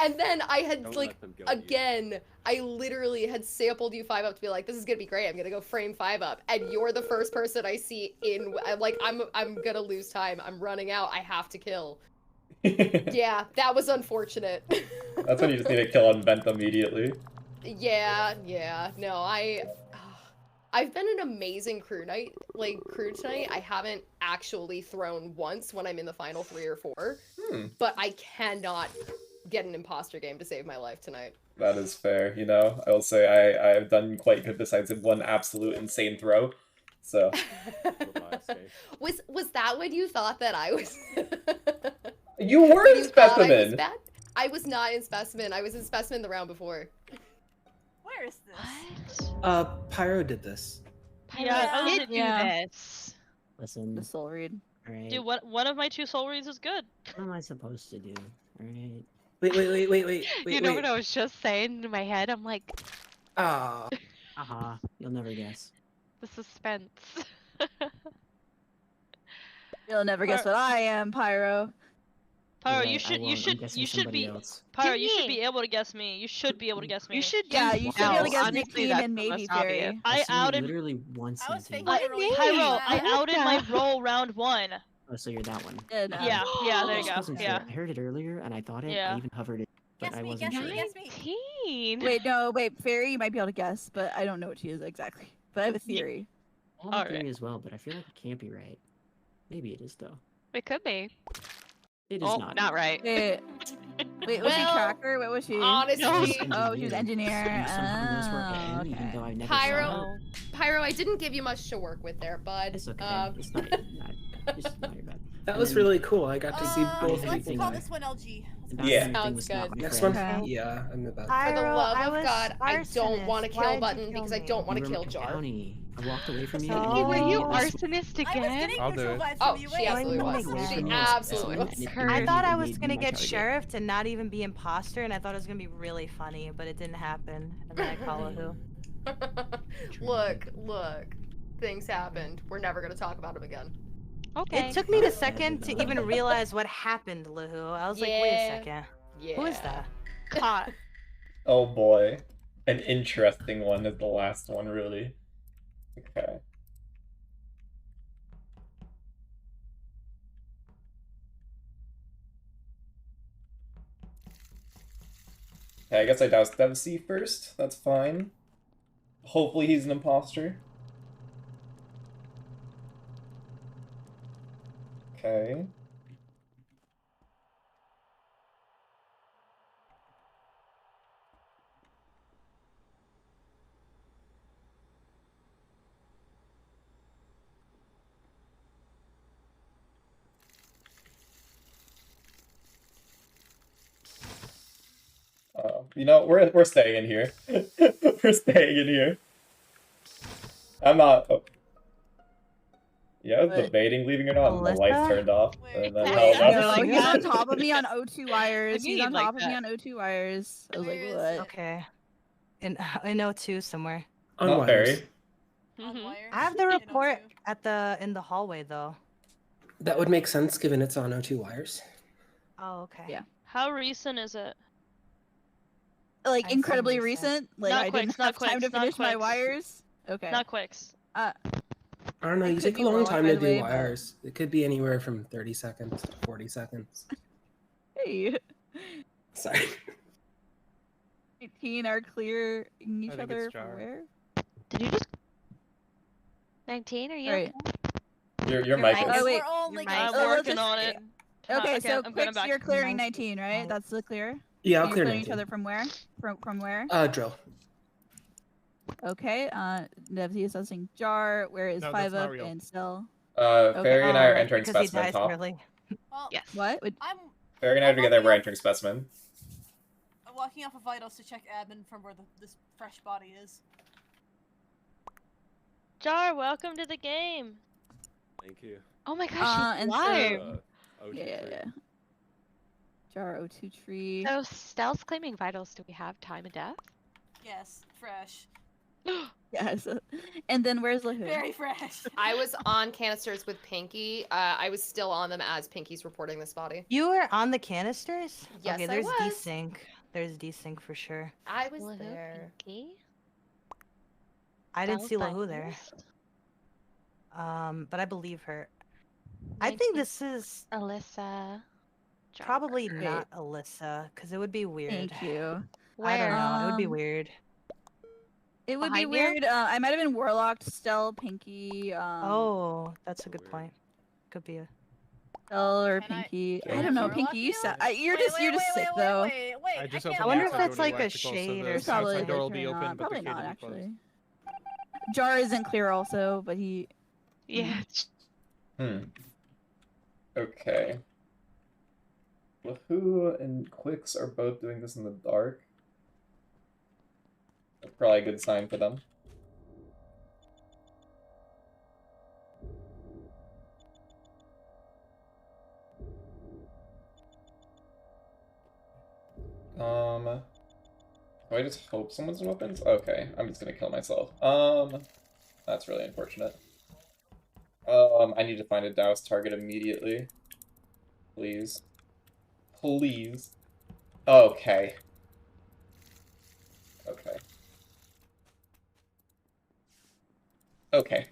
And then I had, Don't like, let them go, you. again, I literally had sampled you 5-Up to be like, this is gonna be great. I'm gonna go frame 5-Up. And you're the first person I see in, I'm like, I'm gonna lose time. I'm running out. I have to kill. Yeah, that was unfortunate. That's when you just need to kill and vent immediately. Yeah. No, I've been an amazing crew tonight. I haven't actually thrown once when I'm in the final 3 or 4. But I cannot get an imposter game to save my life tonight. That is fair, you know. I will say I've done quite good besides one absolute insane throw. So Was that when you thought that I was you were in specimen. I was not in specimen. I was in specimen the round before. Where is this? Pyro did this. Yeah, I did did do this. Listen. The soul read. Alright. Dude, one of my 2 soul reads is good. What am I supposed to do? Alright. Wait. You know what I was just saying in my head? I'm like, Ah. Aha. You'll never guess. the suspense. You'll never guess what I am, Pyro. Pyro, Right, you I should won't. I'm guessing somebody else. Pyro, you should be able to guess me. You should be able to guess me. You should. Yeah, you should be able to guess honestly, 19 that's and the maybe most obvious. Fairy. I seen you outed. literally once. I was 19. thinking really Pyro, I bad. outed my role round 1. Oh, so you're that one. Yeah, yeah, there I you just go. wasn't Yeah. sure. I heard it earlier and I thought it. Yeah. I even hovered it, but Guess I me, wasn't guess sure. me, guess me. Wait, no, wait. Fairy, you might be able to guess, but I don't know what she is exactly. But I have a theory. I have a theory as well, but I feel like it can't be right. Maybe it is though. It could be. It is Oh, not. not right. Wait, was she Well, tracker? What was she? honestly- Oh, she was engineer. And somehow knows where I Oh, am, even though I've never Pyro, saw her. Pyro, I didn't give you much to work with there, bud. It's okay. It's not your bad. That was really cool. I got to see both Let's people. call this one LG. Yeah. Sounds good. Next one? Okay. Yeah, I'm about For the Pyro, love I of was God, I don't want a arsonist. kill Why'd you button kill because I me? don't want to You were kill my Jar. bounty. I walked away from you. So- and Were you Oh. arsonist again? I'll do it. Oh, she absolutely Going was. to make She sense. absolutely was. I thought I was made gonna me my get target. sheriff to not even be imposter, and I thought it was gonna be really funny, but it didn't happen. And then I call LaWhoo. Look. Things happened. We're never gonna talk about them again. Okay. It took me a second to even realize what happened, LaWhoo. I was like, wait a Yeah. second. Yeah. Who is that? Hot. Oh boy. An interesting one is the last one, really. Okay. Okay, I guess I doused Devcee first. That's fine. Hopefully he's an imposter. Okay. You know, we're staying in here. We're staying in here. I'm not. Oh. Yeah, I was What? debating leaving or not, and the lights Alyssa? turned off. And then, Wait, oh, no, that's he's on top of me on O2 wires. knew He's you'd on like top of me that. on O2 wires. I was like, what? Okay. In O2 somewhere. On not wires. very. I have the report in the hallway though. That would make sense given it's on O2 wires. Oh, okay. Yeah. How recent is it? Like I see incredibly what you're saying. recent. Like Not I Kwix, didn't not have time Kwix, to not finish my Kwix. wires. Okay. Not Kwix. I don't know, It you could take be a long Warlock, time by to the do way, but- wires. It could be anywhere from 30 seconds to 40 seconds. Hey. Sorry. 18 are clearing each I think other it's from Jar. where? Did you just? 19, are you Alright. okay? Your mic is. Oh wait. I'm let's working just- on it. Okay, so I'm going Kwix, back. you're clearing 19, right? That's the clear. Yeah, I'll You're clear clearing each 19. other from where? From where? Drill. Okay. Devcee assessing Jar. Where is No, that's Five not Up real. and Stell? Fairy and I are entering because he specimen dies top. early. Yes. What? I'm Fairy and I together, we're entering specimen. walking off of vitals to check admin from where this fresh body is. Jar, welcome to the game. Thank you. Oh my gosh, and she's so- live. Yeah. Jar O2 tree. So Stell's claiming vitals. Do we have time and death? Yes, fresh. Yes. And then where's LaWhoo? Very fresh. I was on canisters with Pinkee. I was still on them as Pinkee's reporting this body. You were on the canisters? Yes, okay, I there's was. desync. There's desync for sure. I was LaWhoo, there. Pinkee? I didn't see Stell's LaWhoo there. finalist? But I believe her. I think this is Ilyssa. Jar. probably not Ilyssa, because it would be weird. Thank you. I don't Where? know. It would be Um, weird. It would be Behind you? weird. I might have been Warlocked, Stell, Pinkee. Oh, that's a good point. Could be a. Stell or Can I- Pinkee. can I I don't know, Warlock Pinkee. You you? said you're Wait, just wait, sick wait, though. Wait, I just can't opened I wonder if the outside it's door like to a electrical, so shade the or It's probably outside door will or be not. open, but Probably the cage not will be closed. actually. Jar isn't clear also, but he. Yeah. Okay. LaWhoo and Kwix are both doing this in the dark. That's probably a good sign for them. Do I just hope someone's in weapons? Okay, I'm just gonna kill myself. That's really unfortunate. I need to find a douse target immediately. Please. Please. Okay. Okay. Okay.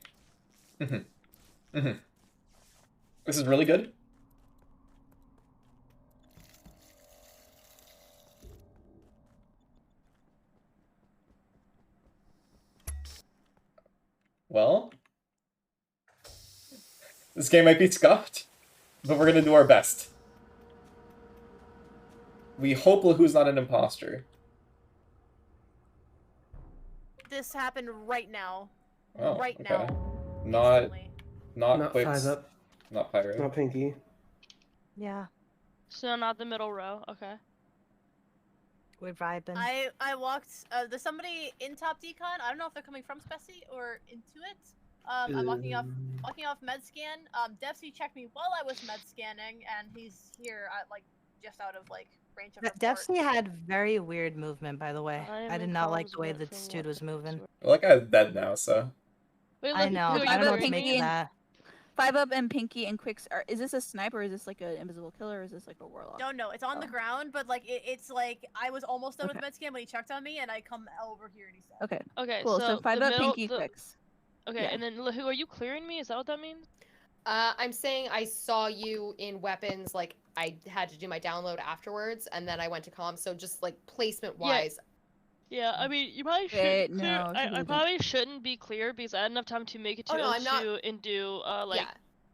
This is really good. Well, this game might be scuffed, but we're gonna do our best. We hope LaWhoo's not an imposter. This happened right now. Oh, right okay. now. Not Kwix, 5 up. not Pyro. Not Pinkee. Yeah, So not the middle row. Okay. we're vibing. I walked. There's somebody in top decon. I don't know if they're coming from Speci or into it. I'm walking off med scan. Devcee checked me while I was med scanning, and he's here at like just out of like range of. Devcee had very weird movement, by the way. I am I did in not like comms the way with this from dude was moving. Well, that guy's dead now, so. Wait, I know. who are I you don't know what to hearing make me? of that. 5 up and Pinkee and Kwix are. Is this a sniper? Or is this like an invisible killer? Or is this like a warlock? Don't know. It's on the ground, but like it's like I was almost done with med scan when he checked on me, and I come over here and he's dead. Okay. Okay. Cool. So 5 the up, middle, Pinkee, Kwix. Okay, Yeah. and then LaWhoo, are you clearing me? Is that what that means? I'm saying I saw you in weapons, like I had to do my download afterwards, and then I went to comms. So just like placement wise, Yeah, I mean, you probably should Wait, clear. no, she I doesn't. probably shouldn't be clear because I had enough time to make it to Oh, no, I'm not- O2 and do like yeah.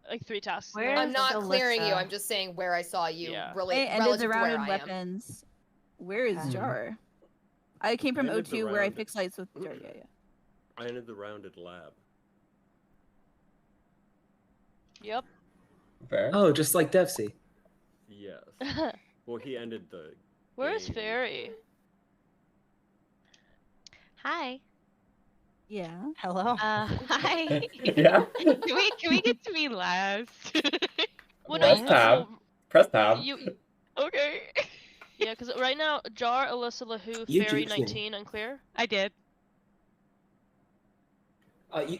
like 3 tasks. Where I'm is not clearing you. Alyssa? I'm just saying where I saw you. Yeah. Really, I ended relative the to round where in I am. weapons. Where is Okay. Jar? I came from I ended the O2 where I round- fixed lights with Jar. Yeah. I ended the round at lab. Yep. Fair. Oh, just like Devcee. Yes. Well, he ended the. Where is game. Fairy? Hi. Yeah. Hello. Hi. Yeah. Can we get to me last? Well, Press no, tab. no, Press tab. you. Okay. Yeah, because right now, Jar, Ilyssa, LaWhoo, You Fairy, juked me. 19, unclear. I did.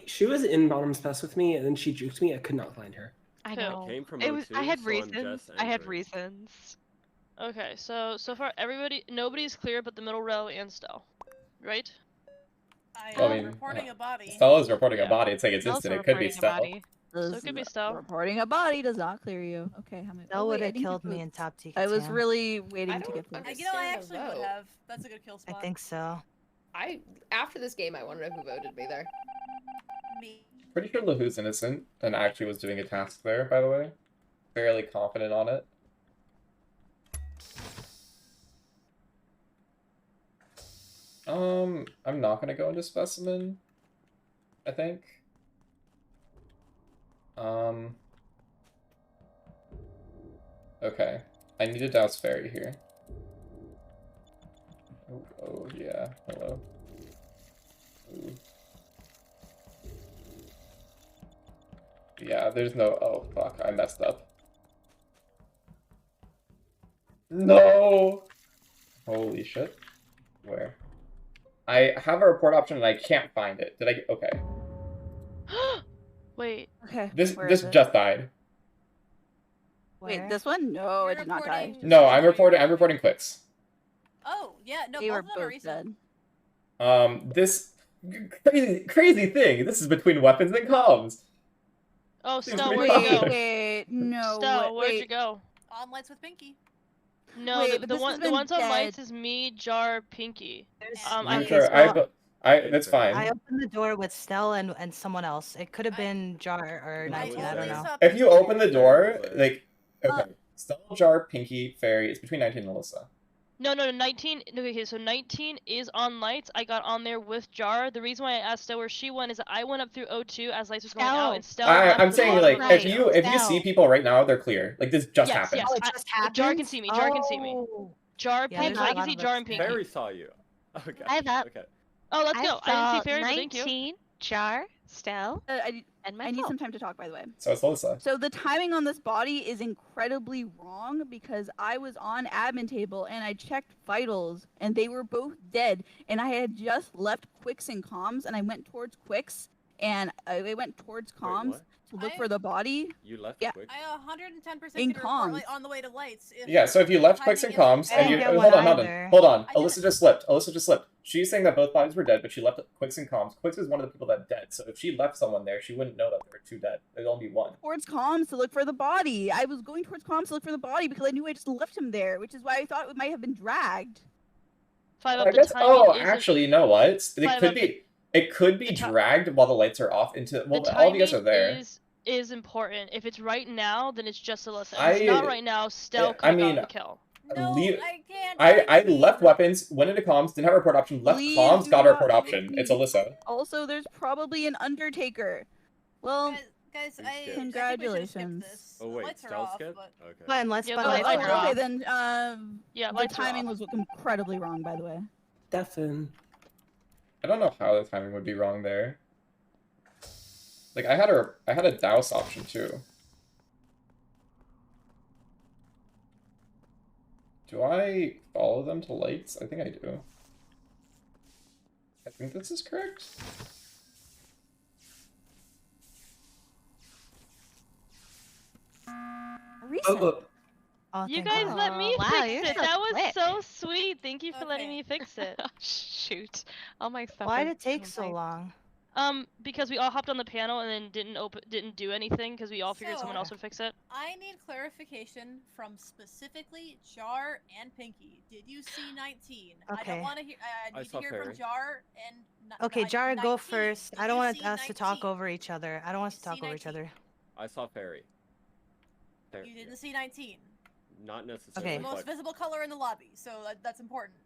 She was in bottom space with me, and then she juked me. I could not find her. I Who? know. Came from It was. I O2, had so I'm reasons. just I had entering. reasons. Okay, so far nobody's clear but the middle row and Stell, right? I Well, am I mean, reporting a body. Stell is reporting a Yeah. body. It's like it's Stell's instant. It could be reporting a Stell. body. So it could be Stell. Reporting a body does not clear you. Okay, how many? Stell wait, would I have didn't get killed me votes. in top decon. I was really waiting I to don't get votes. You know, I understand actually the would vote. have. That's a good kill I spot. think so. After this game, I want to know who voted me there. Me. Pretty sure LaWhoo's innocent and actually was doing a task there, by the way. Fairly confident on it. I'm not gonna go into specimen, I think. Okay. I need to douse Fairy here. Oh yeah, hello. Ooh. Yeah, there's no. Oh fuck, I messed up. No! Holy shit. Where? I have a report option and I can't find it. Did I? Okay. Wait. Okay. This where is it? just died. Wait, Where? this one? No, You're it did not die. reporting- No, I'm reporting Kwix. Oh yeah, no, They both were of them are both recent. dead. This crazy thing. This is between weapons and comms. Oh, Seems Stell, pretty where'd you obvious. go? Wait, no. Stell, where'd wait. you go? On lights with Pinkee. No, Wait, the, but the this one has the been ones on dead. lights is me, Jar, Pinkee. I'm I sure. so That's fine. I opened the door with Stell and someone else. It could have been Jar or I 19. I don't always know. saw If you Pinkee. open the door, like, Uh, okay, Stell, Jar, Pinkee, Fairy. It's between 19 and Ilyssa. No, 19. Okay, so 19 is on lights. I got on there with Jar. The reason why I asked Stell where she went is that I went up through O2 as lights was going out, and Stell left I'm the saying, bottom like, of Right. the if you see Stell. people right now, they're clear. Like, this just Yes, happened. yes. Oh, it just happened. Jar can see me. Jar can see me. Oh. Jar, Yeah, Pinkee. there's a I lot can see of Jar us and there. Pinky. Fairy saw you. Okay. I'm up. Okay. Oh, let's I go. I didn't saw see Fairy, but thank you. 19, Jar, Stell, I and need myself. some time to talk, by the way. So it's Ilyssa. So the timing on this body is incredibly wrong because I was on admin table and I checked vitals and they were both dead and I had just left Kwix and comms and I went towards Kwix and I went towards comms what? to look for the body. You left Yeah. Kwix? I 110% In can report comms. on the way to lights. Yeah, so if you left Kwix and comms, and you hold on, Ilyssa just slipped. She's saying that both bodies were dead, but she left Kwix and comms. Kwix is one of the people that dead, so if she left someone there, she wouldn't know that there were 2 dead. There'd only be 1. Towards comms to look for the body. I was going towards comms to look for the body because I knew I just left him there, which is why I thought it might have been dragged. I guess. Actually, you know what? It could be dragged while the lights are off into. Well, all of you guys are there. Is important. If it's right now, then it's just Ilyssa. If it's not right now, Stell could have gotten the kill. I left weapons, went into comms, didn't have a report option, left comms, got a report option. It's Ilyssa. Also, there's probably an Undertaker. Well, guys, congratulations. Oh wait, Stell skip? Okay. Fine, let's Okay, then. Yeah, the timing was incredibly wrong, by the way. Deafin. I don't know how the timing would be wrong there. Like I had a douse option too. Do I follow them to lights? I think I do. I think this is correct. You guys let me fix it. That was so sweet. Thank you for letting me fix it. Shoot, all my stuff. Why did it take so long? Because we all hopped on the panel and then didn't do anything because we all figured someone else would fix it. I need clarification from specifically Jar and Pinkee. Did you see 19? Okay. I don't want to hear. I need to hear from Jar and. Okay, Jar, go first. I don't want us to talk over each other. I don't want us to talk over each other. I saw Fairy. You didn't see 19. Not necessarily. Okay. The most visible color in the lobby, so that's important.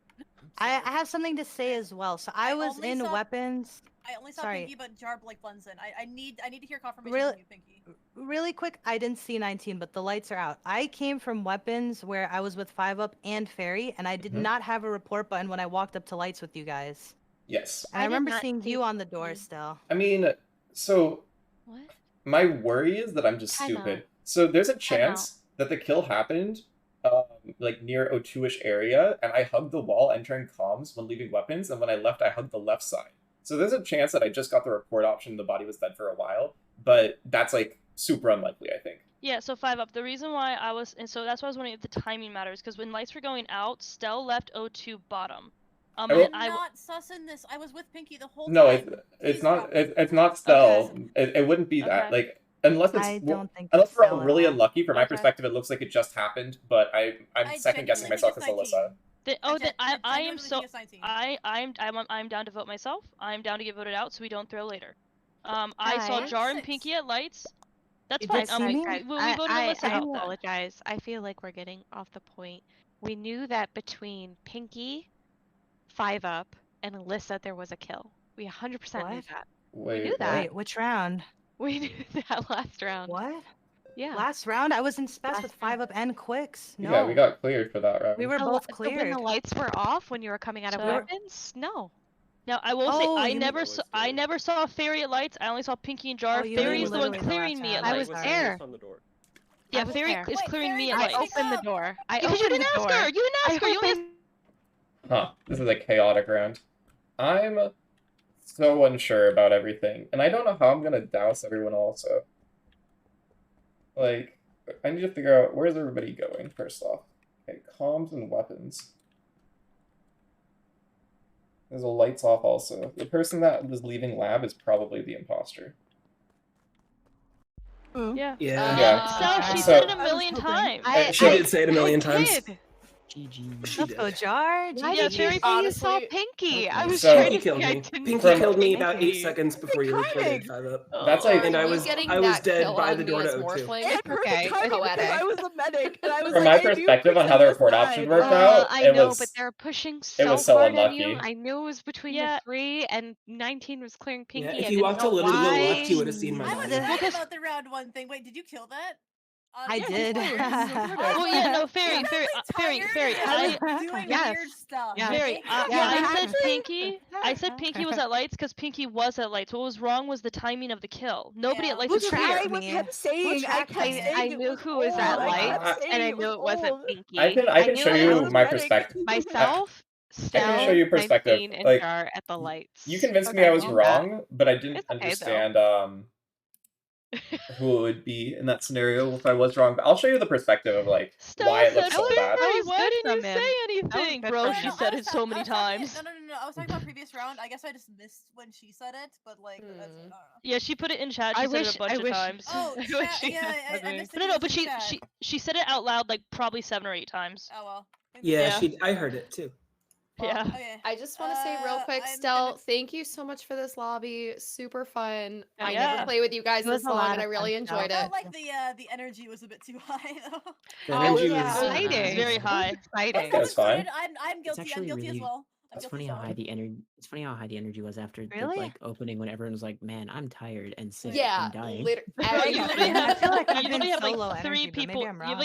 I have something to say as well. So I was in weapons. I only saw Pinkee, but Jar blends in. I need to hear confirmation Really, from you, Pinkee. Really quick, I didn't see 19, but the lights are out. I came from weapons where I was with 5-Up and Fairy, and I did not have a report button when I walked up to lights with you guys. Yes. And I remember seeing you on the door still. I mean, so what? My worry is that I'm just stupid. So there's a chance that the kill happened like near O2-ish area, and I hugged the wall entering comms when leaving weapons, and when I left, I hugged the left side. So there's a chance that I just got the report option, the body was dead for a while, but that's like super unlikely, I think. Yeah, so 5-Up. The reason why I was, and so that's why I was wondering if the timing matters, because when lights were going out, Stell left O2 bottom. I'm not sussing this. I was with Pinkee the whole time. No, it's not Stell. Okay. It wouldn't be that. Like, unless we're all really unlucky. From my perspective, it looks like it just happened, but I'm second guessing myself as Ilyssa. I'm down to vote myself. I'm down to get voted out, so we don't throw later. I saw Jar and Pinkee at lights. That's fine. We voted Ilyssa I out. apologize. I feel like we're getting off the point. We knew that between Pinkee, 5-Up, and Ilyssa there was a kill. We 100% knew that. We knew that. Wait, which round? We knew that last round. What? Yeah. Last round, I was in spec with 5-Up and Kwix. No. Yeah, we got cleared for that round. We were both cleared. When the lights were off, when you were coming out of weapons? No. Now I will say I never saw Fairy at lights. I only saw Pinkee and Jar. Fairy is the one clearing me at lights. I was there. Yeah, Fairy is clearing me at lights. I opened the door. Because you didn't ask her. You didn't ask her. You only. Huh. This is a chaotic round. I'm so unsure about everything, and I don't know how I'm gonna douse everyone also. Like, I need to figure out where's everybody going first off. Okay, comms and weapons. There's a lights off also. The person that was leaving lab is probably the imposter. Yeah. Yeah. So she said it a million times. She did say it a million times. Let's go, Jar. Yeah, Fairy saw Pinkee. I was so trying to killed me. Pinkee killed me about 8 seconds before you reported 5-Up. That's like, and I was dead by the door to O2. Okay, poetic. I was the medic, and I was from my perspective on how the report option worked out, I know, but they're pushing so hard on you. unlucky. I knew it was between the 3 and 19 was clearing Pinkee. Yeah, if you walked a little to the left, you would have seen my body. I was about the round 1 thing. Wait, did you kill that? I did. Well, yeah, no, Fairy. I was doing weird stuff. Fairy, I said Pinkee. I said Pinkee was at lights because Pinkee was at lights. What was wrong was the timing of the kill. Nobody at lights was here. I knew who was at lights, and I knew it wasn't Pinkee. I can show you my perspective. Myself, I can show you perspective. 19, and Like, Jar at the lights. you convinced me I was well, wrong, but I didn't It's okay, understand who it would be in that scenario if I was wrong. But I'll show you the perspective of like why it looks so bad. Why didn't you from him. say anything, good bro? from She him. said it so many times. No. I was talking about previous round. I guess I just missed when she said it, but like, that's, I don't know. Yeah, she put it in chat. She I said wish- it a bunch I of wish- times. Oh, I wish chat, she yeah, had I missed it. No, because but it's in chat. she said it out loud like probably 7 or 8 times. Oh well. Yeah, I heard it too. Yeah. Okay. I just want to say real quick, Stell, thank you so much for this lobby. Super fun. I Yeah. never play with you guys It was this a long, lot and I of really fun, enjoyed I it. felt like the energy was a bit too high though. The energy was exciting. It's very high. Exciting. That's fine. I'm guilty. I'm actually guilty as really- well. It's funny how high the energy. It's funny how high the energy was after Really? the like opening when everyone was like, "Man, I'm tired and sick Yeah, and dying." Bro, you literally I feel like I've you been literally have so like low 3 energy, but maybe people. I'm You have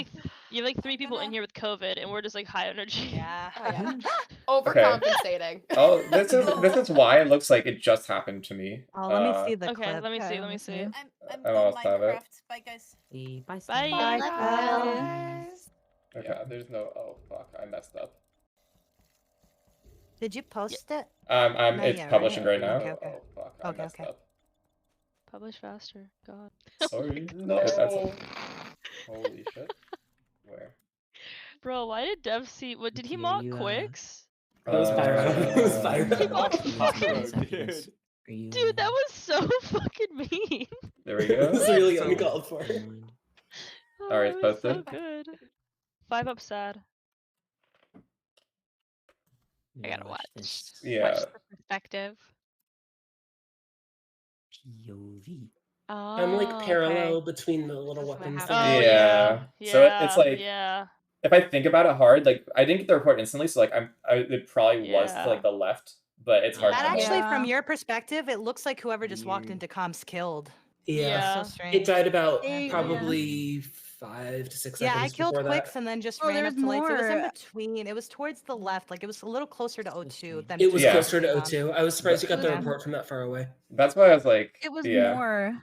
wrong. like 3 people in here with COVID, and we're just like high energy. Yeah. Oh, yeah. Overcompensating. Oh, this is why it looks like it just happened to me. Oh, let me see the Okay, clip. let me see. Let me see. I'm I on almost have it. Minecraft. Bye guys. Bye. Bye. Guys. Okay, there's no. Oh fuck, I messed up. Did you post it? Not Not it's yet, publishing right now. Okay, okay. Oh fuck, I Okay, messed okay. up. Publish faster. God. Sorry. No, that's holy shit. Where? Bro, why did Devcee? What did he Yeah, mock you, Kwix? It was Pyro. It was He Pyro. mocked Dude. Dude, that was so fucking mean. There we go. This is really uncalled for. Oh, All right, that was so posted. good. 5 up sad. I gotta watch. Yeah. Watch the perspective. POV. I'm Oh, like parallel okay. between the little This is what weapons. happens. Oh, Yeah. yeah. So it's like yeah. if I think about it hard, like I didn't get the report instantly, so like it probably was to Yeah. like the left, but it's hard That to know. actually, Yeah. from your perspective, it looks like whoever just walked Weird. into comms killed. Yeah. So strange. It died about Yeah. probably 5 to 6 Yeah, seconds I killed before Kwix that. and then just Oh, ran there up was to lights. It was in more. between. It was towards the left. Like it was a little closer to O2 than It was Yeah. closer to Yeah. O2. I was surprised you got the Yeah. report from that far away. That's why I was like, It was yeah. more.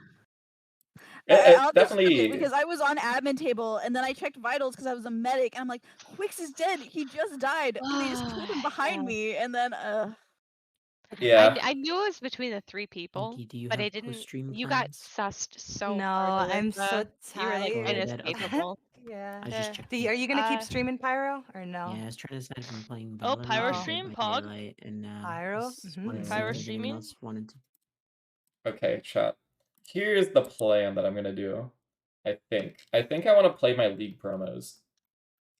It I'll just flip definitely it because I was on admin table and then I checked vitals because I was a medic and I'm like, Kwix is dead. He just died. And they just killed him behind me and then yeah. I knew it was between the 3 people, Pinky, do you but I have didn't. post-stream You got plans? sussed so No, hard. I'm Alyssa. so You were like tired. inescapable. Yeah. I just checked. Are you gonna keep Uh, streaming Pyro or no? Yeah, I was trying to decide if I'm playing Oh, Valorant Pyro or stream? by Pog? Daylight, and Pyro? just Mhm. wanted to see Pyro if anyone streaming? else wanted to. Okay, chat. Here's the plan that I'm gonna do. I think I want to play my league promos.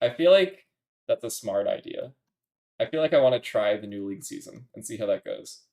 I feel like that's a smart idea. I feel like I want to try the new league season and see how that goes.